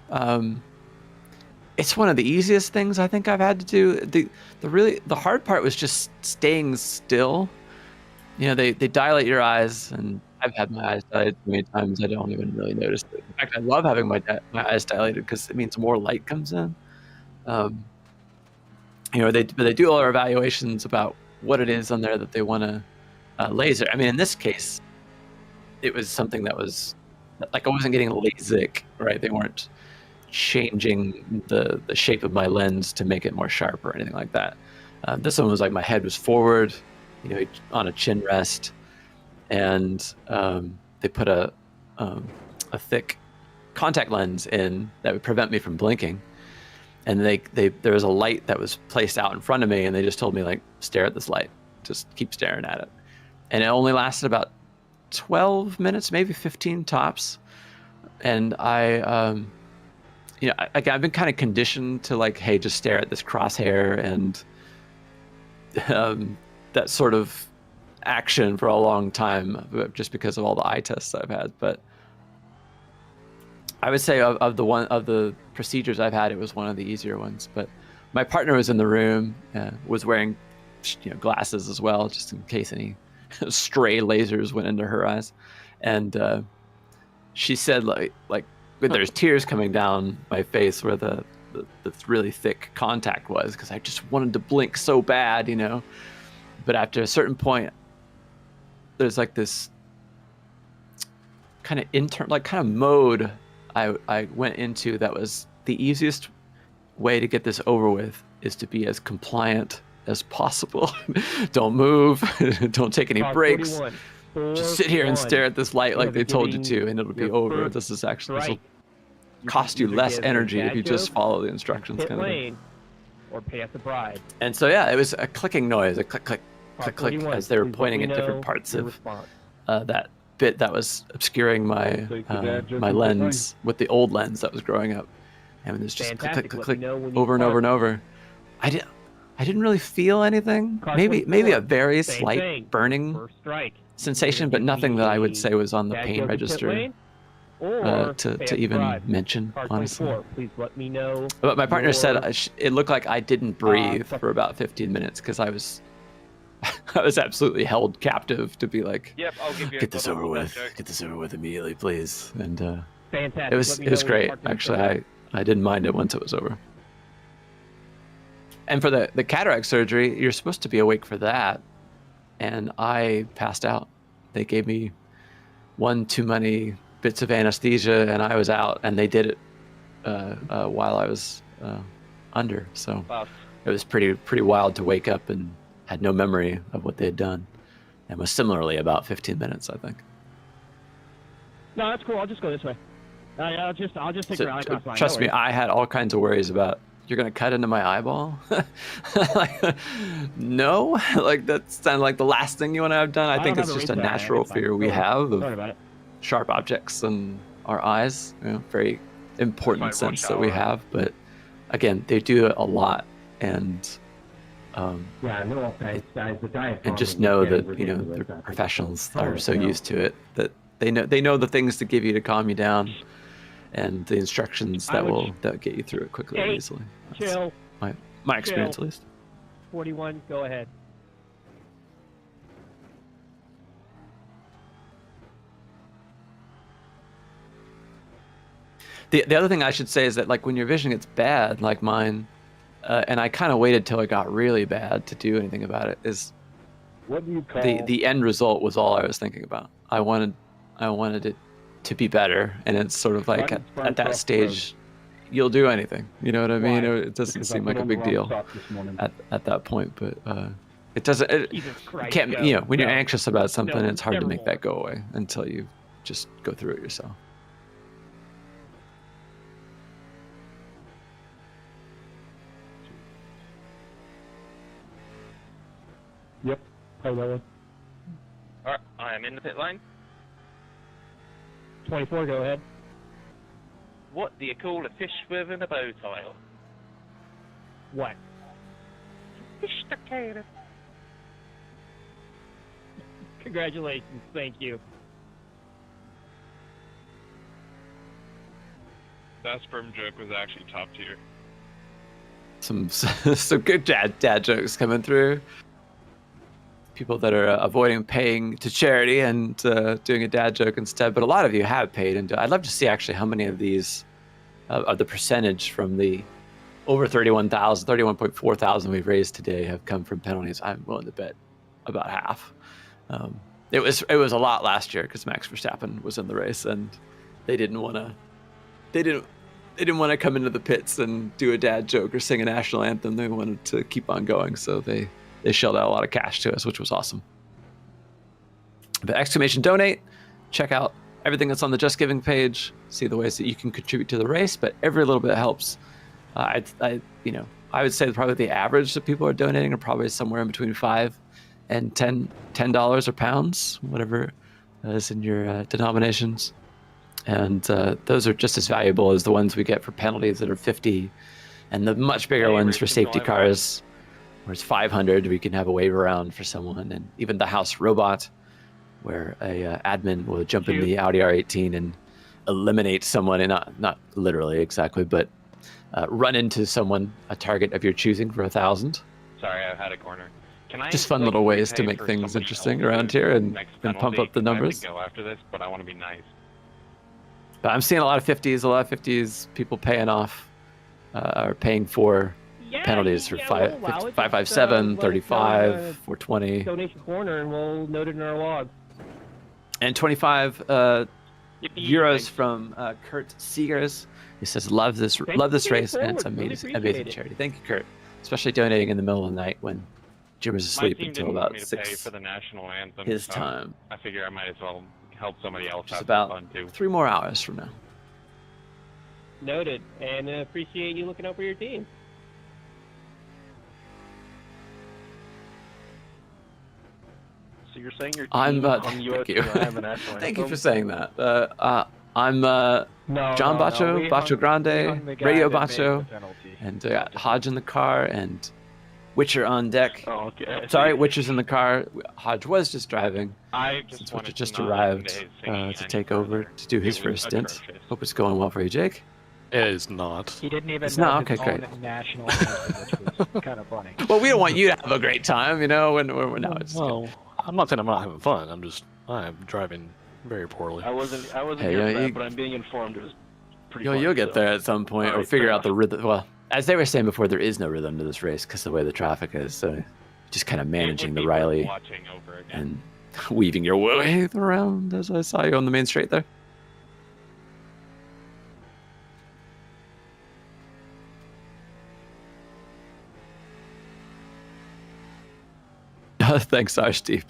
It's one of the easiest things I think I've had to do. The hard part was just staying still. You know, they dilate your eyes, and I've had my eyes dilated so many times I don't even really notice it. In fact, I love having my eyes dilated because it means more light comes in. You know, they do all our evaluations about what it is on there that they want to laser. I mean, in this case, it was something that was like I wasn't getting LASIK, right? They weren't changing the shape of my lens to make it more sharp or anything like that. This one was like my head was forward, you know, on a chin rest, and they put a thick contact lens in that would prevent me from blinking. And there was a light that was placed out in front of me, and they just told me, like, stare at this light, just keep staring at it. And it only lasted about 12 minutes, maybe 15 tops. And you know, I've been kind of conditioned to like, hey, just stare at this crosshair and that sort of action for a long time, just because of all the eye tests I've had. But I would say of the procedures I've had, it was one of the easier ones. But my partner was in the room, was wearing, you know, glasses as well, just in case any stray lasers went into her eyes. And she said, like there's tears coming down my face where the really thick contact was, because I just wanted to blink so bad, you know. But after a certain point, there's like this kind of mode I went into that was the easiest way to get this over with, is to be as compliant as possible. Don't move, don't take any breaks. Just sit here and stare at this light like they told you to, and it'll be over. This will cost you less energy if you just follow the instructions, kind of thing. Or pay us a bribe. And so yeah, it was a clicking noise, a click, click, click, click, as they were pointing at different parts of that bit that was obscuring my my lens with the old lens that was growing up. And there's just click, click, click, click, over and over and over. I didn't really feel anything. Maybe a very slight burning sensation, but nothing that I would say was on the pain register to even mention, honestly. Please let me know. But my partner said it looked like I didn't breathe for about 15 minutes because I was absolutely held captive to be like, yep, I'll give you get this over with immediately, please. And fantastic. It was great. Actually, I didn't mind it once it was over. And for the cataract surgery, you're supposed to be awake for that, and I passed out. They gave me one too many bits of anesthesia, and I was out. And they did it while I was under. So it was pretty wild to wake up and had no memory of what they had done, and was similarly about 15 minutes, I think. No, that's cool. I'll just go this way. I'll just take your eye cross. Trust me, I had all kinds of worries about, you're gonna cut into my eyeball? Like, no, like that sounded like the last thing you want to have done. I think it's just a natural fear we have of sharp objects in our eyes. You know, very important sense that we have. But again, they do it a lot, and and just know that, you know, the professionals are so used to it that they know the things to give you to calm you down, and the instructions that get you through it quickly and easily. Chill. My experience, at least. 41, go ahead. The other thing I should say is that, like, when your vision gets bad, like mine, and I kind of waited till it got really bad to do anything about it, is what do you call the end result was all I was thinking about. I wanted it to be better, and it's sort of like at that stage, you'll do anything. You know what I mean? It doesn't seem like a big deal at that point, but it doesn't. It can't. You know, when you're anxious about something, it's hard to make that go away until you just go through it yourself. Yep. Hi, Lois. Alright, I am in the pit lane. 24, go ahead. What do you call a fish with a bow tie on? What? Sophisticated. Congratulations, thank you. That sperm joke was actually top tier. Some good dad jokes coming through. People that are avoiding paying to charity and doing a dad joke instead. But a lot of you have paid, and I'd love to see actually how many of these, of the percentage from the over 31.4 thousand we've raised today have come from penalties. I'm willing to bet about half. It was a lot last year because Max Verstappen was in the race, and they didn't want to come into the pits and do a dad joke or sing a national anthem. They wanted to keep on going, so they shelled out a lot of cash to us, which was awesome. But exclamation donate, check out everything that's on the Just Giving page, see the ways that you can contribute to the race, but every little bit helps. I would say probably the average that people are donating are probably somewhere in between $5 and $10 or pounds, whatever is in your denominations. And those are just as valuable as the ones we get for penalties that are 50, and the much bigger ones for safety cars, where it's 500. We can have a wave around for someone, and even the house robot, where a admin will jump in the Audi R18 and eliminate someone, and not literally exactly, but run into someone, a target of your choosing, for 1,000. Sorry, I had a corner. Can I just fun little ways to make things interesting around here and pump up the numbers. I have to go after this, but I want to be nice. But I'm seeing a lot of 50s, people paying off, or paying for penalties for 557, 35, 420. Donation corner, and we'll note it in our log. And 25 euros from Kurt Seegers. He says, "Love this race, and it's amazing charity." Thank you, Kurt. Especially donating in the middle of the night when Jim was asleep until about 6 for the national anthem, his time. I figure I might as well help somebody else Just have about fun too. 3 more hours from now. Noted, and appreciate you looking out for your team. So you're saying your team I'm on thank US you. the national Thank you anthem? for saying that. I'm John Bacho Grande, Radio Bacho, and got Hodge in the car and Witcher on deck. Oh, okay. Sorry, Witcher's in the car. Hodge was just driving. Since Witcher just arrived to take over to do his first stint. Hope it's going well for you, Jake. It is not. He didn't even It's know not? his Okay, own great. national anthem, which was kind of funny. Well, we don't want you to have a great time, you know. When no, it's Well, I'm not saying I'm not having fun. I'm driving very poorly. I wasn't Hey, here yeah, for that, you- but I'm being informed it was pretty fun, You'll get so. there at some point, or Alright, figure fair out the rhythm. Well, as they were saying before, there is no rhythm to this race because the way the traffic is. So, just kind of managing the Riley Watching over again. and weaving your way around, as I saw you on the main straight there. Thanks, Arshdeep.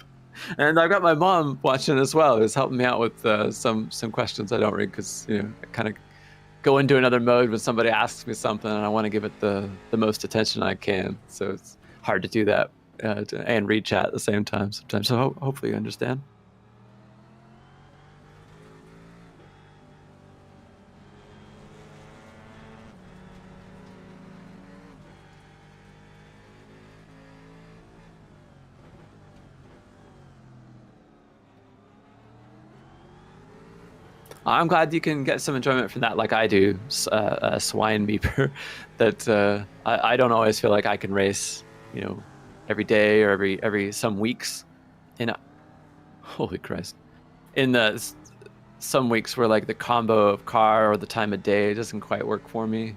And I've got my mom watching as well, who's helping me out with some questions I don't read because I kind of go into another mode when somebody asks me something and I want to give it the most attention I can. So it's hard to do that and read chat at the same time sometimes. So hopefully you understand. I'm glad you can get some enjoyment from that, like I do, Swine Beeper. That I don't always feel like I can race, every day or every some weeks. Holy Christ! In some weeks where like the combo of car or the time of day doesn't quite work for me.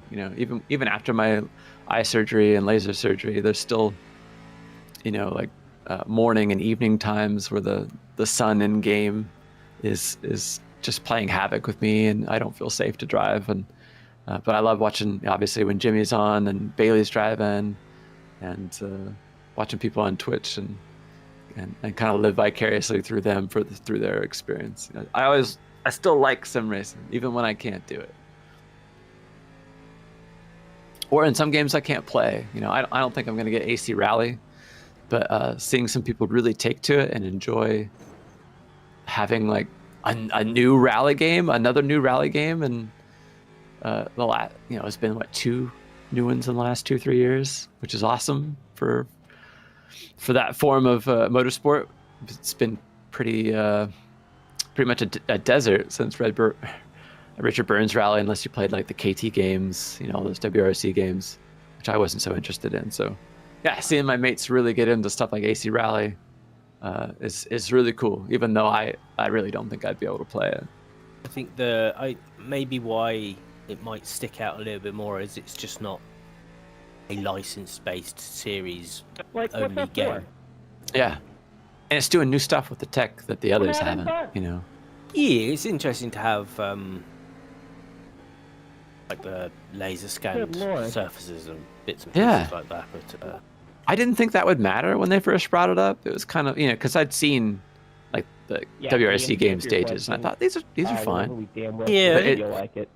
Even after my eye surgery and laser surgery, there's still, morning and evening times where the sun in game is just playing havoc with me, and I don't feel safe to drive. And but I love watching, obviously, when Jimmy's on and Bailey's driving, and watching people on Twitch and kind of live vicariously through them through their experience. I still like sim racing, even when I can't do it. Or in some games I can't play. I don't think I'm going to get AC Rally, but seeing some people really take to it and enjoy having like another new rally game, and it's been 2 new ones in the last 2-3 years, which is awesome for that form of motorsport. It's been pretty much a desert since Red Richard Burns rally unless you played like the KT games, all those WRC games, which I wasn't so interested in. So yeah, seeing my mates really get into stuff like AC Rally is really cool, even though I really don't think I'd be able to play it. I think maybe why it might stick out a little bit more is it's just not a license-based series only game. Yeah, and it's doing new stuff with the tech that the others haven't. Yeah, it's interesting to have like the laser scanned surfaces and bits and pieces like that. But I didn't think that would matter when they first brought it up. It was kind of because I'd seen like the WRC game stages, and I thought these are fine. Like it.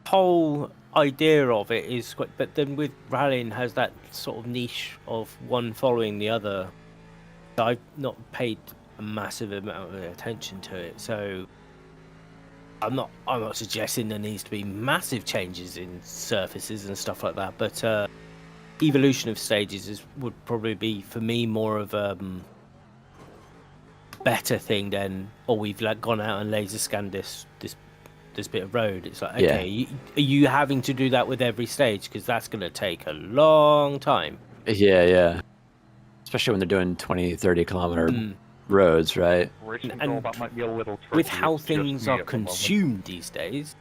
Whole idea of it is quite, but then with rallying has that sort of niche of one following the other. I've not paid a massive amount of attention to it, so I'm not suggesting there needs to be massive changes in surfaces and stuff like that, but evolution of stages would probably be for me more of a better thing than we've gone out and laser scanned this bit of road. It's like, okay, are you having to do that with every stage? Because that's going to take a long time. Yeah. Especially when they're doing 20-30 kilometer roads, right? And with how things are consumed these days,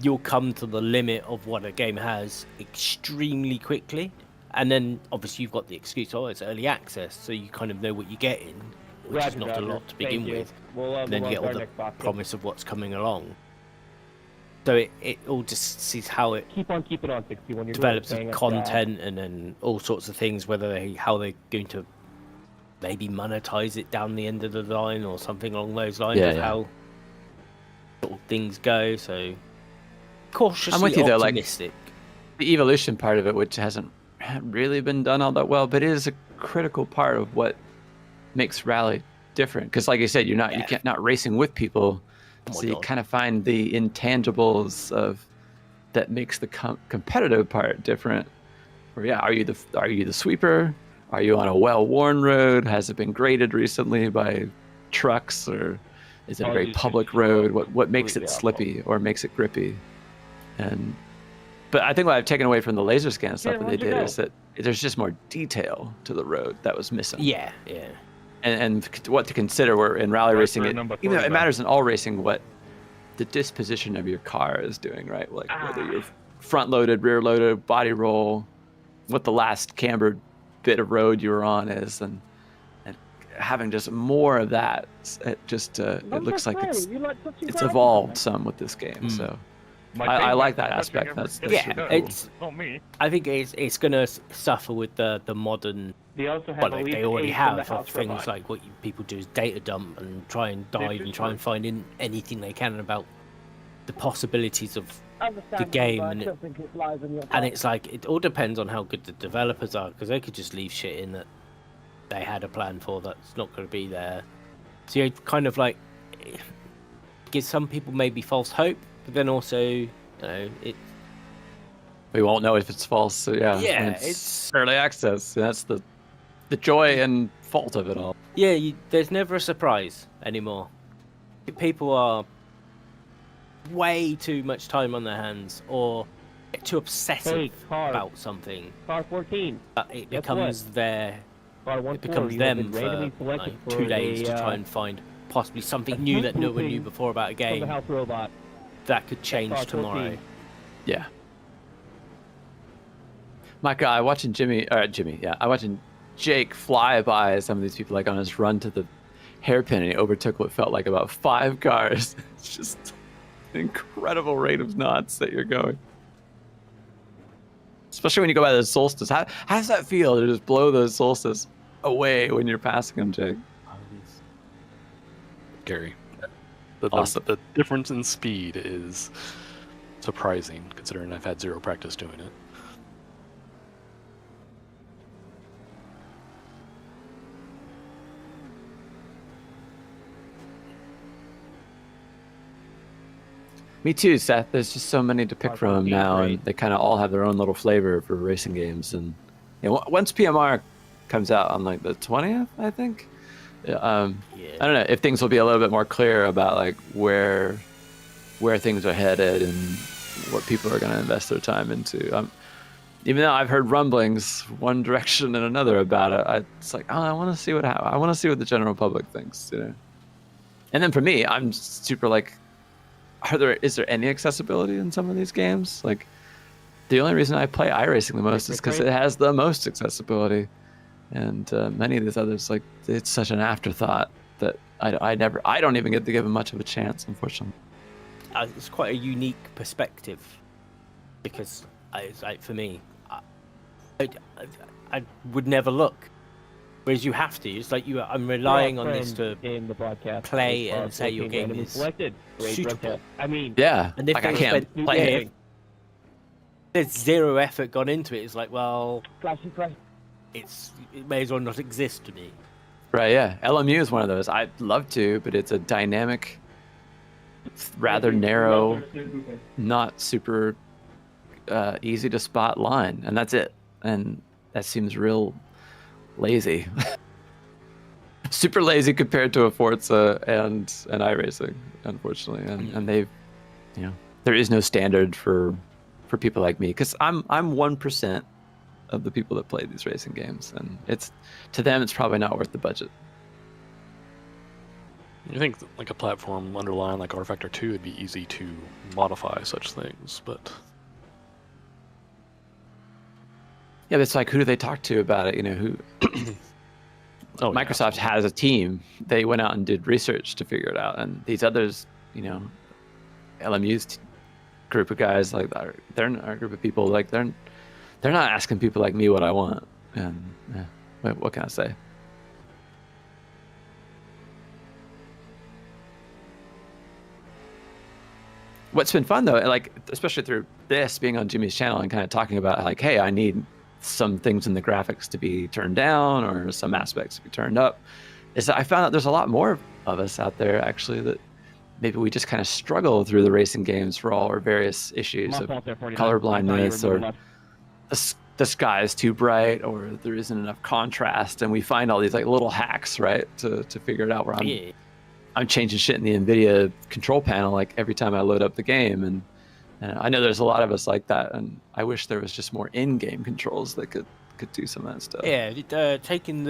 you'll come to the limit of what a game has extremely quickly. And then obviously you've got the excuse, it's early access, so you kind of know what you're getting, which is not a lot to begin with. Then you get all the promise of what's coming along. So it all just sees how it keep on 60 when you're develops content and then all sorts of things, how they're going to maybe monetize it down the end of the line or something along those lines how sort of things go. So cautiously I'm with you optimistic. Though, the evolution part of it, which hasn't really been done all that well, but it is a critical part of what makes rally different. Because like you said, you're not racing with people. So you kind of find the intangibles that makes the competitive part different. Or are you the sweeper? Are you on a well-worn road? Has it been graded recently by trucks, or is it a very public road? What makes it slippy or makes it grippy? But I think what I've taken away from the laser scan stuff that they did is that there's just more detail to the road that was missing. Yeah. And what to consider in rally racing, even though it matters in all racing, what the disposition of your car is doing, right? Like whether you're front-loaded, rear-loaded, body roll, what the last cambered bit of road you were on is, and having just more of that, it looks like it's evolved some with this game. So I like that aspect. That's cool. I think it's going to suffer with the modern. They also have they already have things like what people do is data dump and try and dive and try and find anything they can about the possibilities of the game, and it's like it all depends on how good the developers are, because they could just leave shit in that they had a plan for that's not going to be there. So you kind of like gives some people maybe false hope, but then also it. We won't know if it's false. So it's early access. That's the joy and fault of it all. Yeah, there's never a surprise anymore. People are way too much time on their hands, or get too obsessive about something. Car 14. It becomes them for like 2 days to try and find possibly something new that no one knew before about a game. That could change tomorrow. Yeah. Micah, I'm watching I'm watching Jake fly by some of these people, like on his run to the hairpin, and he overtook what felt like about 5 cars. It's just an incredible rate of knots that you're going. Especially when you go by the solstice. How does that feel to just blow the solstice away when you're passing them, Jake? Gary. Awesome. The difference in speed is surprising, considering I've had 0 practice doing it. Me too, Seth. There's just so many to pick from now, and they kind of all have their own little flavor for racing games. And once PMR comes out on like the 20th, I think. I don't know if things will be a little bit more clear about like where where things are headed and what people are going to invest their time into. Even though I've heard rumblings one direction and another about it, it's like, I want to see what the general public thinks, you know. And then for me, I'm super like, is there any accessibility in some of these games? Like, the only reason I play iRacing the most is because it has the most accessibility, and many of these others, like, it's such an afterthought that I don't even get to give them much of a chance, unfortunately. It's quite a unique perspective, because for me, I would never look. Whereas you have to. It's like I'm relying on this to play and say your game is suitable. I mean, yeah, and if like I can't play it. There's zero effort gone into it. It's like, well, it may as well not exist to me. Right, yeah. LMU is one of those. I'd love to, but it's a dynamic, rather narrow, not super easy to spot line, and that's it. And that seems real lazy. Super lazy compared to a Forza and iRacing, unfortunately. And they've, you know, there is no standard for people like me, because I'm 1% of the people that play these racing games, and to them it's probably not worth the budget. You think like a platform underlying like R Factor 2 would be easy to modify such things, but yeah, but it's like, who do they talk to about it? You know, who? Microsoft has a team. They went out and did research to figure it out, and these others, you know, LMU's group of guys, like they're our group of people, like they're not asking people like me what I want. And what can I say? What's been fun though, like especially through this being on Jimmy's channel and kind of talking about like, hey, I need some things in the graphics to be turned down or some aspects to be turned up, is that I found out there's a lot more of us out there actually that maybe we just kind of struggle through the racing games for all our various issues of color blindness, or the sky is too bright, or there isn't enough contrast, and we find all these like little hacks, right, to figure it out. Where I'm changing shit in the NVIDIA control panel like every time I load up the game, and I know there's a lot of us like that, and I wish there was just more in-game controls that could do some of that stuff. Yeah, taking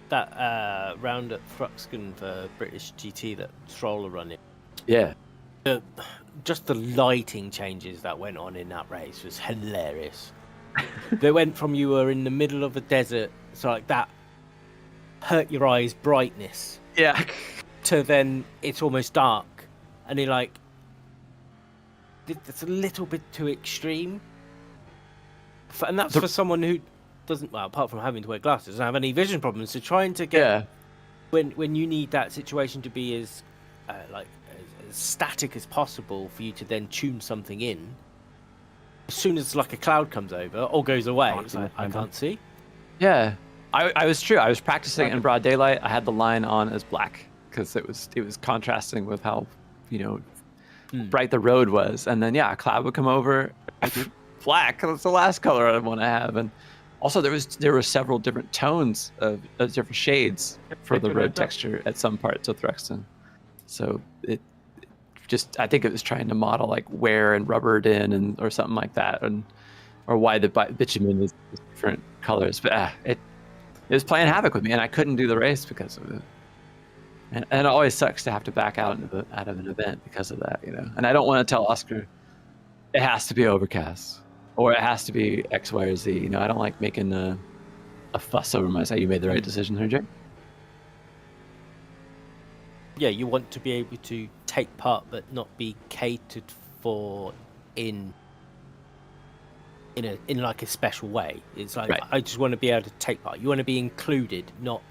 that round at Thruxton for British GT that Stroll are running. Yeah. Just the lighting changes that went on in that race was hilarious. They went from you were in the middle of a desert, so like that hurt your eyes brightness. Yeah. To then it's almost dark, and you're like, it's a little bit too extreme. And that's for someone who doesn't, well, apart from having to wear glasses, doesn't have any vision problems. So trying to get when you need that situation to be as static as possible for you to then tune something in. As soon as like a cloud comes over or goes away, it's like, I can't see. Yeah, I was practicing in broad daylight. I had the line on as black because it was contrasting with how, you know, bright the road was, and then a cloud would come over. Black, that's the last color I want to have. And also there were several different tones of different shades for the road texture at some parts of Thruxton. So it just, I think it was trying to model like wear and rubbered in or something like that, or why the bitumen is different colors. But it was playing havoc with me, and I couldn't do the race because of it. And it always sucks to have to back out of an event because of that, you know. And I don't want to tell Oscar it has to be overcast or it has to be X, Y, or Z. You know, I don't like making a fuss over myself. You made the right decision there, Jake. Yeah, you want to be able to take part, but not be catered for in like a special way. It's like, I just want to be able to take part. You want to be included, not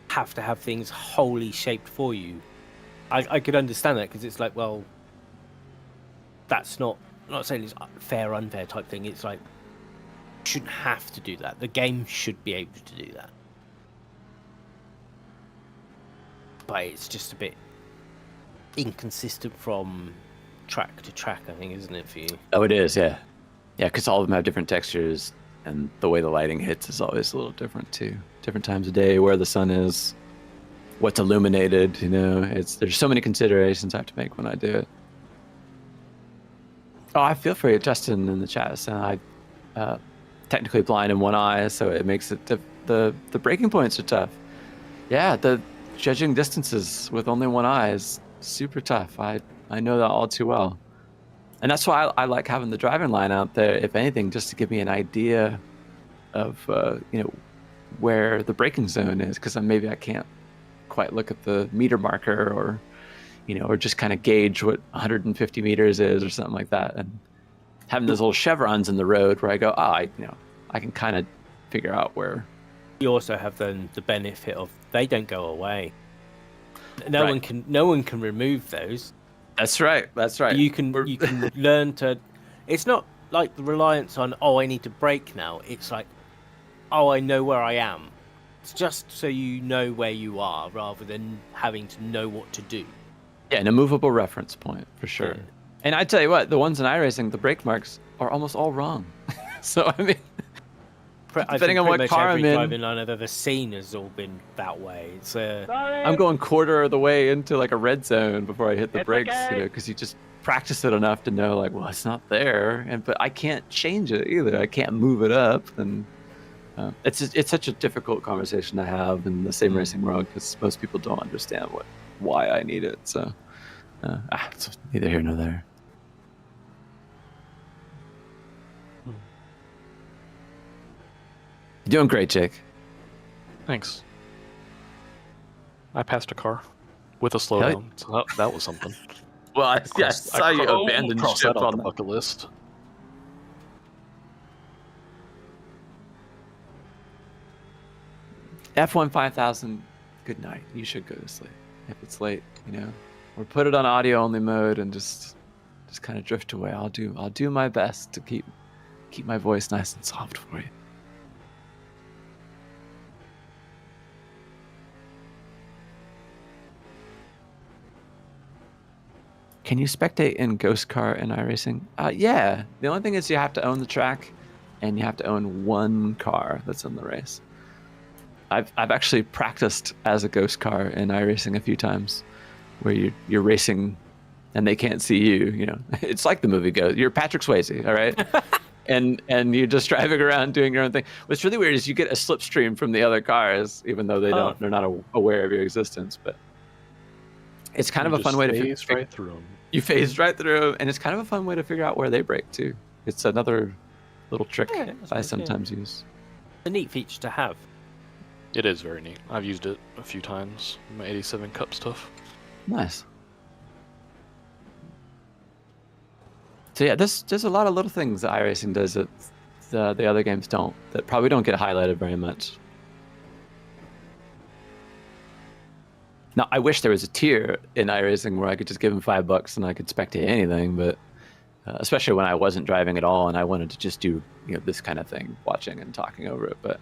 have to have things wholly shaped for you. I could understand that, because it's like, well, that's not, I'm not saying it's fair or unfair type thing. It's like, you shouldn't have to do that. The game should be able to do that. But it's just a bit inconsistent from track to track, I think, isn't it, for you? Oh, it is, yeah. Yeah, because all of them have different textures, and the way the lighting hits is always a little different too. Different times of day, where the sun is, what's illuminated. There's so many considerations I have to make when I do it. Oh, I feel for you, Justin, in the chat. So I technically blind in one eye, so it makes it the breaking points are tough. Yeah, the judging distances with only one eye is super tough. I know that all too well, and that's why I like having the driving line out there. If anything, just to give me an idea of where the braking zone is, because maybe I can't quite look at the meter marker, or or just kind of gauge what 150 meters is or something like that. And having those little chevrons in the road where I go, I can kind of figure out where. You also have the benefit of they don't go away. No one can remove those. That's right. You can learn to. It's not like the reliance on I need to brake now. It's like I know where I am. It's just so you know where you are rather than having to know what to do. Yeah, an immovable reference point for sure. Yeah. And I tell you what, the ones in iRacing, the brake marks are almost all wrong. So I mean, depending on what car I'm in, driving line I've ever seen has all been that way. It's I'm going quarter of the way into like a red zone before I hit the brakes, because you just practice it enough to know like, well, it's not there, but I can't change it either. I can't move it up, and it's such a difficult conversation to have in the same racing world, because most people don't understand why I need it. So it's neither here nor there. You're doing great, Jake. Thanks. I passed a car with a slowdown, so that was something. Well, I saw you abandon ship on the bucket list. F1 5000, good night. You should go to sleep if it's late, or put it on audio only mode and just kind of drift away. I'll do my best to keep my voice nice and soft for you. Can you spectate in Ghost Car and iRacing? Yeah. The only thing is you have to own the track, and you have to own one car that's in the race. I've actually practiced as a Ghost Car in iRacing a few times, where you're racing, and they can't see you. It's like the movie Ghost. You're Patrick Swayze, all right? and you're just driving around doing your own thing. What's really weird is you get a slipstream from the other cars, even though they're not aware of your existence, but. It's kind of a fun way to phase right through them. You phase right through them, and it's kind of a fun way to figure out where they brake too. It's another little trick I sometimes use. A neat feature to have. It is very neat. I've used it a few times in my 87 Cup stuff. Nice. So yeah, there's a lot of little things that iRacing does that the other games don't, that probably don't get highlighted very much. Now, I wish there was a tier in iRacing where I could just give him $5 and I could spectate anything, but especially when I wasn't driving at all and I wanted to just do this kind of thing, watching and talking over it. But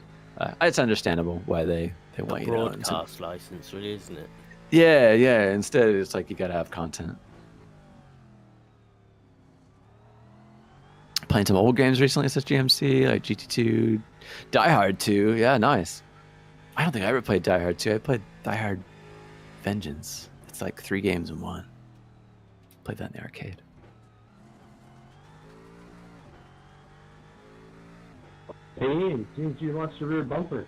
it's understandable why they want you to own broadcast license, really, isn't it? Yeah. Instead, it's like you gotta have content. Playing some old games recently, such GMC, like GT2, Die Hard 2. Yeah, nice. I don't think I ever played Die Hard 2. I played Die Hard Vengeance. It's like 3 games in one. Played that in the arcade. Hey, Ian, seems you lost your rear bumper.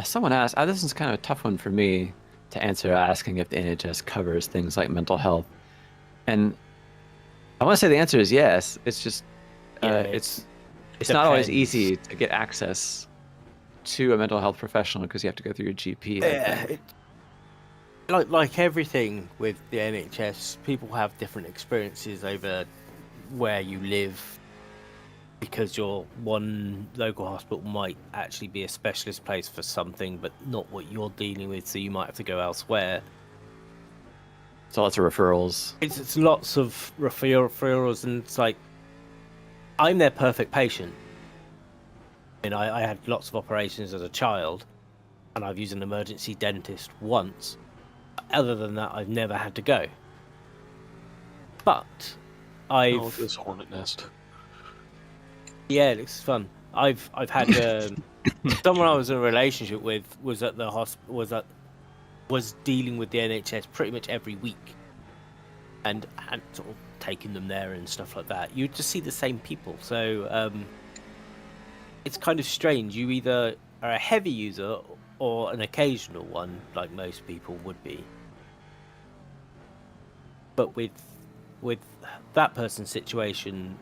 Someone asked, this is kind of a tough one for me to answer, asking if the NHS covers things like mental health. And I want to say the answer is yes. It's just, it's not always easy to get access to a mental health professional because you have to go through your GP. Yeah, like everything with the NHS, people have different experiences over where you live, because your one local hospital might actually be a specialist place for something, but not what you're dealing with, so you might have to go elsewhere. So lots of referrals. It's lots of referrals, and it's like, I'm their perfect patient. And I had lots of operations as a child, and I've used an emergency dentist once. Other than that, I've never had to go. But I've this hornet nest. Yeah, it looks fun. I've had someone I was in a relationship with was at the hospital was dealing with the NHS pretty much every week, and sort of taking them there and stuff like that. You just see the same people, so it's kind of strange. You either are a heavy user or an occasional one, like most people would be. But with that person's situation,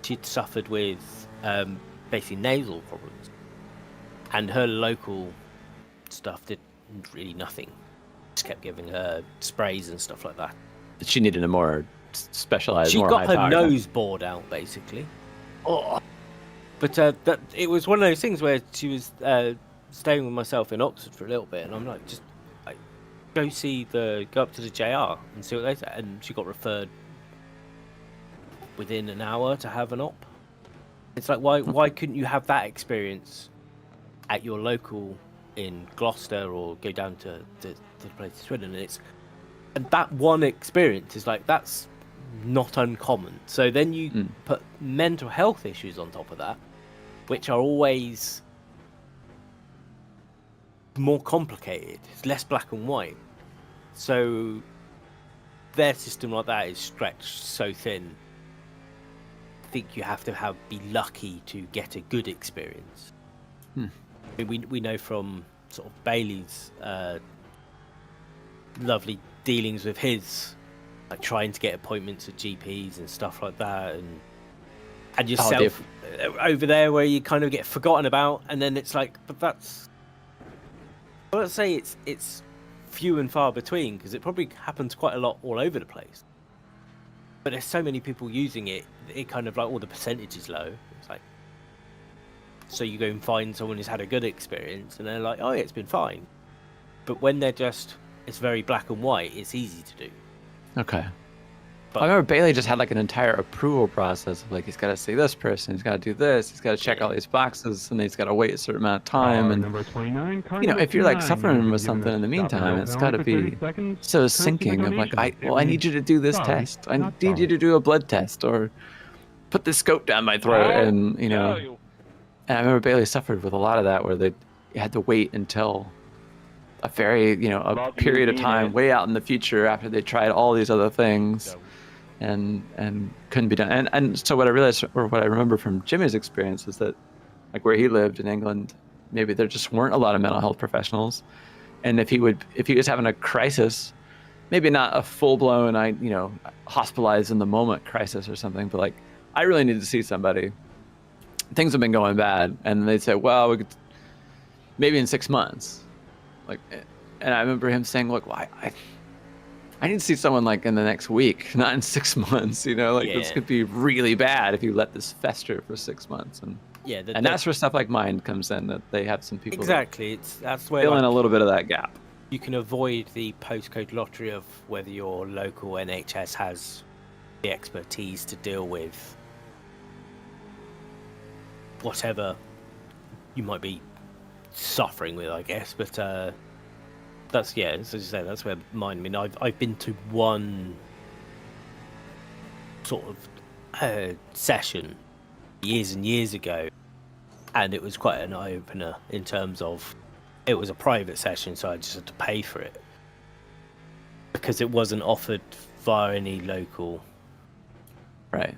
she'd suffered with basically nasal problems, and her local stuff did really nothing. Just kept giving her sprays and stuff like that. She needed a more specialized, She more got her high-powered nose bored out, basically. Oh. But that it was one of those things where she was staying with myself in Oxford for a little bit, and I'm like, just go up to the JR and see what they say. And she got referred within an hour to have an op. It's like, why couldn't you have that experience at your local in Gloucester, or go down to the place in Swindon? And that one experience is like, that's not uncommon. So then you put mental health issues on top of that, which are always more complicated. It's less black and white. So their system like that is stretched so thin. I think you have to be lucky to get a good experience. I mean, we know from sort of Bailey's lovely dealings with his, like trying to get appointments at GPs and stuff like that, and yourself over there where you kind of get forgotten about, and then it's like, but that's, well, let's say it's few and far between, because it probably happens quite a lot all over the place. But there's so many people using it, it kind of like, all the percentage is low. It's like, so you go and find someone who's had a good experience, and they're like, oh yeah, it's been fine. But when it's very black and white, it's easy to do. Okay. I remember Bailey just had like an entire approval process of like, he's got to see this person, he's got to do this, he's got to check all these boxes, and then he's got to wait a certain amount of time. And number 29, if you're like suffering with something in the meantime, it's got to be so sinking of like, I need you to do this test, I need you to do a blood test, or put this scope down my throat, and and I remember Bailey suffered with a lot of that, where they had to wait until a very a period of time way out in the future after they tried all these other things. And couldn't be done. And so what I realized, or what I remember from Jimmy's experience, is that like where he lived in England, maybe there just weren't a lot of mental health professionals. And if he was having a crisis, maybe not a full-blown hospitalized in the moment crisis or something, but like, I really need to see somebody, things have been going bad, and they'd say, well, we could maybe in 6 months. Like, and I remember him saying, look, well, I need to see someone like in the next week, not in 6 months. This could be really bad if you let this fester for 6 months. And that's where stuff like mine comes in. That they have some people exactly. That's where fill in a little bit of that gap. You can avoid the postcode lottery of whether your local NHS has the expertise to deal with whatever you might be suffering with, I guess. But as you say, that's where mine. I mean, I've been to one sort of session years and years ago, and it was quite an eye opener in terms of it was a private session, so I just had to pay for it because it wasn't offered via any local. Right.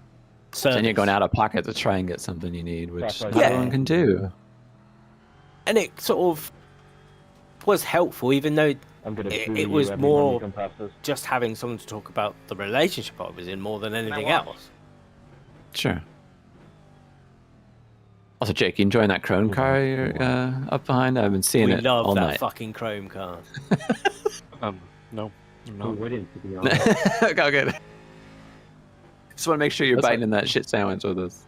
So then you're going out of pocket to try and get something you need, which not everyone can do. And it sort of was helpful, even though it was more just having someone to talk about the relationship I was in more than anything else. Sure. Also, Jake, you enjoying that Chrome car you're up behind? I've been seeing it all night. We love that fucking Chrome car. No. We wouldn't, to be honest. Okay, good. Just want to make sure you're biting in that shit sandwich with us.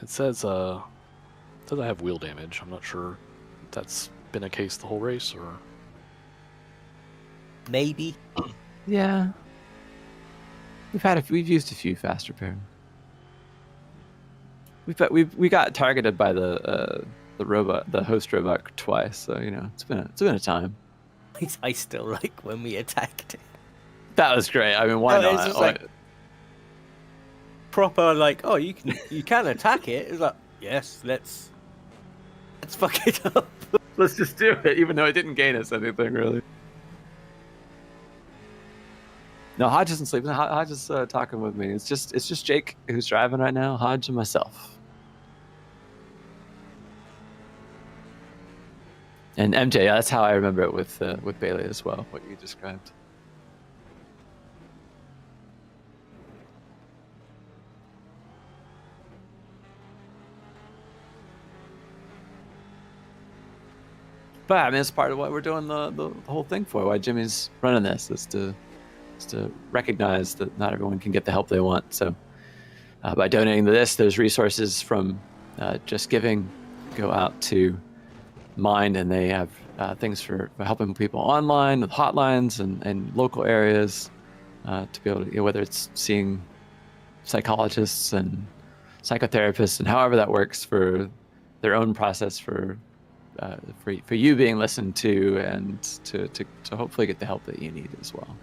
It says I have wheel damage. I'm not sure if that's been a case the whole race, or maybe. Yeah, we've used a few fast repair. we got targeted by the host robot twice, so it's been a time. I still like when we attacked it. That was great. I mean, why not? It's just like proper, like, oh, you can attack it. It's like, yes, let's fuck it up. Let's just do it, even though it didn't gain us anything really. No, Hodge isn't sleeping. Hodge is talking with me. It's just Jake who's driving right now. Hodge and myself. And MJ, yeah, that's how I remember it with Bailey as well, what you described. But I mean, it's part of what we're doing the whole thing for. Why Jimmy's running this is to recognize that not everyone can get the help they want. So by donating to this, those resources from Just Giving go out to Mind, and they have things for helping people online with hotlines and local areas to be able to, whether it's seeing psychologists and psychotherapists and however that works for their own process for you being listened to and to hopefully get the help that you need as well.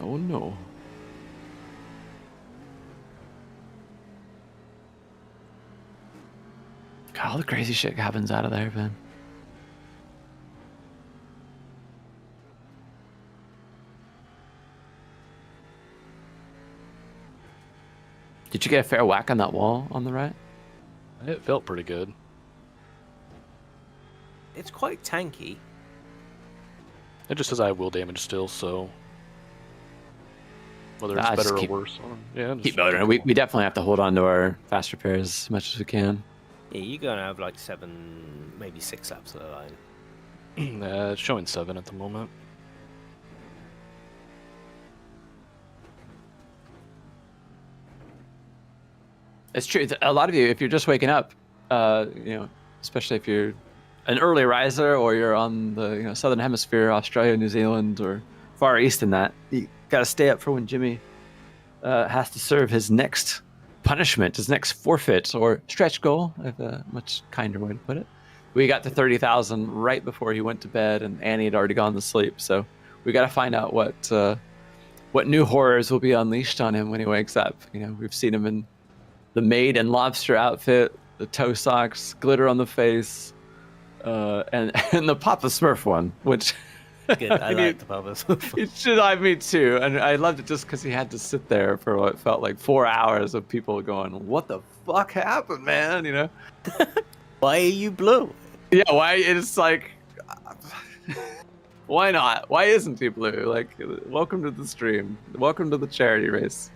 Oh no. God, all the crazy shit happens out of there, man. Did you get a fair whack on that wall on the right? It felt pretty good. It's quite tanky. It just says I have will damage still, so whether it's better or worse. Yeah, keep motoring. We definitely have to hold on to our fast repairs as much as we can. Yeah, you're gonna have like 7, maybe 6 laps of the line. It's showing 7 at the moment. It's true. A lot of you, if you're just waking up, especially if you're an early riser or you're on the southern hemisphere, Australia, New Zealand, or far east than that, you got to stay up for when Jimmy has to serve his next punishment, his next forfeit or stretch goal, if a much kinder way to put it. We got to 30,000 right before he went to bed, and Annie had already gone to sleep. So we got to find out what new horrors will be unleashed on him when he wakes up. We've seen him in the maid and lobster outfit, the toe socks, glitter on the face, and the Papa Smurf one, which good. I like the Papa Smurf. It should have me too, and I loved it just because he had to sit there for what felt like 4 hours of people going, "What the fuck happened, man?" Why are you blue? Yeah, why? It's like, why not? Why isn't he blue? Like, welcome to the stream. Welcome to the charity race.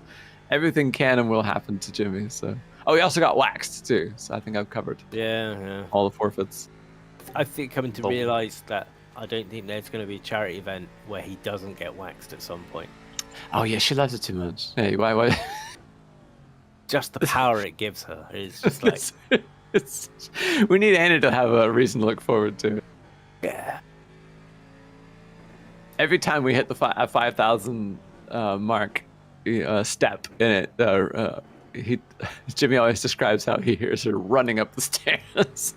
Everything can and will happen to Jimmy. So, we also got waxed too. So I think I've covered. Yeah. All the forfeits. I think coming to realize that I don't think there's going to be a charity event where he doesn't get waxed at some point. Oh yeah, she loves it too much. Hey, why? Just the power it gives her is just like. We need Annie to have a reason to look forward to. Yeah. Every time we hit the 5,000 mark. Step in it. Jimmy always describes how he hears her running up the stairs.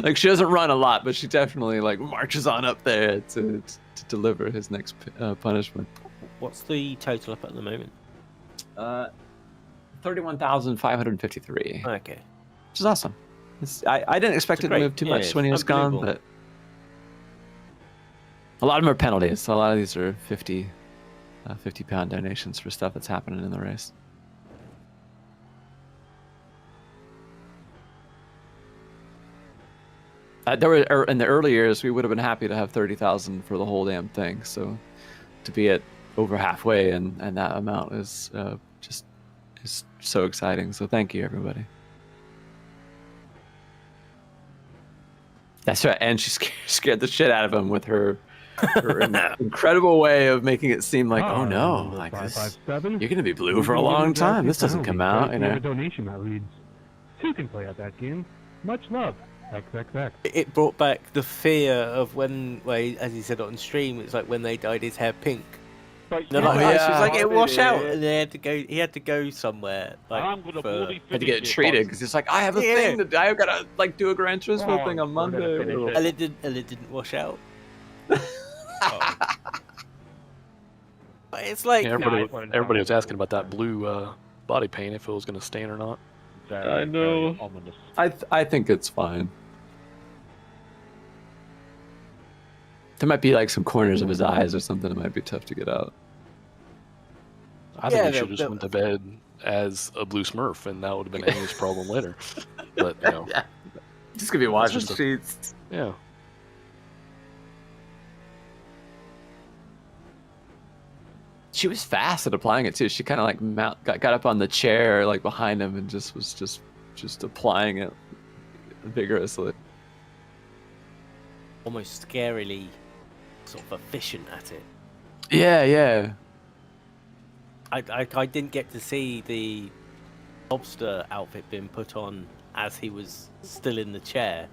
Like, she doesn't run a lot, but she definitely marches on up there to deliver his next punishment. What's the total up at the moment? 31,553. Okay, which is awesome. I didn't expect it to move too much when he was gone, but a lot of them are penalties. A lot of these are 50 £50 donations for stuff that's happening in the race. There were in the early years, we would have been happy to have 30,000 for the whole damn thing. So to be at over halfway and that amount is so exciting. So thank you, everybody. That's right, and she scared the shit out of him with her incredible way of making it seem like, oh no, like this, you're gonna be blue for a long time. This doesn't come out, We have a donation that reads, "Two can play at that game. Much love. XXX." It brought back the fear of when, as he said on stream, it's like when they dyed his hair pink. like, She was like, "It wash out," and they had to go. He had to go somewhere. Like, I'm gonna bloody had to get it treated because it's like I have a thing that I've got to like do a Gran Turismo thing on Monday. And it didn't wash out. It's like everybody was asking about that blue body paint, if it was going to stain or not. I know. I think it's fine. There might be like some corners of his eyes or something that might be tough to get out. I think he should just went to bed as a blue Smurf, and that would have been Amy's problem later. But you know, yeah. Just gonna be washing sheets. Yeah. She was fast at applying it too. She kind of like got up on the chair like behind him and was just applying it vigorously. Almost scarily sort of efficient at it. Yeah. I didn't get to see the lobster outfit being put on as he was still in the chair.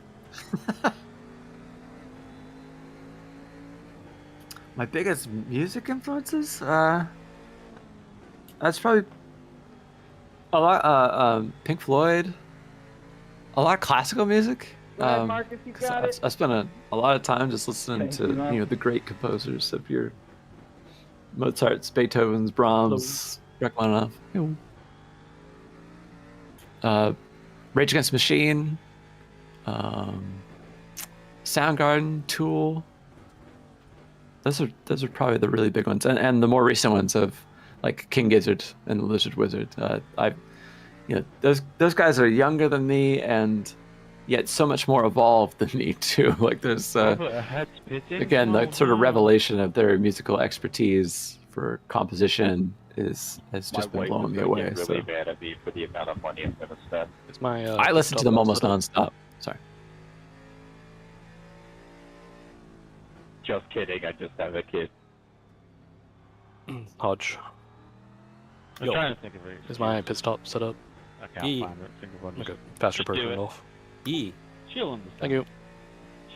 My biggest music influences? That's probably a lot. Pink Floyd. A lot of classical music. Marcus, you got it. I spent a lot of time just listening to the great composers of your Mozart's, Beethoven's, Brahms, Rachmaninoff. Rage Against the Machine. Soundgarden, Tool. Those are probably the really big ones, and the more recent ones of like King Gizzard and the Lizard Wizard. Those guys are younger than me and yet so much more evolved than me too. Like there's again the sort of revelation of their musical expertise for composition has just been blowing me away. Really bad at me for the amount of money I'm gonna spend. It's my. I listen to them almost nonstop. Sorry. Just kidding, I just have a kid. Hodge. I'm trying to think of it. Is my pit stop set up? Okay, I'll find it. Think of one. Okay, faster Just do person it. off. Yeah. She'll understand. Thank you.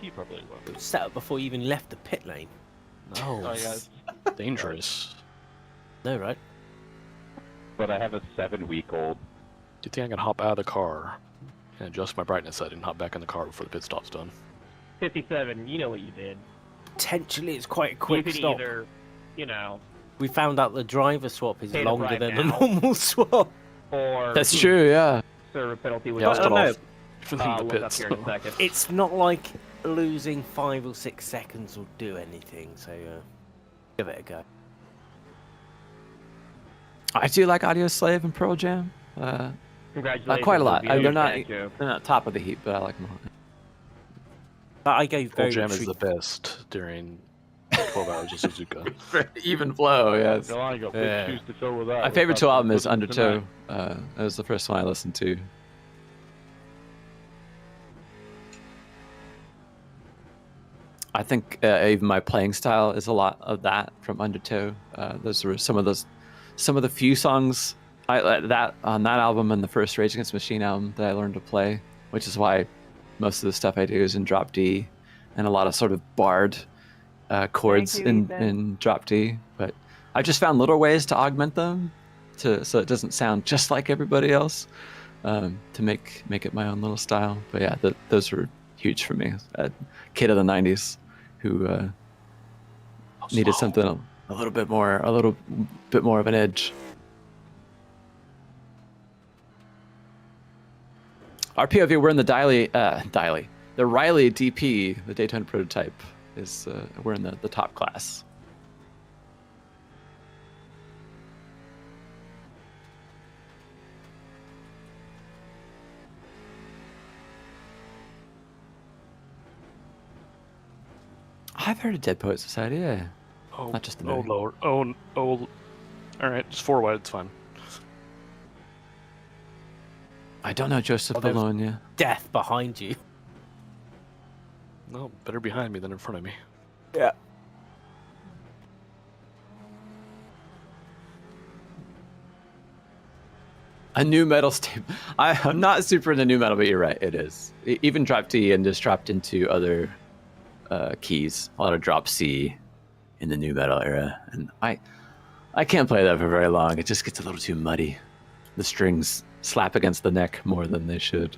She probably will. It was set up before you even left the pit lane. No. Oh, yeah. Dangerous. No, right? But I have a 7-week-old. Do you think I can hop out of the car and adjust my brightness setting and hop back in the car before the pit stop's done? 57, you know what you did. Potentially, it's quite a quick you could stop. either, We found out the driver swap is Pay the longer bribe than the now. normal swap. or That's true, yeah. serve a penalty with Yeah, I'll start off the the look up pits. here in a second. It's not like losing 5 or 6 seconds will do anything, so give it a go. I do like Audio Slave and Pearl Jam. Congratulations. Quite a lot. Olivia. They're not top of the heap, but I like them all. But I go Pearl very Jam is the best during 12 hours of Suzuka. Even flow, yes. I got big shoes to fill with that. My favorite two album is Undertow. That was the first one I listened to. I think even my playing style is a lot of that from Undertow. Those were some of the few songs that on that album and the first Rage Against the Machine album that I learned to play, which is why most of the stuff I do is in drop D and a lot of sort of barred chords in drop D. But I just found little ways to augment them so it doesn't sound just like everybody else, to make it my own little style. But yeah, those were huge for me. A kid of the 90s who needed something a little bit more of an edge. Our POV, we're in the the Riley DP, the Daytona prototype, is we're in the top class. I've heard of Dead Poet Society, yeah. Oh, not just the movie. Lord. Oh. All right, just 4 wide, it's fine. I don't know Joseph Bologna. Death behind you. No, better behind me than in front of me. Yeah. A new metal staple. I'm not super into new metal, but you're right, it is. Even drop D and just dropped into other keys. A lot of drop C in the new metal era. And I can't play that for very long. It just gets a little too muddy. The strings slap against the neck more than they should.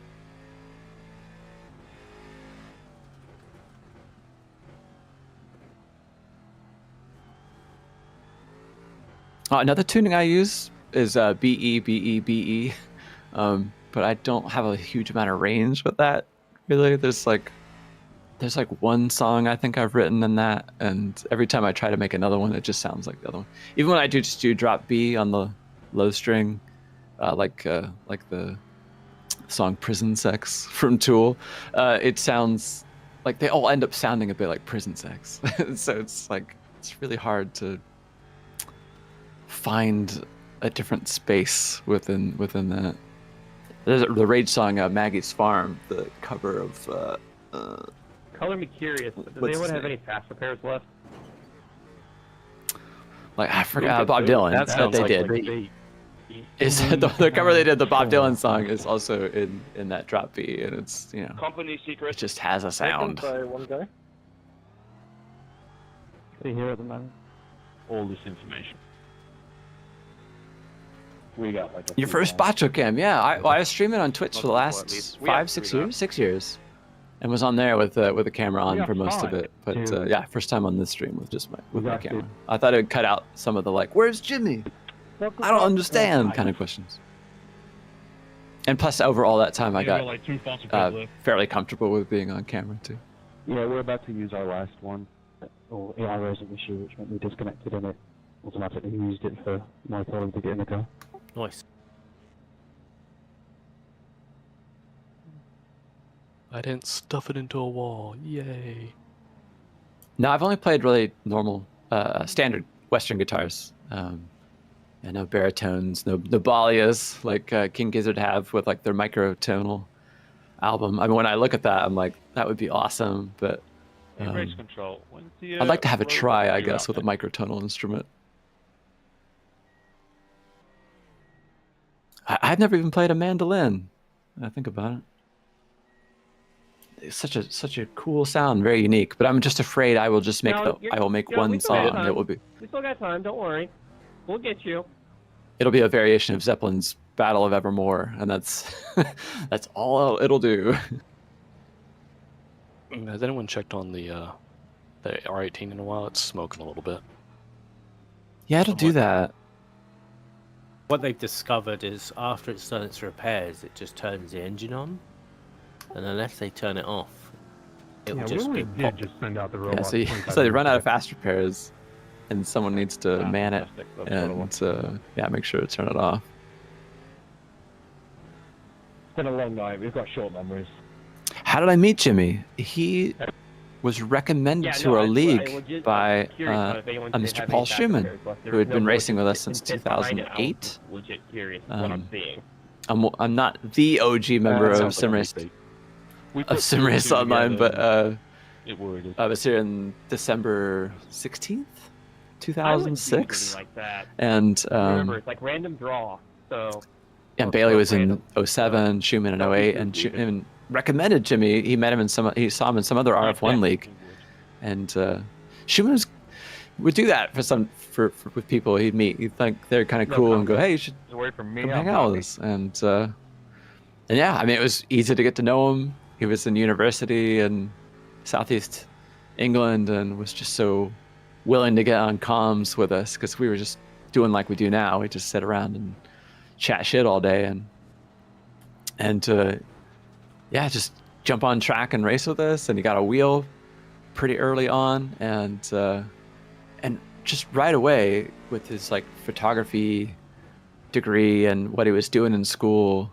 Another tuning I use is BE, BE, BE. But I don't have a huge amount of range with that, really. There's like one song I think I've written in that, and every time I try to make another one, it just sounds like the other one. Even when I just do drop B on the low string, like the song Prison Sex from Tool, it sounds like they all end up sounding a bit like Prison Sex. So it's really hard to find a different space within that. There's the Rage song Maggie's Farm, the cover of Color me curious. Does anyone have any fast repairs left? Like I forgot Bob Dylan. That sounds they like did. clickbait. Is the cover they did? The Bob Dylan song is also in that drop B, and it's Company secret. it just has a sound. One guy. See here at the moment. All this information. We got like Your first Bacho Cam, yeah. I was streaming on Twitch for the last 6 years, and was on there with a camera on for most of it. But yeah, first time on this stream with just my camera. I thought it would cut out some of the "Where's Jimmy? I don't understand" kind of questions. And plus, over all that time, I got fairly comfortable with being on camera too. Yeah, we're about to use our last one. Or errors an issue which meant we disconnected and it automatically used it for my colleague to get in the car. Nice. I didn't stuff it into a wall. Yay. No, I've only played really normal, standard Western guitars. No baritones, no balias like King Gizzard have with like their microtonal album. I mean, when I look at that, I'm like, that would be awesome, but race control. When's the, I'd like to have a try, I guess, with a microtonal instrument. I've never even played a mandolin. I think about it. It's such a cool sound, very unique. But I'm just afraid I will just make one song. It will be. We still got time. Don't worry. We'll get you. It'll be a variation of Zeppelin's Battle of Evermore, and that's that's all it'll do. Has anyone checked on the R18 in a while? It's smoking a little bit. Yeah, it'll do that. What they've discovered is after it's done its repairs, it just turns the engine on, and unless they turn it off, it will just be popped. Just send out the robot. Yeah, so they run out of fast repairs, and someone needs to man it and make sure to turn it off. It's been a long night. We've got short memories. How did I meet Jimmy? He was recommended to our league by a Mr. Paul Schumann, who had been racing with us since 2008. Legit curious what I'm seeing. I'm not the OG member of SimRace Online, but I was here in December 16th, 2006. Like that. And remember, it's like random draw. So. Yeah, Bailey was in 07, Schumann in 08, and Schumann recommended Jimmy. He met him in he saw him in some other RF1 league, and Schumann would do that with people he'd meet. He'd think they're kind of cool and go, "Hey, you should come hang out with us." And yeah, I mean, it was easy to get to know him. He was in university in Southeast England and was just so willing to get on comms with us because we were just doing like we do now. We just sit around and chat shit all day and yeah, just jump on track and race with us. And he got a wheel pretty early on, and just right away with his like photography degree and what he was doing in school,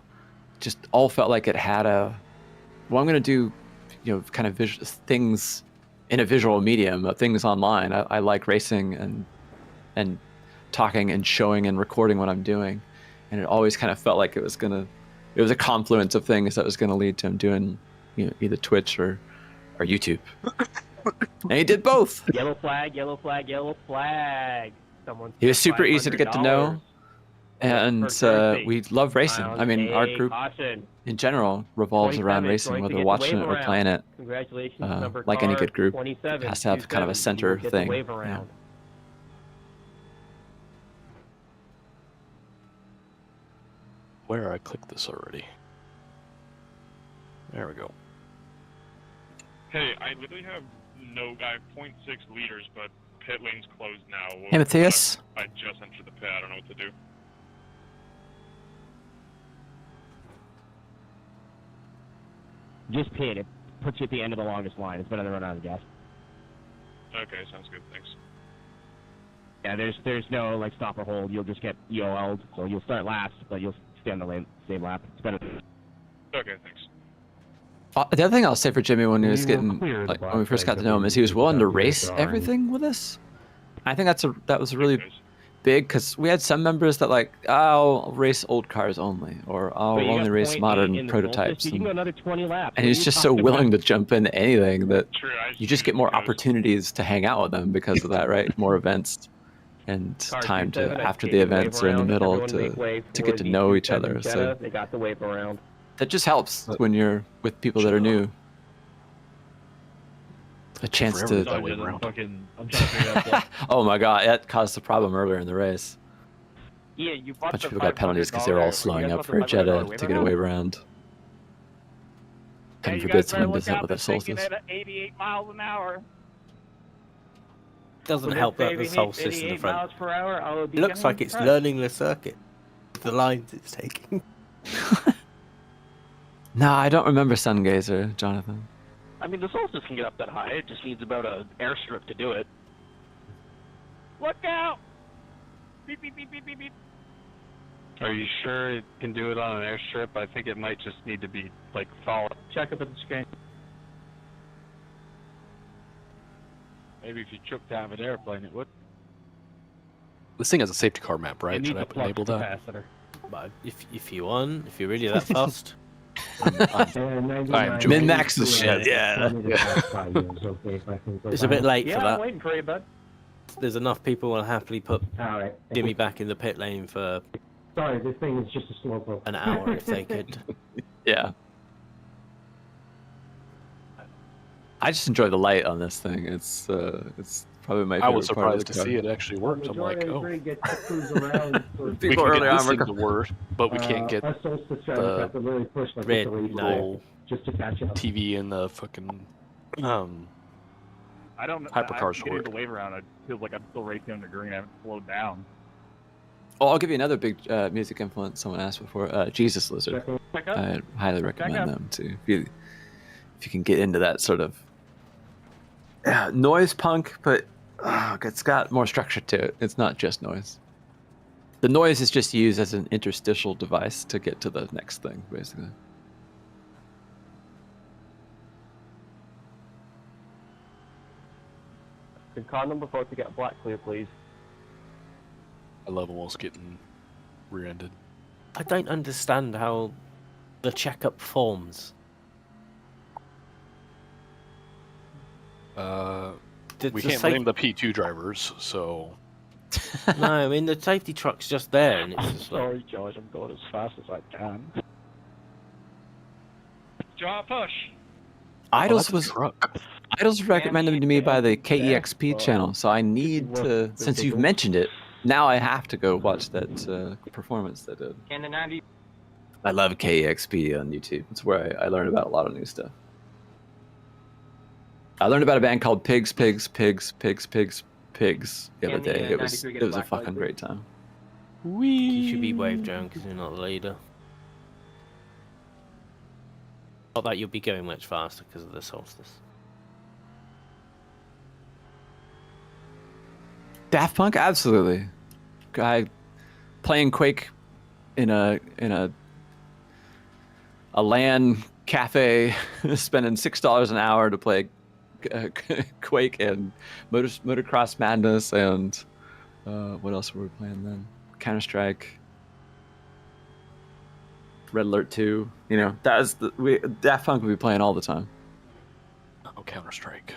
just all felt like it had I'm going to do, kind of things in a visual medium, things online. I like racing and talking and showing and recording what I'm doing, and it always kind of felt like it was a confluence of things that was going to lead to him doing, either Twitch or YouTube. And he did both. Yellow flag, yellow flag, yellow flag. He was super easy to get to know, and we love racing. I mean, our group in general revolves around racing, whether watching it or playing it. Congratulations, like any good group, it has to have kind of a center thing. swear I clicked this already. There we go. Hey, I literally have I have 0.6 liters, but pit lane's closed now. Hey, Matthias. I just entered the pit. I don't know what to do. Just pit. It puts you at the end of the longest line. It's better than run out of gas. Okay, sounds good. Thanks. Yeah, there's no like stop or hold. You'll just get EOL'd, so you'll start last, but you'll stay on the same lap. It's better. Okay, thanks. The other thing I'll say for Jimmy when he was getting, like, when we first got to know him, is he was willing to race everything with us. I think that was really big, because we had some members that like, oh, I'll race old cars only, or I'll only race modern prototypes. You can go another 20 laps. And he's just so willing to jump into anything that you just get more opportunities to hang out with them because of that, right? More events and time to after the events or in the middle to get to know each other. So they got the wave around. That just helps when you're with people that are new. A chance to. Oh my god, that caused a problem earlier in the race. Yeah, you A bunch of people got penalties because they were all slowing up for a Jetta to get a wave around. Heaven forbid someone does that with a Solstice. 88 miles an hour. Doesn't help that the Solstice in the front. It looks like it's learning the circuit. The lines it's taking. No, I don't remember Sungazer, Jonathan. I mean, the Solstice can get up that high. It just needs about an airstrip to do it. Look out! Beep, beep, beep, beep, beep, beep. Are you sure it can do it on an airstrip? I think it might just need to be, like, followed. Check up at the screen. Maybe if you took to have an airplane, it would. This thing has a safety car map, right? Should I enable that? But if you want, if you're really that fast. Min-max the shit, yeah. It's a bit late for that. I'm waiting for you, bud. There's enough people will happily put Jimmy back in the pit lane for Sorry, this thing is just a slow boat. an hour if they could. Yeah. I just enjoy the light on this thing. It's probably my favorite I was part of surprised the to car. see it actually worked. I'm like, oh. We People can earlier get on this were thing to work, but we can't get the red just to catch up. TV and the fucking I don't know. hypercars getting work. the wave around. It feels like I'm still racing on the green. I haven't slowed down. Oh, I'll give you another big music influence someone asked before. Jesus Lizard. I highly recommend them too. If you can get into that sort of noise punk, but it's got more structure to it. It's not just noise. The noise is just used as an interstitial device to get to the next thing, basically. Can car number 4 to get black clear, please? I love almost getting rear-ended. I don't understand how the checkup forms. We can't blame the P2 drivers, so. No, I mean the safety truck's just there, and it's just like. Sorry, George, I'm going as fast as I can. Draw push. Idols was recommended to me by the KEXP channel, so I need to. Since you've mentioned it, now I have to go watch that performance they did. And the 90. I love KEXP on YouTube. It's where I learn about a lot of new stuff. I learned about a band called Pigs the other day. It was a fucking great time. You should be wave drone because you're not the leader. Not that you'll be going much faster because of the Solstice. Daft Punk, absolutely. Guy playing Quake in a LAN cafe, spending $6 an hour to play Quake and Motocross Madness and what else were we playing then? Counter-Strike, Red Alert 2. You know, Daft Punk would be playing all the time. Oh, Counter-Strike.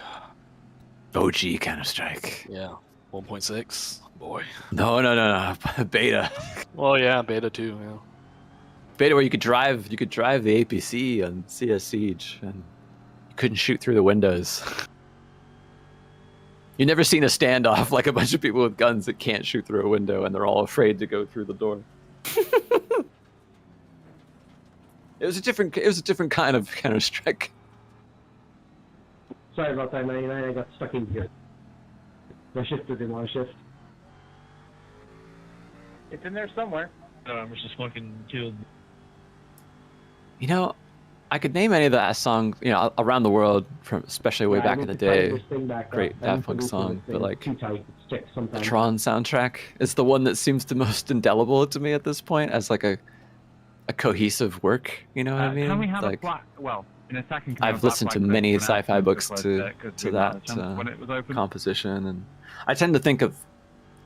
OG Counter-Strike. Yeah, 1.6. Boy. No. Beta. Well, yeah, beta too. Yeah. Beta where you could drive the APC on CS Siege and you couldn't shoot through the windows. You've never seen a standoff like a bunch of people with guns that can't shoot through a window and they're all afraid to go through the door. It was a different kind of Counter-Strike. Sorry about that, 99. I got stuck in here. My shifter didn't want to shift. It's in there somewhere. I'm just fucking killed. You know, I could name any of that songs, you know, around the world, from especially way back in the day. Great Daft Punk song, but like the Tron soundtrack is the one that seems the most indelible to me at this point as like a cohesive work. You know what I mean? Can we have like, in a second, I've listened to many sci-fi books to that composition, and I tend to think of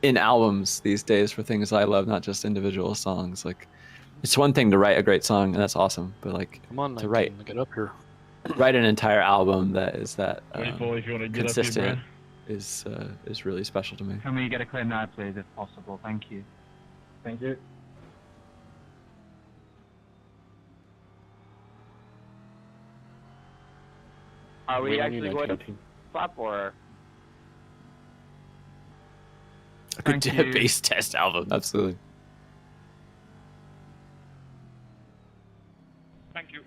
in albums these days for things I love, not just individual songs. Like, it's one thing to write a great song, and that's awesome, but like to get up here, write an entire album that is that if you want to get consistent up here, is really special to me. Can we get a clear now, please, if possible? Thank you. Thank you. Are we actually going to stop or? A good bass test album, absolutely. Thank you.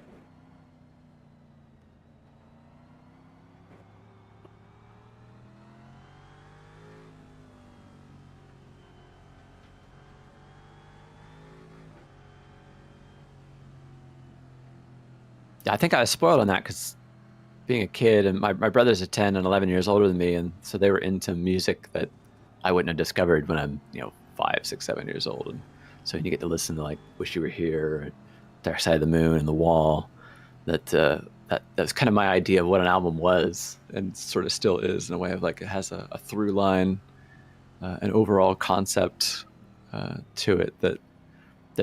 Yeah, I think I was spoiled on that because being a kid, and my brothers are 10 and 11 years older than me, and so they were into music that I wouldn't have discovered when I'm, 5, 6, 7 years old. And so you get to listen to like "Wish You Were Here" or "Dark Side of the Moon" and "The Wall." That was kind of my idea of what an album was, and sort of still is in a way of like it has a through line, an overall concept to it that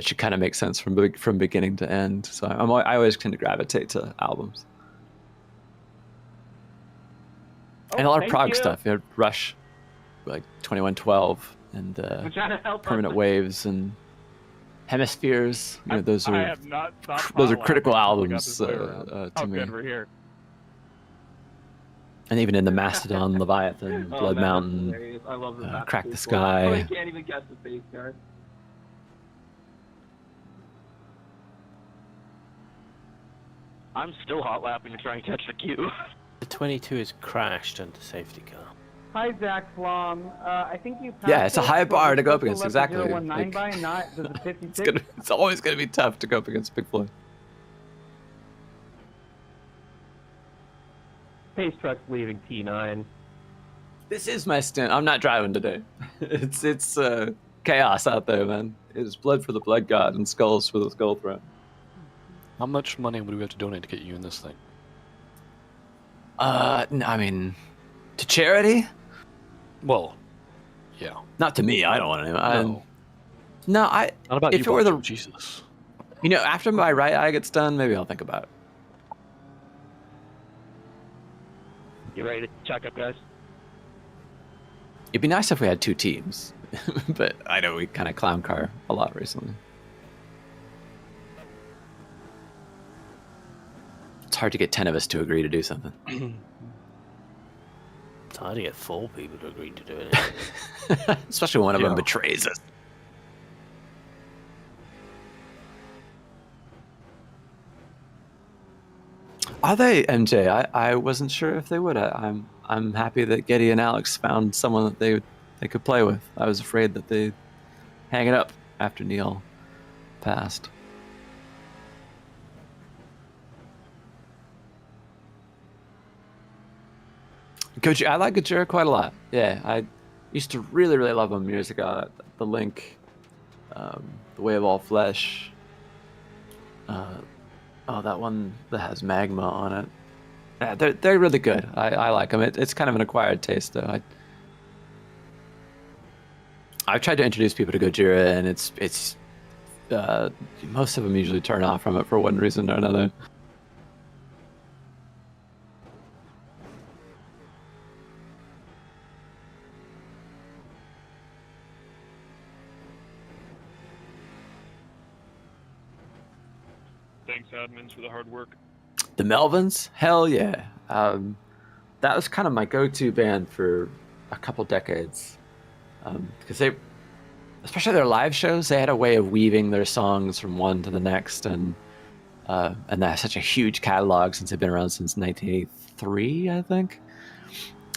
should kind of make sense from beginning to end. So I always tend to gravitate to albums. And a lot of prog stuff. You know, Rush, like 2112, and Permanent Waves, and Hemispheres. You know, those are critical albums to me. Good, we're here. And even in the Mastodon, Leviathan, Blood Mountain, I love the Crack the Sky. I can't even catch the bass guard. I'm still hot lapping to try and catch the queue. The 22 is crashed under safety car. Hi, Zach Flom. I think you passed. Yeah, it's a high bar to go up against, exactly. Like, by, not the 56. It's always going to be tough to go up against Big Floyd. Pace truck's leaving T9. This is my stint. I'm not driving today. It's chaos out there, man. It's blood for the blood god and skulls for the skull throne. How much money would we have to donate to get you in this thing? I mean, to charity? Well, yeah. Not to me. I don't want to. No, Not about if you, it were the Jesus. After my right eye gets done, maybe I'll think about it. You ready to chuck up, guys? It'd be nice if we had two teams, but I know we kind of clown car a lot recently. It's hard to get 10 of us to agree to do something. It's hard to get 4 people to agree to do it. Especially one of them betrays us. Are they, MJ? I wasn't sure if they would. I'm happy that Getty and Alex found someone that they could play with. I was afraid that they'd hang it up after Neil passed. I like Gojira quite a lot. Yeah, I used to really, really love them years ago. The Link, The Way of All Flesh. That one that has magma on it. Yeah, they're really good. I like them. It's kind of an acquired taste, though. I've tried to introduce people to Gojira, and it's most of them usually turn off from it for one reason or another. Thanks, admins, for the hard work. The Melvins? Hell yeah. That was kind of my go-to band for a couple decades. Because they, especially their live shows, they had a way of weaving their songs from one to the next, and and they have such a huge catalog since they've been around since 1983, I think.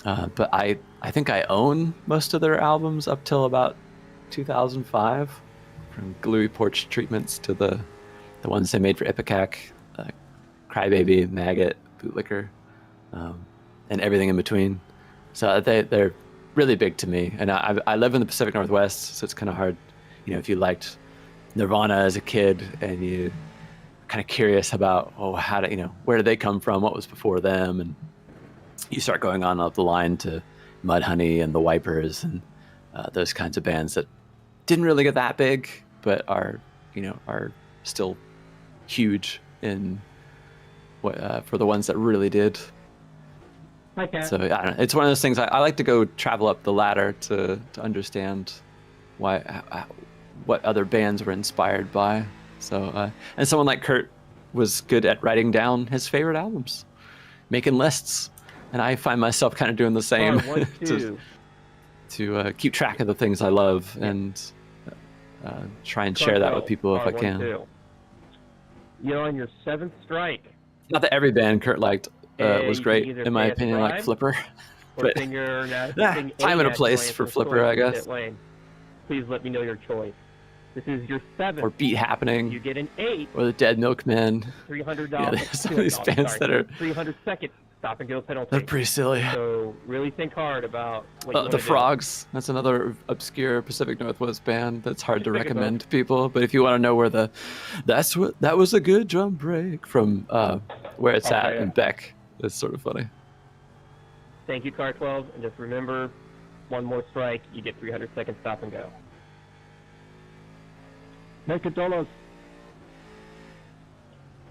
But I think I own most of their albums up till about 2005, from Gluey Porch Treatments to the ones they made for Ipecac, Crybaby, Maggot, Bootlicker, and everything in between. So they're really big to me. And I live in the Pacific Northwest, so it's kind of hard, if you liked Nirvana as a kid and you kind of curious about, where did they come from? What was before them? And you start going on up the line to Mudhoney and the Wipers and those kinds of bands that didn't really get that big, but are still huge in for the ones that really did. So I don't know. It's one of those things I like to go travel up the ladder to understand what other bands were inspired by. So and someone like Kurt was good at writing down his favorite albums, making lists, and I find myself kind of doing the same to keep track of the things I love and try and share that with people if I can. You're on your 7th strike. Not that every band Kurt liked was great, in my opinion, like Flipper. But time and a place for Flipper, I guess. Please let me know your choice. This is your 7th. Or Beat Happening. You get an 8. Or the Dead Milkmen. $300. Yeah, there's some of these bands that are 300-second stop and go penalty. They're pretty silly. So really think hard about what you The Frogs. That's another obscure Pacific Northwest band that's hard to recommend to people. But if you want to know where that was a good drum break from where it's at in Beck, it's sort of funny. Thank you, Car 12, and just remember, one more strike, you get 300-second stop and go. Make $1.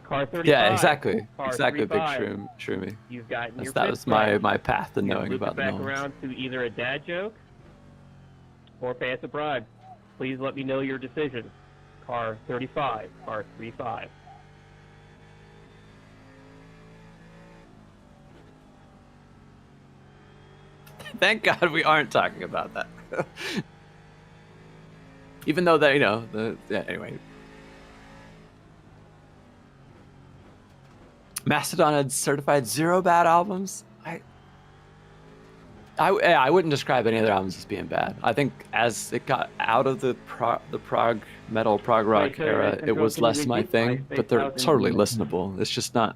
Car 35. Yeah, exactly. Car Exactly, 35. Big Shroomy. You've gotten your that fifth was strike. my path to knowing loop about it the back Gnomes. around to either a dad joke or pay us a bribe. Please let me know your decision. Car 35. Car 35. Thank God we aren't talking about that. Even though that, anyway. Mastodon had certified 0 bad albums. I wouldn't describe any of their albums as being bad. I think as it got out of the prog metal, prog rock era, it was less my thing, but they're totally listenable. It's just not.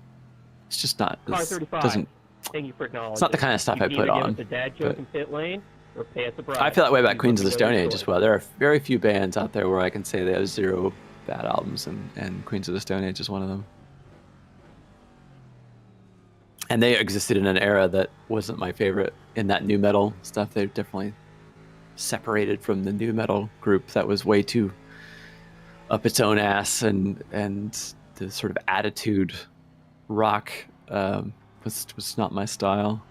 Car 35. Doesn't. Thank you for acknowledging. It's not the kind of stuff I put on. Give us a dad joke in pit lane or pay us a bribe. I feel that way about Please Queens of the let me know Stone your Age choice. as well. There are very few bands out there where I can say they have 0 bad albums, and Queens of the Stone Age is one of them. And they existed in an era that wasn't my favorite in that new metal stuff. They're definitely separated from the new metal group that was way too up its own ass, and the sort of attitude rock was not my style.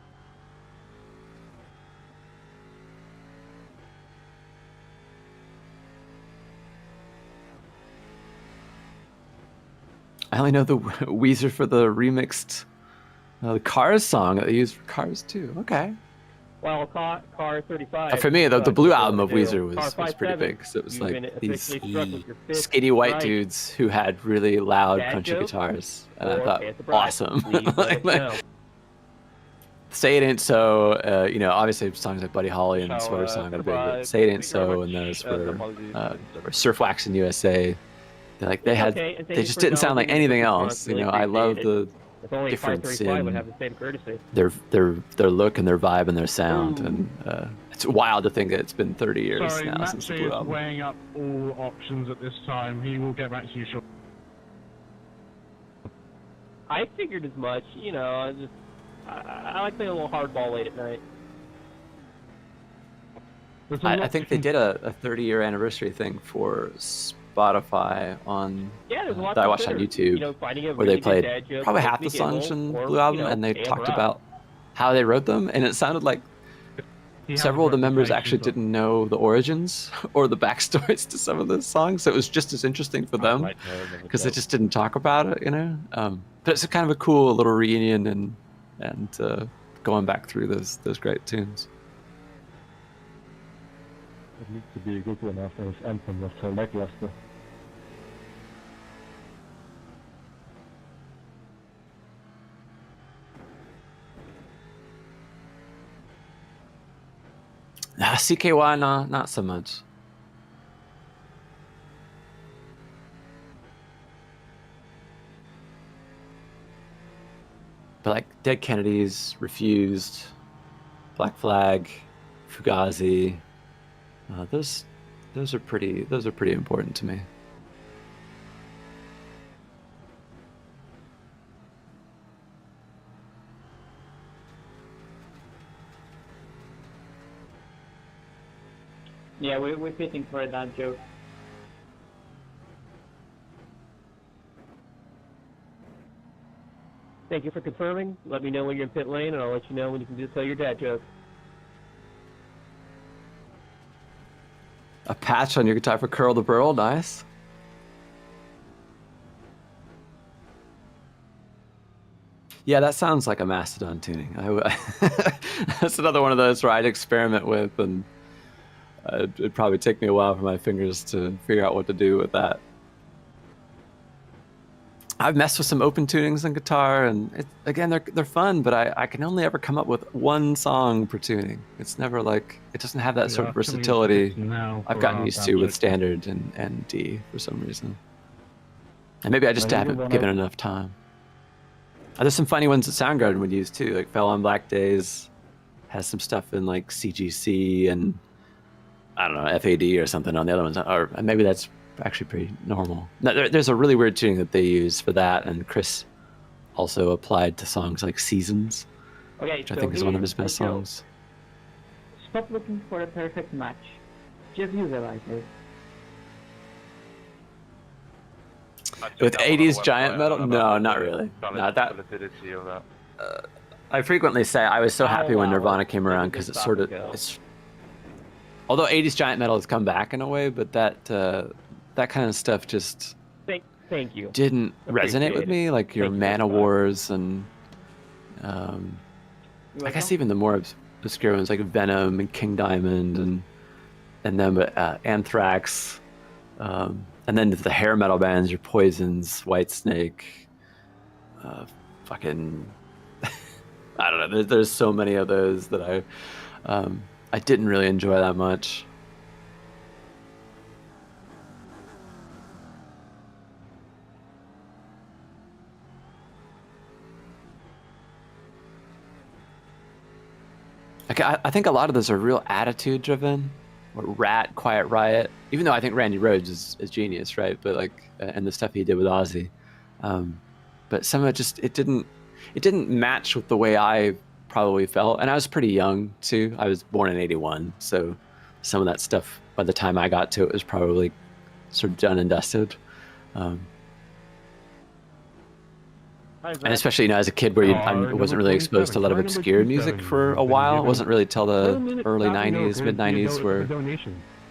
I only know the Weezer for the remixed the Cars song that they used for Cars 2. Okay. Well, car 35. For me, the blue album of Weezer Car was pretty 57, big. So it was you've been like these officially struck with your fifth skinny white strike. dudes who had really loud, Dad crunchy joke? guitars. And I Or thought, pay us a bribe. awesome. Please let us know. Say It Ain't So, obviously songs like Buddy Holly and So, Sweater Song are big, goodbye. but Say It Ain't Thank you very So, much. and those apologies. were Surf Wax in USA. They Okay, and thank they you just for didn't sound like acknowledging anything the else. response. Really I love appreciate the it. If only difference 535 would in have the same courtesy. their look and their vibe and their sound, and it's wild to think that it's been 30 years Sorry, now since the Maxi Blue is album. weighing up all options at this time. He will get back to you shortly. I figured as much. I like playing a little hardball late at night. I think they did a 30-year anniversary thing for Spotify on Yeah, there's a lot that I to watched on consider. YouTube, Finding a where really they played good dad joke probably makes half me the songs giggle, in the or, Blue album, and they damn talked rough. about how they wrote them, and it sounded like several of the members actually didn't know the origins or the backstories to some of the songs, so it was just as interesting for them because they just didn't talk about it, But it's a kind of a cool little reunion and going back through those great tunes. It needs to be a good one after his anthem was so lackluster. CKY, no, not so much. But like Dead Kennedys, Refused, Black Flag, Fugazi, those are pretty important to me. Yeah, we're fitting for that joke. Thank you for confirming. Let me know when you're in pit lane, and I'll let you know when you can just tell your dad joke. A patch on your guitar for Curl the Burl, nice. Yeah, that sounds like a Mastodon tuning. That's another one of those where I'd experiment with, and it'd probably take me a while for my fingers to figure out what to do with that. I've messed with some open tunings on guitar, and again, they're fun, but I can only ever come up with one song per tuning. It's never like, it doesn't have that sort of versatility I've gotten used to with standard and D for some reason. And maybe I just haven't given enough time. There's some funny ones that Soundgarden would use too, like Fell on Black Days has some stuff in like CGC and I don't know, FAD or something on the other ones, or maybe that's actually pretty normal. No, there's a really weird tuning that they use for that, and Chris also applied to songs like Seasons, which I think is one of his best songs. Stop looking for a perfect match. Just use a lighter. With 80s giant metal? No, not really. Not that. I frequently say I was so happy when Nirvana came around because it's sort of although 80s giant metal has come back in a way, but that kind of stuff just thank you didn't resonate with me, like your Mana Wars and I guess even the more obscure ones like Venom and King Diamond and then Anthrax, and then the hair metal bands, your Poisons, Whitesnake, fucking I don't know. There's so many of those that I didn't really enjoy that much. Like, I think a lot of those are real attitude driven, or Rat, Quiet Riot. Even though I think Randy Rhoads is genius, right? But like, and the stuff he did with Ozzy, but some of it just it didn't match with the way I probably felt. And I was pretty young too. I was born in '81, so some of that stuff by the time I got to it was probably sort of done and dusted. And especially, as a kid where I wasn't really exposed to a lot of obscure music for a while. It wasn't really until the early 90s, mid 90s where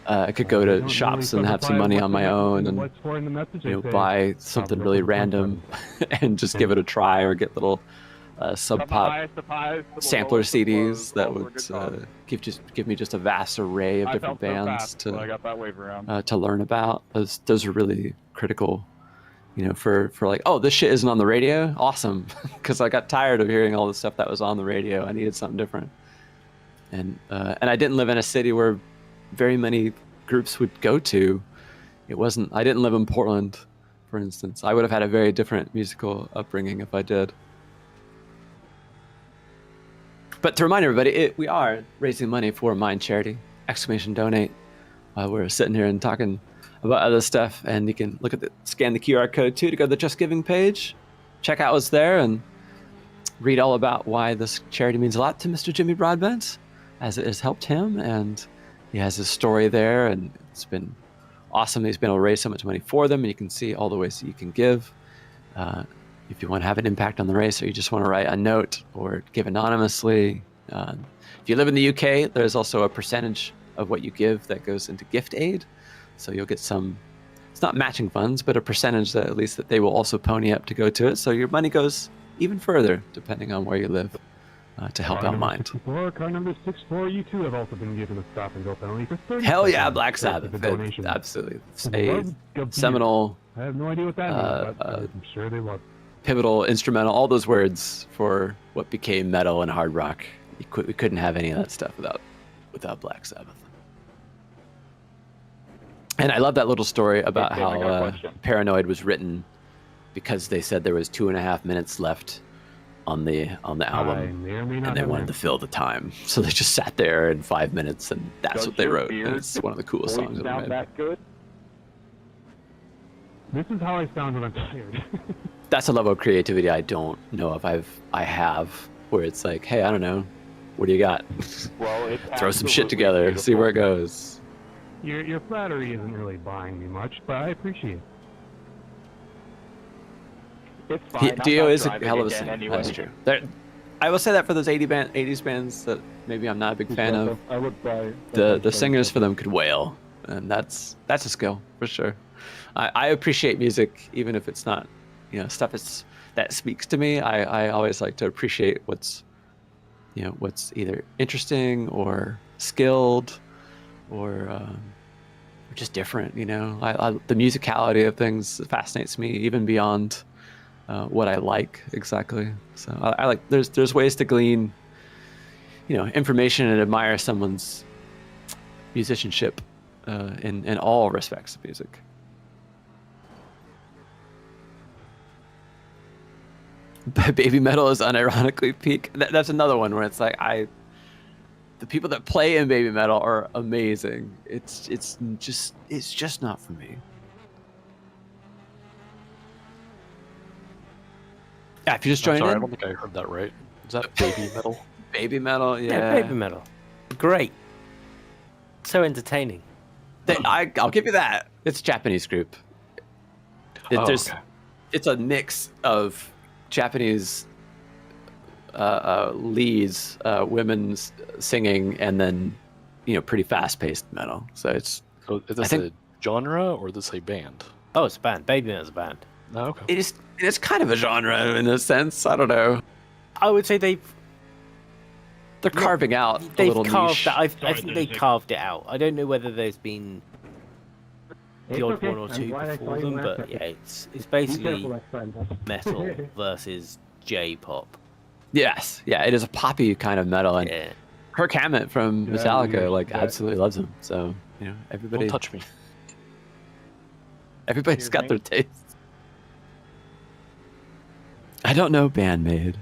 I could go to shops and have some money on my own and buy something really random and just give it a try, or get little Sub Pop sampler CDs that would give me just a vast array of different bands to learn about. Those are really critical. For like, oh, this shit isn't on the radio? Awesome. Because I got tired of hearing all the stuff that was on the radio. I needed something different. And I didn't live in a city where very many groups would go to. I didn't live in Portland, for instance. I would have had a very different musical upbringing if I did. But to remind everybody, we are raising money for Mind Charity, !donate. We're sitting here and talking about other stuff, and you can scan the QR code too to go to the Just Giving page, check out what's there, and read all about why this charity means a lot to Mr. Jimmy Broadbent, as it has helped him, and he has his story there, and it's been awesome that he's been able to raise so much money for them, and you can see all the ways that you can give. If you want to have an impact on the race, or you just want to write a note or give anonymously. If you live in the UK, there's also a percentage of what you give that goes into gift aid. So you'll get some, it's not matching funds, but a percentage that at least that they will also pony up to go to it. So your money goes even further depending on where you live to help out Mind. Car number 64, you too have also been given a stop and go penalty for 30 Hell yeah, Black Sabbath. Absolutely. It's a seminal, I have no idea what that means, but I'm sure they love it. Pivotal, instrumental, all those words for what became metal and hard rock. We couldn't have any of that stuff without without Black Sabbath. And I love that little story about Okay, I got a how question. Paranoid was written because they said there was 2.5 minutes left on the album, may or may not and they have wanted an to fill the time, so they just sat there in 5 minutes, and that's Does what they your wrote. And beard it's one of the coolest voice songs ever sound made. that good? This is how I sound when I'm tired. That's a level of creativity I don't know if I have, where it's like, hey, I don't know, what do you got? Well, it's Throw some shit absolutely together, beautiful. see where it goes. Your flattery isn't really buying me much, but I appreciate it. It's fine. I'm Dio not is a driving hell of a again singer. anyway. That's true. I will say that for those 80s bands that maybe I'm not a big fan of, I would buy the singers for them could wail, and that's a skill for sure. I appreciate music even if it's not, stuff that speaks to me. I always like to appreciate what's either interesting or skilled or just different. The musicality of things fascinates me even beyond what I like exactly. So I like there's ways to glean information and admire someone's musicianship in all respects of music. Baby metal is unironically peak. That's another one where it's like the people that play in baby metal are amazing. It's just not for me. Yeah, if you just join sorry, in. I don't think I heard that right. Is that baby metal? Baby metal, yeah. Baby metal. Great. So entertaining. I'll give you that. It's a Japanese group. Okay. It's a mix of Japanese leads, women's singing, and then pretty fast-paced metal. So it's. So is this a genre or is this a band? Oh, it's a band. Baby metal's a band. Oh, okay. It's kind of a genre in a sense. I don't know. I would say they're carving out a they've little carved niche. that. I think they carved it out. I don't know whether there's been the odd one or two before them, but yeah, it's basically metal versus J-pop. Yes, yeah, it is a poppy kind of metal, and Kirk Hammett from Metallica absolutely loves him. So everybody Don't touch me. Everybody's got their tastes. I don't know Bandmade.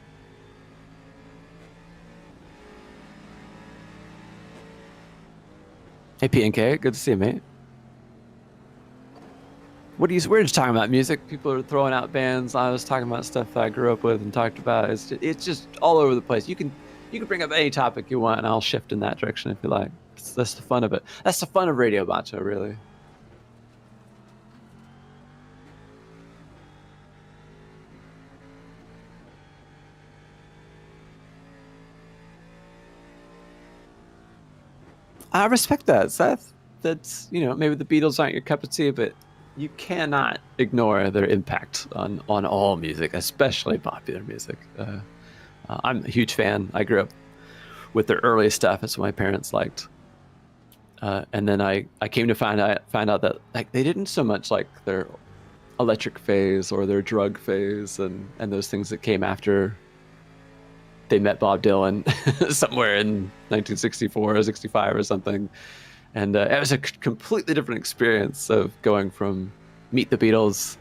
Hey PNK, good to see you, mate. We're just talking about music. People are throwing out bands. I was talking about stuff that I grew up with and talked about. It's just all over the place. You can bring up any topic you want, and I'll shift in that direction if you like. That's the fun of it. That's the fun of Radio Macho, really. I respect that, Seth. That's maybe the Beatles aren't your cup of tea, but you cannot ignore their impact on all music, especially popular music. I'm a huge fan. I grew up with their early stuff. That's what my parents liked. And then I came to find out that they didn't so much like their electric phase or their drug phase and those things that came after they met Bob Dylan somewhere in 1964 or 65 or something. And it was a completely different experience of going from Meet the Beatles,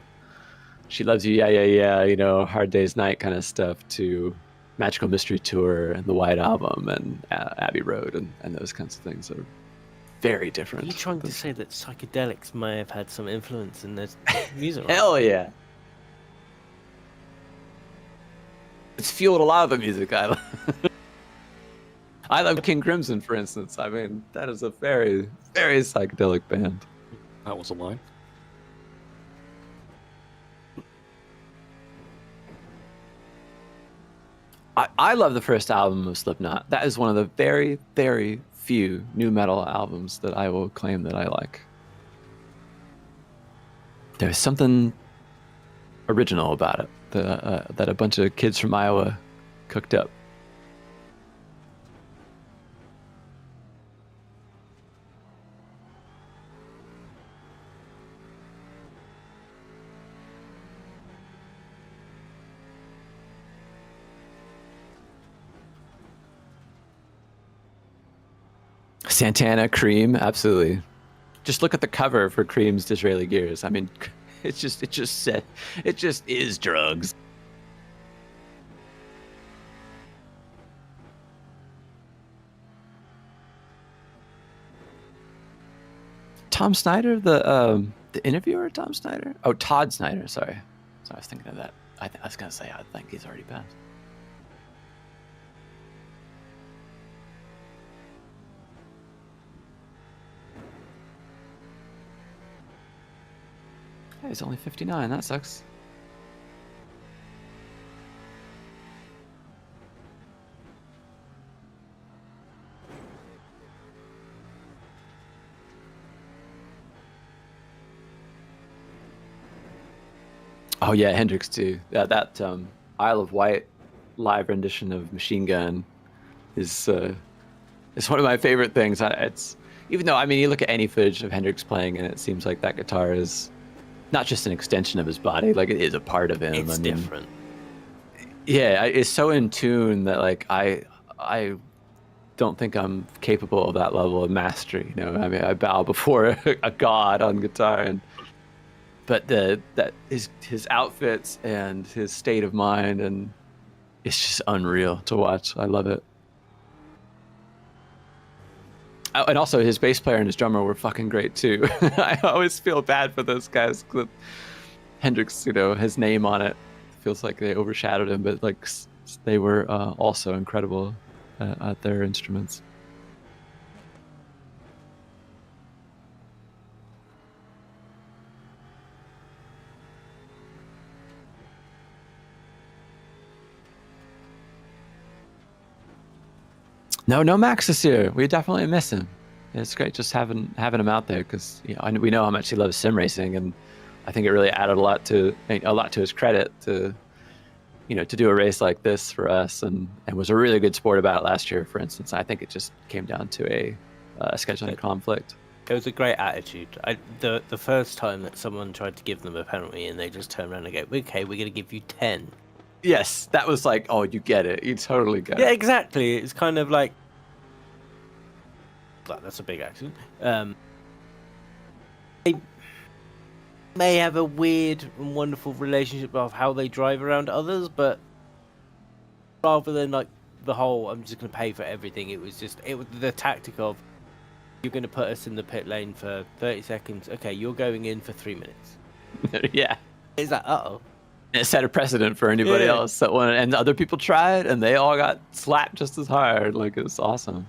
She Loves You, yeah, Hard Day's Night kind of stuff, to Magical Mystery Tour and the White Album and Abbey Road and those kinds of things are very different. Are you trying to say that psychedelics may have had some influence in their music? Hell yeah. It's fueled a lot of the music I love. I love King Crimson, for instance. I mean, that is a very, very psychedelic band. That was a line. I love the first album of Slipknot. That is one of the very, very few new metal albums that I will claim that I like. There's something original about it that a bunch of kids from Iowa cooked up. Santana, Cream, absolutely. Just look at the cover for Cream's Disraeli Gears. I mean, it just is drugs. Tom Snyder, the interviewer, Tom Snyder? Oh, Todd Snyder. Sorry, I was thinking of that. I was gonna say I think he's already passed. Hey, he's only 59. That sucks. Oh yeah, Hendrix too. Yeah, that Isle of Wight live rendition of Machine Gun is one of my favorite things. It's even though, I mean, you look at any footage of Hendrix playing and it seems like that guitar is not just an extension of his body, like it is a part of him. It's different. Yeah, it's so in tune that like I don't think I'm capable of that level of mastery. You know, I mean, I bow before a god on guitar, but his outfits and his state of mind, and it's just unreal to watch. I love it. Oh, and also his bass player and his drummer were fucking great too. I always feel bad for those guys. Hendrix, you know, his name on it feels like they overshadowed him, but like they were also incredible at their instruments. No Max this year. We definitely miss him. It's great just having him out there because we know how much he loves sim racing, and I think it really added a lot to his credit to do a race like this for us, and was a really good sport about it last year. For instance, I think it just came down to a scheduling conflict. It was a great attitude. The first time that someone tried to give them a penalty and they just turned around and go, "Okay, we're going to give you 10." Yes, that was like, oh, you get it. You totally get it. Yeah, exactly. It's kind of like, that's a big accident. They may have a weird and wonderful relationship of how they drive around others, but rather than like the whole, I'm just going to pay for everything, it was the tactic of, you're going to put us in the pit lane for 30 seconds. Okay, you're going in for 3 minutes. Yeah. Is that, uh-oh. It set a precedent for anybody else that wanted, and other people tried, and they all got slapped just as hard. Like, it was awesome.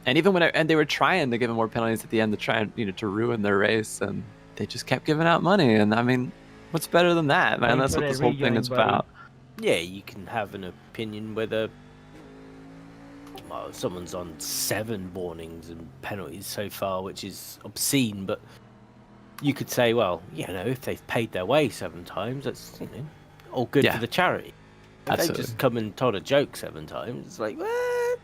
And even when they were trying to give him more penalties at the end to try and to ruin their race, and they just kept giving out money. And I mean, what's better than that, man? That's what this whole thing is about. Yeah, you can have an opinion whether someone's on 7 warnings and penalties so far, which is obscene, but you could say, well, if they've paid their way 7 times, that's all good for the charity. If they just come and told a joke 7 times, it's like, what?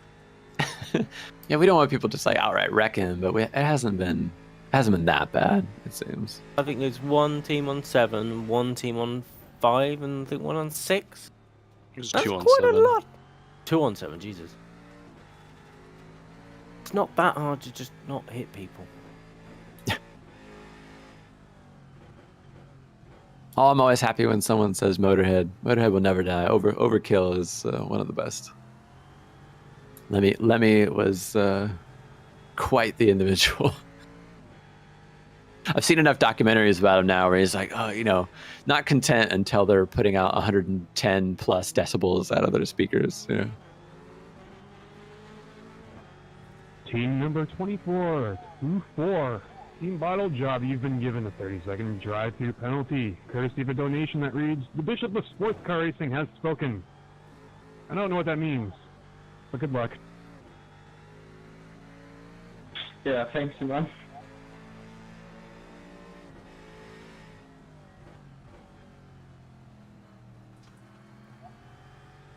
Yeah, we don't want people just like outright wreck him, but it hasn't been that bad, it seems. I think there's 1 team on 7, 1 team on 5, and I think 1 on 6. That's 2 on quite 7. a lot. 2 on 7, Jesus. It's not that hard to just not hit people. Oh, I'm always happy when someone says Motorhead. Motorhead will never die. Overkill is one of the best. Lemmy was quite the individual. I've seen enough documentaries about him now where he's like, oh, not content until they're putting out 110 plus decibels out of their speakers. Yeah. Team number 24, 2-4. Team Bottle Job, you've been given a 30-second drive-through penalty, courtesy of a donation that reads, "The Bishop of Sports Car Racing has spoken." I don't know what that means, but good luck. Yeah, thanks, man.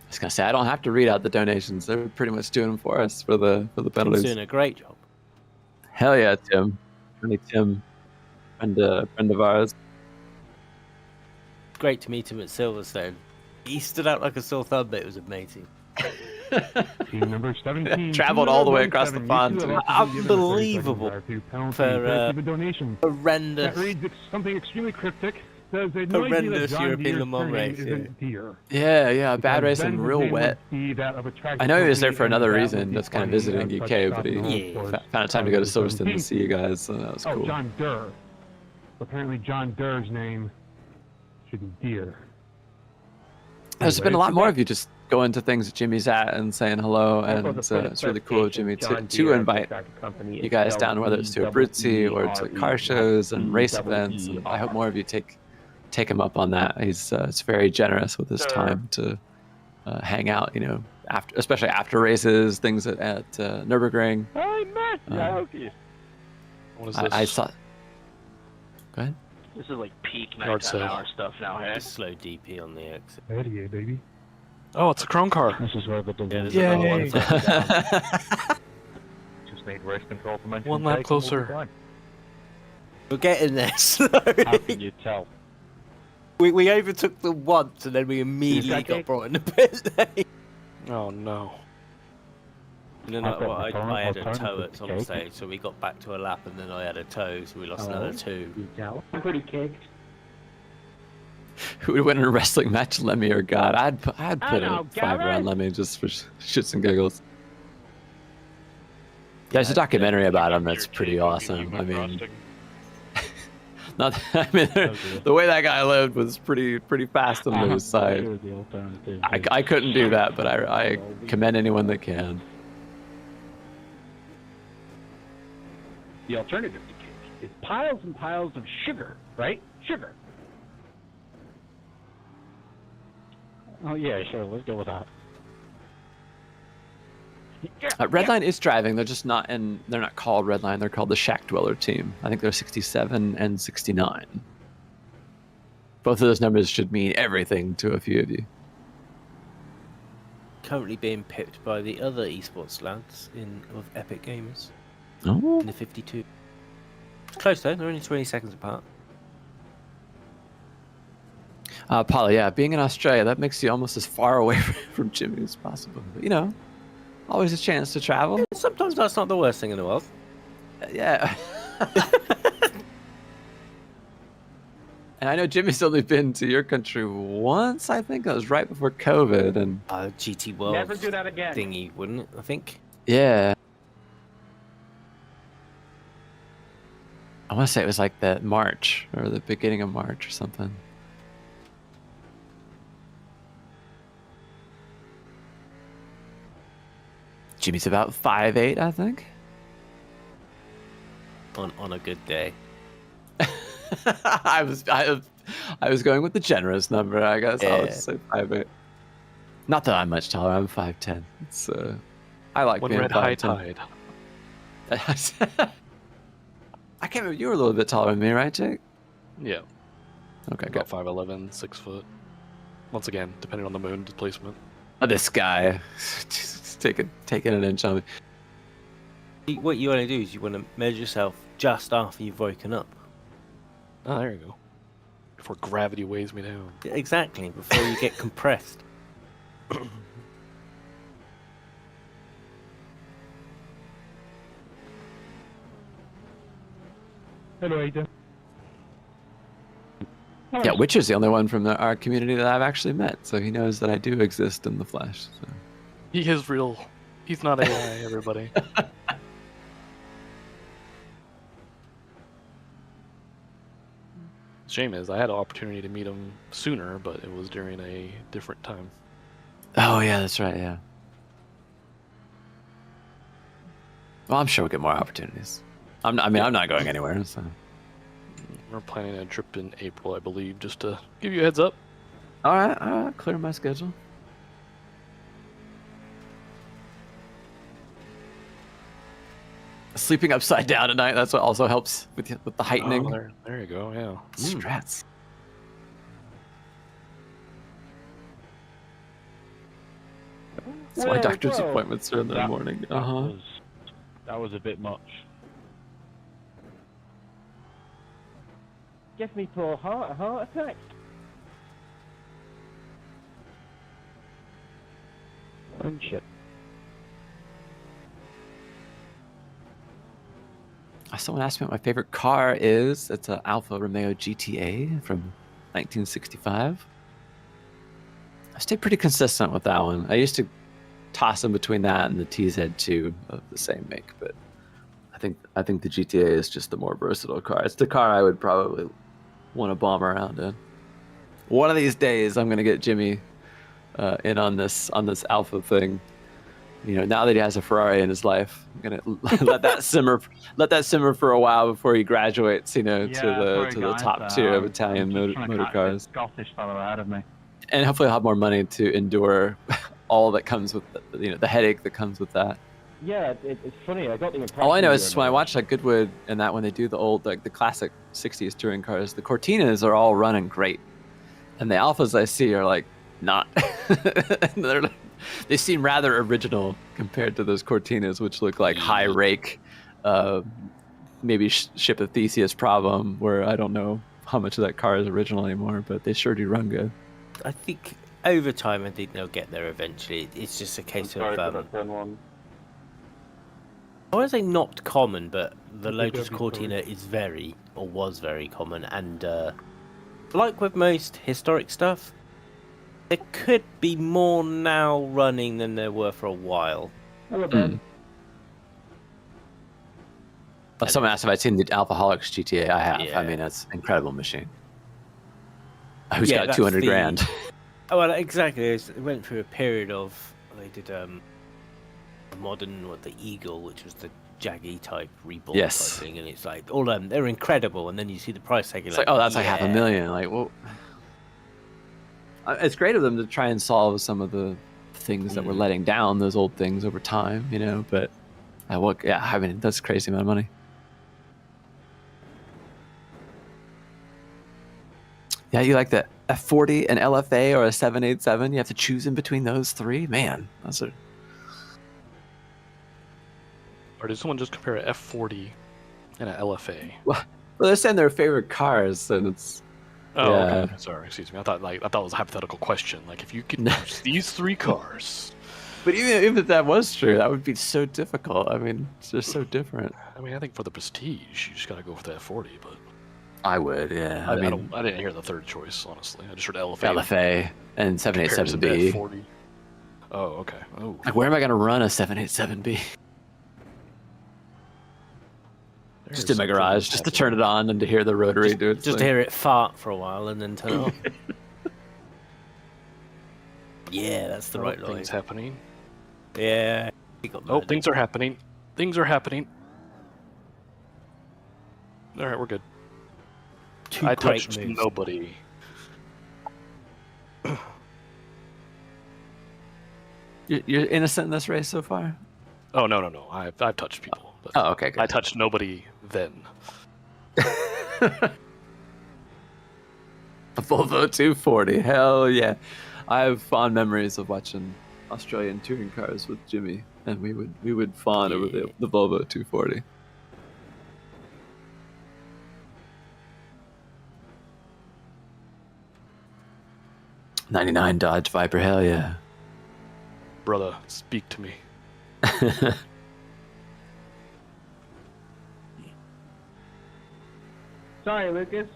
I was gonna say, I don't have to read out the donations. They're pretty much doing them for us for the penalties. He's doing a great job. Hell yeah, Tim. Tim, friend of ours. Great to meet him at Silverstone. He stood out like a sore thumb, but it was amazing. Team number 17. Traveled all the way across the pond. Unbelievable. For horrendous. That reads something extremely cryptic. Says it annoys me that Horrendous John European Deere's Le Mans surname race. isn't Deere. Yeah, bad Because race then and his real name would wet. be that of a tractor I know he was there company, for and another that reason, would be just kind of funny, visiting such UK, stuff but he in home stores. found a time to go to Probably Silverstone to see you guys, so that was Oh, cool. John Durr. Apparently John Durr's name should be Deere. There's been a lot more of you just going to things that Jimmy's at and saying hello, and it's really cool of Jimmy to invite you guys down, whether it's to a Britzy or to car shows and race events. And I hope more of you take him up on that. He's very generous with his time to hang out, especially after races, things at Nürburgring. Hey, Matt! What is this? I saw. Go ahead. This is like peak Yard nighttime sale. hour stuff now, hey? Slow DP on the exit. Yeah, baby. Oh, it's a Chrome car. This is where the Yay! Just need race control to mention. One lap closer. We're getting there. How can you tell? We overtook them once and then we immediately got brought in the pit lane. Oh no. No, well, I had a tow at some stage, so we got back to a lap and then I had a tow, so we lost another 2. I'm pretty caked. Who would win in a wrestling match, Lemmy or God? I'd put Hello, a 5 around Gareth. Lemmy just for shits and giggles. There's a documentary about him that's pretty awesome. I mean, the way that guy lived was pretty fast on the side. I couldn't do that, but I commend anyone that can. The alternative to cake is piles and piles of sugar, right? Sugar. Oh yeah, sure. Let's go with that. Redline is driving. They're just not in. They're not called Redline. They're called the Shack Dweller team. I think they're 67 and 69. Both of those numbers should mean everything to a few of you. Currently being pipped by the other esports lads of Epic Gamers. Oh. In the 52. It's close though. They're only 20 seconds apart. Paula, yeah, being in Australia, that makes you almost as far away from Jimmy as possible. But, always a chance to travel. Sometimes that's not the worst thing in the world. Yeah. And I know Jimmy's only been to your country once, I think. That was right before COVID. And GT World Never do that again. thingy, wouldn't it? I think. yeah. I want to say it was like the March or the beginning of March or something. Jimmy's about 5'8", I think. On a good day. I was going with the generous number, I guess. I would say 5'8". Not that I'm much taller. I'm 5'10". It's I like One being red high 5'10". tide. I can't remember. You were a little bit taller than me, right, Jake? Yeah. Okay, About 5'11", 6 foot. Once again, depending on the moon displacement. Oh, this guy, just taking an inch on me. What you want to do is you want to measure yourself just after you've woken up. Oh, there you go. Before gravity weighs me down. Exactly, before you get compressed. Hello, Ada. Yeah, Witcher's the only one from our community that I've actually met, so he knows that I do exist in the flesh. So. He is real. He's not AI, everybody. Shame is, I had an opportunity to meet him sooner, but it was during a different time. Oh, yeah, that's right, yeah. Well, I'm sure we'll get more opportunities. I'm not going anywhere, so. We're planning a trip in April, I believe, just to give you a heads up. All right, clear my schedule. Sleeping upside down at night, that's what also helps with the heightening. Oh, there you go, yeah. Strats. That's why doctor's appointments are in the morning. That was a bit much. Gets me to a heart attack. Oh shit. Someone asked me what my favorite car is. It's an Alfa Romeo GTA from 1965. I stayed pretty consistent with that one. I used to toss in between that and the TZ2 of the same make, but I think the GTA is just the more versatile car. It's the car I would probably want to bomb around in. One of these days, I'm gonna get Jimmy in on this Alpha thing. You know, now that he has a Ferrari in his life, I'm gonna let that simmer for a while before he graduates. You know, to the top tier of Italian motor cars. Scottish fellow out of me. And hopefully, I'll have more money to endure all that comes with the headache that comes with that. Yeah, it's funny. I got the impression. All I know is when I watch like Goodwood and that when they do the old the classic '60s touring cars, the Cortinas are all running great, and the Alphas I see are like not. They seem rather original compared to those Cortinas, which look like high rake, maybe Ship of Theseus problem, where I don't know how much of that car is original anymore, but they sure do run good. I think over time, I think they'll get there eventually. It's just a case of. I won't say not common, but the Lotus Cortina is was very common, and like with most historic stuff, there could be more now running than there were for a while. Someone asked if I'd seen the Alphaholics GTA. I have. Yeah. I mean, that's an incredible machine. Who's got 200 grand? Oh, well, exactly. It went through a period of they did modern the Eagle, which was the Jaggy type reborn type thing, and it's like all of them, they're incredible, and then you see the price tag. It's like, oh, that's like $500,000. Like, well, it's great of them to try and solve some of the things that were letting down those old things over time, you know. But I mean, that's a crazy amount of money. Yeah, you like the F40, an LFA, or a 787? You have to choose in between those three? Man, that's a... Or did someone just compare an F40 and an LFA? Well, they're saying they're favorite cars, and it's... Oh, okay. Sorry, excuse me. I thought it was a hypothetical question. Like, if you could use these three cars... But even if that was true, that would be so difficult. I mean, it's just so different. I mean, I think for the prestige, you just gotta go with the F40, but... I would, yeah. I didn't hear the third choice, honestly. I just heard LFA. LFA and 787B. Oh, okay. Oh. Like, where am I going to run a 787B? Just in my garage, just to turn it on and to hear the rotary do its thing. Just to hear it fart for a while and then turn it off. Yeah, that's the right noise. Things happening. Yeah. Oh, things are happening. Things are happening. All right, we're good. I touched nobody. You're innocent in this race so far? Oh, no. I've touched people. Oh, okay, good. I touched nobody then. A Volvo 240, hell yeah. I have fond memories of watching Australian touring cars with Jimmy, and we would fawn over the Volvo 240. '99 Dodge Viper, hell yeah. Brother, speak to me. Sorry, Lucas.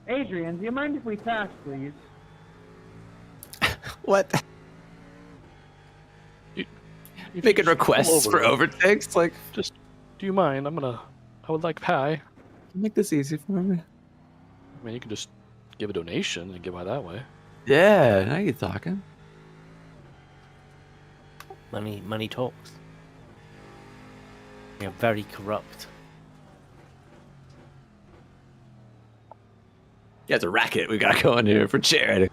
Adrian, do you mind if we pass, please? What? You're making requests for overtakes? Like, just, do you mind? I would like pie. Make this easy for me. I mean, you can just give a donation and get by that way. Yeah, now you're talking. Money talks. You're very corrupt. Yeah, it's a racket we got going here for charity.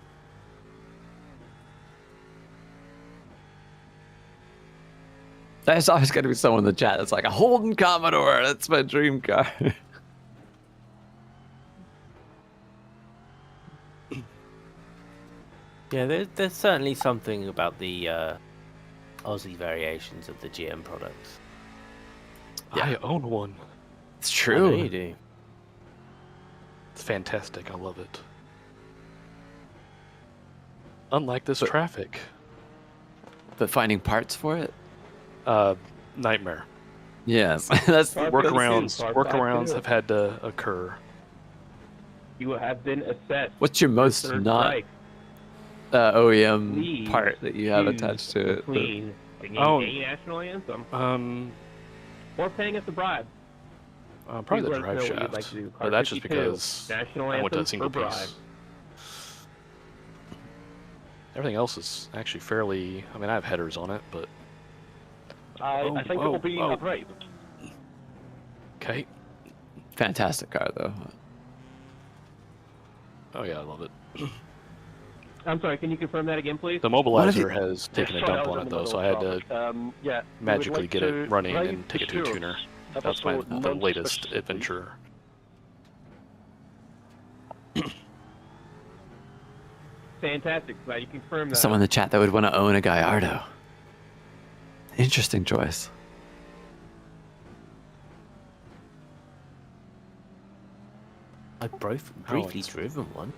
There's always got to be someone in the chat that's like, a Holden Commodore, that's my dream car. Yeah, there's certainly something about the Aussie variations of the GM products. Yeah. I own one. It's true. I know you do. It's fantastic. I love it. Unlike this traffic. But finding parts for it? Nightmare. Yes, that's workarounds have had to occur. You have been assessed. What's your most third not strike. OEM Please part that you have choose attached to it? Between singing a national anthem or paying us a bribe. Probably Please the let us drive know what you'd shaft. like to do. But Car that's just 52, because national I went to anthem single or bribe. piece. Everything else is actually fairly. I mean, I have headers on it, but. I think it will be upright. Okay. Fantastic car, though. Oh yeah, I love it. I'm sorry, can you confirm that again, please? The mobilizer has taken a dump on it though, so I had to yeah, magically get it running and take it to a tuner. That's the latest adventure. Fantastic. Glad you confirmed that. Someone in the chat that would want to own a Gallardo. Interesting choice. I've briefly driven one.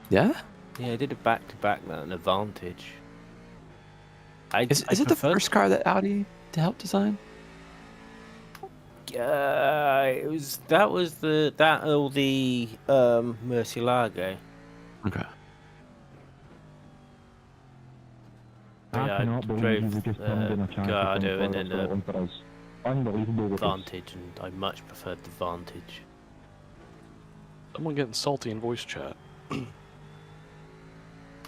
Yeah? Yeah, I did a back-to-back that, an Advantage. Is it the first car that Audi helped design? That was the Murcielago. Okay. Yeah, I drove Gallardo and then Vantage, and I much preferred the Vantage. Someone getting salty in voice chat.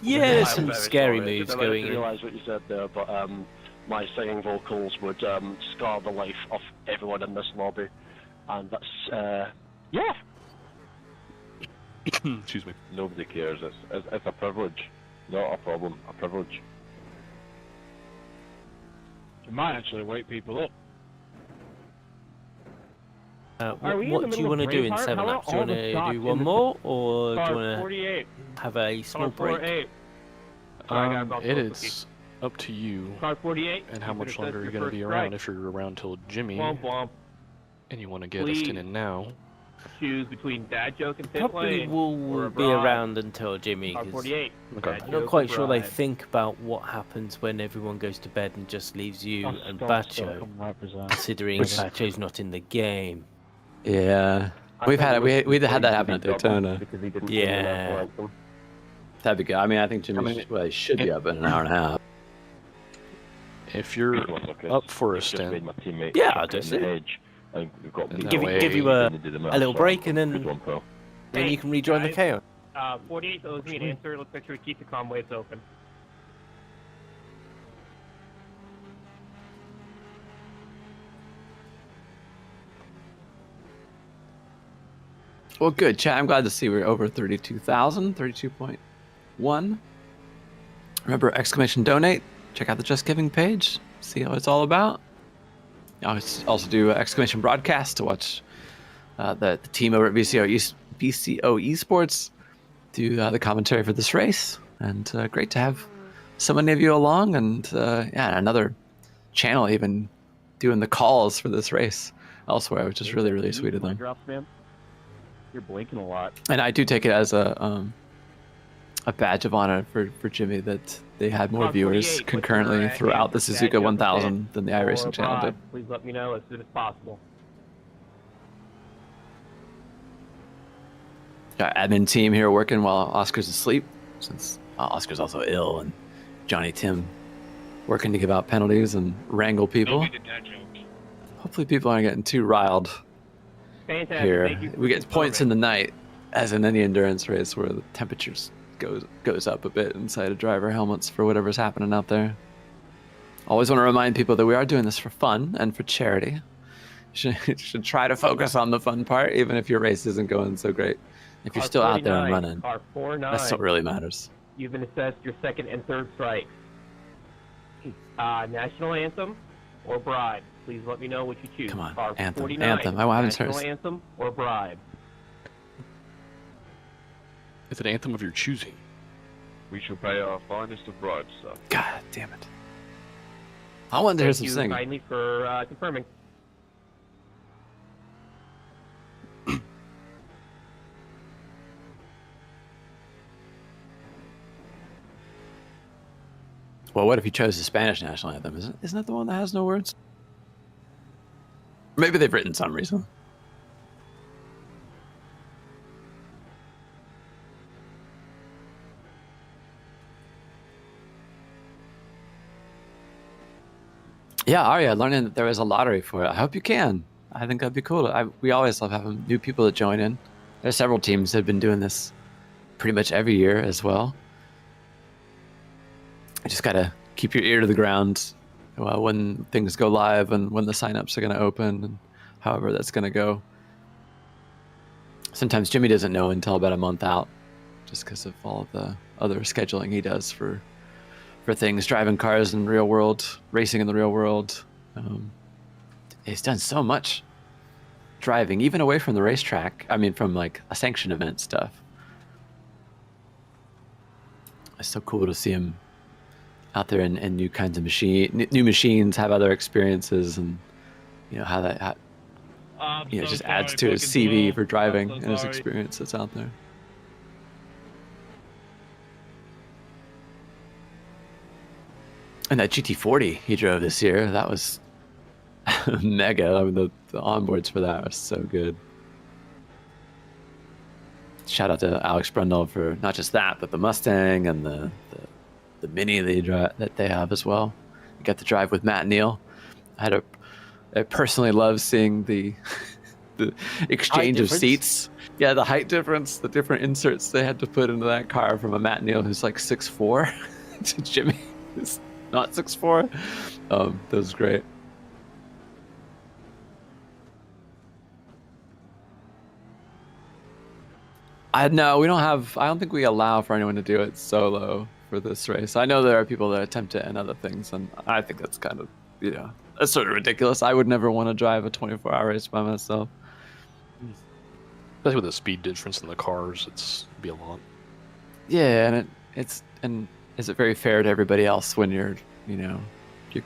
Yeah, there's some scary moves I going didn't in. realise what you said there, but my singing vocals would scar the life of everyone in this lobby, and that's yeah. Excuse me. Nobody cares. It's a privilege, not a problem. A privilege. You might actually wake people up. What do you want to do in 7 laps? Do you want to do one more, or do you want to have a small break? It is up to you. Car 48. And how much longer are you going to be around? If you're around till Jimmy, and you want to get us in now. Choose between dad joke and pit Probably lane. will be around until Jimmy. Car 48. I'm not quite sure they think about what happens when everyone goes to bed and just leaves you and Bacho, considering Bacho's not in the game. Yeah, we had that happen at Daytona. Yeah, that'd be good. I mean, I think Jimmy should be up in an hour and a half. If you're up for a stint, yeah, I'll just give you a little break, and then you can rejoin the chaos. 48 owes me an answer. Let's make sure we keep the comm waves open. Well, good, chat. I'm glad to see we're over 32,000, 32.1. Remember, !donate. Check out the Just Giving page. See what it's all about. I also do ! broadcast to watch the team over at BCO Esports do the commentary for this race. And great to have so many of you along, and another channel even doing the calls for this race elsewhere, which is really, really sweet of them. You're blinking a lot. And I do take it as a badge of honor for Jimmy that they had more viewers concurrently throughout the Suzuka 1000 than the iRacing channel did. Please let me know as soon as possible. Got admin team here working while Oscar's asleep, since Oscar's also ill, and Johnny Tim working to give out penalties and wrangle people. Hopefully people aren't getting too riled. Fantastic. Here we get points in the night, as in any endurance race where the temperatures goes up a bit inside of driver helmets for whatever's happening out there. Always want to remind people that we are doing this for fun and for charity. Should try to focus on the fun part, even if your race isn't going so great. If you're still out there and running, that's what really matters. You've been assessed your second and third strikes. National anthem or bribe? Please let me know what you choose. Come on, Car anthem, 49, anthem. I haven't national heard. Anthem or bribe? It's an anthem of your choosing. We shall pay our finest of bribes, sir. God damn it! I wanted to hear some singing. Thank you kindly for confirming. Well, what if you chose the Spanish national anthem? Isn't that the one that has no words? Maybe they've written some recently. Yeah, Arya, learning that there was a lottery for it. I hope you can. I think that'd be cool. We always love having new people that join in. There's several teams that have been doing this pretty much every year as well. You just gotta keep your ear to the ground when things go live and when the signups are gonna open and however that's gonna go. Sometimes Jimmy doesn't know until about a month out, just because of all of the other scheduling he does for things, driving cars in the real world, racing in the real world. He's done so much driving, even away from the racetrack. I mean, from like a sanctioned event stuff. It's so cool to see him out there in new kinds of new machines, have other experiences, and you know how that just adds to his CV for driving and his experience that's out there. And that GT40 he drove this year, that was mega. I mean, the onboards for that are so good. Shout out to Alex Brundle for not just that, but the Mustang and the Mini that they have as well. You got to drive with Matt Neal. I personally love seeing the exchange of seats. Yeah, the height difference, the different inserts they had to put into that car from a Matt Neal who's like 6'4" to Jimmy who's not 6'4". That was great. No, we don't have. I don't think we allow for anyone to do it solo for this race. I know there are people that attempt it and other things, and I think that's kind of, that's sort of ridiculous. I would never want to drive a 24-hour race by myself. Especially with the speed difference in the cars, it'd be a lot. Yeah, and is it very fair to everybody else when you're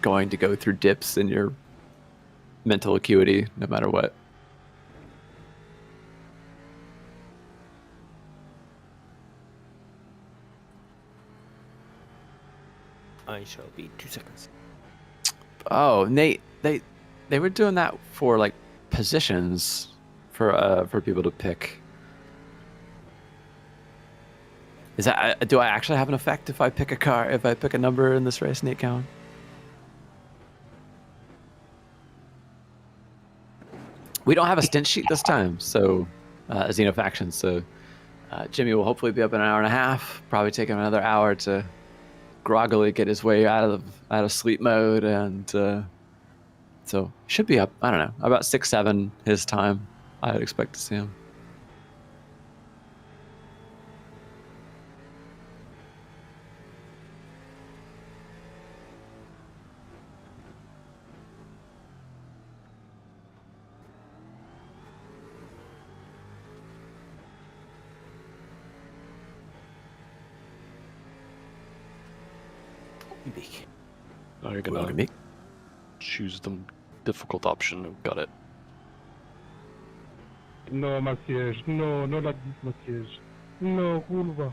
going to go through dips in your mental acuity, no matter what? I shall be 2 seconds. Oh, Nate, they were doing that for like positions for people to pick. Is that do I actually have an effect if I pick a number in this race, Nate Cowan? We don't have a stint sheet this time, so Xenofaction. So Jimmy will hopefully be up in an hour and a half. Probably take him another hour to groggily get his way out of sleep mode, and so should be up, I don't know, about 6-7 his time. I would expect to see him. Now you're gonna choose the difficult option. Got it. No, Maciej. No, not like this, Maciej. No, kurwa.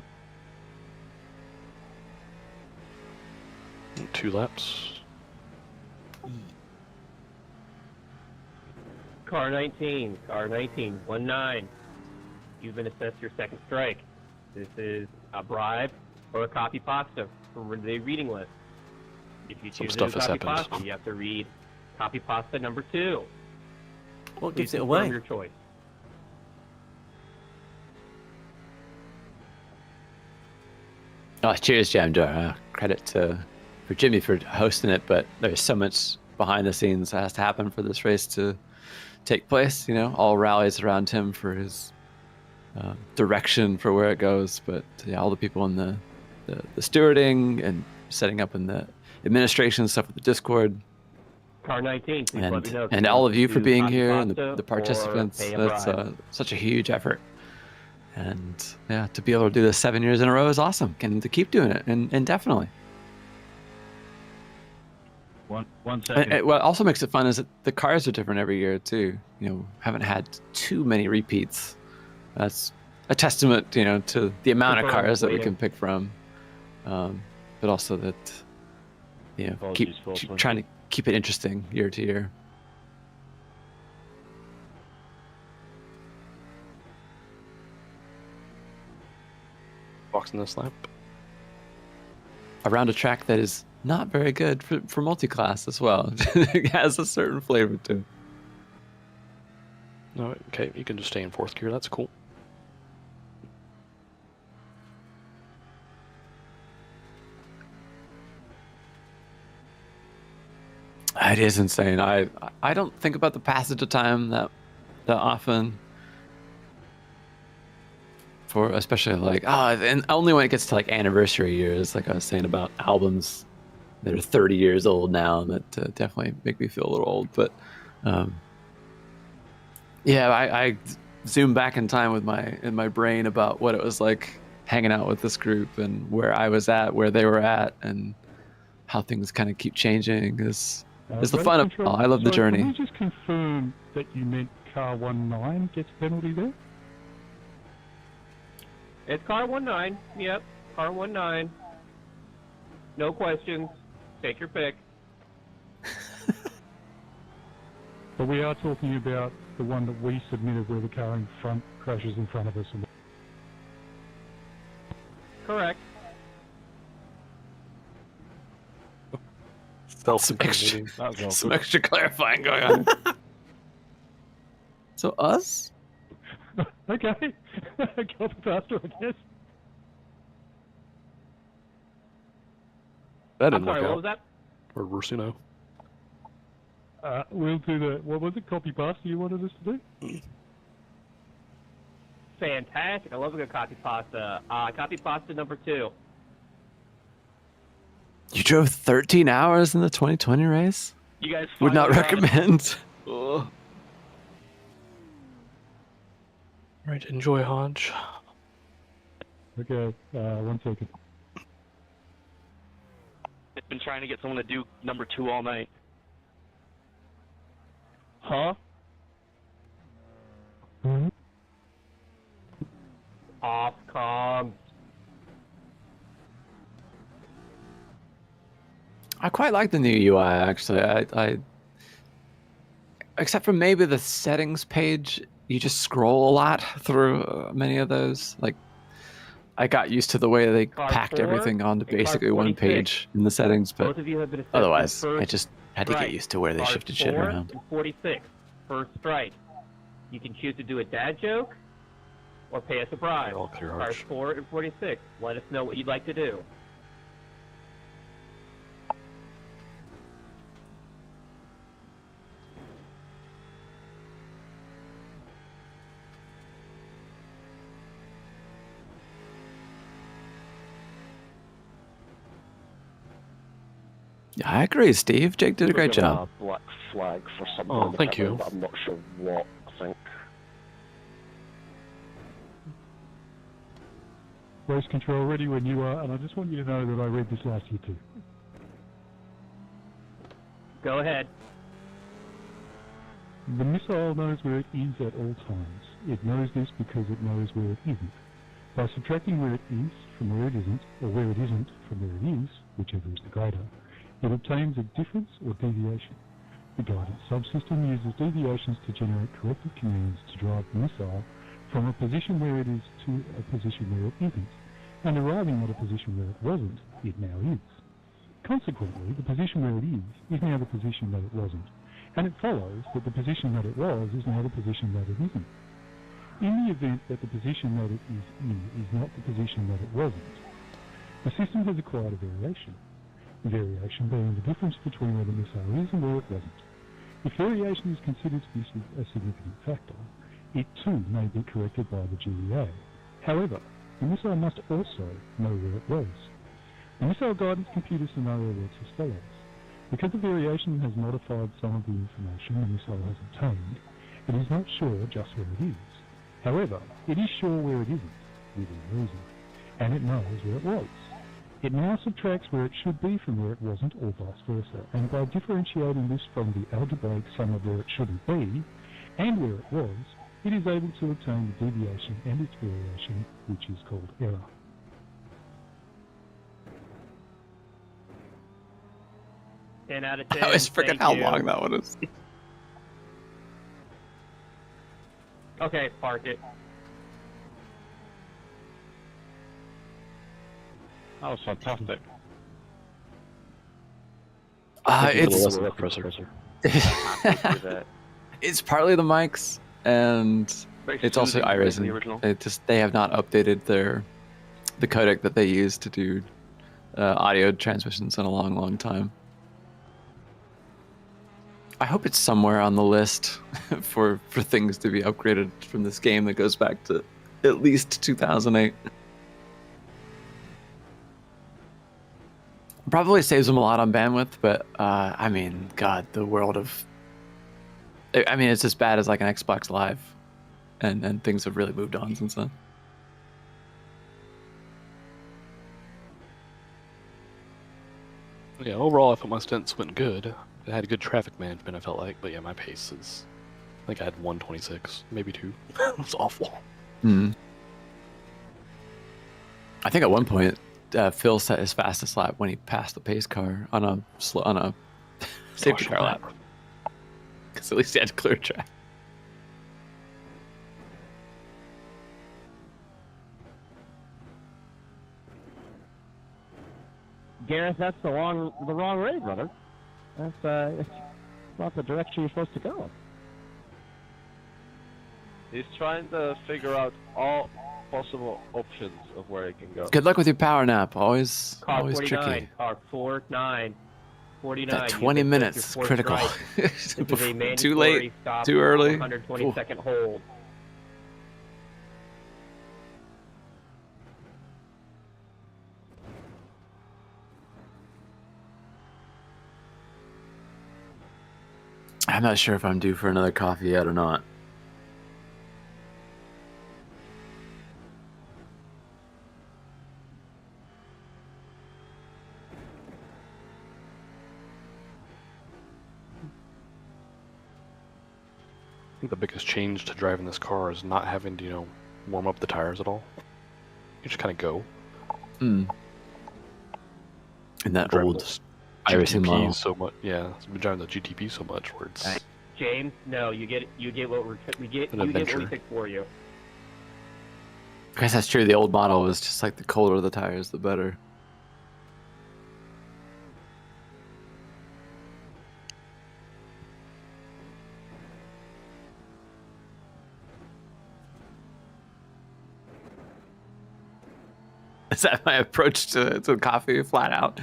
2 laps. Car 19, 19. You've been assessed your second strike. This is a bribe or a copy pasta from the reading list. If you choose a copy pasta, you have to read copy pasta number 2. What gives it away? Your choice. Oh, cheers, Jamdor. Credit for Jimmy for hosting it, but there's so much behind the scenes that has to happen for this race to take place. All rallies around him for his direction for where it goes. But yeah, all the people in the stewarding and setting up in the administration stuff with the Discord. Car 19, please and, let me know and all of you for being here and the participants. That's such a huge effort. And yeah, to be able to do this 7 years in a row is awesome, and to keep doing it indefinitely. One second. And what also makes it fun is that the cars are different every year too. Haven't had too many repeats. That's a testament, to the amount of cars that we can pick from, but also that you know, Apologies, trying to keep it interesting year to year. Boxing this lap. Around a track that is not very good for multi-class as well. It has a certain flavor to it. No, okay, you can just stay in fourth gear. That's cool. It is insane. I don't think about the passage of time that often. For especially like and only when it gets to like anniversary years, like I was saying about albums that are 30 years old now, that definitely make me feel a little old. But yeah, I zoom back in time with my brain about what it was like hanging out with this group and where I was at, where they were at, and how things kind of keep changing. Is the fun of it all. I love the journey. Can you just confirm that you meant car 19 gets a penalty there? It's car 19. Yep, car 19. No questions. Take your pick. But we are talking about the one that we submitted where the car in front crashes in front of us. Correct. Some extra clarifying going on. So us? Okay. Copy faster, I guess. That I'm didn't sorry, work what out. was that? Or Rusuno. We'll do the, what was it, copy pasta you wanted us to do? Fantastic. I love a good copy pasta. Copy pasta number 2. You drove 13 hours in the 2020 race? You guys Would not finally recommend. Right, enjoy, Hodge. Okay, 1 second. I've been trying to get someone to do number 2 all night. Huh? Off comms. I quite like the new UI actually. I except for maybe the settings page, you just scroll a lot through many of those. Like I got used to the way they packed everything onto basically one page in the settings, but Both of you have been assessed otherwise with I first just had to get strike. used to where they Cars shifted shit 4 around. and 46. First strike. You can choose to do a dad joke or pay a surprise. Cars 4 and 46. Let us know what you'd like to do. Yeah, I agree, Steve. Jake did a great job. A black flag for something. Oh, thank you. But I'm not sure what. I think. Race control ready when you are, and I just want you to know that I read this last year too. Go ahead. The missile knows where it is at all times. It knows this because it knows where it isn't. By subtracting where it is from where it isn't, or where it isn't from where it is, whichever is the greater, it obtains a difference or deviation. The guidance subsystem uses deviations to generate corrective commands to drive the missile from a position where it is to a position where it isn't, and arriving at a position where it wasn't, it now is. Consequently, the position where it is now the position that it wasn't, and it follows that the position that it was is now the position that it isn't. In the event that the position that it is in is not the position that it wasn't, the system has acquired a variation. The variation being the difference between where the missile is and where it wasn't. If variation is considered to be a significant factor, it too may be corrected by the GEA. However, the missile must also know where it was. The missile guidance computer scenario works as follows. Because the variation has modified some of the information the missile has obtained, it is not sure just where it is. However, it is sure where it isn't, within reason, and it knows where it was. It now subtracts where it should be from where it wasn't, or vice versa, and by differentiating this from the algebraic sum of where it shouldn't be and where it was, it is able to obtain the deviation and its variation, which is called error. 10 out of 10. I always forget Thank how you. long that one is. Okay, park it. That was fantastic. It's it's partly the mics, and Very it's also soothing compared to the iRacing. original. It just they have not updated the codec that they use to do audio transmissions in a long time. I hope it's somewhere on the list for things to be upgraded from this game that goes back to at least 2008. Probably saves them a lot on bandwidth, but I mean, God, the world of... I mean, it's as bad as like an Xbox Live, and things have really moved on since then. Yeah, overall, I thought my stints went good. I had good traffic management, I felt like, but yeah, my pace is... I think I had 126, maybe 2. It was awful. Mm. I think at one point, Phil set his fastest lap when he passed the pace car on a safety car lap. Because at least he had to clear track. Gareth, that's the wrong way, brother. That's not the direction you're supposed to go. He's trying to figure out all possible options of where he can go. Good luck with your power nap. Always Car 49, tricky. car 49, 49. That 20 minutes critical. Too late, stop, too early. 120-second hold. I'm not sure if I'm due for another coffee yet or not. I think the biggest change to driving this car is not having to, warm up the tires at all. You just kind of go. Mm. And that old iRacing model. So much, yeah. I've been driving the GTP so much where it's James, no, you get what we get pick for you. I guess that's true. The old model was just like the colder the tires, the better. Is that my approach to coffee, flat out?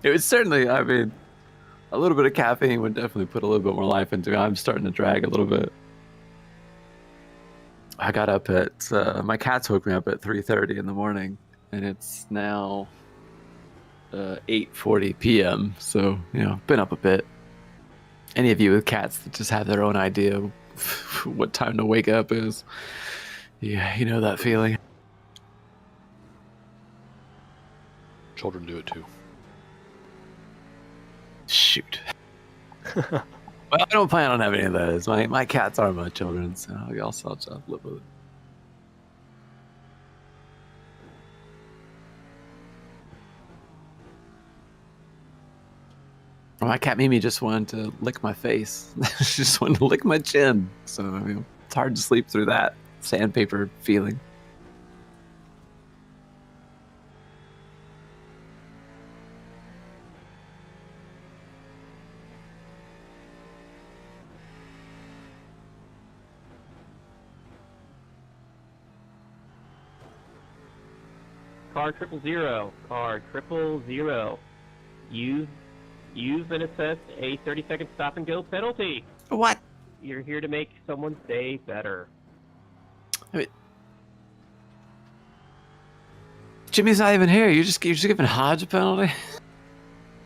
It would certainly, I mean, a little bit of caffeine would definitely put a little bit more life into it. I'm starting to drag a little bit. I got up at, my cats woke me up at 3:30 in the morning, and it's now 8:40 p.m. So, been up a bit. Any of you with cats that just have their own idea of what time to wake up is, yeah, you know that feeling. Children do it too. Shoot. Well, I don't plan on having any of those. My cats are my children, so I'll just live with it. Well, my cat Mimi just wanted to lick my face. She just wanted to lick my chin. So it's hard to sleep through that sandpaper feeling. Car 000, car 000. You've been assessed a 30-second stop and go penalty. What? You're here to make someone's day better. Wait. Jimmy's not even here. You're just giving Hodge a penalty?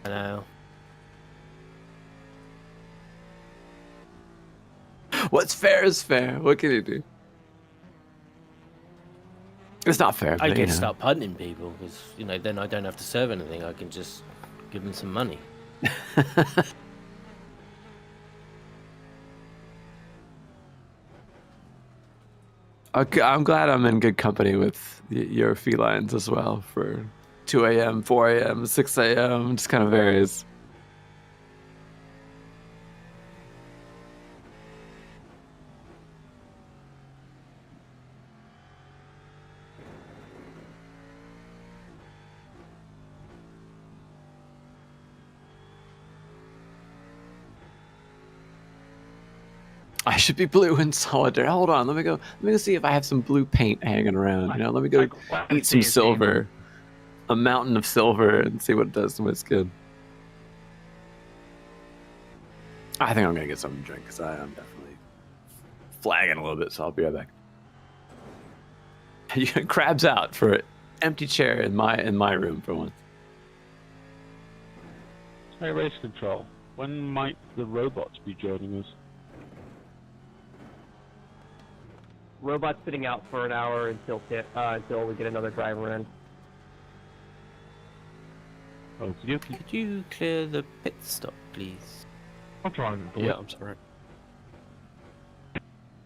I know. What's fair is fair. What can you do? It's not fair. I but, can start punting people because then I don't have to serve anything. I can just give them some money. Okay, I'm glad I'm in good company with your felines as well for 2 a.m., 4 a.m., 6 a.m. Just kind of varies. I should be blue and solitaire. Hold on, let me go see if I have some blue paint hanging around. You know, let me go eat some silver, a mountain of silver, and see what it does to my skin. I think I'm gonna get something to drink because I am definitely flagging a little bit. So I'll be right back. Crab's out for an empty chair in my room for once. Hey, race control. When might the robots be joining us? Robot's sitting out for an hour until we get another driver in. Oh, Could you clear the pit stop, please? I'm trying to. Yeah, I'm sorry.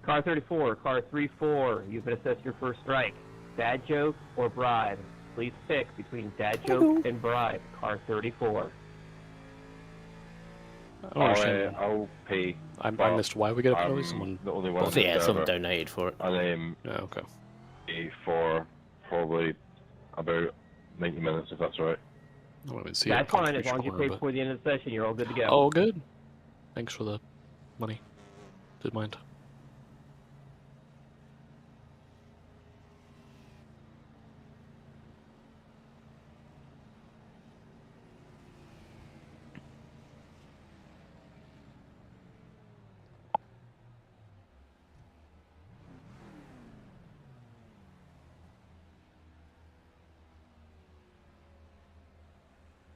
Car 34, car 34, you've been assessed your first strike. Dad joke or bribe? Please pick between dad joke and bribe. Car 34. I'll pay. I missed why we get a penalty. Someone. The only one. Well, yeah, someone donated for it. And okay. Pay for probably about 90 minutes, if that's all right. I don't even see That's fine, as long as you pay before the end of the session, you're all good to go. Oh, good. Thanks for the money. Didn't mind.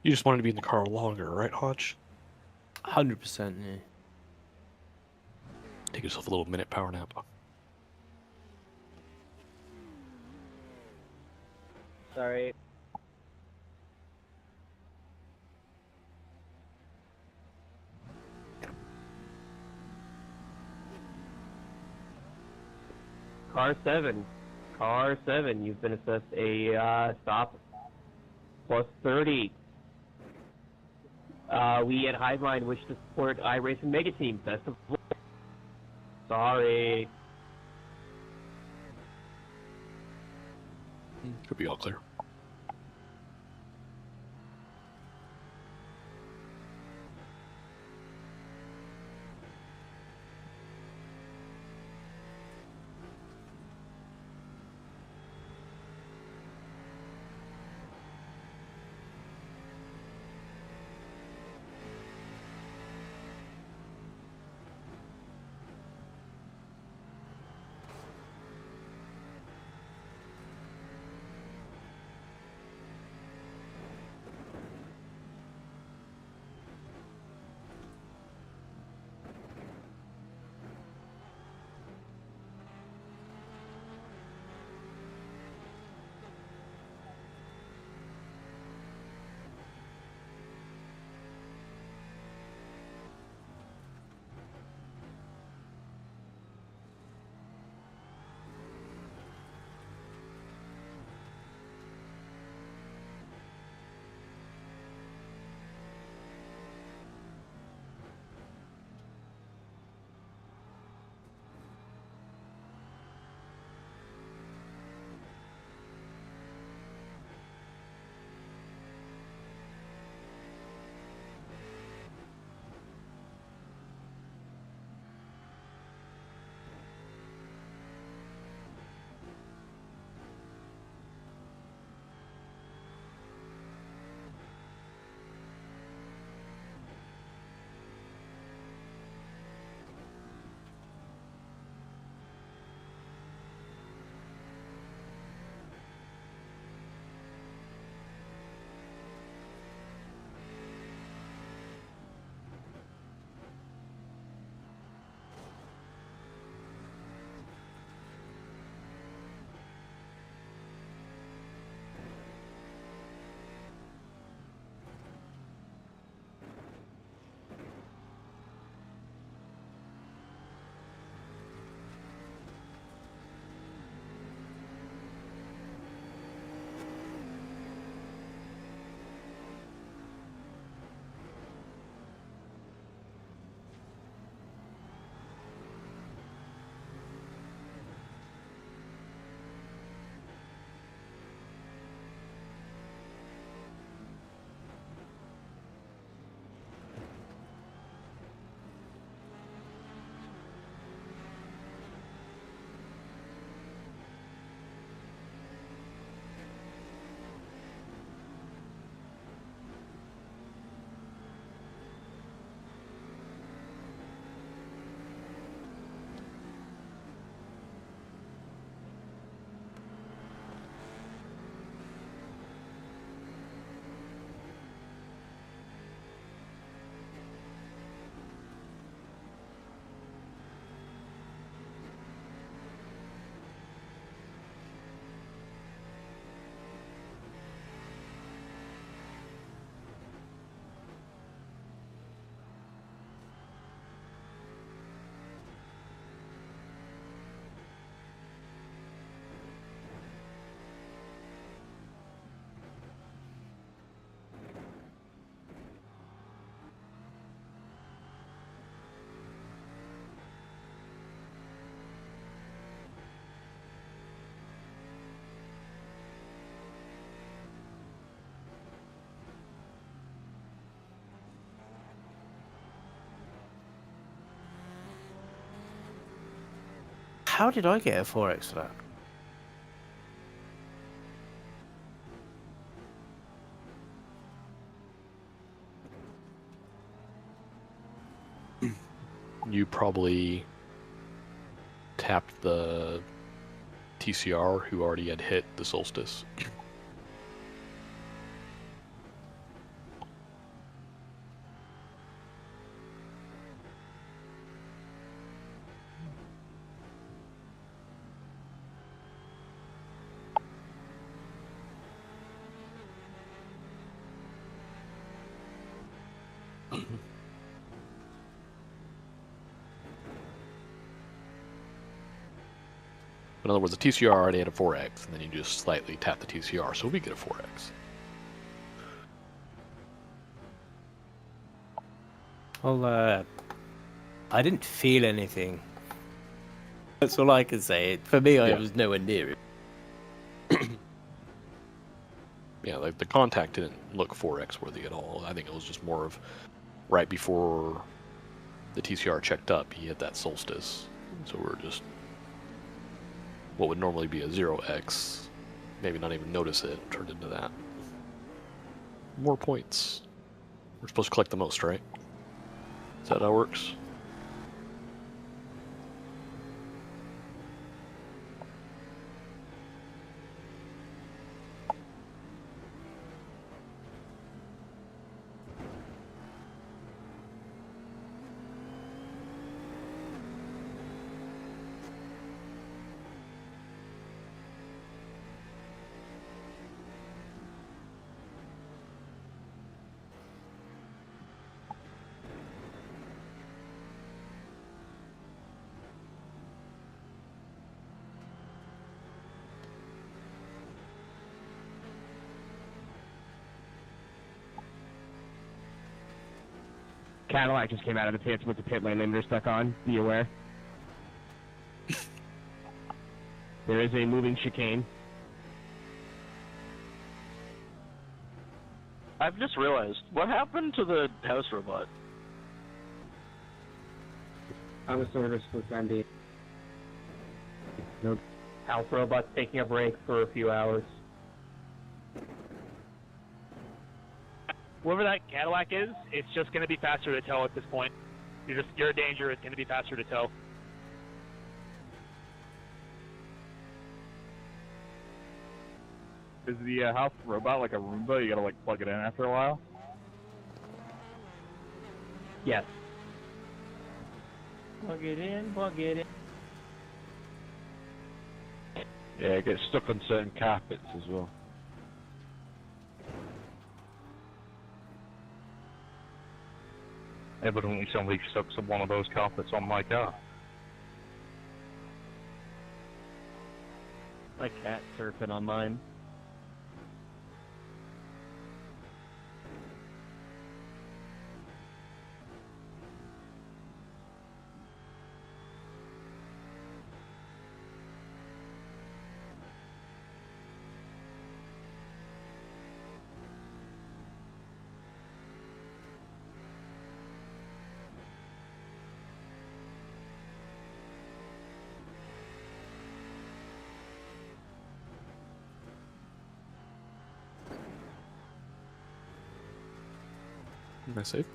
You just wanted to be in the car longer, right, Hodge? 100%, yeah. Take yourself a little minute power nap. Sorry. Car 7, you've been assessed a stop plus 30. We at Highline wish to support iRacing Mega Team. Best of luck. Sorry. Could be all clear. How did I get a 4x for that? You probably tapped the TCR who already had hit the solstice. In other words, the TCR already had a 4x, and then you just slightly tap the TCR, so we get a 4x. Well, I didn't feel anything. That's all I can say. For me, I was nowhere near it. Yeah, like the contact didn't look 4x worthy at all. I think it was just more of right before the TCR checked up, he hit that solstice. So we're just what would normally be a 0x, maybe not even notice it, turned into that. More points. We're supposed to collect the most, right? Is that how it works? Cadillac just came out of the pits with the pit lane limiter stuck on. Be aware. There is a moving chicane. I've just realized, what happened to the house robot? I was service with Sandy. Nope. House robot's taking a break for a few hours. Whoever that Cadillac is, it's just going to be faster to tow at this point. You're a danger. It's going to be faster to tow. Is the house robot like a Roomba? You gotta like plug it in after a while? Yes. Plug it in, plug it in. Yeah, it gets stuck on certain carpets as well. Evidently somebody stuck some one of those carpets on my car. Like cat surfing on mine. Am I safe?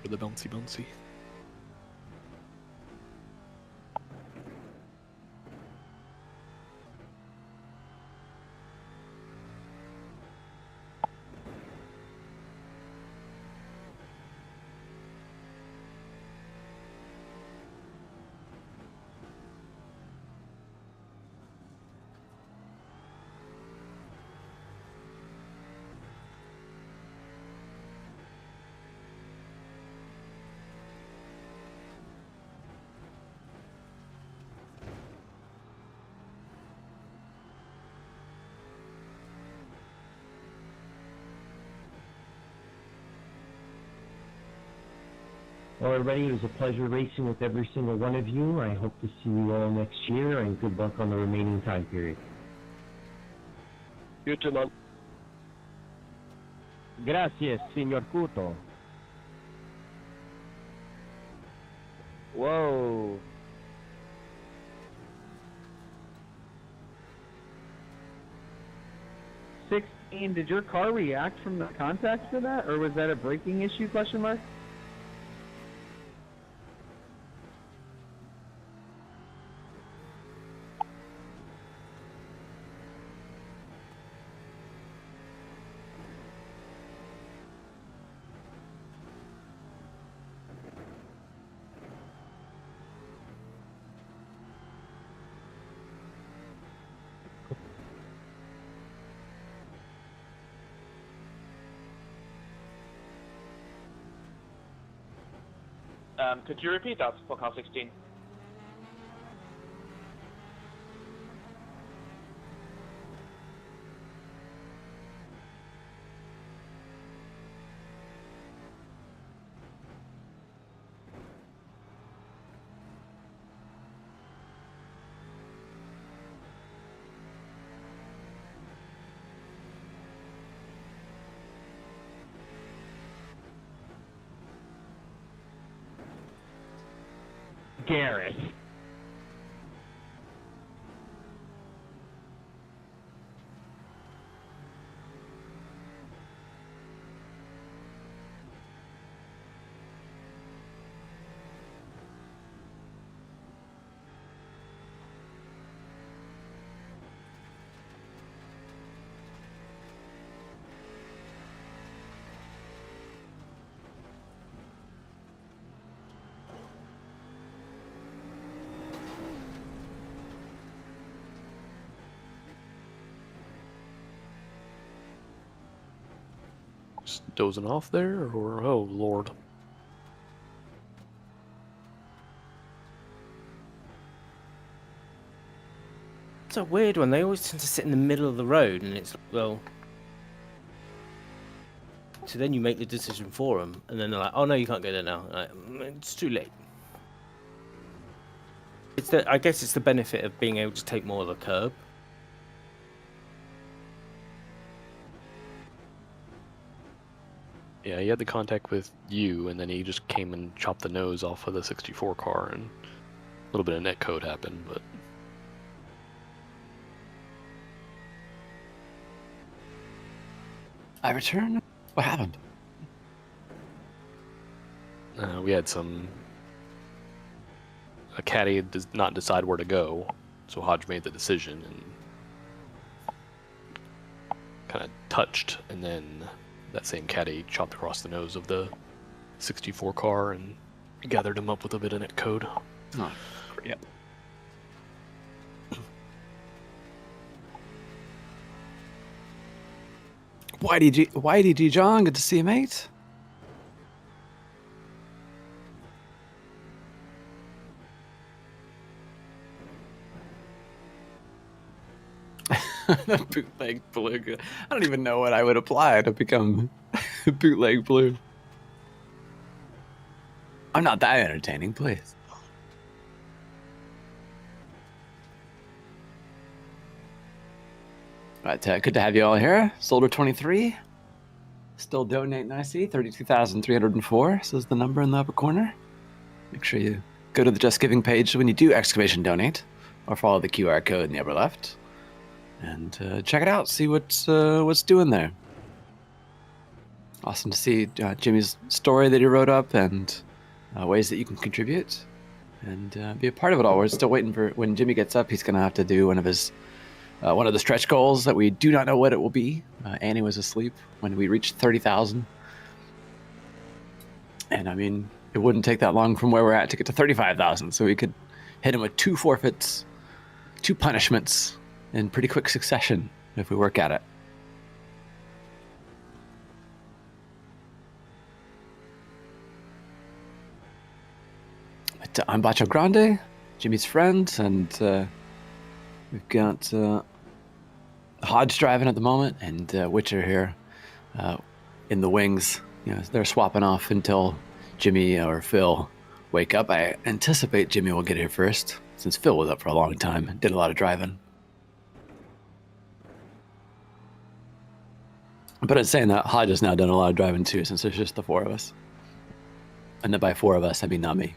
For the bouncy bouncy. Well, everybody, it was a pleasure racing with every single one of you. I hope to see you all next year, and good luck on the remaining time period. You too, man. Gracias, señor Couto. Whoa. Did your car react from the contact for that, or was that a braking issue? Question mark. Could you repeat that for car 16? Garrett. Just dozing off there, or oh lord. It's a weird one. They always tend to sit in the middle of the road, and it's well. So then you make the decision for them, and then they're like, "Oh no, you can't go there now." Like, it's too late. I guess it's the benefit of being able to take more of the curb. Yeah, he had the contact with you, and then he just came and chopped the nose off of the 64 car, and a little bit of netcode happened, but... I returned? What happened? We had a caddy does not decide where to go, so Hodge made the decision and kind of touched, and then that same caddy chopped across the nose of the 64 car and gathered him up with a bit of netcode. Oh, yeah. YDG John, good to see you, mate. Bootleg blue. I don't even know what I would apply to become bootleg blue. I'm not that entertaining, please. Right, good to have you all here. Soldier23, still donating nicely. 32,304 says the number in the upper corner. Make sure you go to the Just Giving page when you do exclamation donate, or follow the QR code in the upper left, and check it out. See what's doing there. Awesome to see Jimmy's story that he wrote up, and ways that you can contribute and be a part of it all. We're still waiting for when Jimmy gets up. He's going to have to do one of the stretch goals that we do not know what it will be. Annie was asleep when we reached 30,000. And I mean, it wouldn't take that long from where we're at to get to 35,000. So we could hit him with 2 forfeits, 2 punishments in pretty quick succession if we work at it. But I'm Bacho Grande, Jimmy's friend, and we've got Hodge driving at the moment, and Witcher here in the wings. You know, they're swapping off until Jimmy or Phil wake up. I anticipate Jimmy will get here first, since Phil was up for a long time and did a lot of driving. But in saying that, Hodge has now done a lot of driving too, since there's just the 4 of us. And then by 4 of us, I mean not me.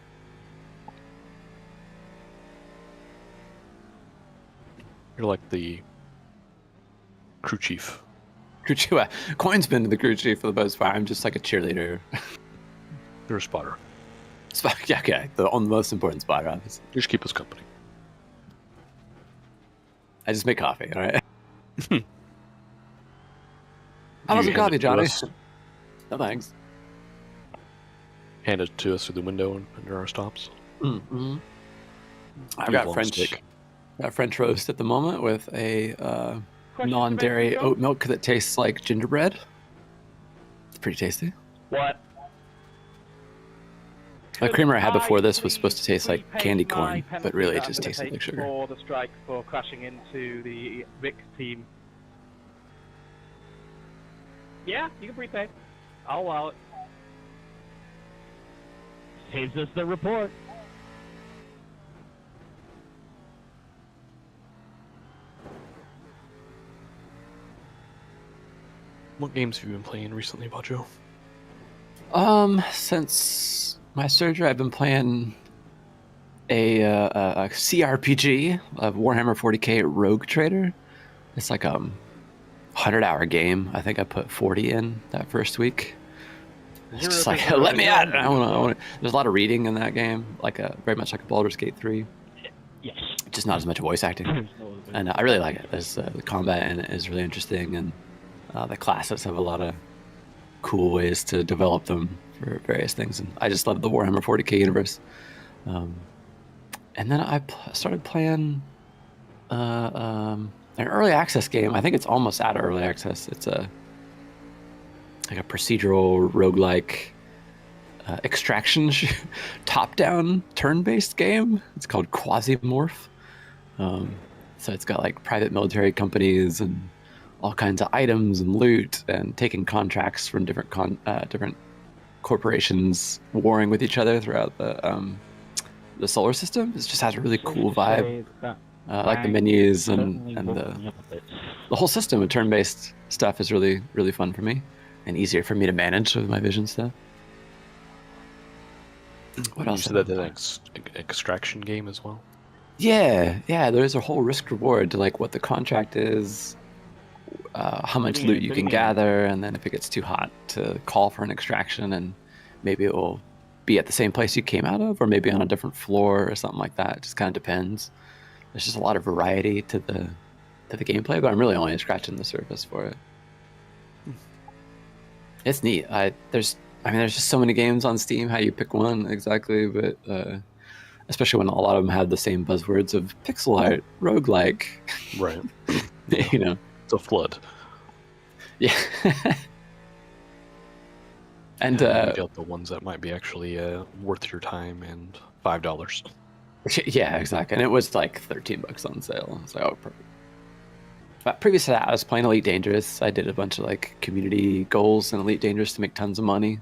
You're like the crew chief. Crew chief. Coin's been to the crew chief for the most part. I'm just like a cheerleader. You're a spotter. Yeah, okay. On the most important spotter, obviously. You just keep us company. I just make coffee, all right? How was the coffee, Johnny? No thanks. Hand it to us through the window under our stops. Mm-hmm. I've got French roast at the moment with a non-dairy oat milk that tastes like gingerbread. It's pretty tasty. What? The creamer I had before this was supposed to taste like candy corn, but really it just tasted like sugar. For the strike for crashing into the Rick team. Yeah, you can prepay. I'll allow it. Saves us the report. What games have you been playing recently, Bajo? Since my surgery, I've been playing a CRPG, a Warhammer 40k Rogue Trader. It's like a 100-hour game. I think I put 40 in that first week. It's just like, let me out. I want to. There's a lot of reading in that game, very much like a Baldur's Gate 3. Yes. Just not as much voice acting, and I really like it. The combat in it is really interesting, and the classes have a lot of cool ways to develop them for various things. And I just love the Warhammer 40k universe. And then I started playing an early access game. I think it's almost out of early access. It's a procedural roguelike extraction top-down turn-based game. It's called Quasimorph. So it's got like private military companies and all kinds of items and loot, and taking contracts from different corporations warring with each other throughout the solar system. It just has a really cool vibe. Like the menus and the whole system of turn-based stuff is really, really fun for me and easier for me to manage with my vision stuff. What else? You said that's an extraction game as well? Yeah. There's a whole risk reward to like what the contract is, how much loot you can gather, and then if it gets too hot to call for an extraction, and maybe it will be at the same place you came out of, or maybe on a different floor or something like that. It just kind of depends. There's just a lot of variety to the gameplay, but I'm really only scratching the surface for it. It's neat. There's just so many games on Steam. How you pick one exactly, but especially when a lot of them have the same buzzwords of pixel art, roguelike. Right. You know, it's a flood. Yeah. And you got the ones that might be actually worth your time and $5. Yeah, exactly. And it was like $13 on sale. So, oh, perfect. But previous to that, I was playing Elite Dangerous. I did a bunch of like community goals in Elite Dangerous to make tons of money.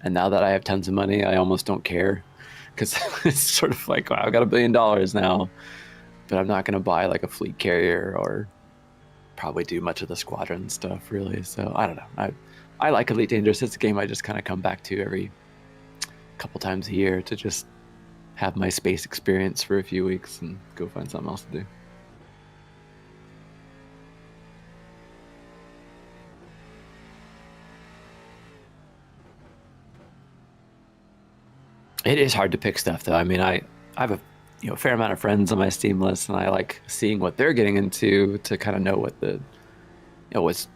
And now that I have tons of money, I almost don't care, because it's sort of like, wow, I've got $1 billion now, but I'm not going to buy like a fleet carrier or probably do much of the squadron stuff, really. So I don't know. I like Elite Dangerous. It's a game I just kind of come back to every couple times a year to just have my space experience for a few weeks and go find something else to do. It is hard to pick stuff, though. I mean, I have a fair amount of friends on my Steam list, and I like seeing what they're getting into to kind of know what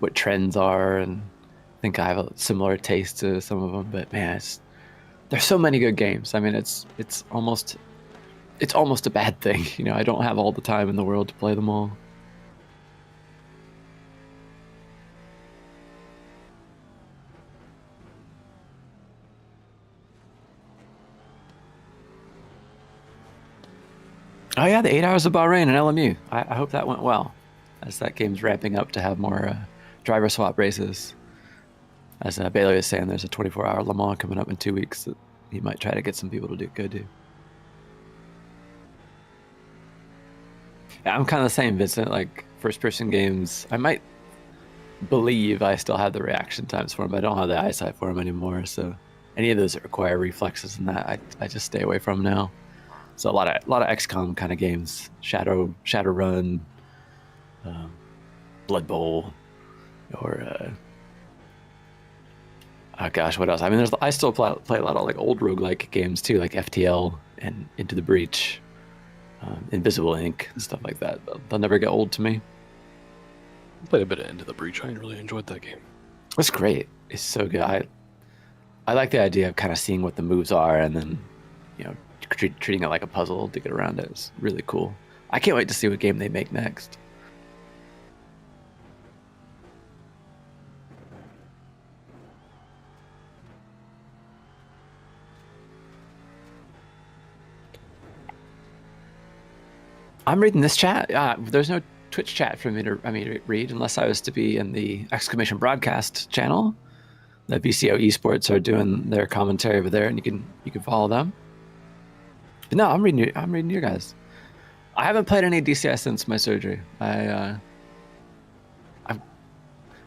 what trends are, and I think I have a similar taste to some of them. But man, there's so many good games. I mean, it's almost a bad thing. I don't have all the time in the world to play them all. Oh yeah, the 8 Hours of Bahrain and LMU. I hope that went well, as that game's ramping up to have more driver swap races. As Bailey was saying, there's a 24-hour Le Mans coming up in 2 weeks that he might try to get some people to go do. Yeah, I'm kind of the same, Vincent. Like first-person games, I might believe I still have the reaction times for them, but I don't have the eyesight for them anymore. So any of those that require reflexes and that, I just stay away from now. So a lot of XCOM kind of games, Shadowrun, Blood Bowl, or oh gosh, what else? I mean, I still play a lot of like old roguelike games too, like FTL and Into the Breach, Invisible Ink, and stuff like that. They'll never get old to me. I played a bit of Into the Breach. I really enjoyed that game. It's great. It's so good. I like the idea of kind of seeing what the moves are and then, treating it like a puzzle to get around it. It's really cool. I can't wait to see what game they make next. I'm reading this chat. There's no Twitch chat for me to read unless I was to be in the exclamation broadcast channel. The VCO Esports are doing their commentary over there, and you can follow them. But no, I'm reading you guys. I haven't played any DCS since my surgery. I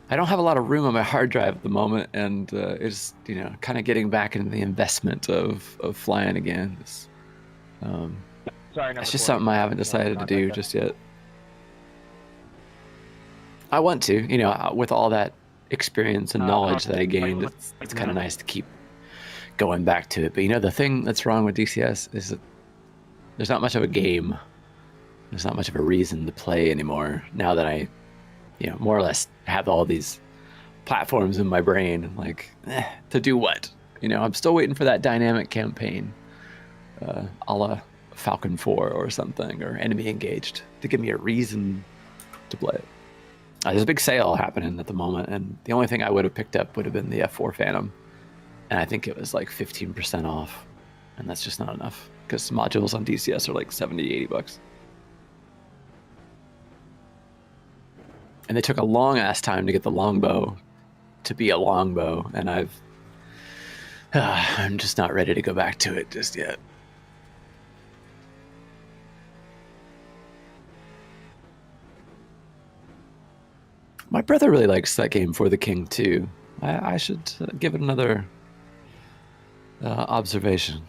don't have a lot of room on my hard drive at the moment, and it's kind of getting back into the investment of flying again. It's just something I haven't decided to do just yet. I want to, with all that experience and knowledge that I gained, it's kind of nice to keep going back to it. But the thing that's wrong with DCS is that there's not much of a game. There's not much of a reason to play anymore now that I, more or less have all these platforms in my brain. Like, to do what? I'm still waiting for that dynamic campaign, a la Falcon 4 or something, or Enemy Engaged, to give me a reason to play it. There's a big sale happening at the moment, and the only thing I would have picked up would have been the F4 Phantom, and I think it was like 15% off, and that's just not enough, because modules on DCS are like 70, 80 bucks. And they took a long-ass time to get the longbow to be a longbow, and I'm just not ready to go back to it just yet. My brother really likes that game, For the King, too. I should give it another observation.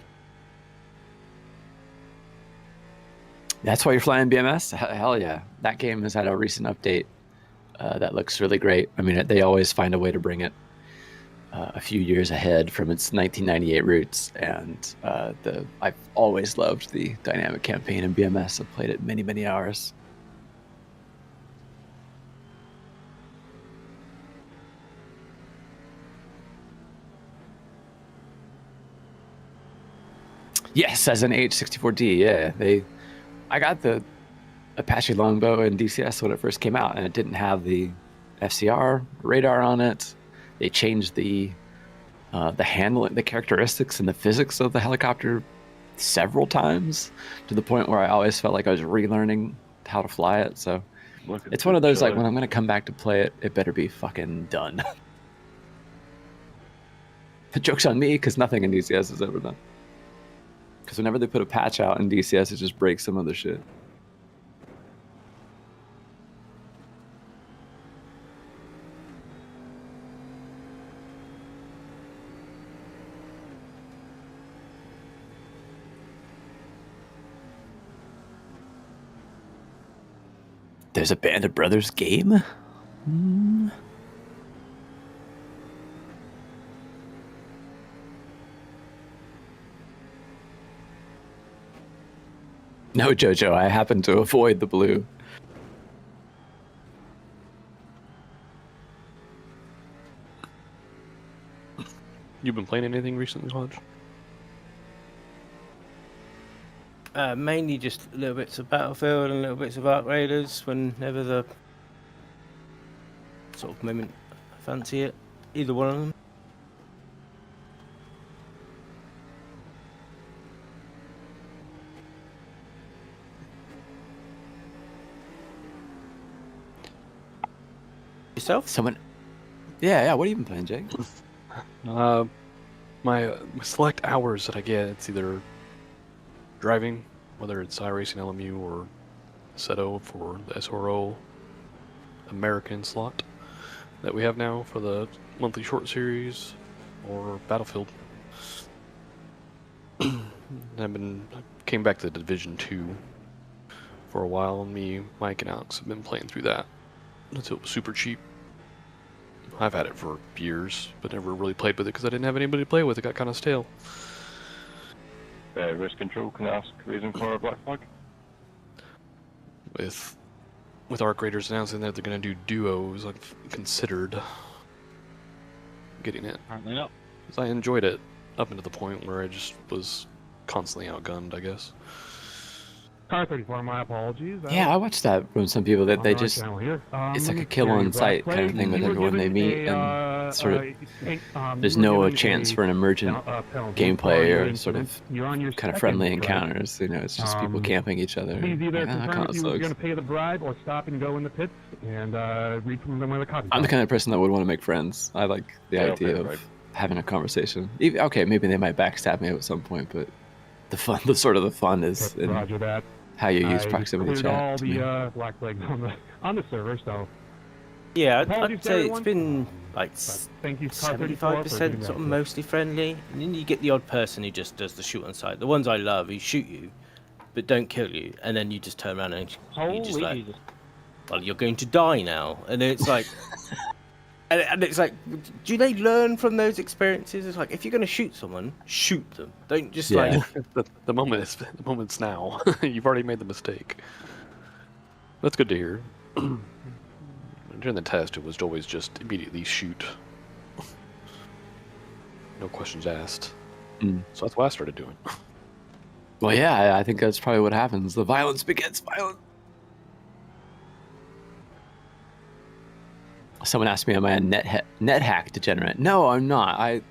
That's why you're flying BMS? Hell yeah. That game has had a recent update that looks really great. I mean, they always find a way to bring it a few years ahead from its 1998 roots, and I've always loved the dynamic campaign in BMS. I've played it many, many hours. Yes, as an H64D, yeah. I got the Apache longbow in DCS when it first came out, and it didn't have the FCR radar on it. They changed the handling, the characteristics, and the physics of the helicopter several times, to the point where I always felt like I was relearning how to fly it. So it's one of those, like, when I'm going to come back to play it, it better be fucking done. The joke's on me, because nothing in DCS is ever done. Because whenever they put a patch out in DCS, it just breaks some other shit. There's a Band of Brothers game? No, Jojo, I happen to avoid the blue. You been playing anything recently, Hodge? Mainly just little bits of Battlefield and little bits of Ark Raiders whenever the sort of moment I fancy it. Either one of them. Yourself? Someone? Yeah. What have you been playing, Jake? My select hours that I get, it's either driving, whether it's iRacing LMU or Seto for the SRO American slot that we have now for the monthly short series, or Battlefield. I came back to Division 2 for a while, and Mike, and Alex have been playing through that until it was super cheap. I've had it for years, but never really played with it because I didn't have anybody to play with. It got kind of stale. Risk control, can I ask reason for a black flag? With Arc Raiders announcing that they're going to do duos, I've considered getting it. Apparently not. Because I enjoyed it up until the point where I just was constantly outgunned, I guess. Car 34, my apologies. Yeah, I watched that from some people that they just, it's like a kill on sight kind of thing with everyone they meet, and sort of, there's no chance for an emergent gameplay or sort of kind of friendly encounters, you know, it's just people camping each other. Please either confirm if you're going to pay the bribe or stop and go in the pits and read from them with a copy. I'm the kind of person that would want to make friends. I like the idea of having a conversation. Okay, maybe they might backstab me at some point, but the fun is in Roger that. How you use proximity cleared chat. all the black flags on the server, so. Yeah, Apologies I'd to say everyone. it's been like Thank you, Car 34, for 75% doing sort of that. mostly friendly, and then you get the odd person who just does the shoot on sight. The ones I love who shoot you, but don't kill you, and then you just turn around and you just like, well, you're going to die now, and then it's like, and it's like, do they learn from those experiences? It's like, if you're going to shoot someone, shoot them. Don't just like. the moment's now. You've already made the mistake. That's good to hear. During the test, it was always just immediately shoot. No questions asked. So that's what I started doing. Well, yeah, I think that's probably what happens. The violence begets violence. Someone asked me, am I a net hack degenerate? No, I'm not.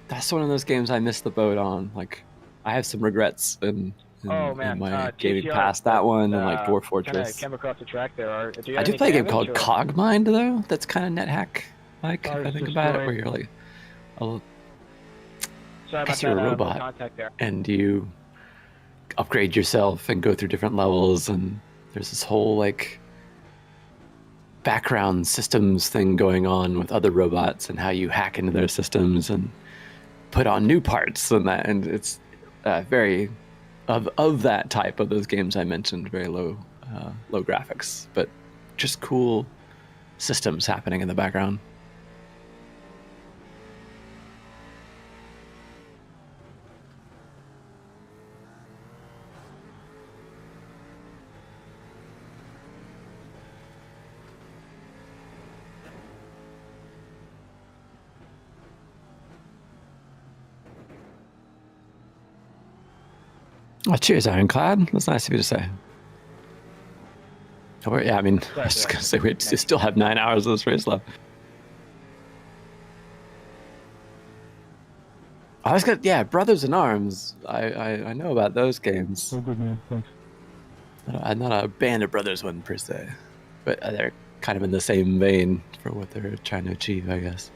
That's one of those games I missed the boat on. Like, I have some regrets in my gaming past that one and like Dwarf Fortress. Came across the track there. I do play a game called Cogmind though. That's kind of net hack. Like, if I think about it, where you're like, I guess you're a robot and you upgrade yourself and go through different levels, and there's this whole like background systems thing going on with other robots and how you hack into their systems and put on new parts and that, and it's very of that type of those games I mentioned, very low graphics, but just cool systems happening in the background. Oh, cheers, Ironclad. That's nice of you to say. Oh, yeah, I mean, I was just going to say, we still have 9 hours of this race left. I was going to, yeah, Brothers in Arms. I know about those games. Oh, good man, thanks. I'm not a Band of Brothers one per se, but they're kind of in the same vein for what they're trying to achieve, I guess.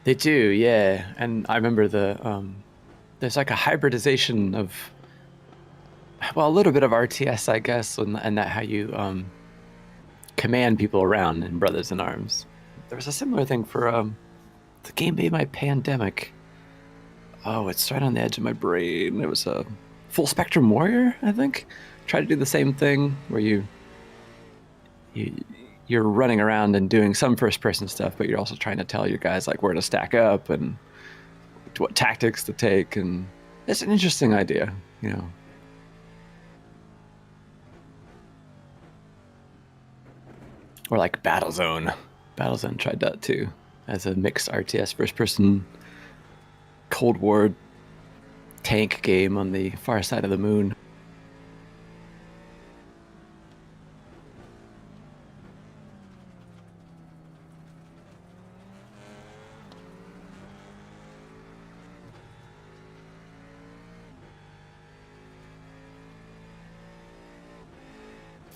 They do, yeah. And I remember there's like a hybridization of, well, a little bit of RTS, I guess, and that how you command people around in Brothers in Arms. There was a similar thing for the game made by Pandemic. Oh, it's right on the edge of my brain. It was a Full Spectrum Warrior, I think. Tried to do the same thing where you're running around and doing some first-person stuff, but you're also trying to tell your guys like where to stack up and what tactics to take, and it's an interesting idea, you know. Or like Battlezone. Battlezone tried that too, as a mixed RTS first-person Cold War tank game on the far side of the moon.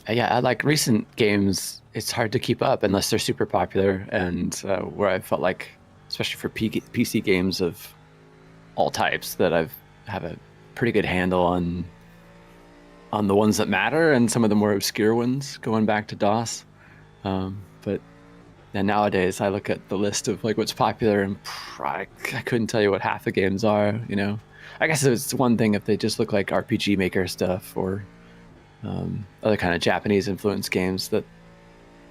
Yeah, like recent games, it's hard to keep up unless they're super popular, and where I felt like, especially for PC games, of all types that have a pretty good handle on the ones that matter and some of the more obscure ones going back to DOS. But then nowadays I look at the list of like what's popular and I couldn't tell you what half the games are, you know. I guess it's one thing if they just look like RPG Maker stuff or other kind of Japanese influenced games that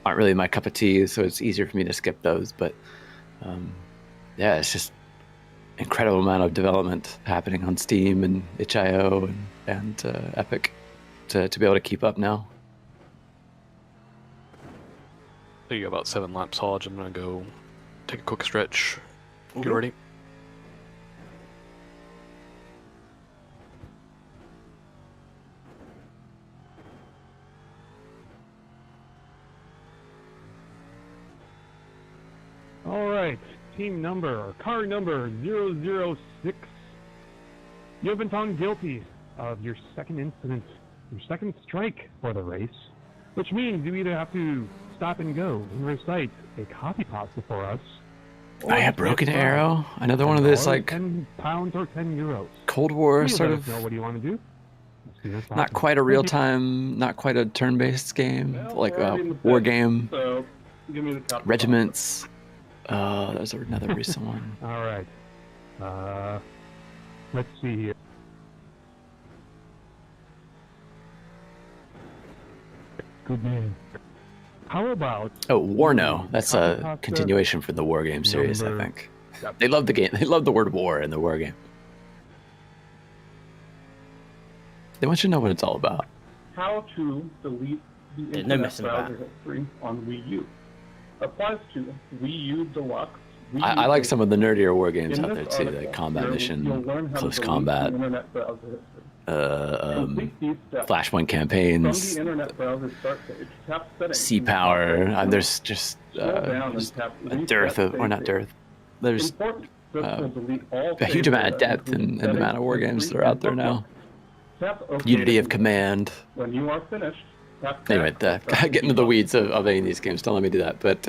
aren't really my cup of tea, so it's easier for me to skip those. But yeah, it's just incredible amount of development happening on Steam and itch.io and Epic to be able to keep up now. So you got about 7 laps, Hodge. I'm gonna go take a quick stretch. Get ready. All right, team number, or car number 006. You have been found guilty of your second incident, your second strike for the race, which means you either have to stop and go and recite a copy pasta for us. I have Broken Arrow, another one of those like £10 or €10. Cold War Please sort let us of. know what do you want to do. Not quite a real time, not quite a turn-based game, like a war game. So, give me the copy. Regiments. There's another recent one. All right. Let's see here. Good man. How about... Oh, Warno. That's a continuation from the War Game series, I think. They love the game. They love the word war in the War Game. They want you to know what it's all about. How to delete the no internet messing browser about. history on Wii U. Applies to Wii U Deluxe. Wii I U like some of the nerdier war games In out this there too, like article, Combat you'll Mission, learn how to Close delete Combat, the internet browser history. Complete these steps. Flashpoint From campaigns, the internet browser start page, tap settings. Sea Power. There's just Scroll down a and tap dearth of, reset or not save dearth. There's Important. This will delete all a huge save amount of data, depth in including the amount of war settings, games that history, are out and there now. bookmarks. Tap OK Unity to of Command. When you are finished, tap back. Anyway, get into the weeds of any of these games. Don't let me do that. But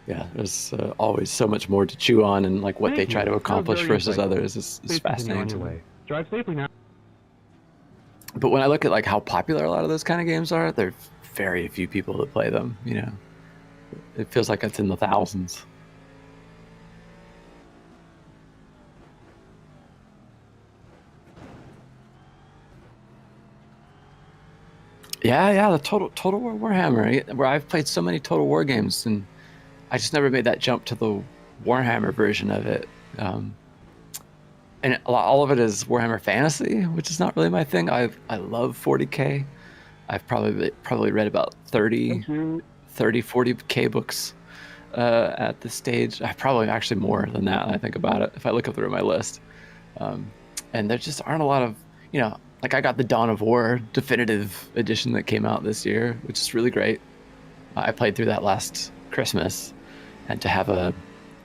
yeah, there's always so much more to chew on, and like what they try to accomplish versus others is fascinating to me. Drive safely now. But when I look at like how popular a lot of those kind of games are, there are very few people that play them. You know, it feels like it's in the thousands. Yeah, the Total War Warhammer, where I've played so many Total War games, and I just never made that jump to the Warhammer version of it. And all of it is Warhammer Fantasy, which is not really my thing. I love 40K. I've probably read about 40K books at this stage. I probably actually more than that when I think about it, if I look up through my list. And there just aren't a lot of, you know, like I got the Dawn of War definitive edition that came out this year, which is really great. I played through that last Christmas, and to have an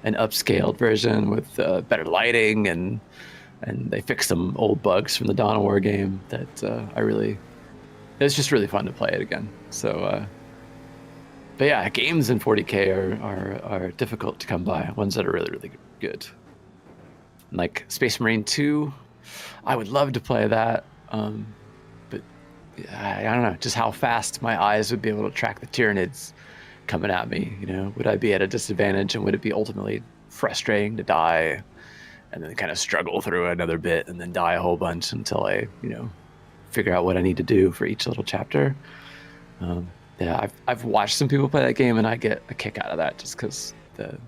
upscaled version with better lighting and they fixed some old bugs from the Dawn of War game that it's just really fun to play it again. So, but yeah, games in 40K are difficult to come by. Ones that are really, really good. Like Space Marine 2, I would love to play that. But I don't know, just how fast my eyes would be able to track the Tyranids coming at me. You know, would I be at a disadvantage, and would it be ultimately frustrating to die and then kind of struggle through another bit and then die a whole bunch until I, you know, figure out what I need to do for each little chapter. Yeah, I've watched some people play that game, and I get a kick out of that just because the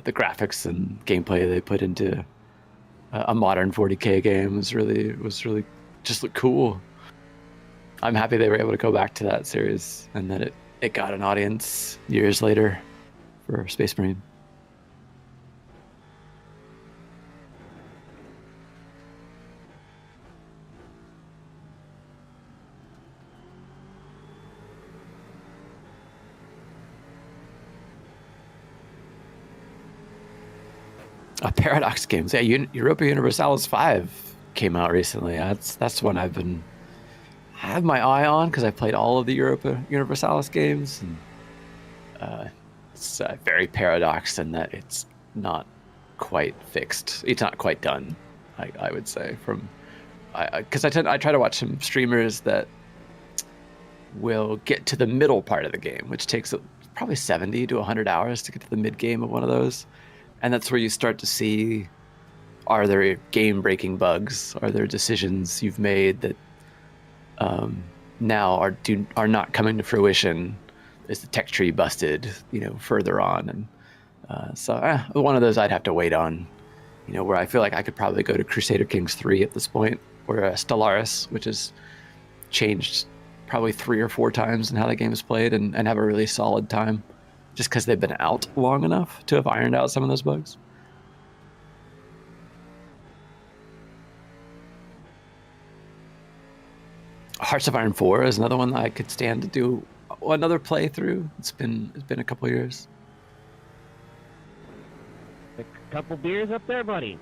graphics and gameplay they put into a modern 40K game was really just look cool. I'm happy they were able to go back to that series and that it got an audience years later for Space Marine. Paradox games. Yeah, Europa Universalis 5 came out recently. That's one I have my eye on because I played all of the Europa Universalis games. And, it's very Paradox in that it's not quite fixed. It's not quite done, I would say. Because I try to watch some streamers that will get to the middle part of the game, which takes probably 70 to 100 hours to get to the mid game of one of those, and that's where you start to see, are there game-breaking bugs? Are there decisions you've made that now are not coming to fruition? Is the tech tree busted? Further on, and so one of those I'd have to wait on. Where I feel like I could probably go to Crusader Kings 3 at this point, or Stellaris, which has changed probably 3 or 4 times in how the game is played, and have a really solid time, just because they've been out long enough to have ironed out some of those bugs. Hearts of Iron 4 is another one that I could stand to do another playthrough. It's been a couple years. A couple beers up there, buddy.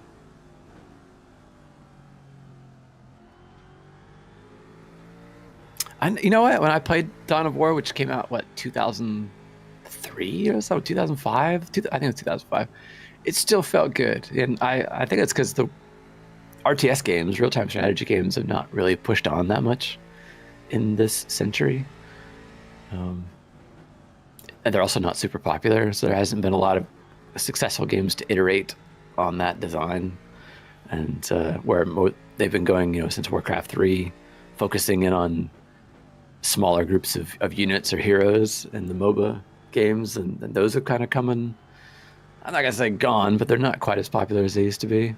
And you know what? When I played Dawn of War, which came out 2003 or so, 2005. I think it was 2005. It still felt good, and I think it's because the RTS games, real-time strategy games, have not really pushed on that much in this century. And they're also not super popular, so there hasn't been a lot of successful games to iterate on that design. And where they've been going, since Warcraft 3, focusing in on smaller groups of units or heroes in the MOBA games, and those have kind of come in, I'm not gonna say gone, but they're not quite as popular as they used to be.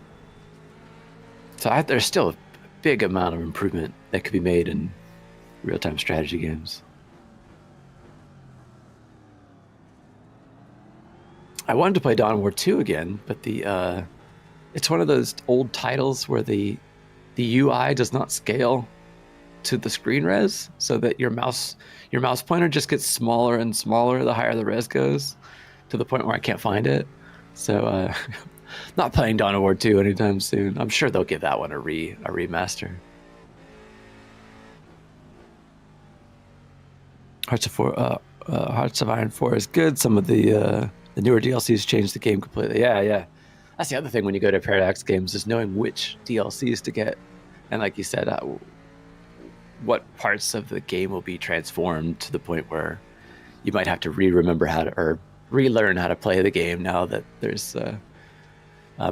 So there's still a big amount of improvement that could be made in real-time strategy games. I wanted to play Dawn of War 2 again, but it's one of those old titles where the UI does not scale to the screen res, so that your mouse pointer just gets smaller and smaller the higher the res goes, to the point where I can't find it. So not playing Dawn of War 2 anytime soon. I'm sure they'll give that one a remaster. Hearts of Iron 4 is good. Some of the newer DLCs changed the game completely. Yeah. That's the other thing when you go to Paradox games, is knowing which DLCs to get. And like you said, what parts of the game will be transformed to the point where you might have to relearn how to play the game now that there's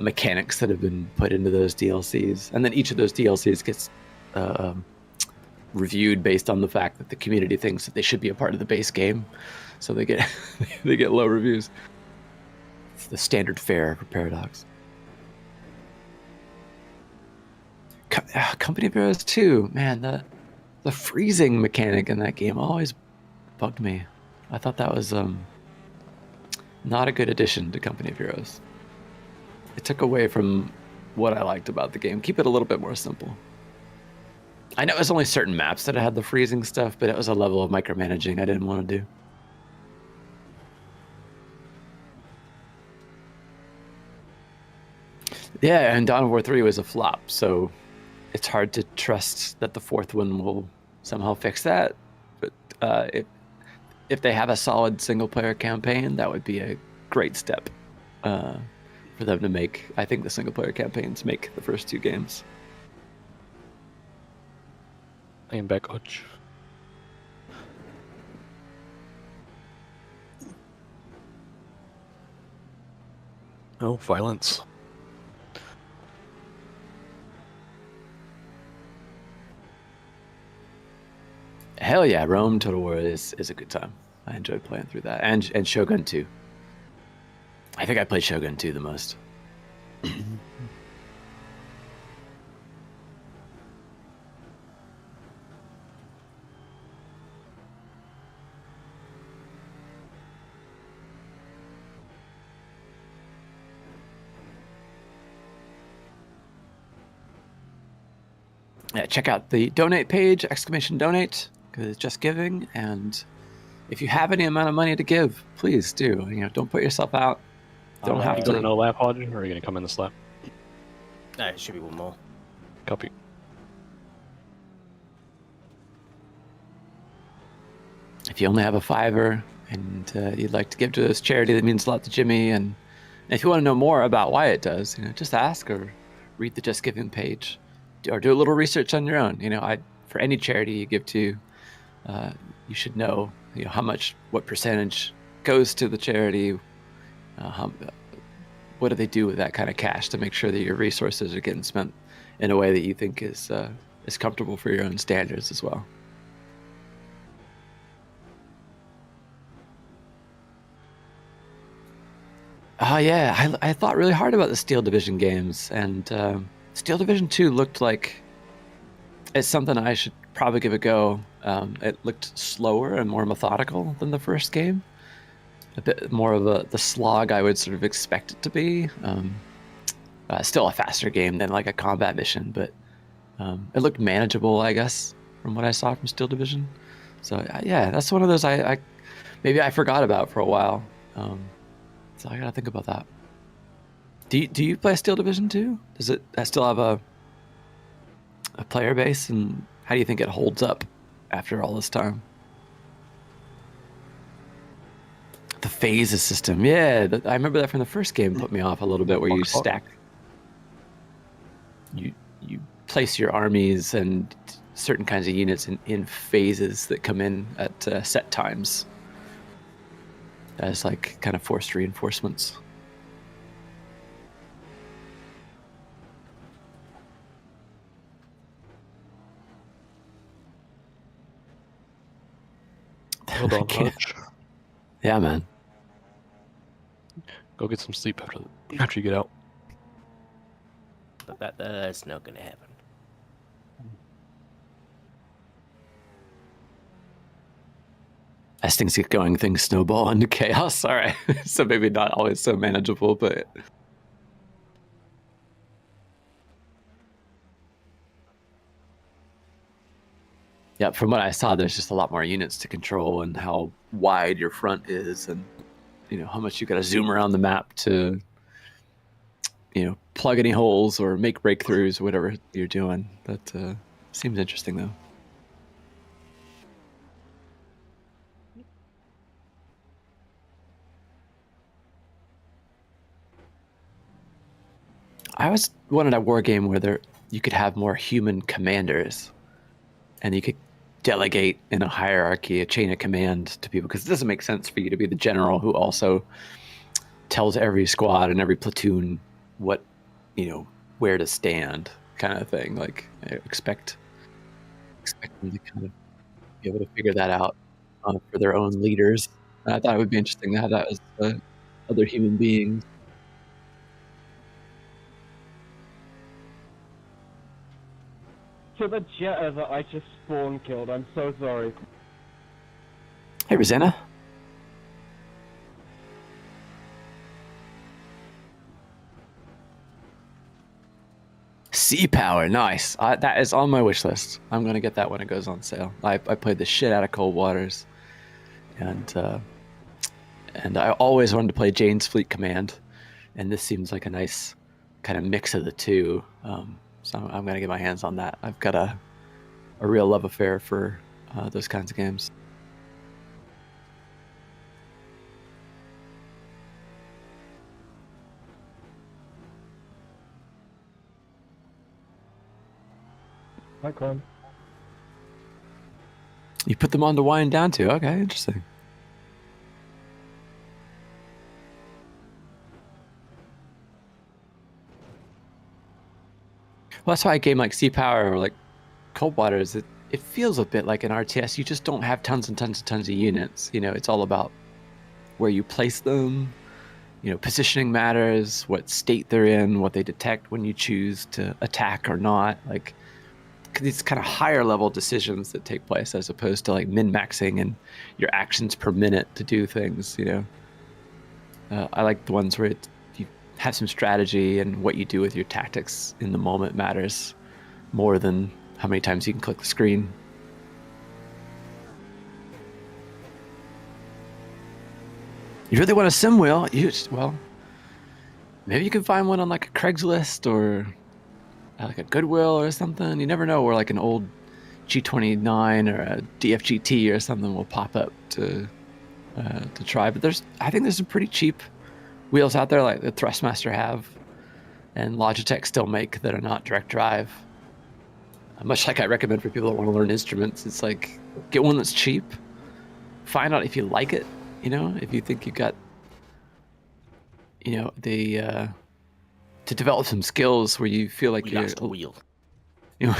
mechanics that have been put into those DLCs. And then each of those DLCs gets reviewed based on the fact that the community thinks that they should be a part of the base game, so they get low reviews. It's the standard fare for Paradox. Company of Heroes 2, man, the freezing mechanic in that game always bugged me. I thought that was not a good addition to Company of Heroes. It took away from what I liked about the game. Keep it a little bit more simple. I know it was only certain maps that had the freezing stuff, but it was a level of micromanaging I didn't want to do. Yeah, and Dawn of War 3 was a flop, so it's hard to trust that the fourth one will somehow fix that. But if they have a solid single-player campaign, that would be a great step for them to make. I think the single-player campaigns make the first 2 games. I am back, Hodge. Oh, violence. Hell yeah, Rome Total War is a good time. I enjoyed playing through that. And Shogun 2. I think I played Shogun 2 the most. Yeah, check out the donate page, !donate, because it's just giving. And if you have any amount of money to give, please do. Don't put yourself out. Don't have to. Go to no lap, Hodge, or are you going to come in this lap? No, it should be one more. Copy. If you only have a $5 and you'd like to give to this charity that means a lot to Jimmy and If you want to know more about why it does, just ask or read the Just Giving page, or do a little research on your own. For any charity you give to, you should know, how much, what percentage goes to the charity. What do they do with that kind of cash to make sure that your resources are getting spent in a way that you think is comfortable for your own standards as well. Oh yeah, I thought really hard about the Steel Division games, and Steel Division 2 looked like it's something I should probably give a go. It looked slower and more methodical than the first game. A bit more of the slog I would sort of expect it to be. Still a faster game than like a combat mission, but it looked manageable, I guess, from what I saw from Steel Division. So yeah, that's one of those I maybe I forgot about for a while. So I gotta think about that. Do you play Steel Division 2? Does it still have a player base, and how do you think it holds up after all this time? The phases system, yeah, I remember that from the first game. Put me off a little bit, where you stack, you place your armies and certain kinds of units in phases that come in at set times as like kind of forced reinforcements. Hold on, Hutch. Yeah, man. Go get some sleep after you get out. But that's not gonna happen. As things get going, things snowball into chaos. All right, so maybe not always so manageable, but yeah, from what I saw, there's just a lot more units to control, and how wide your front is, and how much you got to zoom around the map to plug any holes or make breakthroughs or whatever you're doing. That seems interesting, though. I always wanted a war game where you could have more human commanders, and you could delegate in a hierarchy, a chain of command to people, because it doesn't make sense for you to be the general who also tells every squad and every platoon what, where to stand, kind of thing. Like, I expect them to kind of be able to figure that out for their own leaders. I thought it would be interesting to have that as other human beings. To the Jetta that I just spawn killed, I'm so sorry. Hey, Rosanna. Sea Power, nice. That is on my wish list. I'm gonna get that when it goes on sale. I played the shit out of Cold Waters, and I always wanted to play Jane's Fleet Command, and this seems like a nice kind of mix of the two. So I'm gonna get my hands on that. I've got a real love affair for those kinds of games. Hi, Con. You put them on to wind down too. Okay, interesting. Well, that's why a game like Sea Power or like Cold Waters, it feels a bit like an RTS. You just don't have tons and tons and tons of units. It's all about where you place them. Positioning matters, what state they're in, what they detect when you choose to attack or not. Like, these kind of higher level decisions that take place, as opposed to like min-maxing and your actions per minute to do things. I like the ones where you have some strategy, and what you do with your tactics in the moment matters more than how many times you can click the screen. You really want a sim wheel? Well, maybe you can find one on like a Craigslist or like a Goodwill or something. You never know where like an old G29 or a DFGT or something will pop up to try. But I think there's some pretty cheap wheels out there like the Thrustmaster have and Logitech still make that are not direct drive. Much like I recommend for people that want to learn instruments, it's like, get one that's cheap, find out if you like it, you know, if you think you got, you know, the, to develop some skills where you feel like you're, you know,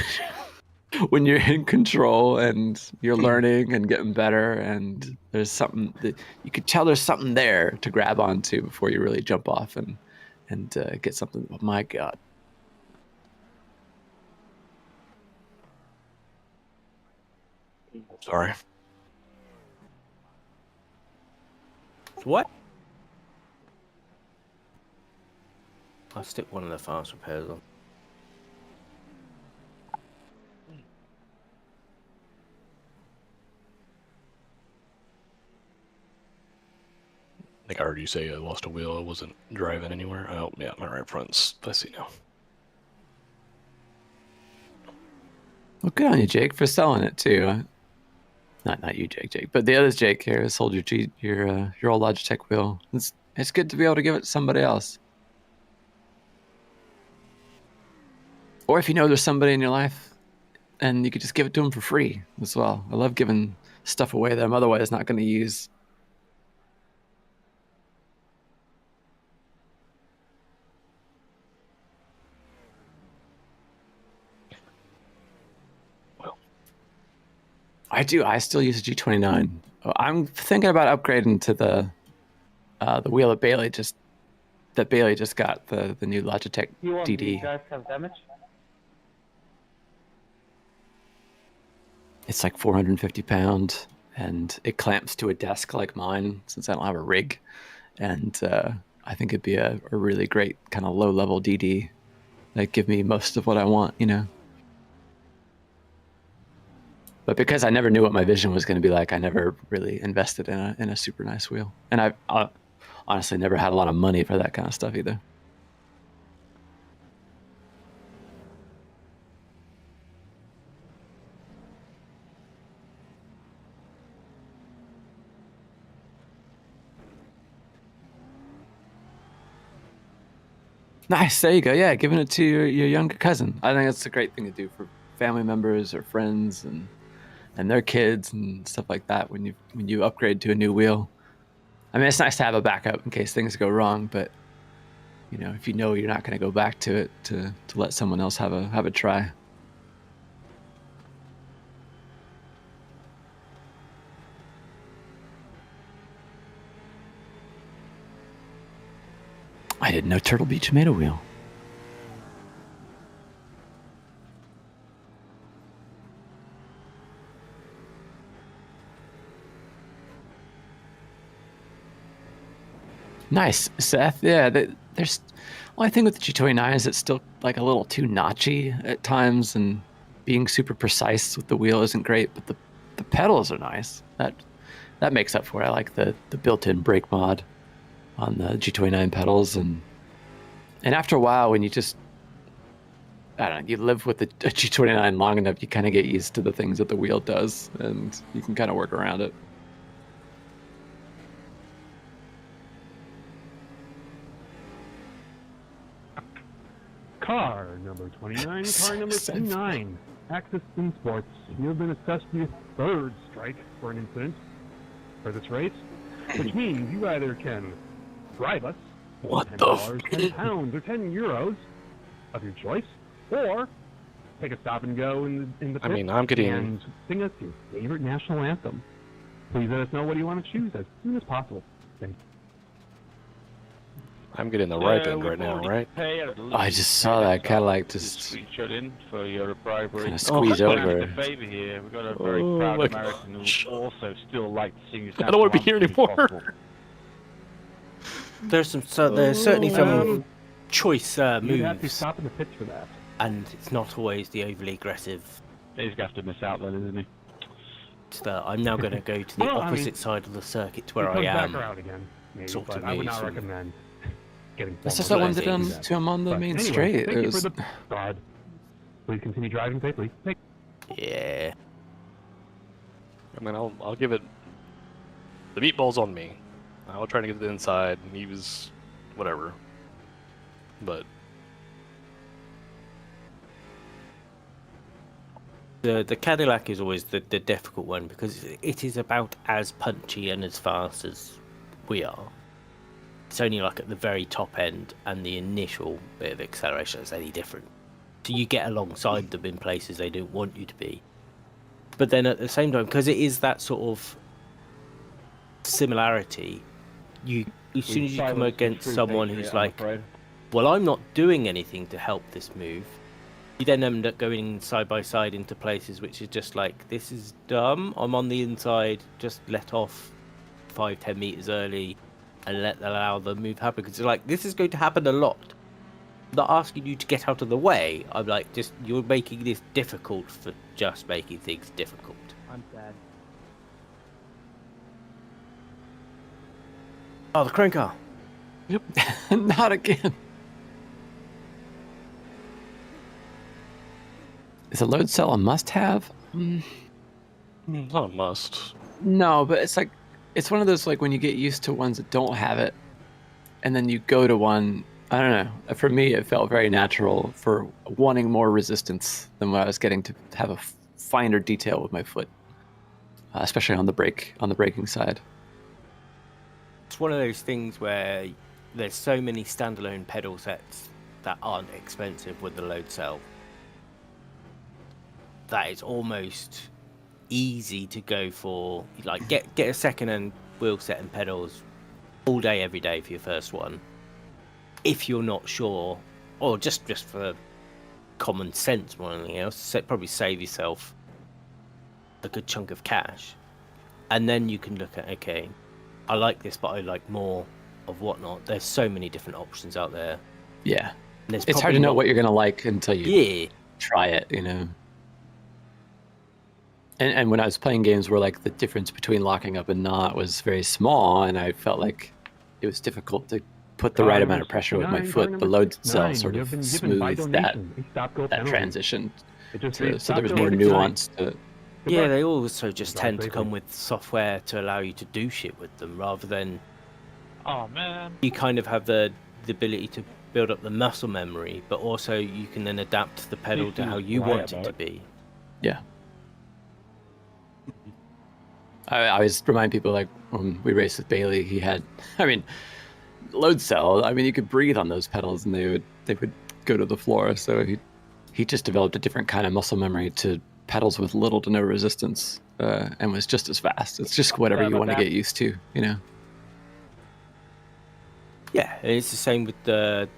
when you're in control and you're learning and getting better, and there's something that you could tell there's something there to grab onto before you really jump off and get something. Oh my God. Sorry. What? I'll stick one of the fast repairs on. I think I heard you say I lost a wheel. I wasn't driving anywhere. Oh, yeah, my right front's, I see now. Well, good on you, Jake, for selling it too. Not you, Jake, but the other Jake here sold your old Logitech wheel. It's good to be able to give it to somebody else. Or if you know there's somebody in your life, and you could just give it to them for free as well. I love giving stuff away that I'm otherwise not going to use. I do. I still use a G29. I'm thinking about upgrading to the wheel that Bailey just got, the new Logitech DD. Do you guys have damage? It's like 450 pounds, and it clamps to a desk like mine since I don't have a rig. And I think it'd be a really great kind of low-level DD. Like, give me most of what I want, you know? But because I never knew what my vision was going to be like, I never really invested in a super nice wheel. And I've honestly never had a lot of money for that kind of stuff either. Nice, there you go. Yeah, giving it to your younger cousin. I think that's a great thing to do for family members or friends and their kids and stuff like that when you upgrade to a new wheel. I mean, it's nice to have a backup in case things go wrong, but you know, if you know you're not going to go back to it, to let someone else have a try. I didn't know Turtle Beach made a wheel. Nice, Seth. Yeah, there's only thing with the G29 is it's still like a little too notchy at times, and being super precise with the wheel isn't great. But the pedals are nice. That makes up for it. I like the built-in brake mod on the G29 pedals, and after a while, when you just, I don't know, you live with a G29 long enough, you kind of get used to the things that the wheel does, and you can kind of work around it. Car number 29, car number 29. Axis Spin Sports, you have been assessed your third strike for an incident for this race, which means you either can bribe us $10, 10 pounds, or 10 euros of your choice, or take a stop and go in the I mean, I'm getting... and sing us your favorite national anthem. Please let us know what you want to choose as soon as possible. Thank you. I'm getting the right end right now, right? I just saw that Cadillac just Shut in for your bribery. Kind of squeeze over. A favor here. We've got a very proud American who also still like to sing his I don't want to be here anymore. There's certainly some choice moves. You have to stop in the pits for that. And it's not always the overly aggressive. He's going to have to miss out then, isn't he? So I'm now going to go to the opposite side of the circuit to where I am. Back around again, maybe, sort but of I would not moves recommend getting. That's just what I wanted to him on the main straight. Thank you for the God. Please continue driving safely. Yeah. I mean, I'll give it. The meatball's on me. I was trying to get to the inside, and he was whatever. But the Cadillac is always the difficult one because it is about as punchy and as fast as we are. It's only like at the very top end and the initial bit of acceleration is any different. So you get alongside them in places they don't want you to be. But then at the same time, because it is that sort of similarity, as soon as you come against someone who's like, well, I'm not doing anything to help this move, you then end up going side by side into places which is just like, this is dumb. I'm on the inside, just let off 5-10 meters early and allow the move happen. Because it's like, this is going to happen a lot. I'm not asking you to get out of the way. I'm like, just you're making this difficult for just making things difficult. I'm sad. Oh, the crane car. Yep. Not again. Is a load cell a must-have? Not a must. No, but it's like, it's one of those like when you get used to ones that don't have it, and then you go to one. I don't know. For me, it felt very natural for wanting more resistance than what I was getting to have a finer detail with my foot, especially on the braking side. It's one of those things where there's so many standalone pedal sets that aren't expensive with the load cell that it's almost easy to go for, like, get a second-hand wheel set and pedals all day, every day for your first one. If you're not sure, or just for common sense more than anything else, probably save yourself a good chunk of cash. And then you can look at, okay, I like this, but I like more of whatnot. There's so many different options out there. Yeah. It's hard to know what you're going to like until you try it, you know. And when I was playing games where like the difference between locking up and not was very small, and I felt like it was difficult to put the right amount of pressure with my foot, the load cell sort of smoothed that transition. So there was more nuance to it. Yeah, they also just tend to come with software to allow you to do shit with them, rather than... Oh, man. You kind of have the ability to build up the muscle memory, but also you can then adapt the pedal to how you want it to be. Yeah. I always remind people, like, when we raced with Bailey, he had, load cell, you could breathe on those pedals and they would go to the floor. So he just developed a different kind of muscle memory to pedals with little to no resistance, and was just as fast. It's just whatever you want to get used to, you know? Yeah, and it's the same with the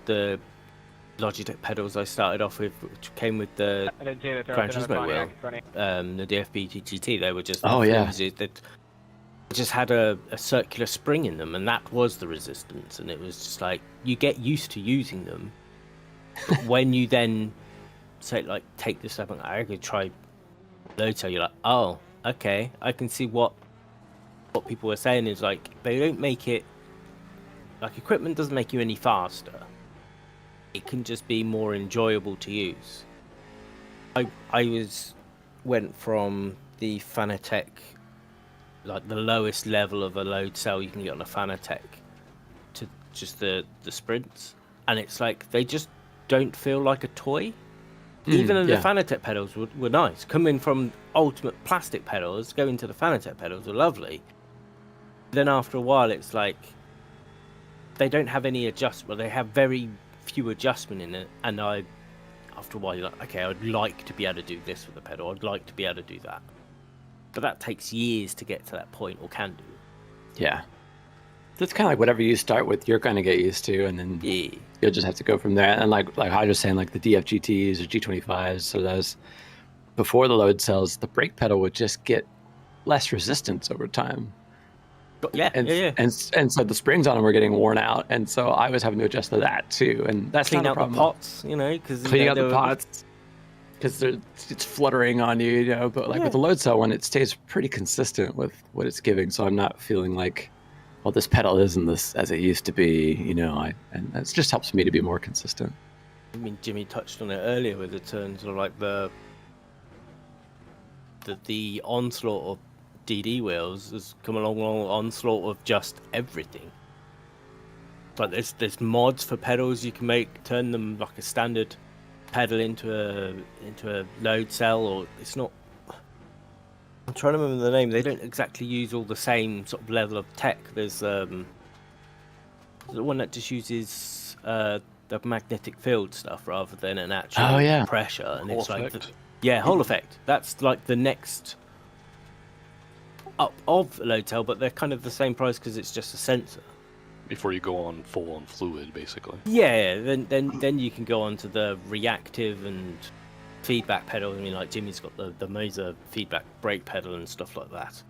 Logitech pedals I started off with, which came with the Gran Turismo wheel, the DFB GT. They were just they just had a circular spring in them, and that was the resistance. And it was just like, you get used to using them, but when you then say, like, take this step and I could try load cell, you're like, oh, okay, I can see what people were saying is like, they don't make it like, equipment doesn't make you any faster. It can just be more enjoyable to use. I went from the Fanatec, like the lowest level of a load cell you can get on a Fanatec, to just the sprints, and it's like they just don't feel like a toy. Even though the Fanatec pedals were nice, coming from ultimate plastic pedals, going to the Fanatec pedals were lovely. Then after a while, it's like they don't have any adjustment. They have very few adjustment in it, and after a while you're like, okay, I'd like to be able to do this with the pedal, I'd like to be able to do that, but that takes years to get to that point, or can do. Yeah, that's kind of like whatever you start with, you're going to get used to, and then you'll just have to go from there. And like I was saying, like the DFGTs or G25s, so those before the load cells, the brake pedal would just get less resistance over time. And so the springs on them were getting worn out, and so I was having to adjust to that too. And that's clean not a out problem. the pots, you know, because cleaning out the pots because it's fluttering on you, you know. But like with the load cell one, it stays pretty consistent with what it's giving, so I'm not feeling like, well, this pedal isn't this as it used to be, you know. And it just helps me to be more consistent. I mean, Jimmy touched on it earlier with the terms of like the onslaught of DD wheels has come along onslaught of just everything. like there's mods for pedals you can make, turn them like a standard pedal into a load cell, or it's not. I'm trying to remember the name. They don't exactly use all the same sort of level of tech. There's the one that just uses the magnetic field stuff rather than an actual pressure, and Hall it's like effect. Hall effect. That's like the next up of a load cell, but they're kind of the same price because it's just a sensor. Before you go on full on fluid, basically. Yeah, then you can go on to the reactive and feedback pedal. I mean, like Jimmy's got the Moser feedback brake pedal and stuff like that,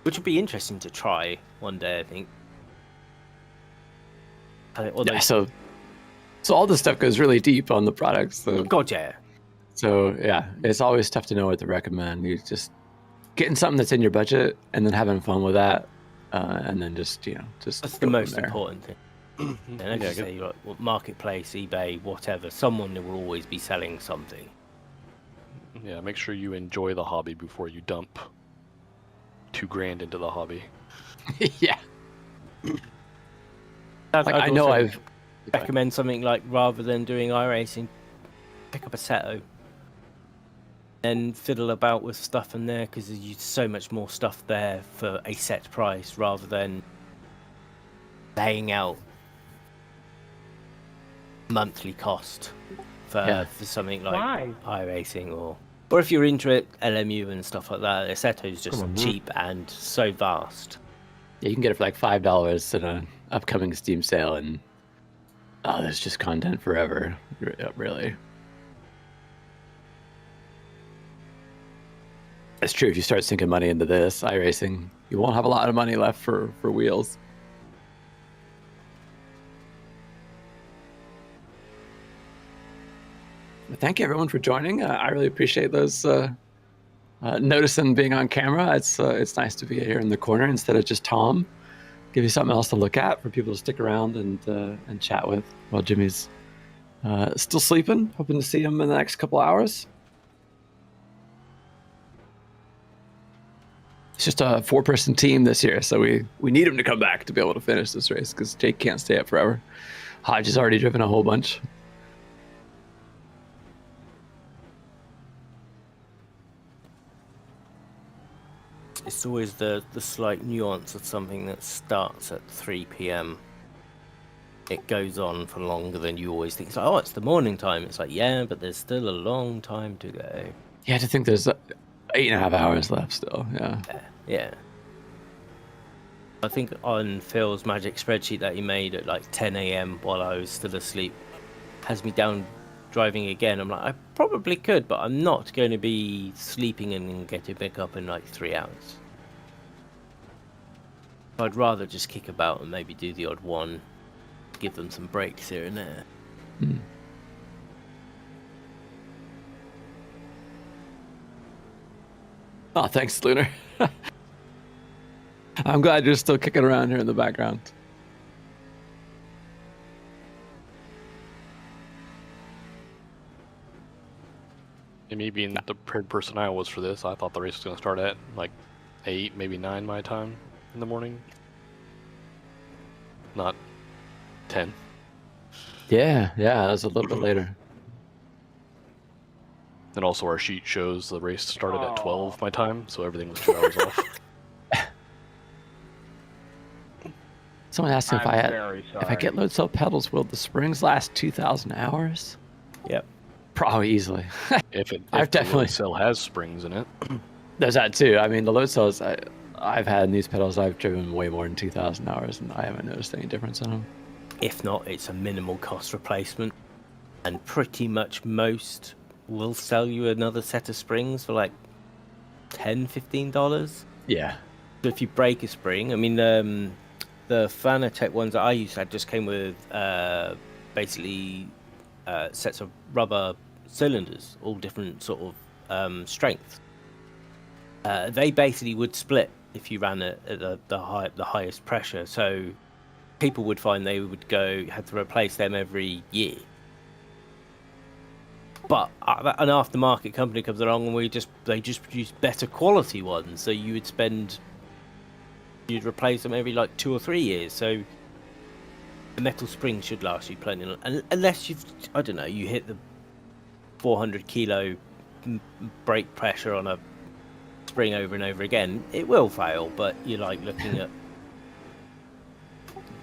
which would be interesting to try one day, I think. Yeah, so all this stuff goes really deep on the products. So, God, yeah. So yeah, it's always tough to know what to recommend. You just getting something that's in your budget and then having fun with that, and then just that's the most important thing. And as you say, like marketplace, eBay, whatever, someone will always be selling something. Yeah, make sure you enjoy the hobby before you dump $2,000 into the hobby. Yeah. I know I've recommend something like, rather than doing iRacing, pick up a Seto and fiddle about with stuff in there, because there's so much more stuff there for a set price rather than laying out monthly cost for something like iRacing, or if you're into it, LMU and stuff like that. Seto's just cheap and so vast. Yeah, you can get it for like $5 at an upcoming Steam sale, and there's just content forever, really. It's true, if you start sinking money into this iRacing, you won't have a lot of money left for wheels. But thank you everyone for joining. I really appreciate those noticing being on camera. It's nice to be here in the corner instead of just Tom. Give you something else to look at for people to stick around and chat with while Jimmy's still sleeping. Hoping to see him in the next couple hours. It's just a 4-person team this year, so we need him to come back to be able to finish this race, because Jake can't stay up forever. Hodge has already driven a whole bunch. It's always the slight nuance of something that starts at 3 p.m. It goes on for longer than you always think. It's like, oh, it's the morning time. It's like, yeah, but there's still a long time to go. Yeah, I think there's 8.5 hours left still. Yeah. I think on Phil's magic spreadsheet that he made at like 10 a.m. while I was still asleep has me down driving again. I'm like, I probably could, but I'm not going to be sleeping and getting back up in like 3 hours. I'd rather just kick about and maybe do the odd one, give them some breaks here and there. Oh, thanks, Lunar. I'm glad you're still kicking around here in the background. And me being the prepared person I was for this, I thought the race was going to start at like 8, maybe 9 my time in the morning. Not 10. Yeah, that was a little bit later. And also our sheet shows the race started at 12 my time, so everything was 2 hours off. Someone asked if I get load cell pedals, will the springs last 2,000 hours? Yep. Probably easily. if the load cell has springs in it. There's that too. I mean, the load cells I've had in these pedals, I've driven way more than 2,000 hours, and I haven't noticed any difference in them. If not, it's a minimal cost replacement, and pretty much most will sell you another set of springs for like $10-15. Yeah. So if you break a spring, I mean, the Fanatec ones that I used to just came with basically sets of rubber cylinders, all different sort of strengths. They basically would split if you ran it at the highest pressure. So people would find they would had to replace them every year. But an aftermarket company comes along and they just produce better quality ones. So you'd replace them every like 2 or 3 years. So the metal spring should last you plenty long, unless you've, I don't know, you hit the 400 kilo brake pressure on a spring over and over again. It will fail, but you're like looking at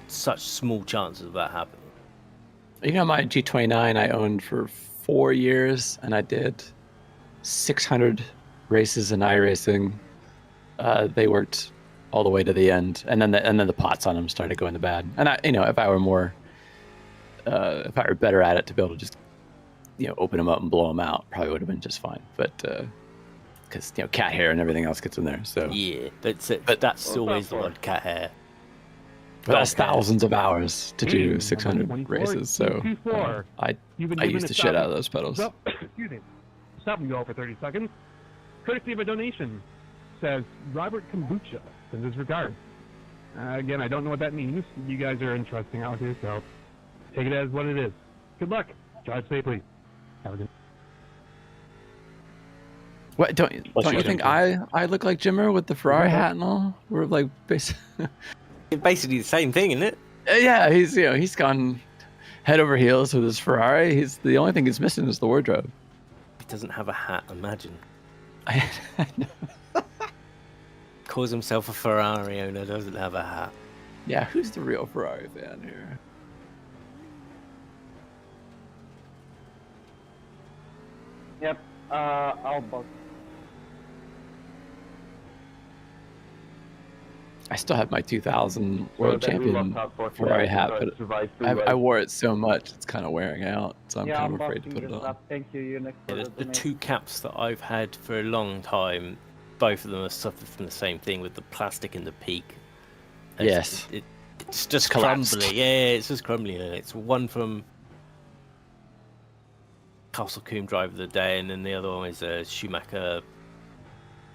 such small chances of that happening. You know, my G29 I owned for 4 years, and I did 600 races in iRacing. They worked all the way to the end, and then the pots on them started going to bad. And I, if I were better at it, to be able to just, open them up and blow them out, probably would have been just fine. But because cat hair and everything else gets in there, so yeah, that's it. But that's always the one, cat hair. But that's thousands of hours to do 600 races, so I used the shit out of those pedals. Excuse me. Stop and go for 30 seconds. Courtesy of a donation, says Robert Kombucha, sends his regards. Again, I don't know what that means. You guys are interesting out here, so take it as what it is. Good luck. Drive safely. Have a good. What don't you think I look like Jimmer with the Ferrari hat and all? We're like basically the same thing, isn't it? Yeah, he's gone head over heels with his Ferrari. He's the only thing he's missing is the wardrobe. He doesn't have a hat. Imagine. I know. Calls himself a Ferrari owner, doesn't have a hat. Yeah, who's the real Ferrari fan here? Yep. I'll book. I still have my 2000 World Champion Ferrari hat, but I wore it so much it's kind of wearing out, so I'm kind of afraid to put it on. Thank you. The two caps that I've had for a long time, both of them have suffered from the same thing with the plastic in the peak. Yes. It's just collapsed. crumbly. Yeah, it's just crumbly. And it's one from Castle Coombe Driver of the Day, and then the other one is a Schumacher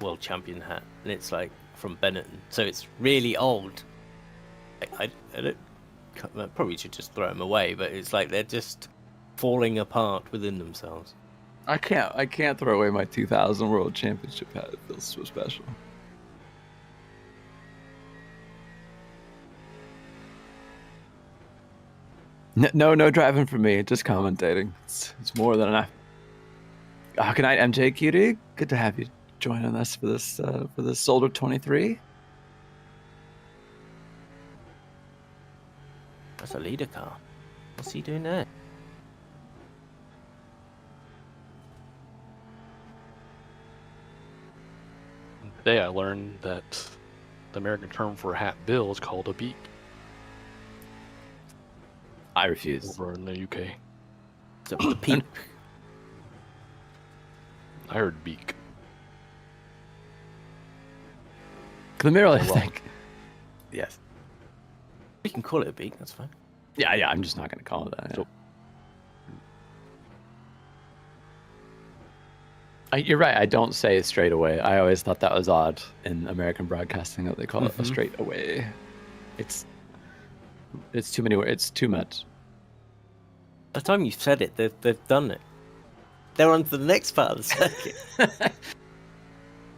World Champion hat, and it's like from Benetton, so it's really old. I probably should just throw them away, but it's like they're just falling apart within themselves. I can't throw away my 2000 World Championship hat. It feels so special. No driving for me. Just commentating. It's more than enough. Good night, MJ Cutie. Good to have you joining us for this Soldier 23. That's a leader car. What's he doing there? Today I learned that the American term for a hat bill is called a beak. I refuse. Over in the UK. So the peak. I heard beak. The mirror, I think. Yes. We can call it a beak, that's fine. Yeah, I'm just not going to call it that. Yeah. You're right, I don't say straight away. I always thought that was odd in American broadcasting that they call it a straight away. It's too many words. It's too much. By the time you've said it, they've done it. They're on to the next part of the circuit.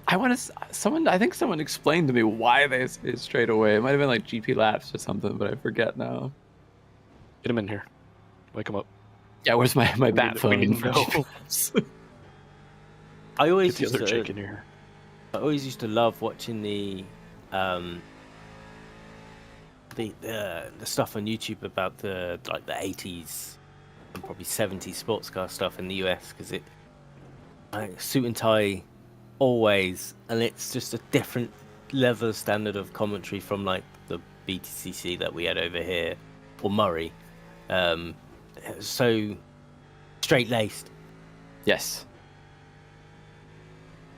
I think someone explained to me why they say straight away. It might have been like GP laps or something, but I forget now. Get him in here. Wake him up. Yeah, where's my bat phone for GP laps? I always Get the other chick in here. I always used to love watching the stuff on YouTube about the 80s and probably 70s sports car stuff in the US, because it suit and tie always, and it's just a different level of standard of commentary from like the BTCC that we had over here, or Murray. So straight laced. Yes.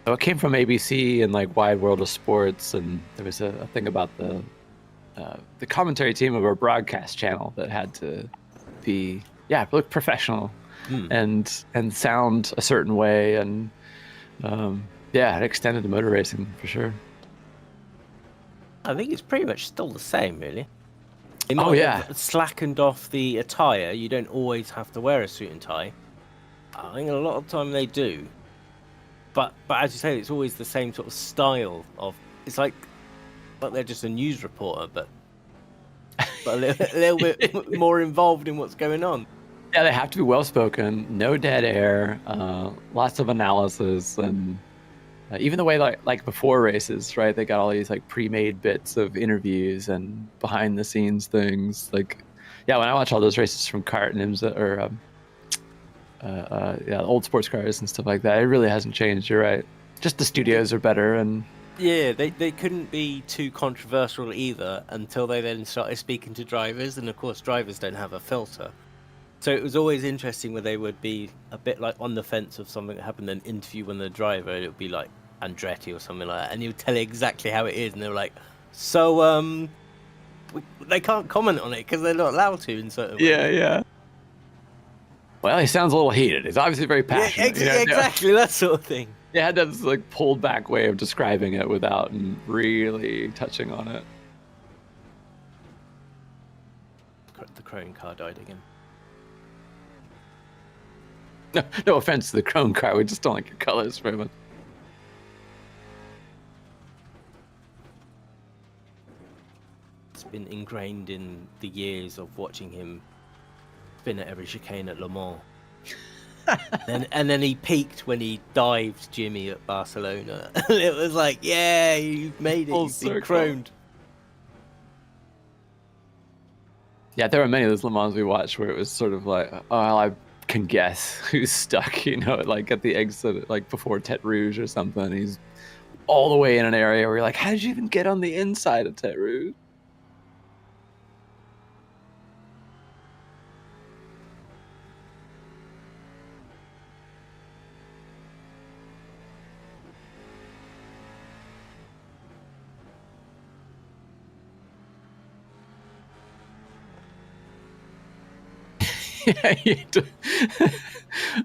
So it came from ABC and like Wide World of Sports, and there was a thing about the commentary team of our broadcast channel that had to be look professional and sound a certain way, and it extended to motor racing for sure. I think it's pretty much still the same, really. They might have slackened off the attire. You don't always have to wear a suit and tie. I think a lot of the time they do. But as you say, it's always the same sort of style of. It's like they're just a news reporter, but but a little bit more involved in what's going on. Yeah, they have to be well spoken, no dead air, lots of analysis, and even the way like before races, right? They got all these like pre-made bits of interviews and behind the scenes things. Like, yeah, when I watch all those races from kart and IMSA or old sports cars and stuff like that, it really hasn't changed. You're right. Just the studios are better, and yeah, they couldn't be too controversial either until they then started speaking to drivers, and of course drivers don't have a filter. So it was always interesting where they would be a bit like on the fence of something that happened, then interview one of the driver, it would be like Andretti or something like that, and he would tell you exactly how it is, and they were like, so they can't comment on it because they're not allowed to in certain ways. Yeah. Well, he sounds a little heated. He's obviously very passionate. Yeah, exactly, that sort of thing. They had this like pulled back way of describing it without really touching on it. The Crone car died again. No offense to the Crone car, we just don't like your colors very much. It's been ingrained in the years of watching him spin at every chicane at Le Mans. and then he peaked when he dived Jimmy at Barcelona. It was like, yeah, you've made it, you've been croned. Yeah, there were many of those Le Mans we watched where it was sort of like, oh, well, I can guess who's stuck, like at the exit, like before Tete Rouge or something. He's all the way in an area where you're like, how did you even get on the inside of Tete Rouge? Yeah,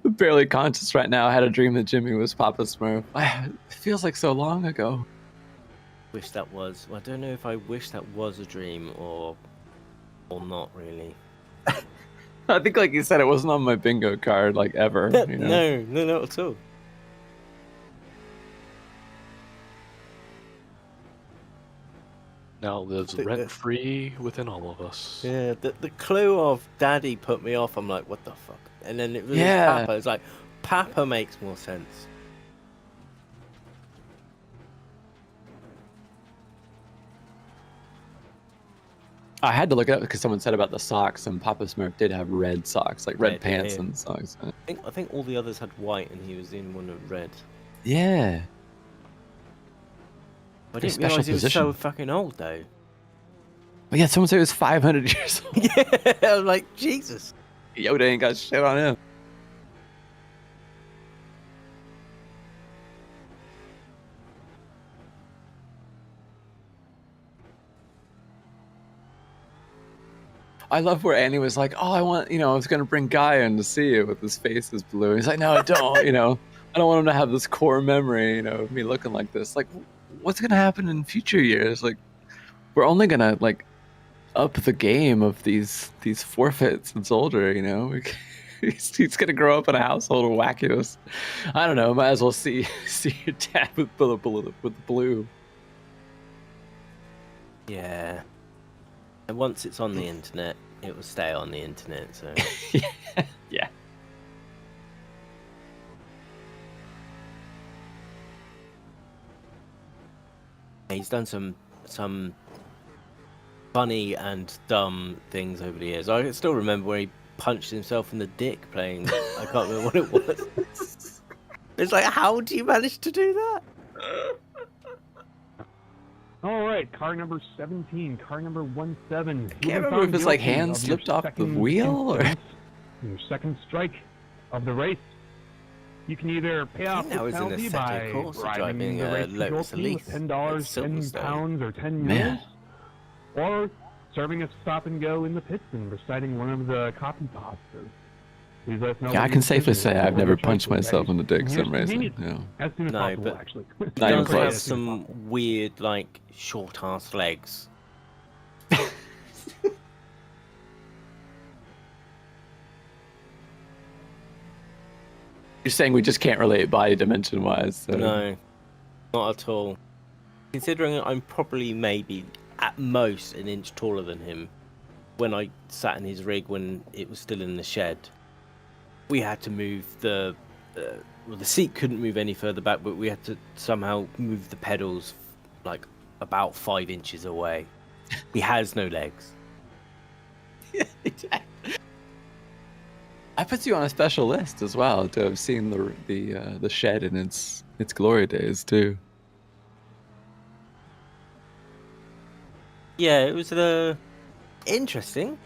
barely conscious right now. I had a dream that Jimmy was Papa Smurf. It feels like so long ago. Wish that was. I don't know if I wish that was a dream or not really. I think, like you said, it wasn't on my bingo card, like ever. No, not at all. Now lives rent-free within all of us. Yeah, the clue of Daddy put me off. I'm like, what the fuck? And then it was Papa. It's like, Papa makes more sense. I had to look it up because someone said about the socks, and Papa Smurf did have red socks, like red pants and socks. I think all the others had white, and he was in one of red. Yeah. I didn't realize he was so fucking old, though. But yeah, someone said he was 500 years old. Yeah, I was like, Jesus. Yoda ain't got shit on him. I love where Annie was like, oh, I was going to bring Guy in to see you with his face is blue. He's like, no, I don't, I don't want him to have this core memory, of me looking like this. Like, what's going to happen in future years? Like, we're only going to, like, up the game of these forfeits and older, He's going to grow up in a household of wackios. I don't know. Might as well see your dad with blue. Yeah. And once it's on the internet, it will stay on the internet, so... Yeah. He's done some funny and dumb things over the years. I can still remember where he punched himself in the dick playing... I can't remember what it was. It's like, how do you manage to do that? All right, car number 17, car number 17. I can't remember if his hand slipped off the wheel or your second strike of the race. You can either pay off the penalty by driving the race control team with $10, £10, or 10 euros, or serving a stop and go in the pits and reciting one of the copy pastas. Please let us know. Yeah, I can safely say I've never punched myself in the dick sim racing. As soon as possible, actually. He does have some weird, like, short-ass legs. You're saying we just can't relate body dimension-wise. So. No, not at all. Considering I'm probably maybe, at most, an inch taller than him. when I sat in his rig when it was still in the shed, we had to move the seat couldn't move any further back, but we had to somehow move the pedals like about 5 inches away. He has no legs. I put you on a special list as well to have seen the shed in its glory days too. Yeah, it was interesting.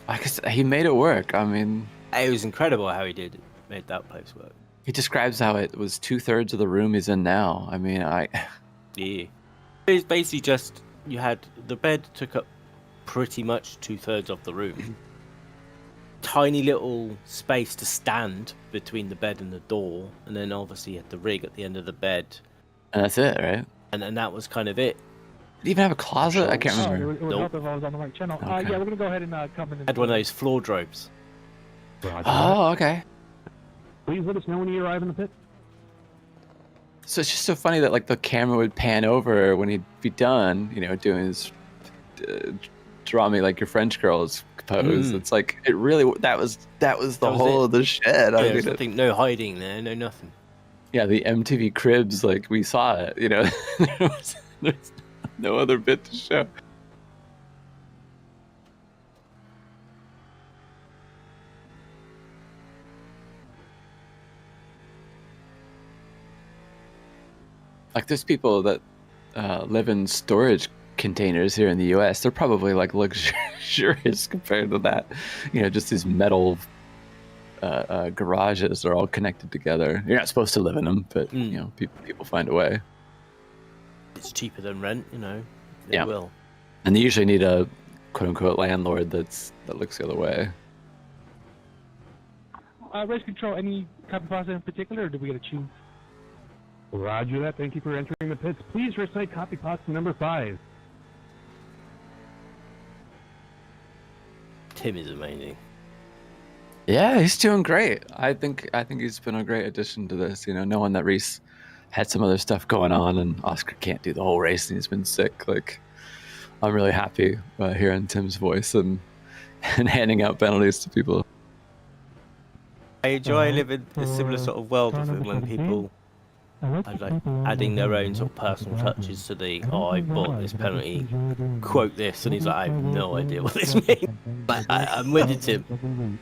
I guess he made it work. I mean, it was incredible how he made that place work. He describes how it was 2/3 of the room he's in now. I mean, Yeah. It's basically just you had the bed took up pretty much 2/3 of the room. Tiny little space to stand between the bed and the door, and then obviously you had the rig at the end of the bed. And that's it, right? And that was kind of it. Did he even have a closet? I can't remember. It would help if I was on the right channel. Okay. Yeah, we're gonna go ahead and come in. Had one of those floor drapes. Oh, okay. Please let us know when you arrive in the pit. So it's just so funny that like the camera would pan over when he'd be done, doing his draw me like your French girls pose. It's like it really that was the whole of the shed. Yeah, there's nothing, no hiding there, no nothing. Yeah, the MTV Cribs, like we saw it. There's no other bit to show. Like there's people that live in storage containers here in the U.S. They're probably like luxurious compared to that. Just these metal garages are all connected together. You're not supposed to live in them, but people find a way. It's cheaper than rent, They Yeah. will. And they usually need a quote unquote landlord that looks the other way. Race control, any copy pasta in particular, or do we get to choose? Roger that. Thank you for entering the pits. Please recite copy pasta number 5. Tim is amazing. Yeah, he's doing great. I think he's been a great addition to this. Knowing that Reese had some other stuff going on and Oscar can't do the whole race and he's been sick. Like, I'm really happy hearing Tim's voice and handing out penalties to people. I enjoy living a similar sort of world with it when people are like adding their own sort of personal touches to I bought this penalty, quote this, and he's like, I have no idea what this means. But I'm with you, Tim.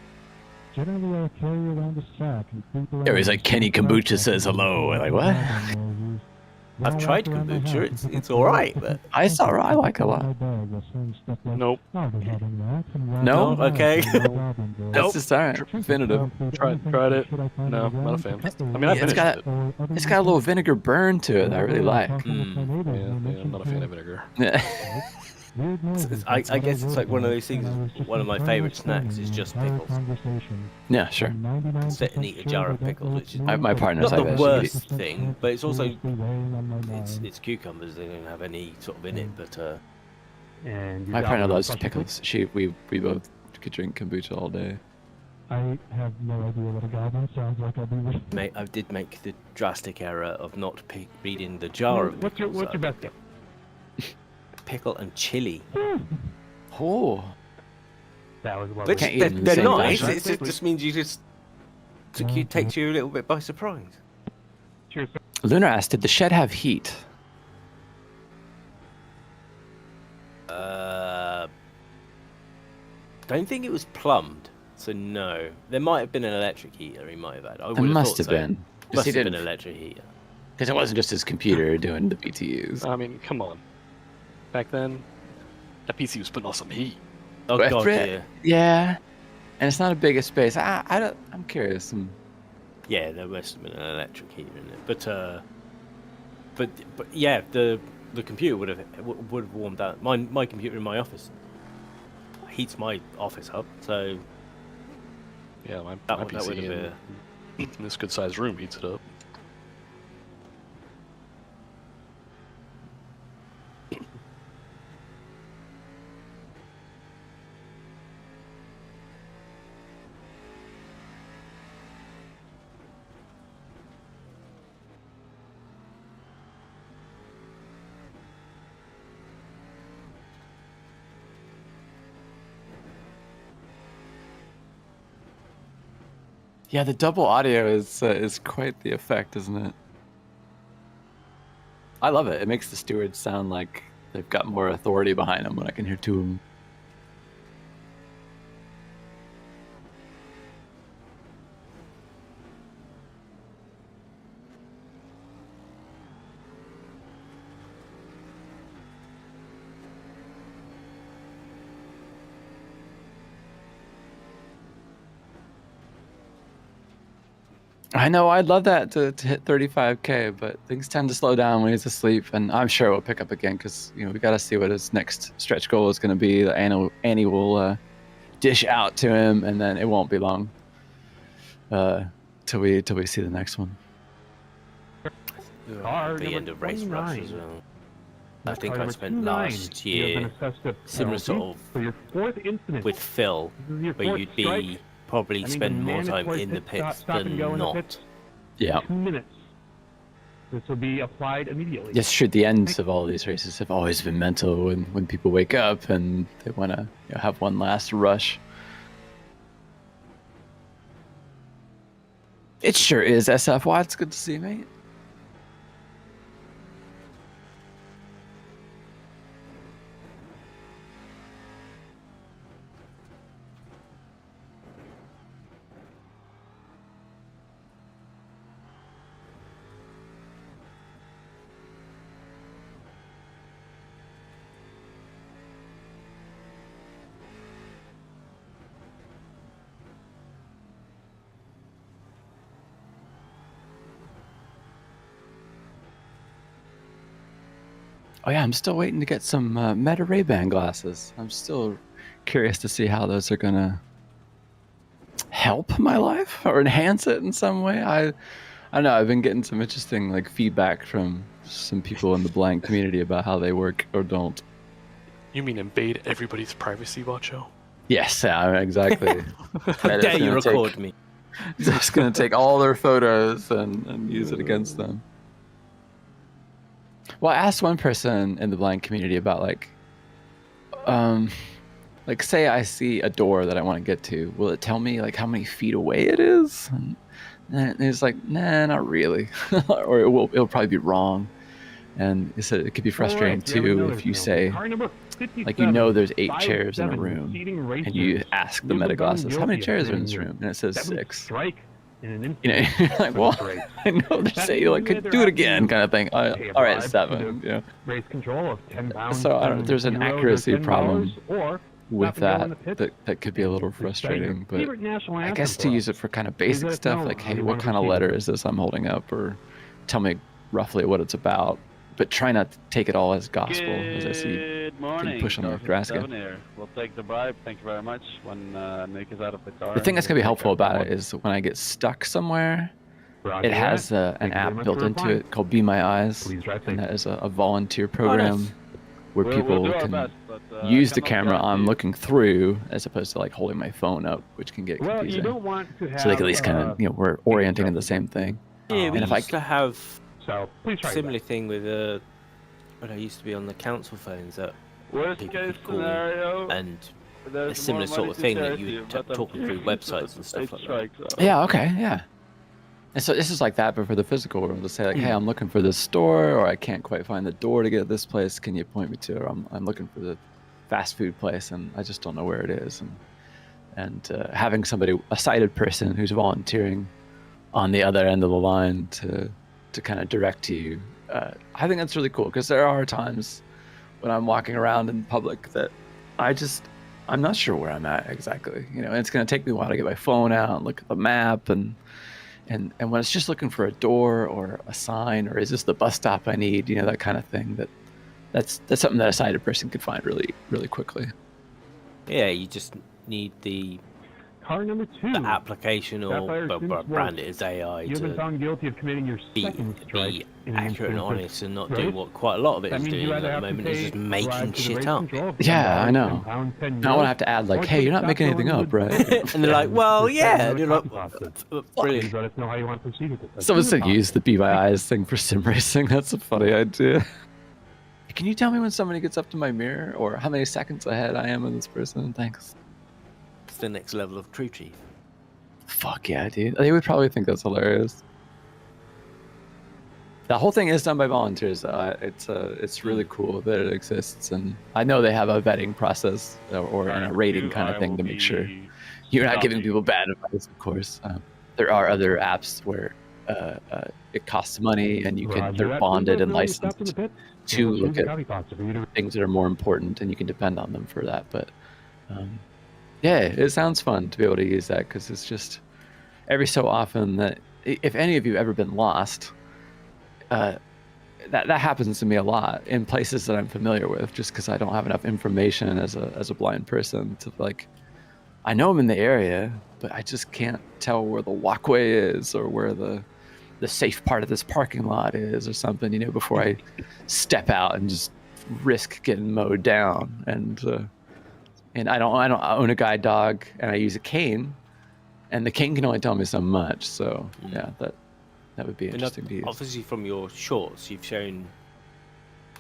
Generally, I carry around a sack and creep around. Yeah, he's like, Kenny Kombucha says hello. Like, what? I've tried kombucha. It's all right, but it's all right. I like it a lot. Nope. No? Okay. That's just all right. Definitive. Tried it. No, not a fan. I mean, I it's finished got it. it's got a little vinegar burn to it. I really like. Yeah, I'm not a fan of vinegar. I guess it's like one of those things. One of my favorite snacks is just pickles. Yeah, sure. Sit and eat a jar of pickles, which is My partner's not like the that. worst thing, but it's also it's cucumbers. They don't have any sort of in it, but And My partner loves pickles. We both could drink kombucha all day. I have no idea what a goblin sounds like. I'll be with. Mate, I did make the drastic error of not reading the jar of What's your best guess? pickle and chili. Oh, that was what. Which they're nice. It just means it takes you a little bit by surprise. Cheers. Lunar asked, did the shed have heat? Don't think it was plumbed, so no. There might have been an electric heater. He might have had. It must have been. Must have been an electric heater. Because it wasn't just his computer doing the BTUs. I mean, come on. Back then, that PC was putting on some heat. Oh god, yeah. Yeah, and it's not a big space. I'm curious. Yeah, there must have been an electric heater in it, but yeah, the computer would have warmed out. My computer in my office heats my office up, so yeah, my that PC would have in this good sized room heats it up. Yeah, the double audio is quite the effect, isn't it? I love it. It makes the stewards sound like they've got more authority behind them when I can hear two of them. I know, I'd love that to hit 35K, but things tend to slow down when he's asleep, and I'm sure we'll pick up again because we got to see what his next stretch goal is going to be. Annie will dish out to him, and then it won't be long till we see the next one. The end of race rush as well. I think I spent last year similar sort of with Phil, where you'd be probably spend more time in the pits than not. Yeah. 2 minutes. This will be applied immediately. Yes, sure. The ends of all these races have always been mental when people wake up and they want to have one last rush. It sure is, SFY. It's good to see you, mate. Oh yeah, I'm still waiting to get some Meta Ray-Ban glasses. I'm still curious to see how those are gonna help my life or enhance it in some way. I don't know. I've been getting some interesting feedback from some people in the blind community about how they work or don't. You mean invade everybody's privacy, Watcho? Yes, exactly. How dare you record me? Just gonna take all their photos and use it against them. Well, I asked one person in the blind community about say I see a door that I want to get to, will it tell me how many feet away it is? And he's like, nah, not really, or it'll probably be wrong. And he said it could be frustrating too if you say, there's 8 chairs in a room, and you ask the meta glasses, how many chairs are in this room? And it says 6. You're like, well, I know they're saying could do it again, kind of thing. All right, 7. Race control of 10 pounds. So there's an accuracy problem with that could be a little frustrating. But I guess to use it for kind of basic stuff, hey, what kind of letter is this I'm holding up, or tell me roughly what it's about. But try not to take it all as gospel, as I see. Good morning. Push on the Nebraska. We'll take the bribe. Thank you very much. When Nick is out of the car. The thing that's gonna be helpful about it is when I get stuck somewhere, it has an app built into it called Be My Eyes, and that is a volunteer program where people can use the camera I'm looking through as opposed to holding my phone up, which can get confusing. You don't want to have, so they can at least kind of we're orienting in the same thing. Yeah, we used to have. So please try similar thing with when I used to be on the council phones that worst people case could call scenario, and a similar sort of thing that you were talking through websites and stuff like that. Yeah, okay, yeah. And so this is like that, but for the physical world, to say hey, I'm looking for this store, or I can't quite find the door to get this place. Can you point me to? Or I'm looking for the fast food place, and I just don't know where it is. And having a sighted person who's volunteering on the other end of the line to kind of direct you, I think that's really cool, because there are times when I'm walking around in public that I'm not sure where I'm at exactly, and it's going to take me a while to get my phone out and look at the map, and when it's just looking for a door or a sign, or is this the bus stop I need, that kind of thing, that's something that a sighted person could find really, really quickly. Yeah, you just need the car number 2. The application or brand it as AI You've been found guilty of committing your second strike be accurate and honest and not do what quite a lot of it is doing at the moment, is just making shit up. Yeah, I know. I don't want to have to add hey, you're not making anything up, right? And they're like, well, yeah. And you're like, brilliant. Let us know how you want to proceed with it. Someone said use the Be My Eyes thing for sim racing. That's a funny idea. Can you tell me when somebody gets up to my mirror, or how many seconds ahead I am of this person? Thanks. It's the next level of true chief. fuck yeah, dude. They would probably think that's hilarious. The whole thing is done by volunteers, though. It's really cool that it exists, and I know they have a vetting process or a rating kind of thing to make sure you're not giving people bad advice. Of course, there are other apps where it costs money, and they're bonded and licensed to look at things that are more important, and you can depend on them for that. But yeah, it sounds fun to be able to use that, because it's just every so often that if any of you ever been lost. That happens to me a lot in places that I'm familiar with, just because I don't have enough information as a blind person to like. I know I'm in the area, but I just can't tell where the walkway is or where the safe part of this parking lot is or something, before I step out and just risk getting mowed down. And I don't own a guide dog, and I use a cane, and the cane can only tell me so much. So yeah, that would be interesting to use. Obviously, from your shorts, you've shown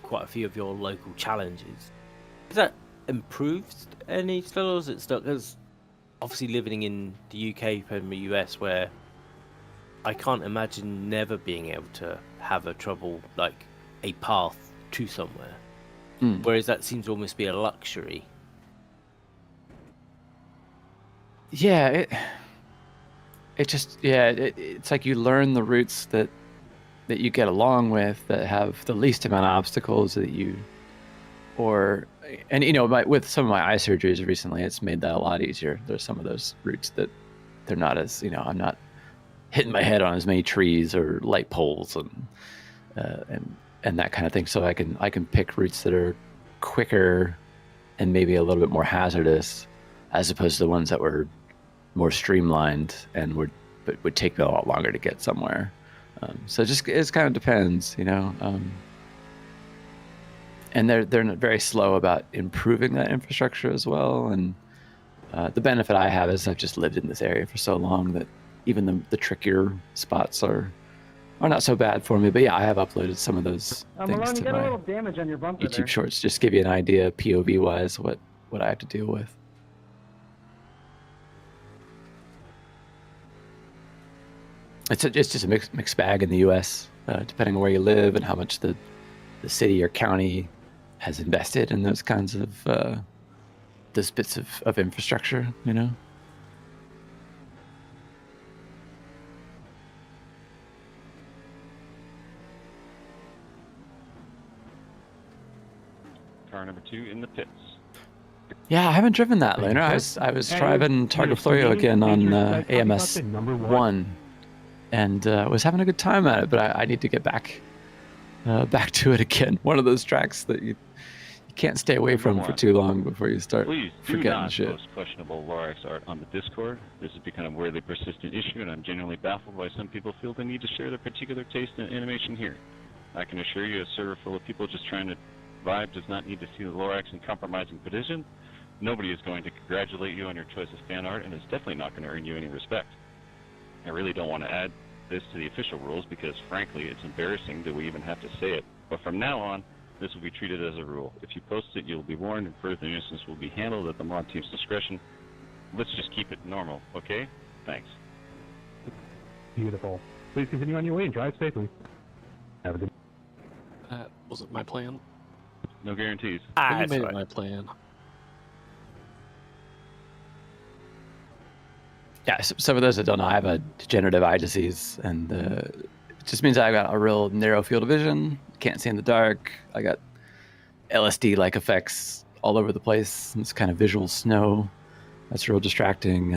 quite a few of your local challenges. Has that improved any still, or is it stuck? Because obviously living in the UK from the US, where I can't imagine never being able to have a trouble, like a path to somewhere. Whereas that seems to almost be a luxury. Yeah, it's like you learn the routes that you get along with, that have the least amount of obstacles with some of my eye surgeries recently, it's made that a lot easier. There's some of those routes that they're not as, I'm not hitting my head on as many trees or light poles and that kind of thing. So I can pick routes that are quicker and maybe a little bit more hazardous, as opposed to the ones that were more streamlined and would take me a lot longer to get somewhere. So it kind of depends, and they're very slow about improving that infrastructure as well. And the benefit I have is I've just lived in this area for so long that even the trickier spots are not so bad for me. But yeah, I have uploaded some of those things Malone, to you got a my little damage on your bumper YouTube there. shorts, just to give you an idea POV wise what I have to deal with. It's just a mixed bag in the U.S. Depending on where you live and how much the city or county has invested in those kinds of those bits of infrastructure, Car number 2 in the pits. Yeah, I haven't driven that, Laner. I was driving Targa Florio again on AMS 1. And was having a good time at it, but I need to get back to it again. One of those tracks that you can't stay away from for too long before you start forgetting shit. Please do not post questionable Lorax art on the Discord. This has become a weirdly persistent issue, and I'm genuinely baffled why some people feel the need to share their particular taste in animation here. I can assure you, a server full of people just trying to vibe does not need to see the Lorax in compromising position. Nobody is going to congratulate you on your choice of fan art, and it's definitely not going to earn you any respect. I really don't want to add this to the official rules because, frankly, it's embarrassing that we even have to say it. But from now on, this will be treated as a rule. If you post it, you'll be warned, and further nuisance will be handled at the mod team's discretion. Let's just keep it normal, okay? Thanks. Beautiful. Please continue on your way and drive safely. Have a good. That wasn't my plan. No guarantees. You made it my plan. Yeah, so for those that don't know, I have a degenerative eye disease, and it just means I've got a real narrow field of vision, can't see in the dark. I got LSD-like effects all over the place. It's kind of visual snow. That's real distracting,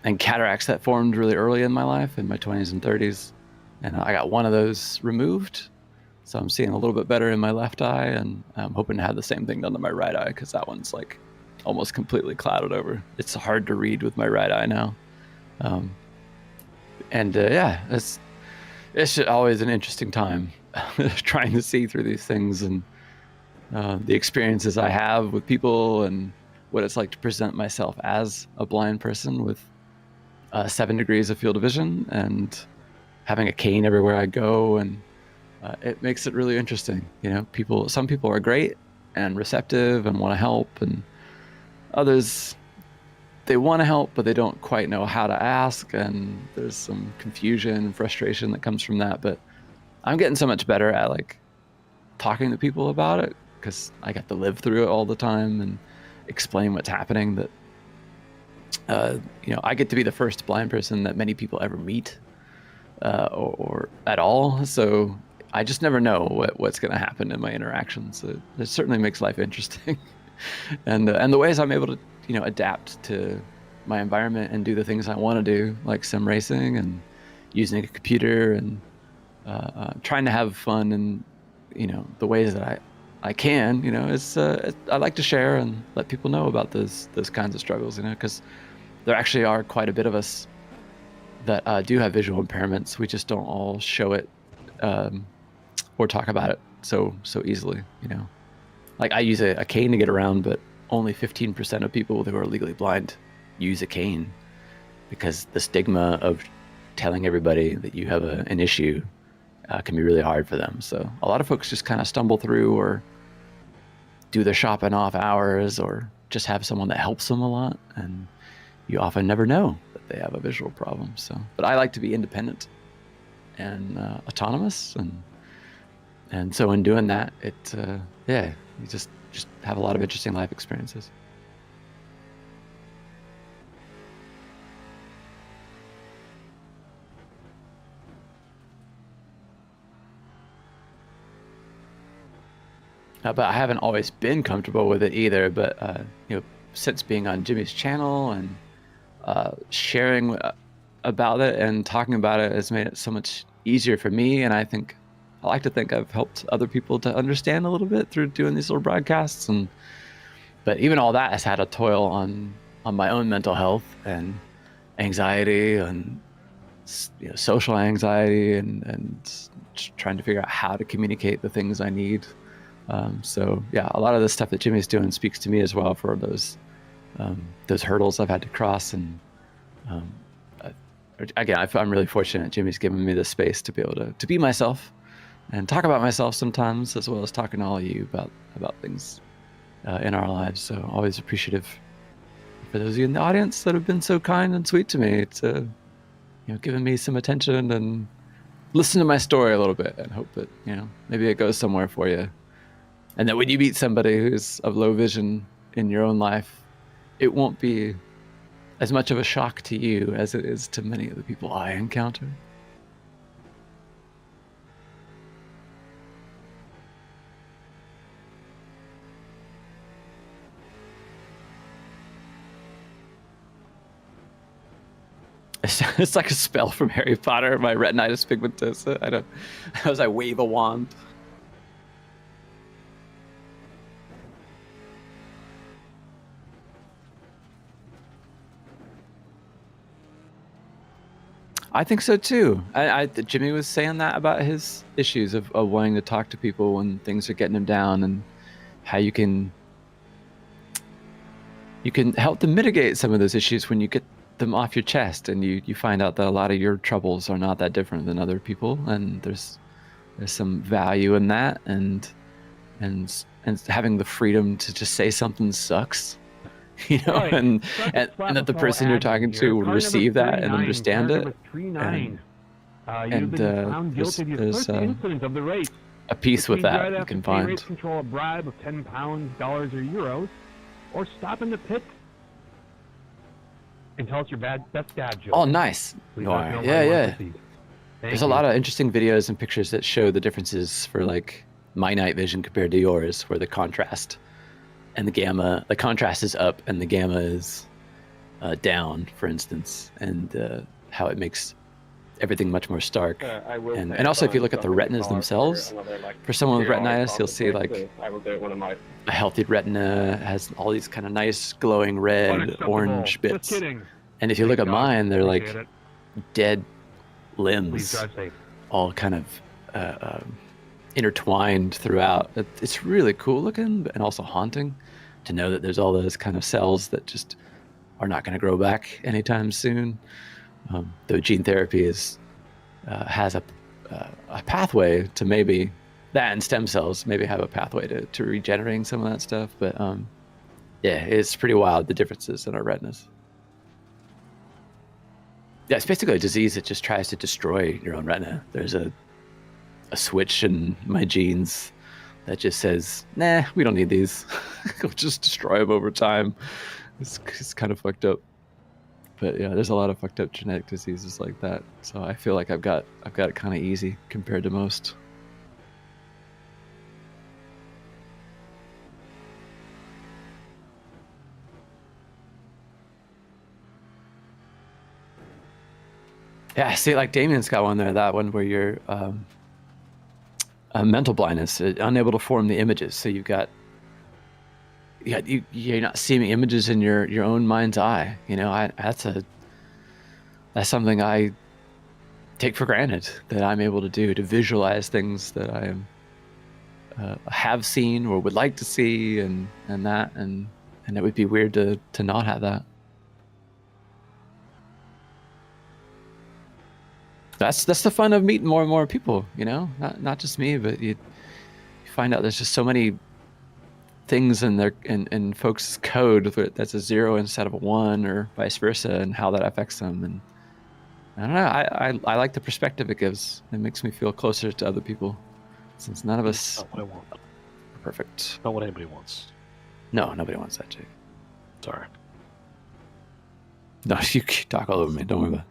and cataracts that formed really early in my life, in my 20s and 30s. And I got one of those removed, so I'm seeing a little bit better in my left eye, and I'm hoping to have the same thing done to my right eye, because that one's like almost completely clouded over. It's hard to read with my right eye now. Yeah, it's always an interesting time trying to see through these things, and the experiences I have with people, and what it's like to present myself as a blind person with 7 degrees of field of vision and having a cane everywhere I go, and it makes it really interesting. Some people are great and receptive and want to help, and others they want to help, but they don't quite know how to ask, and there's some confusion and frustration that comes from that. But I'm getting so much better at like talking to people about it because I get to live through it all the time and explain what's happening. That I get to be the first blind person that many people ever meet, or at all. So I just never know what's going to happen in my interactions. It certainly makes life interesting, and the ways I'm able to adapt to my environment and do the things I want to do, like sim racing and using a computer and trying to have fun and the ways that I can. I like to share and let people know about those kinds of struggles. Because there actually are quite a bit of us that do have visual impairments. We just don't all show it or talk about it so easily. Like I use a cane to get around, but only 15% of people who are legally blind use a cane because the stigma of telling everybody that you have an issue can be really hard for them. So a lot of folks just kind of stumble through or do their shopping off hours or just have someone that helps them a lot. And you often never know that they have a visual problem. But I like to be independent and autonomous. And so in doing that, you just have a lot of interesting life experiences. But I haven't always been comfortable with it either. But since being on Jimmy's channel and sharing about it and talking about it has made it so much easier for me. And I like to think I've helped other people to understand a little bit through doing these little broadcasts. But even all that has had a toil on my own mental health and anxiety and social anxiety and trying to figure out how to communicate the things I need. A lot of the stuff that Jimmy's doing speaks to me as well for those hurdles I've had to cross. And again, I'm really fortunate Jimmy's given me the space to be able to be myself and talk about myself sometimes, as well as talking to all of you about things in our lives. So always appreciative for those of you in the audience that have been so kind and sweet to me to giving me some attention and listen to my story a little bit and hope that maybe it goes somewhere for you. And that when you meet somebody who's of low vision in your own life, it won't be as much of a shock to you as it is to many of the people I encounter. It's like a spell from Harry Potter, my retinitis pigmentosa. As I wave a wand. I think so too. Jimmy was saying that about his issues of wanting to talk to people when things are getting him down, and how you can help them mitigate some of those issues when you get them off your chest and you find out that a lot of your troubles are not that different than other people, and there's some value in that, and having the freedom to just say something sucks. Right. and that the person you're talking to will receive that and understand it. There's a piece with that you can find. Control a bribe of £10, dollars, or euros, or stop in the pit and tell us your best dad joke. Oh, nice. Yeah. There's a lot of interesting videos and pictures that show the differences for like my night vision compared to yours, where the contrast and the contrast is up and the gamma is down, for instance, and how it makes everything much more stark. And also, if you look at the retinas themselves, for someone with retinitis, you'll see like a healthy retina has all these kind of nice glowing red, orange bits. And if you look at mine, they're like dead limbs, all kind of intertwined throughout. It's really cool looking and also haunting to know that there's all those kind of cells that just are not going to grow back anytime soon. Though gene therapy has a pathway to maybe that, and stem cells maybe have a pathway to regenerating some of that stuff. But it's pretty wild, the differences in our retinas. Yeah, it's basically a disease that just tries to destroy your own retina. There's a switch in my genes that just says, nah, we don't need these. We'll just destroy them over time. It's kind of fucked up. But yeah, there's a lot of fucked up genetic diseases like that. So I feel like I've got it kind of easy compared to most. Yeah, see, like Damien's got one there, that one where you're mental blindness, unable to form the images. So you're not seeing images in your own mind's eye. You know, that's something I take for granted, that I'm able to do, to visualize things that I have seen or would like to see, and it would be weird to not have that. That's the fun of meeting more and more people, you know, not just me, but you find out there's just so many things in folks' code that's a 0 instead of a 1, or vice versa, and how that affects them. And I don't know, I like the perspective it gives. It makes me feel closer to other people, since none of us Not what I want. are perfect. Not what anybody wants. No, nobody wants that, Jake. Sorry. No, you talk all over me. Don't worry about it.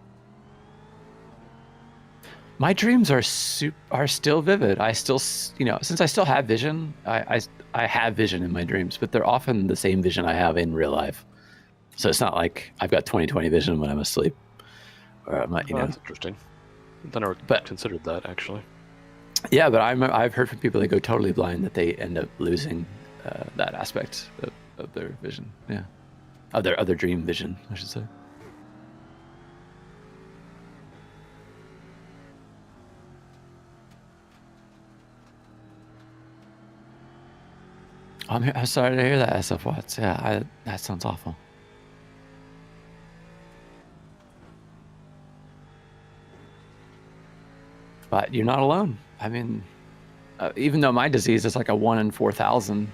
My dreams are still vivid. I still, since I still have vision, I have vision in my dreams, but they're often the same vision I have in real life. So it's not like I've got 20/20 vision when I'm asleep, or I'm not, That's interesting. I never considered that, actually. Yeah, but I've heard from people that go totally blind that they end up losing that aspect of their vision. Yeah, of their dream vision, I should say. I'm sorry to hear that, SF Watts. Yeah, that sounds awful. But you're not alone. I mean, even though my disease is like a 1 in 4,000,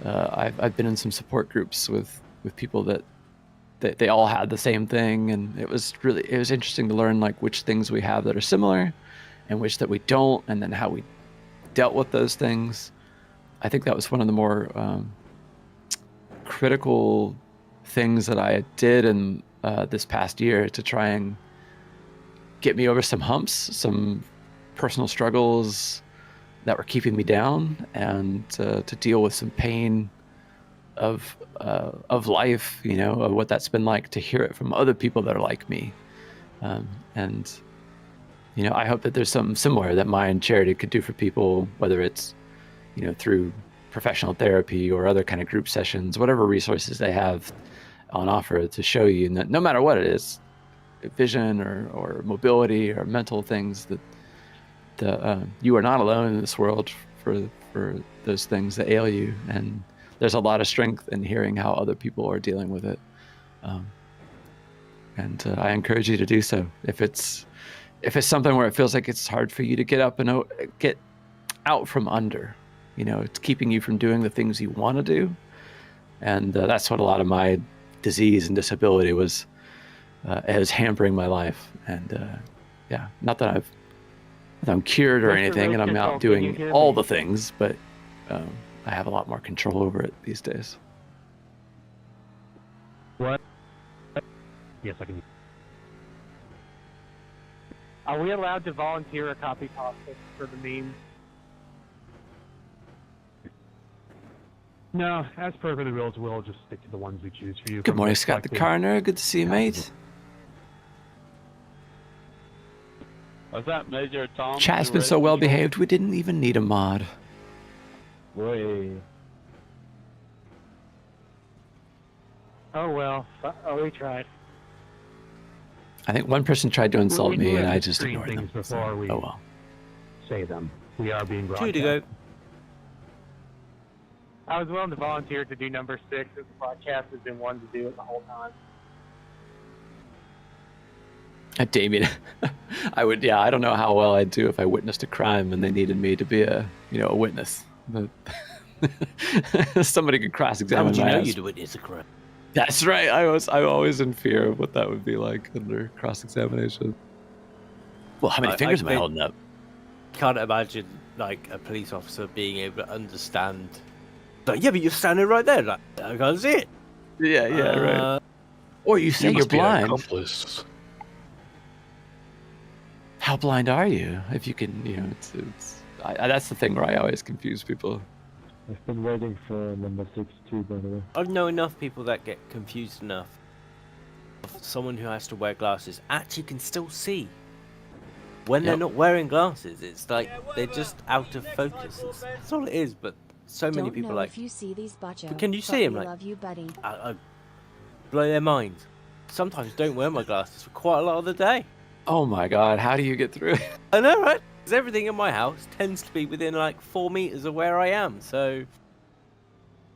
I've been in some support groups with people that they all had the same thing, and it was interesting to learn like which things we have that are similar, and which that we don't, and then how we dealt with those things. I think that was one of the more critical things that I did in this past year to try and get me over some humps, some personal struggles that were keeping me down, and to deal with some pain of life, of what that's been like, to hear it from other people that are like me. And I hope that there's something similar that my charity could do for people, whether it's through professional therapy or other kind of group sessions, whatever resources they have on offer to show you that no matter what it is, vision or mobility or mental things, that you are not alone in this world for those things that ail you. And there's a lot of strength in hearing how other people are dealing with it. And I encourage you to do so. If it's something where it feels like it's hard for you to get up and get out from under, it's keeping you from doing the things you want to do. And that's what a lot of my disease and disability was hampering my life. And not that I'm cured or anything, and I'm not doing all the things, but I have a lot more control over it these days. What? Yes, I can. Are we allowed to volunteer a copy pasta for the meme? No, as per the rules, we'll just stick to the ones we choose for you. Good morning, Scott the Coroner. Good to see you, mate. Was that Major Tom? Chat's been so well behaved, we didn't even need a mod. Boy. Oh well, we tried. I think one person tried to insult me, and I just ignored them. Before we oh well. Say them. We are being broadcast. 2 to go. I was willing to volunteer to do number 6, as the broadcast has been wanting to do it the whole time. Damien, I don't know how well I'd do if I witnessed a crime and they needed me to be a witness. But somebody could cross-examine my How would you know ass. you'd witness a crime? That's right. I'm always in fear of what that would be like under cross-examination. Well, how many fingers am I holding up? Can't imagine like a police officer being able to understand. Like, yeah, but you're standing right there. Like, I can't see it. Yeah, right. Or you say you're blind. Accomplice. How blind are you? If you can, that's the thing where I always confuse people. I've been waiting for number 62, by the way. I know enough people that get confused enough. Someone who has to wear glasses actually can still see. When they're not wearing glasses, it's like they're just out of focus. That's all it is. But so many people like. If you see these But can you see him? Like, love you, buddy. I blow their minds. Sometimes don't wear my glasses for quite a lot of the day. Oh my god, how do you get through it? I know, right? Because everything in my house tends to be within like 4 meters of where I am, so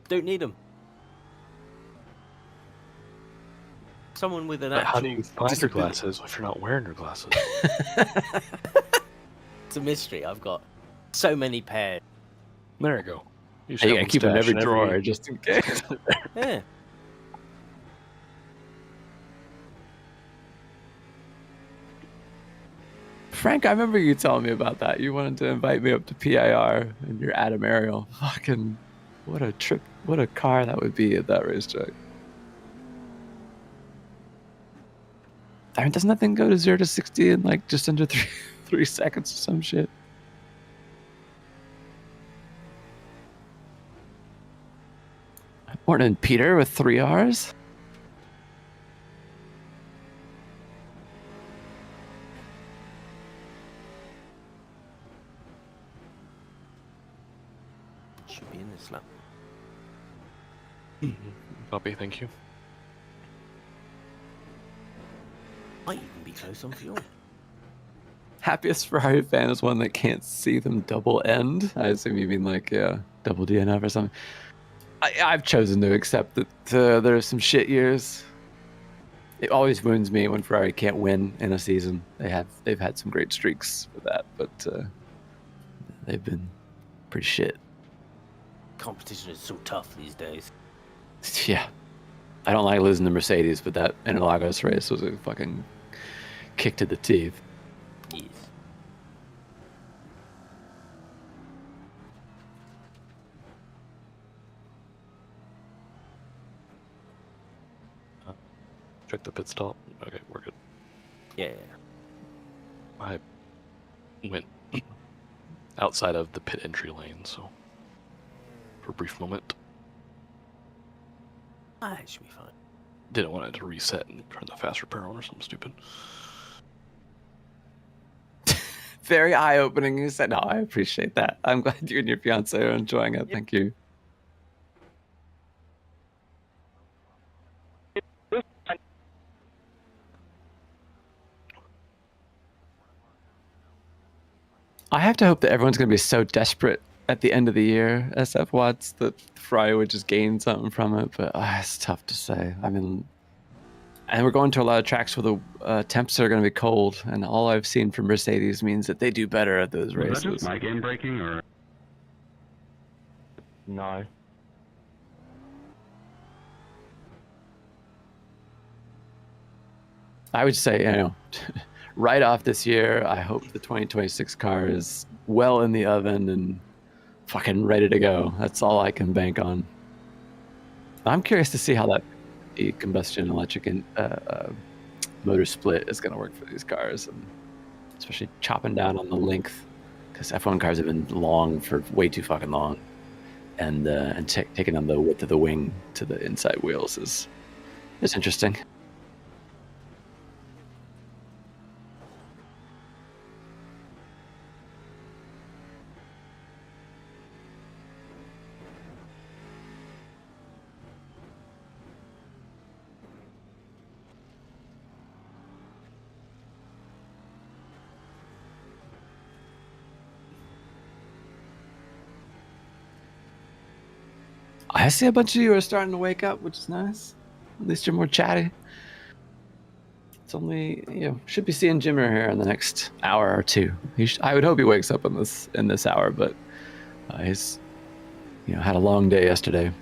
don't need them. Someone with an But actual. how do you find your glasses if you're not wearing your glasses? It's a mystery. I've got so many pairs. There you go. You I keep them in every drawer just in case. Yeah. Frank, I remember you telling me about that. You wanted to invite me up to PIR and your Adam Ariel. Fucking, what a trip, what a car that would be at that racetrack. I mean, doesn't that thing go to 0 to 60 in like just under 3 seconds or some shit? Morning, Peter, with 3 R's. Should be in this lap. Copy, thank you. Might even be close on fuel. Happiest Ferrari fan is one that can't see them double end. I assume you mean like, double DNF or something. I've chosen to accept that there are some shit years. It always wounds me when Ferrari can't win in a season. They've had some great streaks with that, but they've been pretty shit. Competition is so tough these days. Yeah. I don't like losing to Mercedes, but that Interlagos race was a fucking kick to the teeth. Yes. Check the pit stop. Okay, we're good. Yeah. I went outside of the pit entry lane, so for a brief moment. It should be fine. Didn't want it to reset and turn the fast repair on or something stupid. Very eye-opening. You said, no, I appreciate that. I'm glad you and your fiance are enjoying it. Thank you. I have to hope that everyone's going to be so desperate at the end of the year, SF Watts, that Ferrari would just gain something from it, but it's tough to say. I mean, and we're going to a lot of tracks where the temps are going to be cold, and all I've seen from Mercedes means that they do better at those races. Is that just my game breaking, or? No. I would say, right off this year, I hope the 2026 car is well in the oven and fucking ready to go. That's all I can bank on. I'm curious to see how that combustion electric and motor split is going to work for these cars, and especially chopping down on the length, because F1 cars have been long for way too fucking long, and taking on the width of the wing to the inside wheels is interesting. I see a bunch of you are starting to wake up, which is nice. At least you're more chatty. It's only, should be seeing Jimmer here in the next hour or two. I would hope he wakes up in this hour, but he's, had a long day yesterday.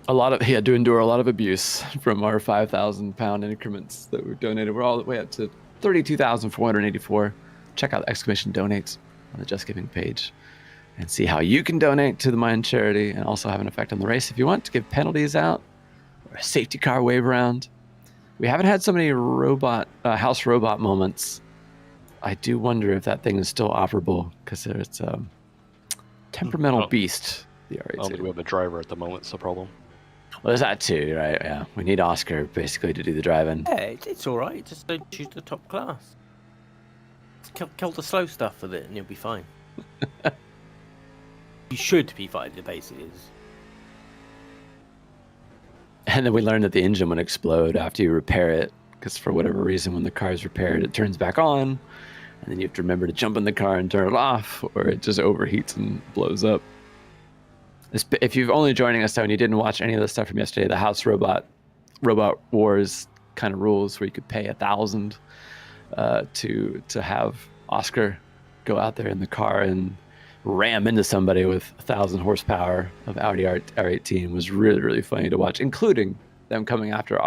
a lot of, he had to endure a lot of abuse from our 5,000 pound increments that were donated. We're all the way up to 32,484. Check out exclamation donates on the Just Giving page and see how you can donate to the Mine charity and also have an effect on the race if you want to give penalties out or a safety car wave around. We haven't had so many house robot moments. I do wonder if that thing is still operable because it's a temperamental beast. The I don't think we have the driver at the moment. It's the problem. Well, there's that too, right? Yeah, we need Oscar basically to do the driving. Yeah, it's all right. Just don't choose the top class. Kill the slow stuff with it, and you'll be fine. You should be fine. The basic is. And then we learned that the engine would explode after you repair it, because for whatever reason, when the car is repaired, it turns back on, and then you have to remember to jump in the car and turn it off, or it just overheats and blows up. If you've only joining us now and you didn't watch any of the stuff from yesterday, the House Robot Wars kind of rules where you could pay 1,000 to have Oscar go out there in the car and ram into somebody with 1,000 horsepower of Audi R18 was really, really funny to watch, including them coming after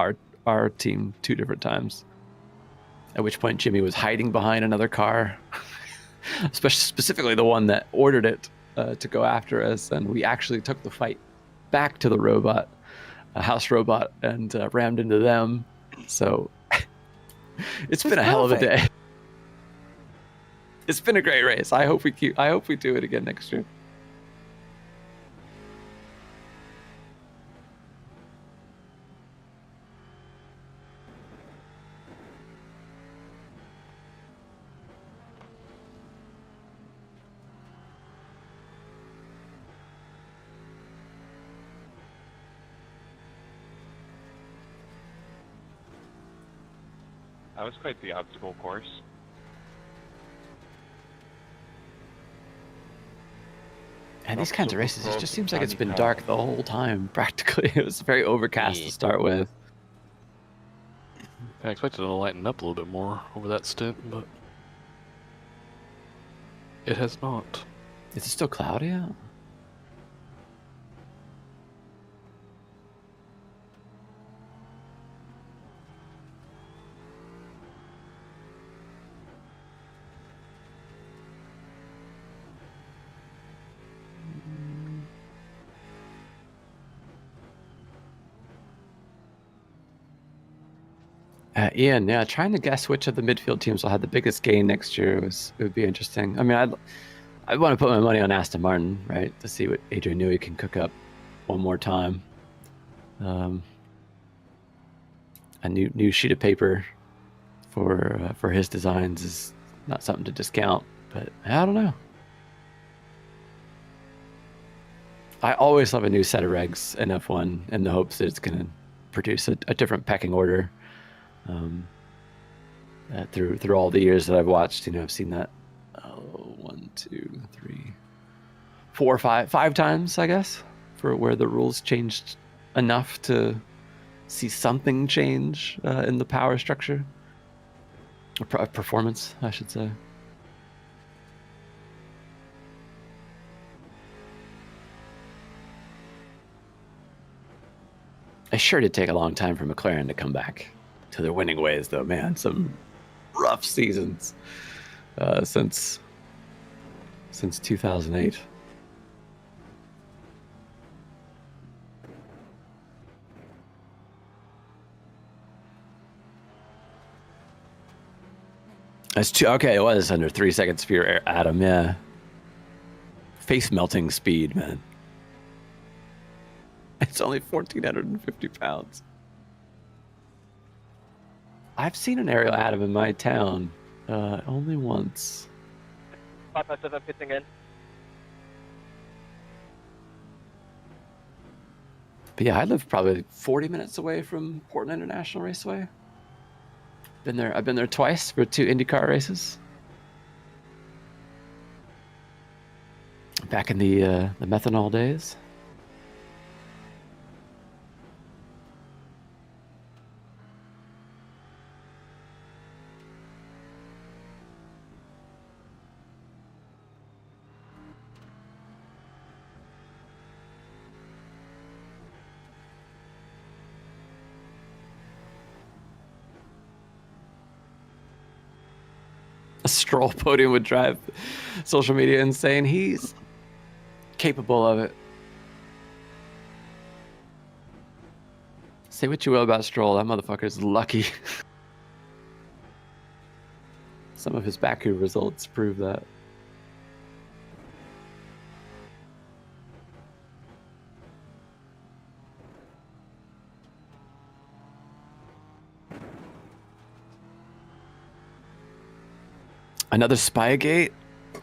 our team 2 different times. At which point Jimmy was hiding behind another car, specifically the one that ordered it to go after us, and we actually took the fight back to the robot, House Robot, and rammed into them. So it's been a hell of a day. It's been a great race. I hope we do it again next year. That was quite the obstacle course. And these kinds of races, it just seems like it's been dark the whole time, practically. It was very overcast to start with. I expected it to lighten up a little bit more over that stint, but it has not. Is it still cloudy out? Ian, yeah, trying to guess which of the midfield teams will have the biggest gain next year it would be interesting. I mean, I'd want to put my money on Aston Martin, right, to see what Adrian Newey can cook up one more time. A new sheet of paper for his designs is not something to discount, but I don't know. I always love a new set of regs in F1 in the hopes that it's going to produce a different pecking order. Through all the years that I've watched, I've seen that 5 times, I guess, for where the rules changed enough to see something change in the power structure, or performance, I should say. It sure did take a long time for McLaren to come back to their winning ways, though, man. Some rough seasons since 2008. That's okay. It was under 3 seconds for your Adam. Yeah, face melting speed, man. It's only 1,450 pounds. I've seen an aerial Adam in my town only once. 557 pitching in. But yeah, I live probably 40 minutes away from Portland International Raceway. I've been there twice for 2 IndyCar races. Back in the methanol days. Stroll podium would drive social media insane. He's capable of it. Say what you will about Stroll, that motherfucker's lucky. Some of his Baku results prove that. Another Spygate?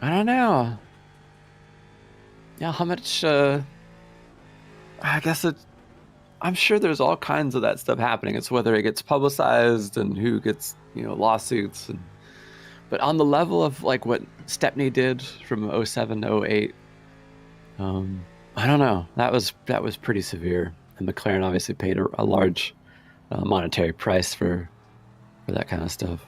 I don't know. Yeah, how much, I guess I'm sure there's all kinds of that stuff happening. It's whether it gets publicized and who gets, lawsuits. But on the level of like what Stepney did from 07 to 08, I don't know. That was pretty severe. And McLaren obviously paid a large monetary price for that kind of stuff.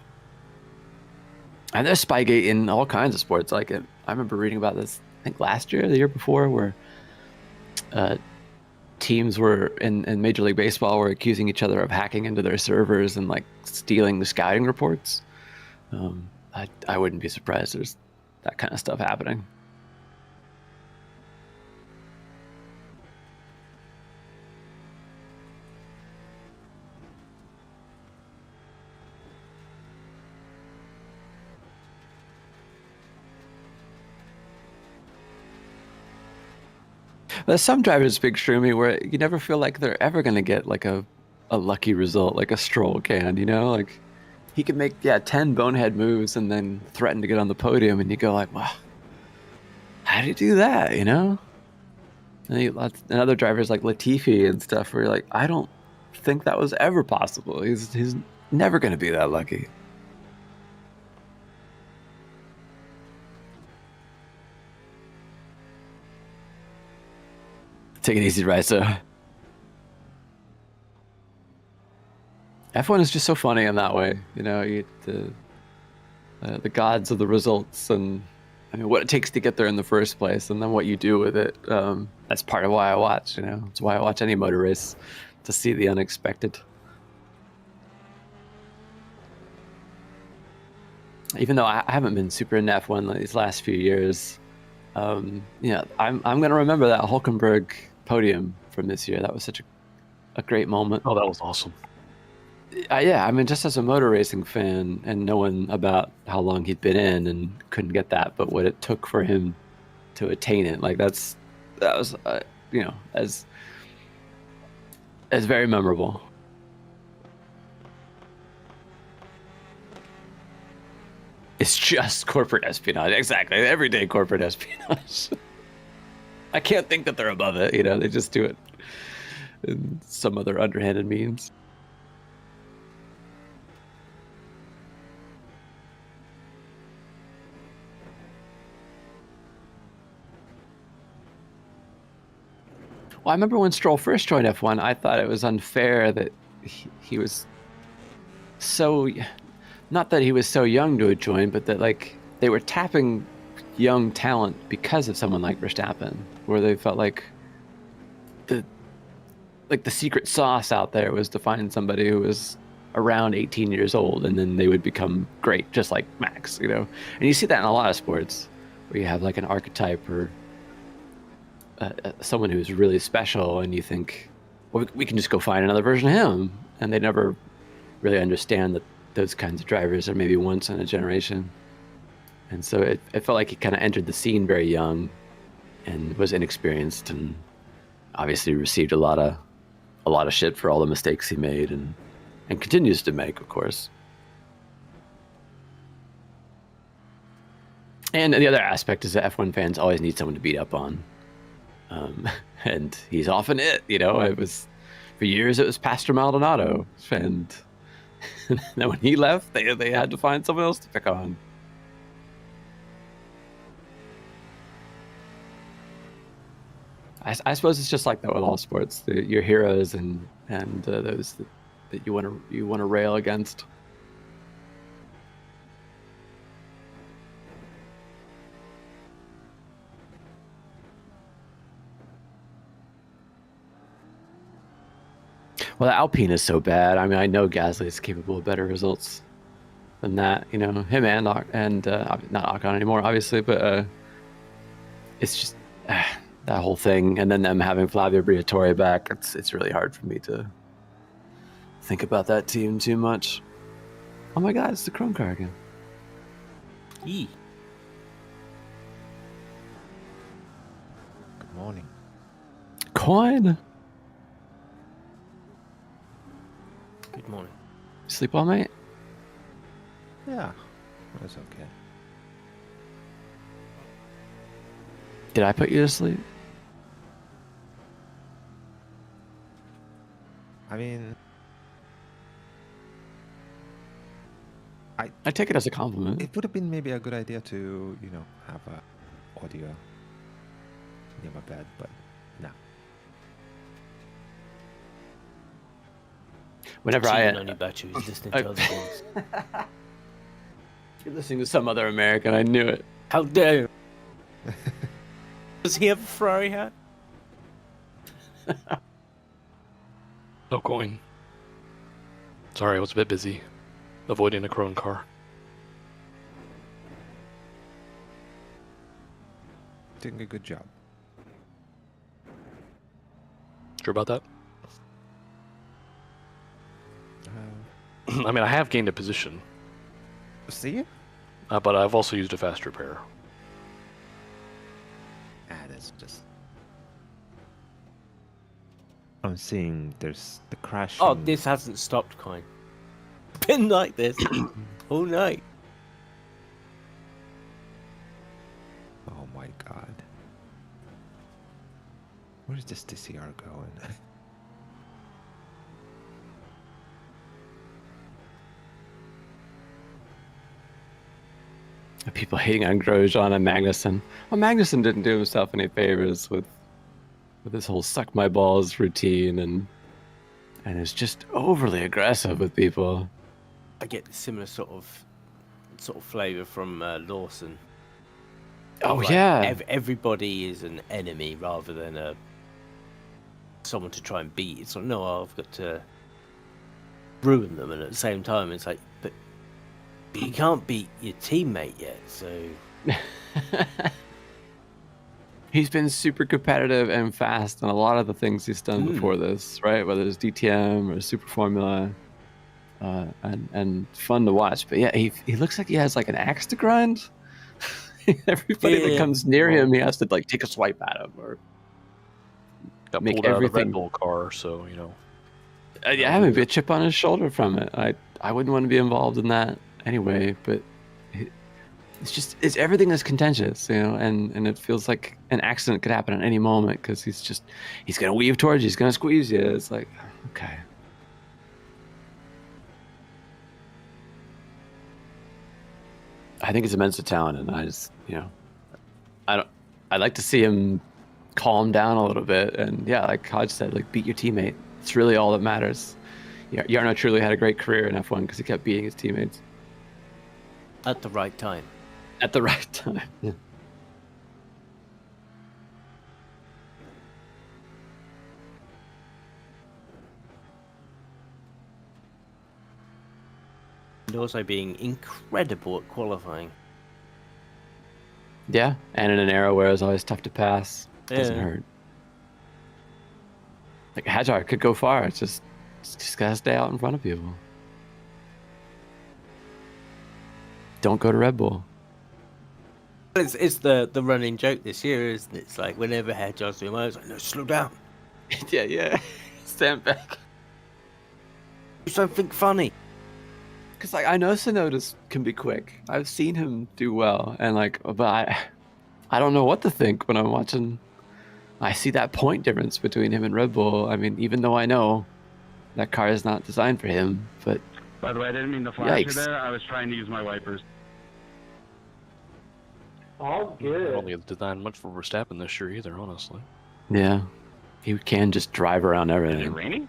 And there's Spygate in all kinds of sports. Like I remember reading about this, I think last year, the year before, where teams were in Major League Baseball were accusing each other of hacking into their servers and like stealing the scouting reports. I wouldn't be surprised there's that kind of stuff happening. There's some drivers, Big Shroomy, where you never feel like they're ever going to get like a lucky result, like a Stroll can, Like he could make, 10 bonehead moves and then threaten to get on the podium, and you go like, wow, how did he do that, And other drivers like Latifi and stuff where you're like, I don't think that was ever possible. He's never going to be that lucky. Take it easy, Risa. F1 is just so funny in that way, the gods of the results, and what it takes to get there in the first place, and then what you do with it. That's part of why I watch. It's why I watch any motor race, to see the unexpected. Even though I haven't been super into F1 these last few years, I'm gonna remember that Hulkenberg podium from this year. That was such a great moment. Oh, that was awesome. Just as a motor racing fan and knowing about how long he'd been in and couldn't get that, but what it took for him to attain it, like that was as very memorable. It's just corporate espionage, exactly. Everyday corporate espionage. I can't think that they're above it, They just do it in some other underhanded means. Well, I remember when Stroll first joined F1, I thought it was unfair that he was so... Not that he was so young to have joined, but that like they were tapping young talent because of someone like Verstappen, where they felt like the secret sauce out there was to find somebody who was around 18 years old, and then they would become great, just like Max, And you see that in a lot of sports, where you have like an archetype or someone who's really special, and you think, well, we can just go find another version of him, and they never really understand that those kinds of drivers are maybe once in a generation. And so it felt like he kind of entered the scene very young and was inexperienced, and obviously received a lot of shit for all the mistakes he made and continues to make, of course. And the other aspect is that F1 fans always need someone to beat up on. And he's often it, It was, for years it was Pastor Maldonado, and then when he left, they had to find someone else to pick on. I suppose it's just like that with all sports. Your heroes and those that you want to rail against. Well, the Alpine is so bad. I know Gasly is capable of better results. than that. You know, him and not Akon anymore, obviously, but it's just that whole thing, and then them having Flavio Briatore back. It's really hard for me to think about that team too much. Oh my God, it's the Chrome car again. Yee. Good morning. Coin. Good morning. Sleep well, mate? Yeah, that's okay. Did I put you to sleep? I mean, I take it as a compliment. It would have been maybe a good idea to, you know, have a audio near my bed, but no. Whenever Cheating on you, Bachu, he's listening to other things. You're listening to some other American. I knew it. How dare you? Does he have a Ferrari hat? No going. Sorry, I was a bit busy. Avoiding a Crone car. Doing a good job. Sure about that? I mean, I have gained a position. See? But I've also used a fast repair. That's just... I'm seeing there's the crash. Oh, this hasn't stopped, Coin. Been like this all night. Oh my God. Where is this TCR going? People hating on Grosjean and Magnussen. Well, Magnussen didn't do himself any favors with this whole suck my balls routine, and is just overly aggressive with people. I get the similar sort of flavor from Lawson. Oh, like, yeah. Everybody is an enemy rather than someone to try and beat. It's like, no, I've got to ruin them, and at the same time, it's like, but you can't beat your teammate yet, so. He's been super competitive and fast in a lot of the things he's done before this, right? Whether it's DTM or Super Formula, and fun to watch. But yeah, he looks like he has like an axe to grind. Everybody that comes near him, he has to like take a swipe at him or got make pulled out of the everything. Red Bull car, so you know. Yeah, maybe a chip on his shoulder from it. I wouldn't want to be involved in that anyway, but it's everything is contentious, you know, and it feels like an accident could happen at any moment because he's gonna weave towards you, he's gonna squeeze you. It's like, okay. I think he's immense talent, and I just, you know, I'd like to see him calm down a little bit, and yeah, like Hodge said, like beat your teammate. It's really all that matters. Yeah, Jarno truly had a great career in F1 because he kept beating his teammates. At the right time. At the right time. Yeah. And also being incredible at qualifying. Yeah, and in an era where it's always tough to pass, it doesn't Yeah. hurt. Like Hajar could go far. It's just gotta stay out in front of people. Don't go to Red Bull. It's the running joke this year, isn't it? It's like whenever Hajar's doing well, it's like, no, slow down. yeah. Stand back. Do something funny. Because like I know Tsunoda can be quick. I've seen him do well, and like, but I don't know what to think when I'm watching. I see that point difference between him and Red Bull. I mean, even though I know that car is not designed for him, but By the way, I didn't mean to flash you Yikes. there. I was trying to use my wipers. All I good. don't think it's designed much for Verstappen this year either, honestly. yeah, he can just drive around Is it everything. raining?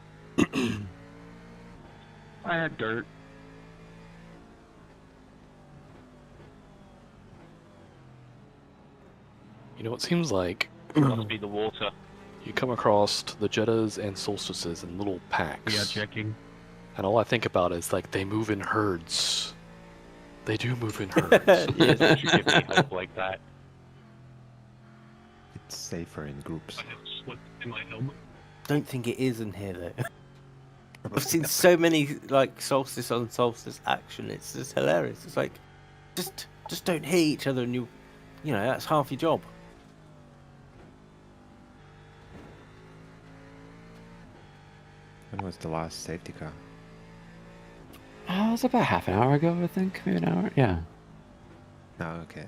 I had dirt. You know, it seems like Must be the water. you come across the Jettas and Solstices in little packs. Yeah, checking. And all I think about is like they move in herds. They do move in herds. Yes. Don't you give me hope like that. It's safer in groups. I have slipped in my helmet. Don't think it is in here though. I've seen so many like solstice on solstice action. It's just hilarious. It's like, just don't hit each other, and you know that's half your job. When was the last safety car? It was about half an hour ago, I think. Maybe an hour. Yeah. No, okay.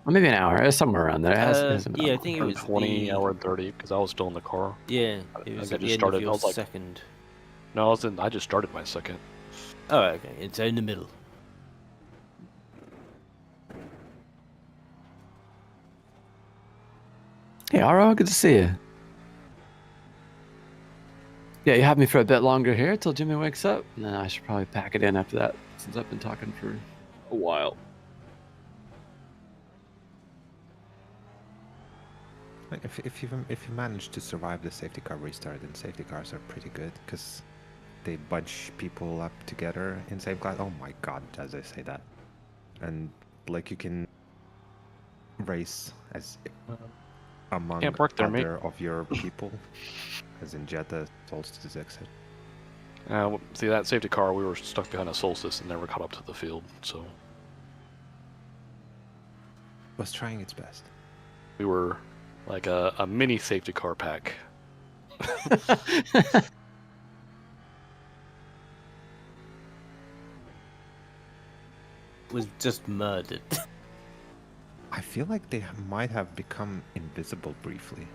Well, maybe an hour. It's somewhere around there. It hasn't been Yeah, I long. think it was 20, hour and 30, because I was still in the car. Yeah, it was I at the just end started. of your I was like, second. no, I just started my second. Oh, okay. It's in the middle. Hey, Aro, good to see you. Yeah, you have me for a bit longer here till Jimmy wakes up, and then I should probably pack it in after that, since I've been talking for a while. If you manage to survive the safety car restart, then safety cars are pretty good because they bunch people up together in same class. Oh my god, as I say that, and like you can race as among Can't park there, mate. other of your people, as in Jetta, Solstice, etc. See, that safety car, we were stuck behind a Solstice and never caught up to the field, so... Was trying its best. We were like a mini safety car pack. Was just murdered. I feel like they might have become invisible briefly.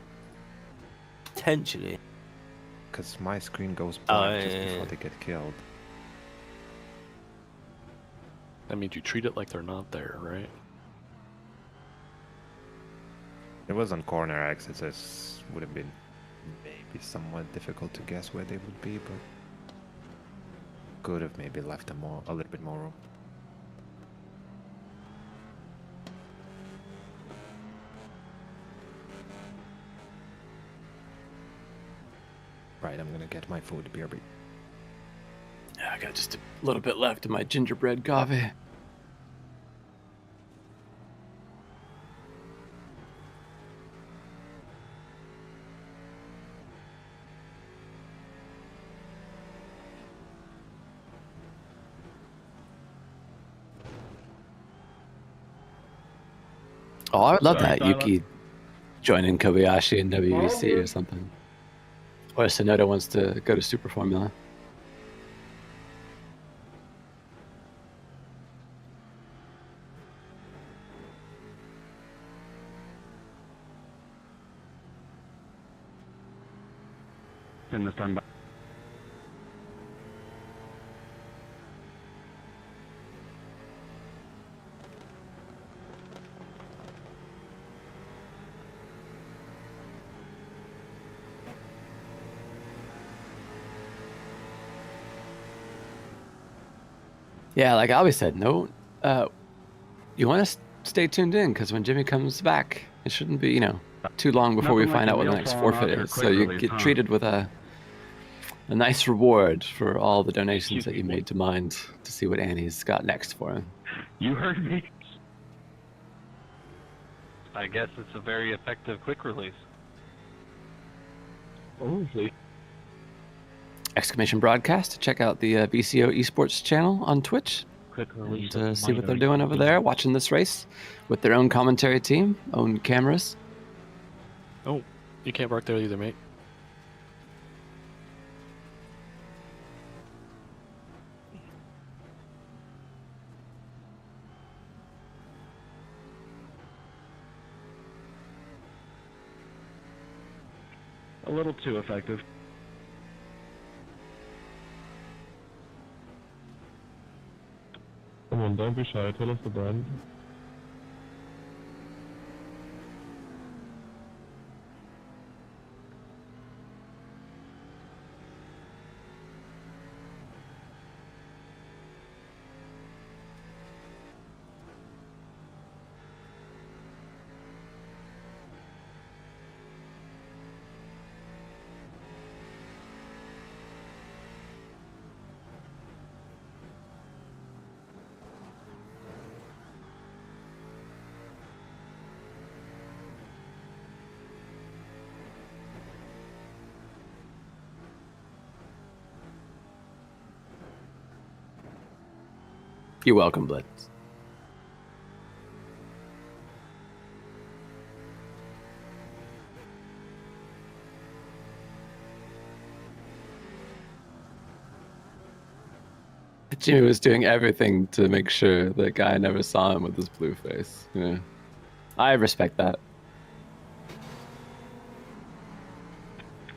Potentially. Because my screen goes black just before they get killed. That means you treat it like they're not there, right? It was on corner exits, it would have been maybe somewhat difficult to guess where they would be, but could have maybe left them a little bit more room. Right, I'm gonna get my food, BRB. Yeah, I got just a little bit left of my gingerbread coffee. Oh, I would love that. Yuki joining Kobayashi in WEC or something. Or Sonoda wants to go to Super Formula. In the stand by. Yeah, like I always said, no, you want to stay tuned in because when Jimmy comes back, it shouldn't be, too long before we find out what the next forfeit is. So you get treated with a nice reward for all the donations that you made to Mind to see what Annie's got next for him. You heard me. I guess it's a very effective quick release. Obviously. Exclamation broadcast. Check out the BCO Esports channel on Twitch. Quick release. And see what they're doing over there, watching this race with their own commentary team, own cameras. Oh, you can't park there either, mate. A little too effective. Come on, don't be shy. Tell us the brand. You're welcome, Blitz. Jimmy was doing everything to make sure the guy never saw him with his blue face. Yeah. I respect that.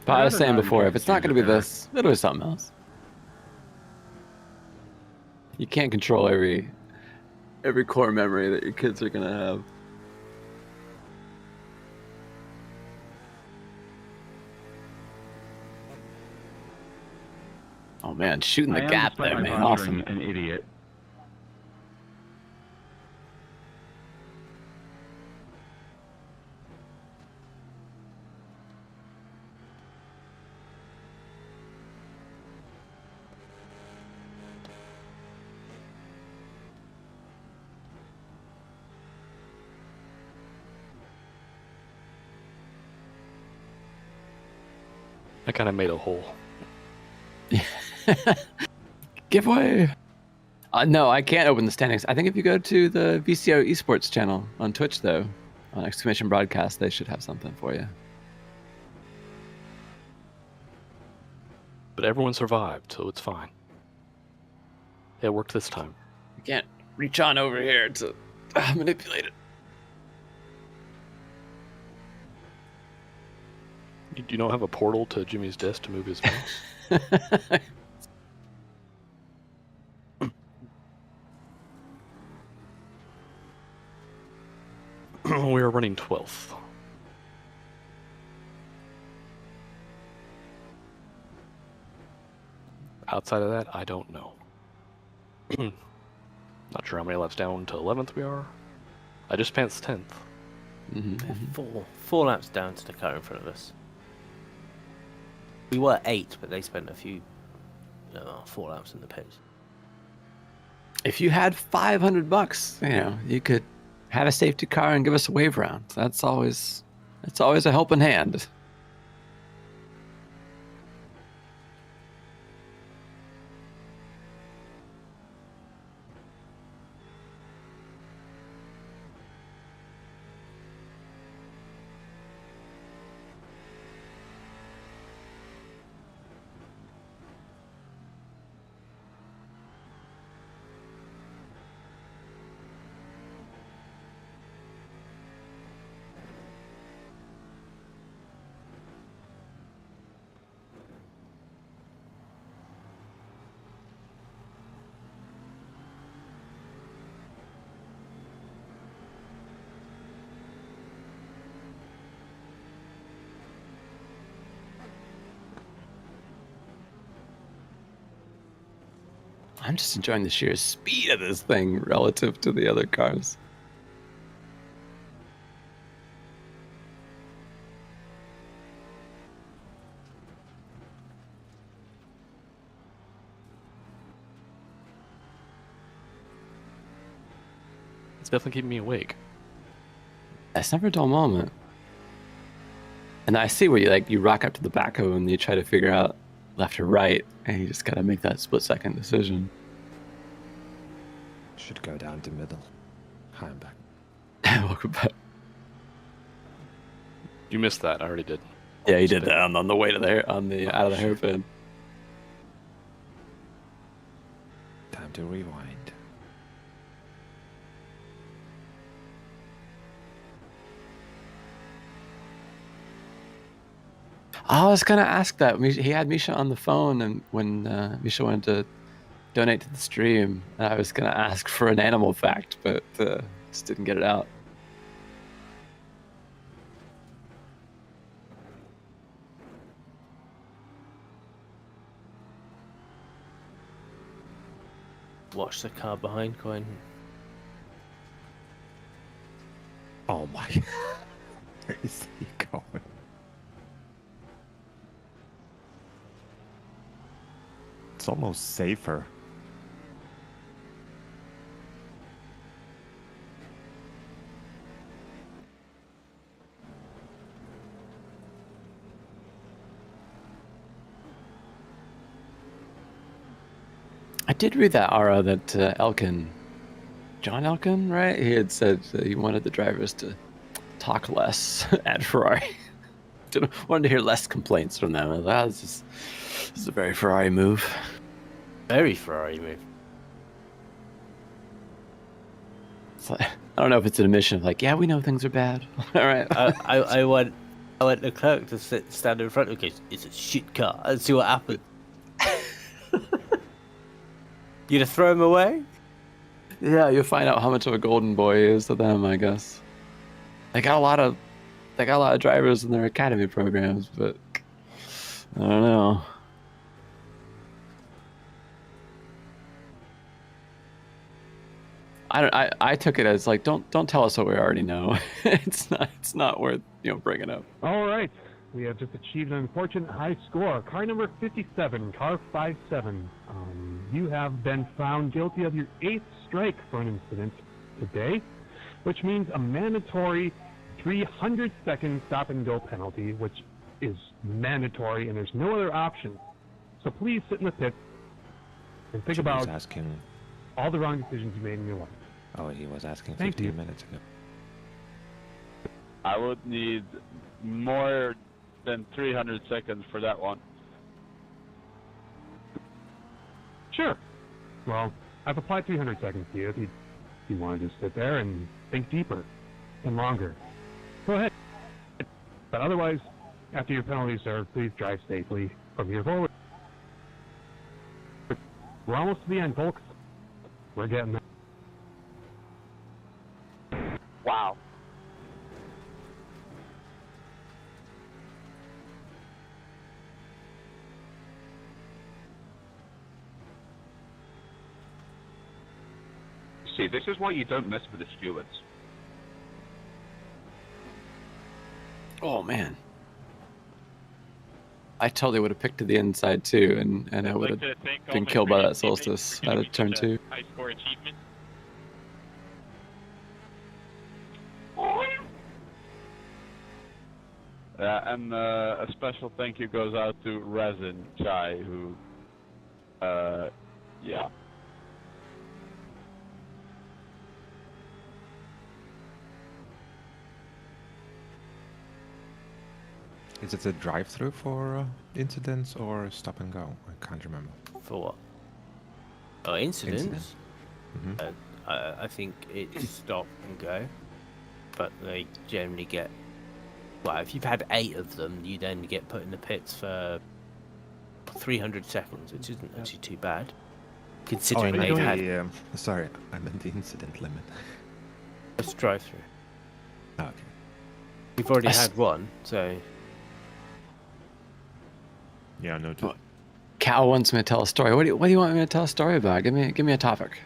But I was saying before, if it's not going to be this, it'll be something else. You can't control every core memory that your kids are going to have. Oh man, shooting the gap there, man. Awesome. An idiot. I kind of made a hole. Giveaway. No, I can't open the standings. I think if you go to the VCO Esports channel on Twitch, though, on Exclamation Broadcast, they should have something for you. But everyone survived, so it's fine. It worked this time. You can't reach on over here to manipulate it. You don't have a portal to Jimmy's desk to move his mouse? We are running 12th. Outside of that, I don't know. Not sure how many laps down to 11th we are. I just passed 10th. Four laps down to the car in front of us. We were 8, but they spent a few 4 laps in the pits. If you had $500, you could have a safety car and give us a wave round. That's always a helping hand. I'm just enjoying the sheer speed of this thing relative to the other cars. It's definitely keeping me awake. That's never a dull moment. And I see where you rock up to the backhoe and you try to figure out left or right, and you just gotta make that split-second decision. Should go down to middle. Hi, I'm back. Welcome back. You missed that. I already did. Yeah, you did that on the way to there, out of the hairpin. Time to rewind. I was gonna ask that. He had Misha on the phone, and when Misha wanted to donate to the stream, I was gonna ask for an animal fact, but just didn't get it out. Watch the car behind going. Oh my! Where is he going? It's almost safer. I did read that, Ara, that Elkin, John Elkin, right? He had said that he wanted the drivers to talk less at Ferrari. Wanted to hear less complaints from them. I was like, this is a very Ferrari move. Very Ferrari move. It's like, I don't know if it's an admission of like, yeah, we know things are bad. All right. I want the clerk to stand in front of me. It's a shit car. And see what happens. You to throw him away? Yeah, you'll find out how much of a golden boy he is to them, I guess. They got a lot of drivers in their academy programs, but I don't know. I took it as like, don't tell us what we already know. it's not worth bringing up. All right, we have just achieved an unfortunate high score. Car number 57, car 57. You have been found guilty of your 8th strike for an incident today, which means a mandatory 300-second stop-and-go penalty, which is mandatory, and there's no other option. So please sit in the pit and think about all the wrong decisions you made in your life. Oh, he was asking Thank 15 you. minutes ago. I would need more than 300 seconds for that one. Sure. Well, I've applied 300 seconds to you if you want to just sit there and think deeper and longer. Go ahead. But otherwise, after your penalty, sir, please drive safely from here forward. We're almost to the end, folks. We're getting there. Wow. See, this is why you don't mess with the stewards. Oh man, I totally would have picked to the inside too, and I would have been killed by that solstice out of turn 2. High score achievement. And a special thank you goes out to Resin Chai, who, yeah. Is it a drive-through for incidents or stop and go? I can't remember. For what? Oh, incidents? Mhm. I think it's stop and go, but they generally get. Well, if you've had 8 of them, you then get put in the pits for 300 seconds, which isn't actually too bad, considering they've had. Sorry, I meant the incident limit. Let's drive through. Oh, okay. You've already had one, so. Yeah, no. Cal wants me to tell a story. What do you want me to tell a story about? Give me a topic.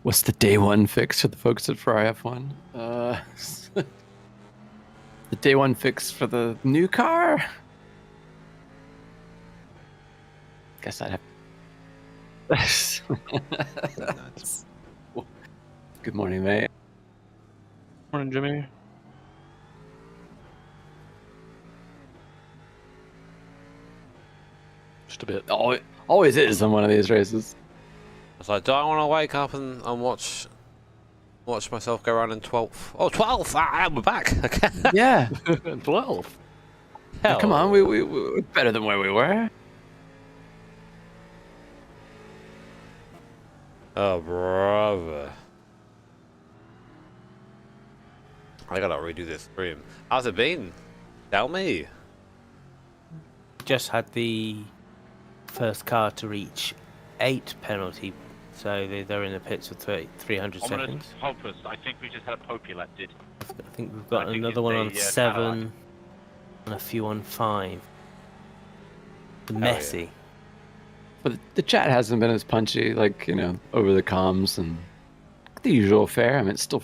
What's the day 1 fix for the folks at Ferrari F1? The day 1 fix for the new car? Guess I'd have. Good morning, mate. Morning, Jimmy. Just a bit. Always is on one of these races. I was like, do I want to wake up and watch myself go around in 12th? Oh, 12th! We're back. Okay. Yeah. 12. Yeah, come on, we're better than where we were. Oh, brother. I gotta redo this stream. How's it been? Tell me. Just had the first car to reach 8 penalty, so they're in the pits for 300 seconds. Hopeless. I think we just had a Pope elected. I think we've got another one on 7 and a few on 5. Messy. Yeah. But the chat hasn't been as punchy, like, you know, over the comms and the usual fare. I mean, it's still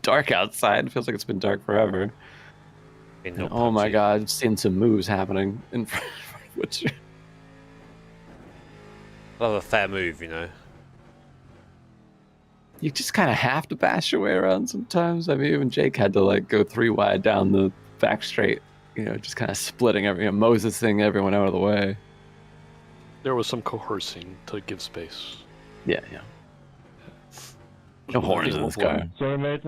dark outside. It feels like it's been dark forever. And, oh my god, I've seen some moves happening in front of Witcher. Love a fair move, you know. You just kind of have to bash your way around sometimes. I mean, even Jake had to like go 3 wide down the back straight, you know, just kind of splitting Moses-ing everyone out of the way. There was some coercing to give space. Yeah. No horns in this car. Sorry, mate.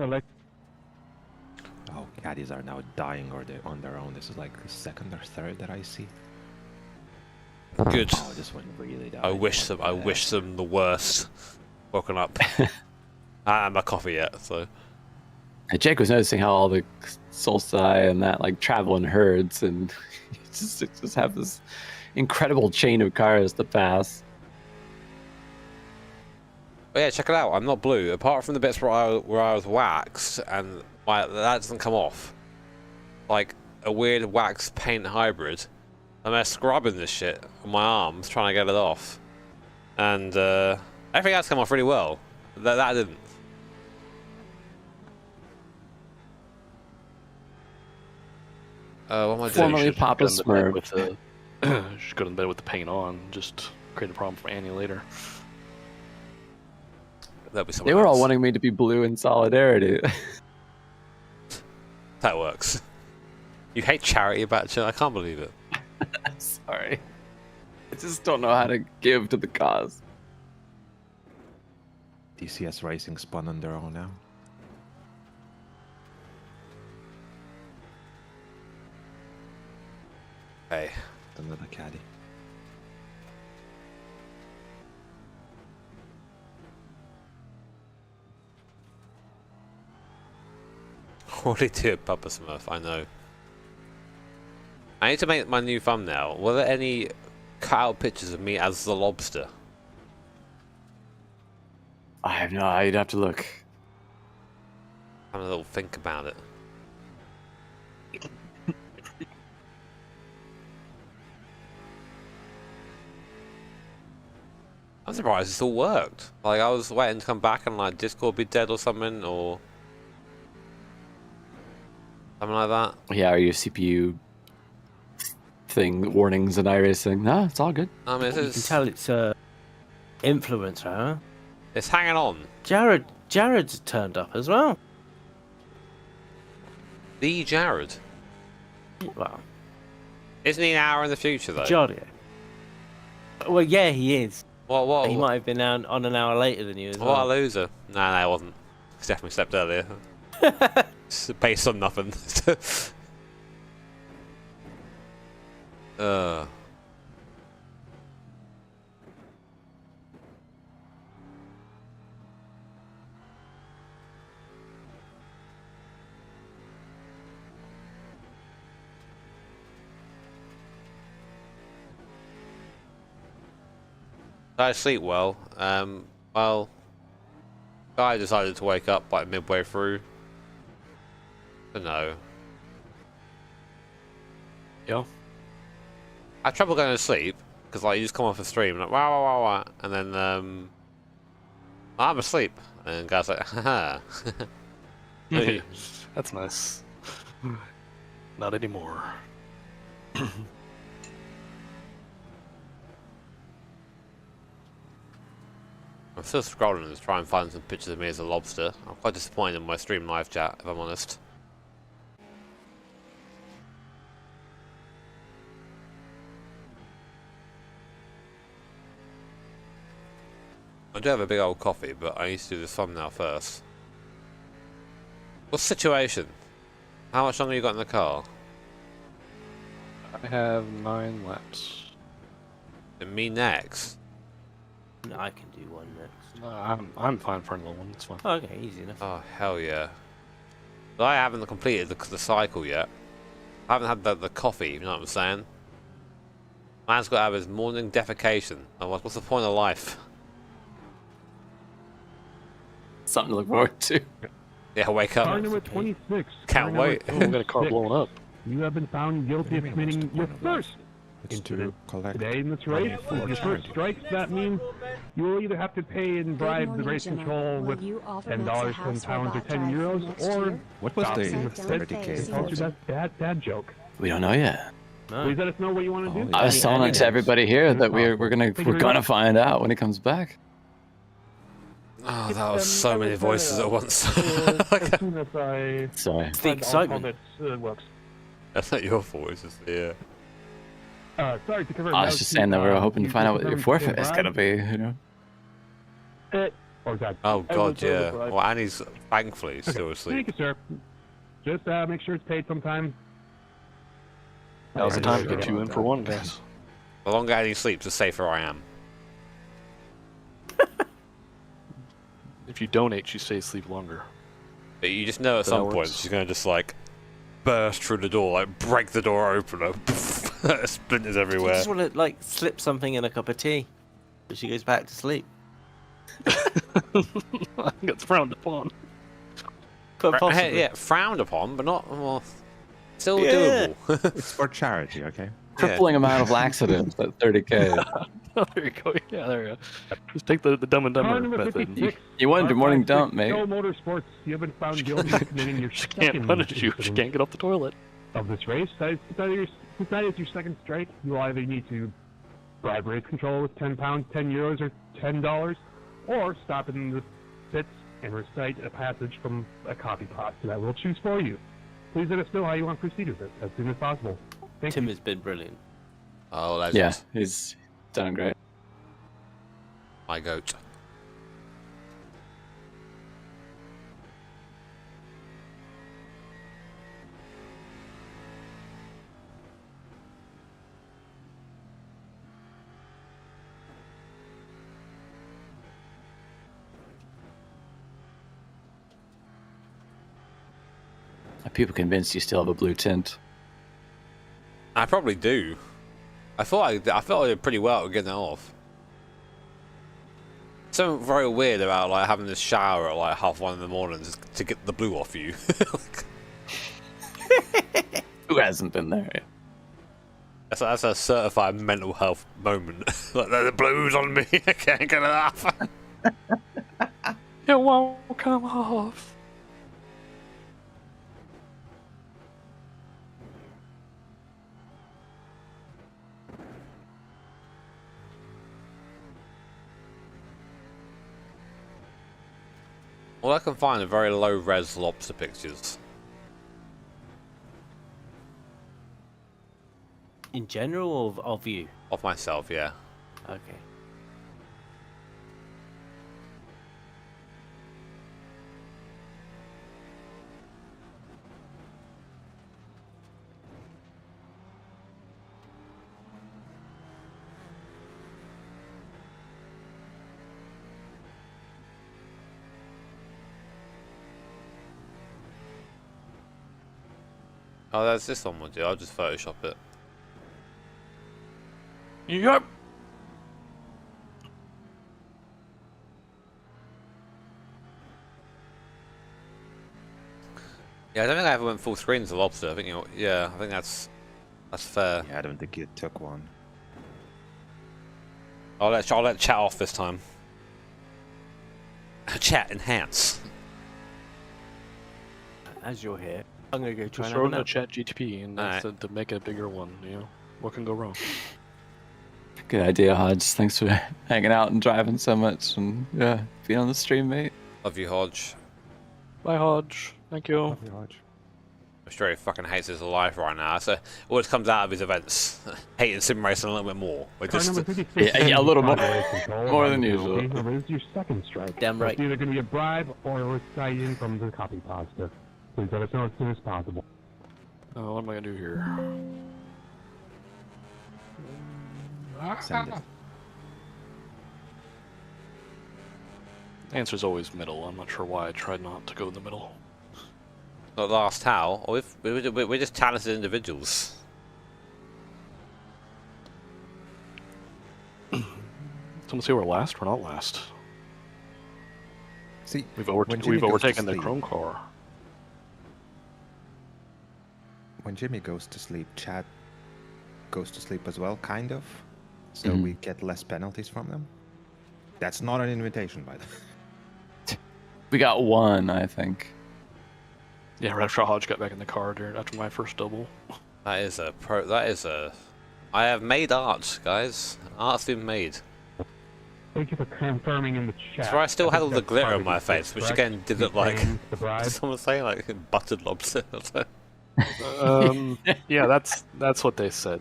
Oh, caddies are now dying or they're on their own. This is like the 2nd or 3rd that I see. Good. Oh, this one really died. I wish them the worst. Woken up. I haven't had my coffee yet, so. Jake was noticing how all the Solstai and that like travel in herds, and you just have this incredible chain of cars to pass. But yeah, check it out. I'm not blue. Apart from the bits where I was waxed, and that doesn't come off. Like a weird wax paint hybrid. I'm there scrubbing this shit on my arms, trying to get it off, and everything else come off really well. That didn't. What am I doing? Formerly Papa Smurf. Just go to bed with the paint on. Just create a problem for Annie later. That'll be they were all wanting me to be blue in solidarity. That works. You hate charity about it? I can't believe it. Sorry. I just don't know how to give to the cause. DCS Racing spun on their own now. Hey. Another caddy. What did you do, Papa Smurf? I know. I need to make my new thumbnail. Were there any cut-out pictures of me as the lobster? I have no idea. You'd have to look. Have a little think about it. I'm surprised it still worked. Like, I was waiting to come back and like Discord be dead or something, or something like that. Yeah, or your CPU thing, warnings and iRacing. No, it's all good. I mean, You can tell it's influencer, huh? It's hanging on. Jared's turned up as well. The Jared. Well, isn't he an hour in the future though? Jared. Well, yeah, he is. What? He might have been on an hour later than you as well. What a loser. No, I wasn't. He definitely slept earlier. Just based on nothing. I sleep well. Well, Guy decided to wake up like midway through. But no. Yeah. I had trouble going to sleep because like you just come off a stream and like wow, and then I'm asleep, and Guy's like, haha. That's nice. Not anymore. I'm still scrolling to try and find some pictures of me as a lobster. I'm quite disappointed in my stream live chat, if I'm honest. I do have a big old coffee, but I need to do this thumbnail first. What's the situation? How much longer you got in the car? I have 9 laps. And me next? No, I can do one next. No, I'm fine for another one. It's fine. Okay, easy enough. Oh hell yeah! But I haven't completed the cycle yet. I haven't had the coffee. You know what I'm saying? Man's got to have his morning defecation. What's the point of life? Something to look forward to. Yeah, wake up. Car number 26. Can't wait. Oh, we got a car blowing up. You have been found guilty of committing your first It's to incident collect today in this race. With your first strikes, that means you will either have to pay and bribe the race control with $10, £10, or €10, or what was the 30K? That's bad joke. We don't know yet. Please let us know what you want to do. I was telling it to everybody here that we're gonna find out when he comes back. Oh, that was so many voices at once. Sorry. It's the excitement. That's not your fault, it's just Sorry to confirm. I was just saying that we were hoping to find out what your forfeit is gonna be, you know. Oh god, yeah. Well, Annie's thankfully still asleep. Thank you, sir. Just make sure it's paid sometime. Now's the time to get you in for one, guys. The longer Annie sleeps, the safer I am. If you donate, she stays asleep longer. But you just know at some point she's gonna just like burst through the door, like break the door open, like splinters everywhere. You just want to like slip something in a cup of tea, but she goes back to sleep. I think it's frowned upon. Yeah, frowned upon, but not well, still doable. It's for charity, okay? Crippling amount of laxatives at 30K. There you go. Yeah, there you go. Just take the Dumb and Dumber method. You wanted your morning dump, mate. No motorsports. You have been found guilty of committing your She can't punish you. She can't get off the toilet. Of this race, since that is your second strike, you will either need to bribe race control with £10, €10, or $10, or stop in the pits and recite a passage from a copy pasta that we'll choose for you. Please let us know how you want to proceed with this as soon as possible. Thank Tim you. has been brilliant. Oh, legend. Yeah, he's done great. My goat. Are people convinced you still have a blue tint? I probably do. I felt I did pretty well at getting it off. Something very weird about like having this shower at like 1:30 in the morning just to get the blue off you. Who hasn't been there? That's a certified mental health moment. Like the blue's on me, I can't get it off. It won't come off. All I can find are very low-res lobster pictures. In general, or of you? Of myself, yeah. Okay. Oh, that's this one we'll do. I'll just Photoshop it. Yep. Yeah, I don't think I ever went full screen as a lobster. I think yeah, I think that's fair. Yeah, I don't think you took one. I'll let chat off this time. Chat enhance. As you're here, I'm gonna go try Just and throw have in a a nap. chat GTP and that's to make a bigger one. You know, what can go wrong? Good idea, Hodge. Thanks for hanging out and driving so much, and yeah, being on the stream, mate. Love you, Hodge. Bye, Hodge. Thank you. Love you, Hodge. Australia fucking hates his life right now. So it always comes out of his events, hating sim racing a little bit more. We're just yeah, a little more, more than usual. This is your second strike. Damn right. It's either going to be a bribe or a reciting from the copy pasta. Please let us know as soon as possible. Oh, what am I gonna do here? Send it. Answer's always middle. I'm not sure why I tried not to go in the middle. Not last how, or we're just talented individuals. Someone say we're last? We're not last. See, we've overtaken the Chrome car. When Jimmy goes to sleep, Chad goes to sleep as well, kind of. So we get less penalties from them. That's not an invitation, by the way. We got one, I think. Yeah, right after Hodge got back in the car after my first double. That is a pro. That is a. I have made art, guys. Art's been made. Thank you for confirming in the chat. So I still had all the that's glitter part on of my the face, which correct? again did look like. The bride? Someone saying like buttered lobster. Yeah, that's what they said.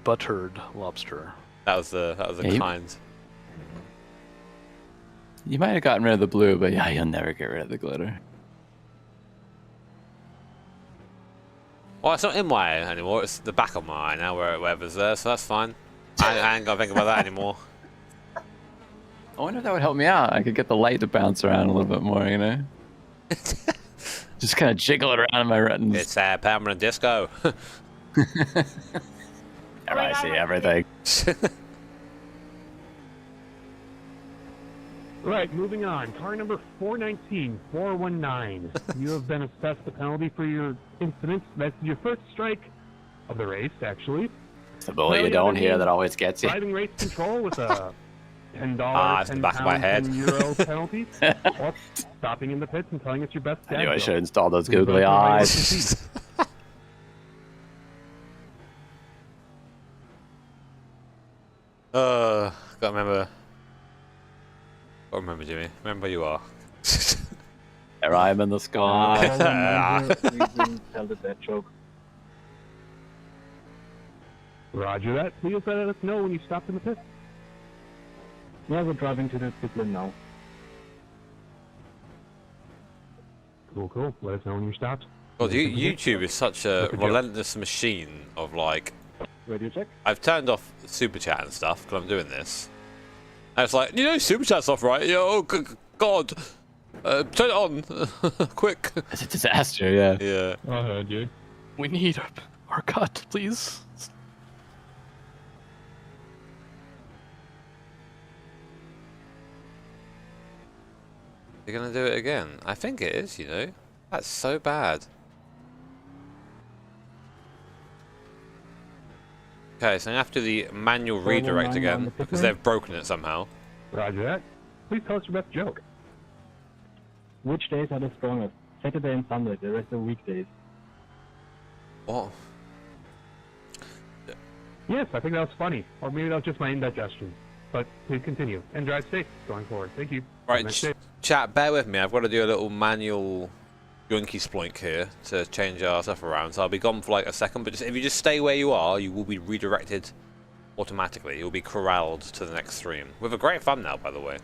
Buttered lobster. That was a Yeah, kind. You might have gotten rid of the blue, but yeah, you'll never get rid of the glitter. Well, it's not in my eye anymore. It's the back of my eye now, wherever's there. So that's fine. I ain't gotta think about that anymore. I wonder if that would help me out. I could get the light to bounce around a little bit more, you know? Just kind of jiggle it around in my retinas. It's permanent disco. I see everything. Right, moving on. Car number 419. You have been assessed a penalty for your incident. That's your first strike of the race, actually. It's the bullet you don't hear that always gets you. Driving race control with a $10, it's the back of my head. €10 penalty. Or stopping in the pits and telling us your best I knew dad I joke. should install those googly eyes. Gotta remember. Gotta remember, Jimmy. Remember where you are. There I am in the sky. Tell the dad joke. Roger that. Please let us know when you stop in the pit. Yeah, we're driving to the pit lane now. Cool. Let us know when you're stopped. God, YouTube is such a relentless machine of like. Radio check. I've turned off super chat and stuff because I'm doing this. And it's like, you know, super chat's off, right? Oh God, turn it on, quick! It's a disaster, yeah. Yeah. I heard you. We need our cut, please. You're gonna do it again? I think it is. You know, that's so bad. Okay, so after the manual redirect again because they've broken it somehow. Roger that. Please tell us your best joke. Which days are the strongest? Saturday and Sunday. The rest are weekdays. What? Yes, I think that was funny. Or maybe that was just my indigestion. But please continue. And drive safe going forward. Thank you. Right, chat, bear with me. I've got to do a little manual yoinky sploink here to change our stuff around. So I'll be gone for like a second. But if you just stay where you are, you will be redirected automatically. You'll be corralled to the next stream. With a great thumbnail, by the way.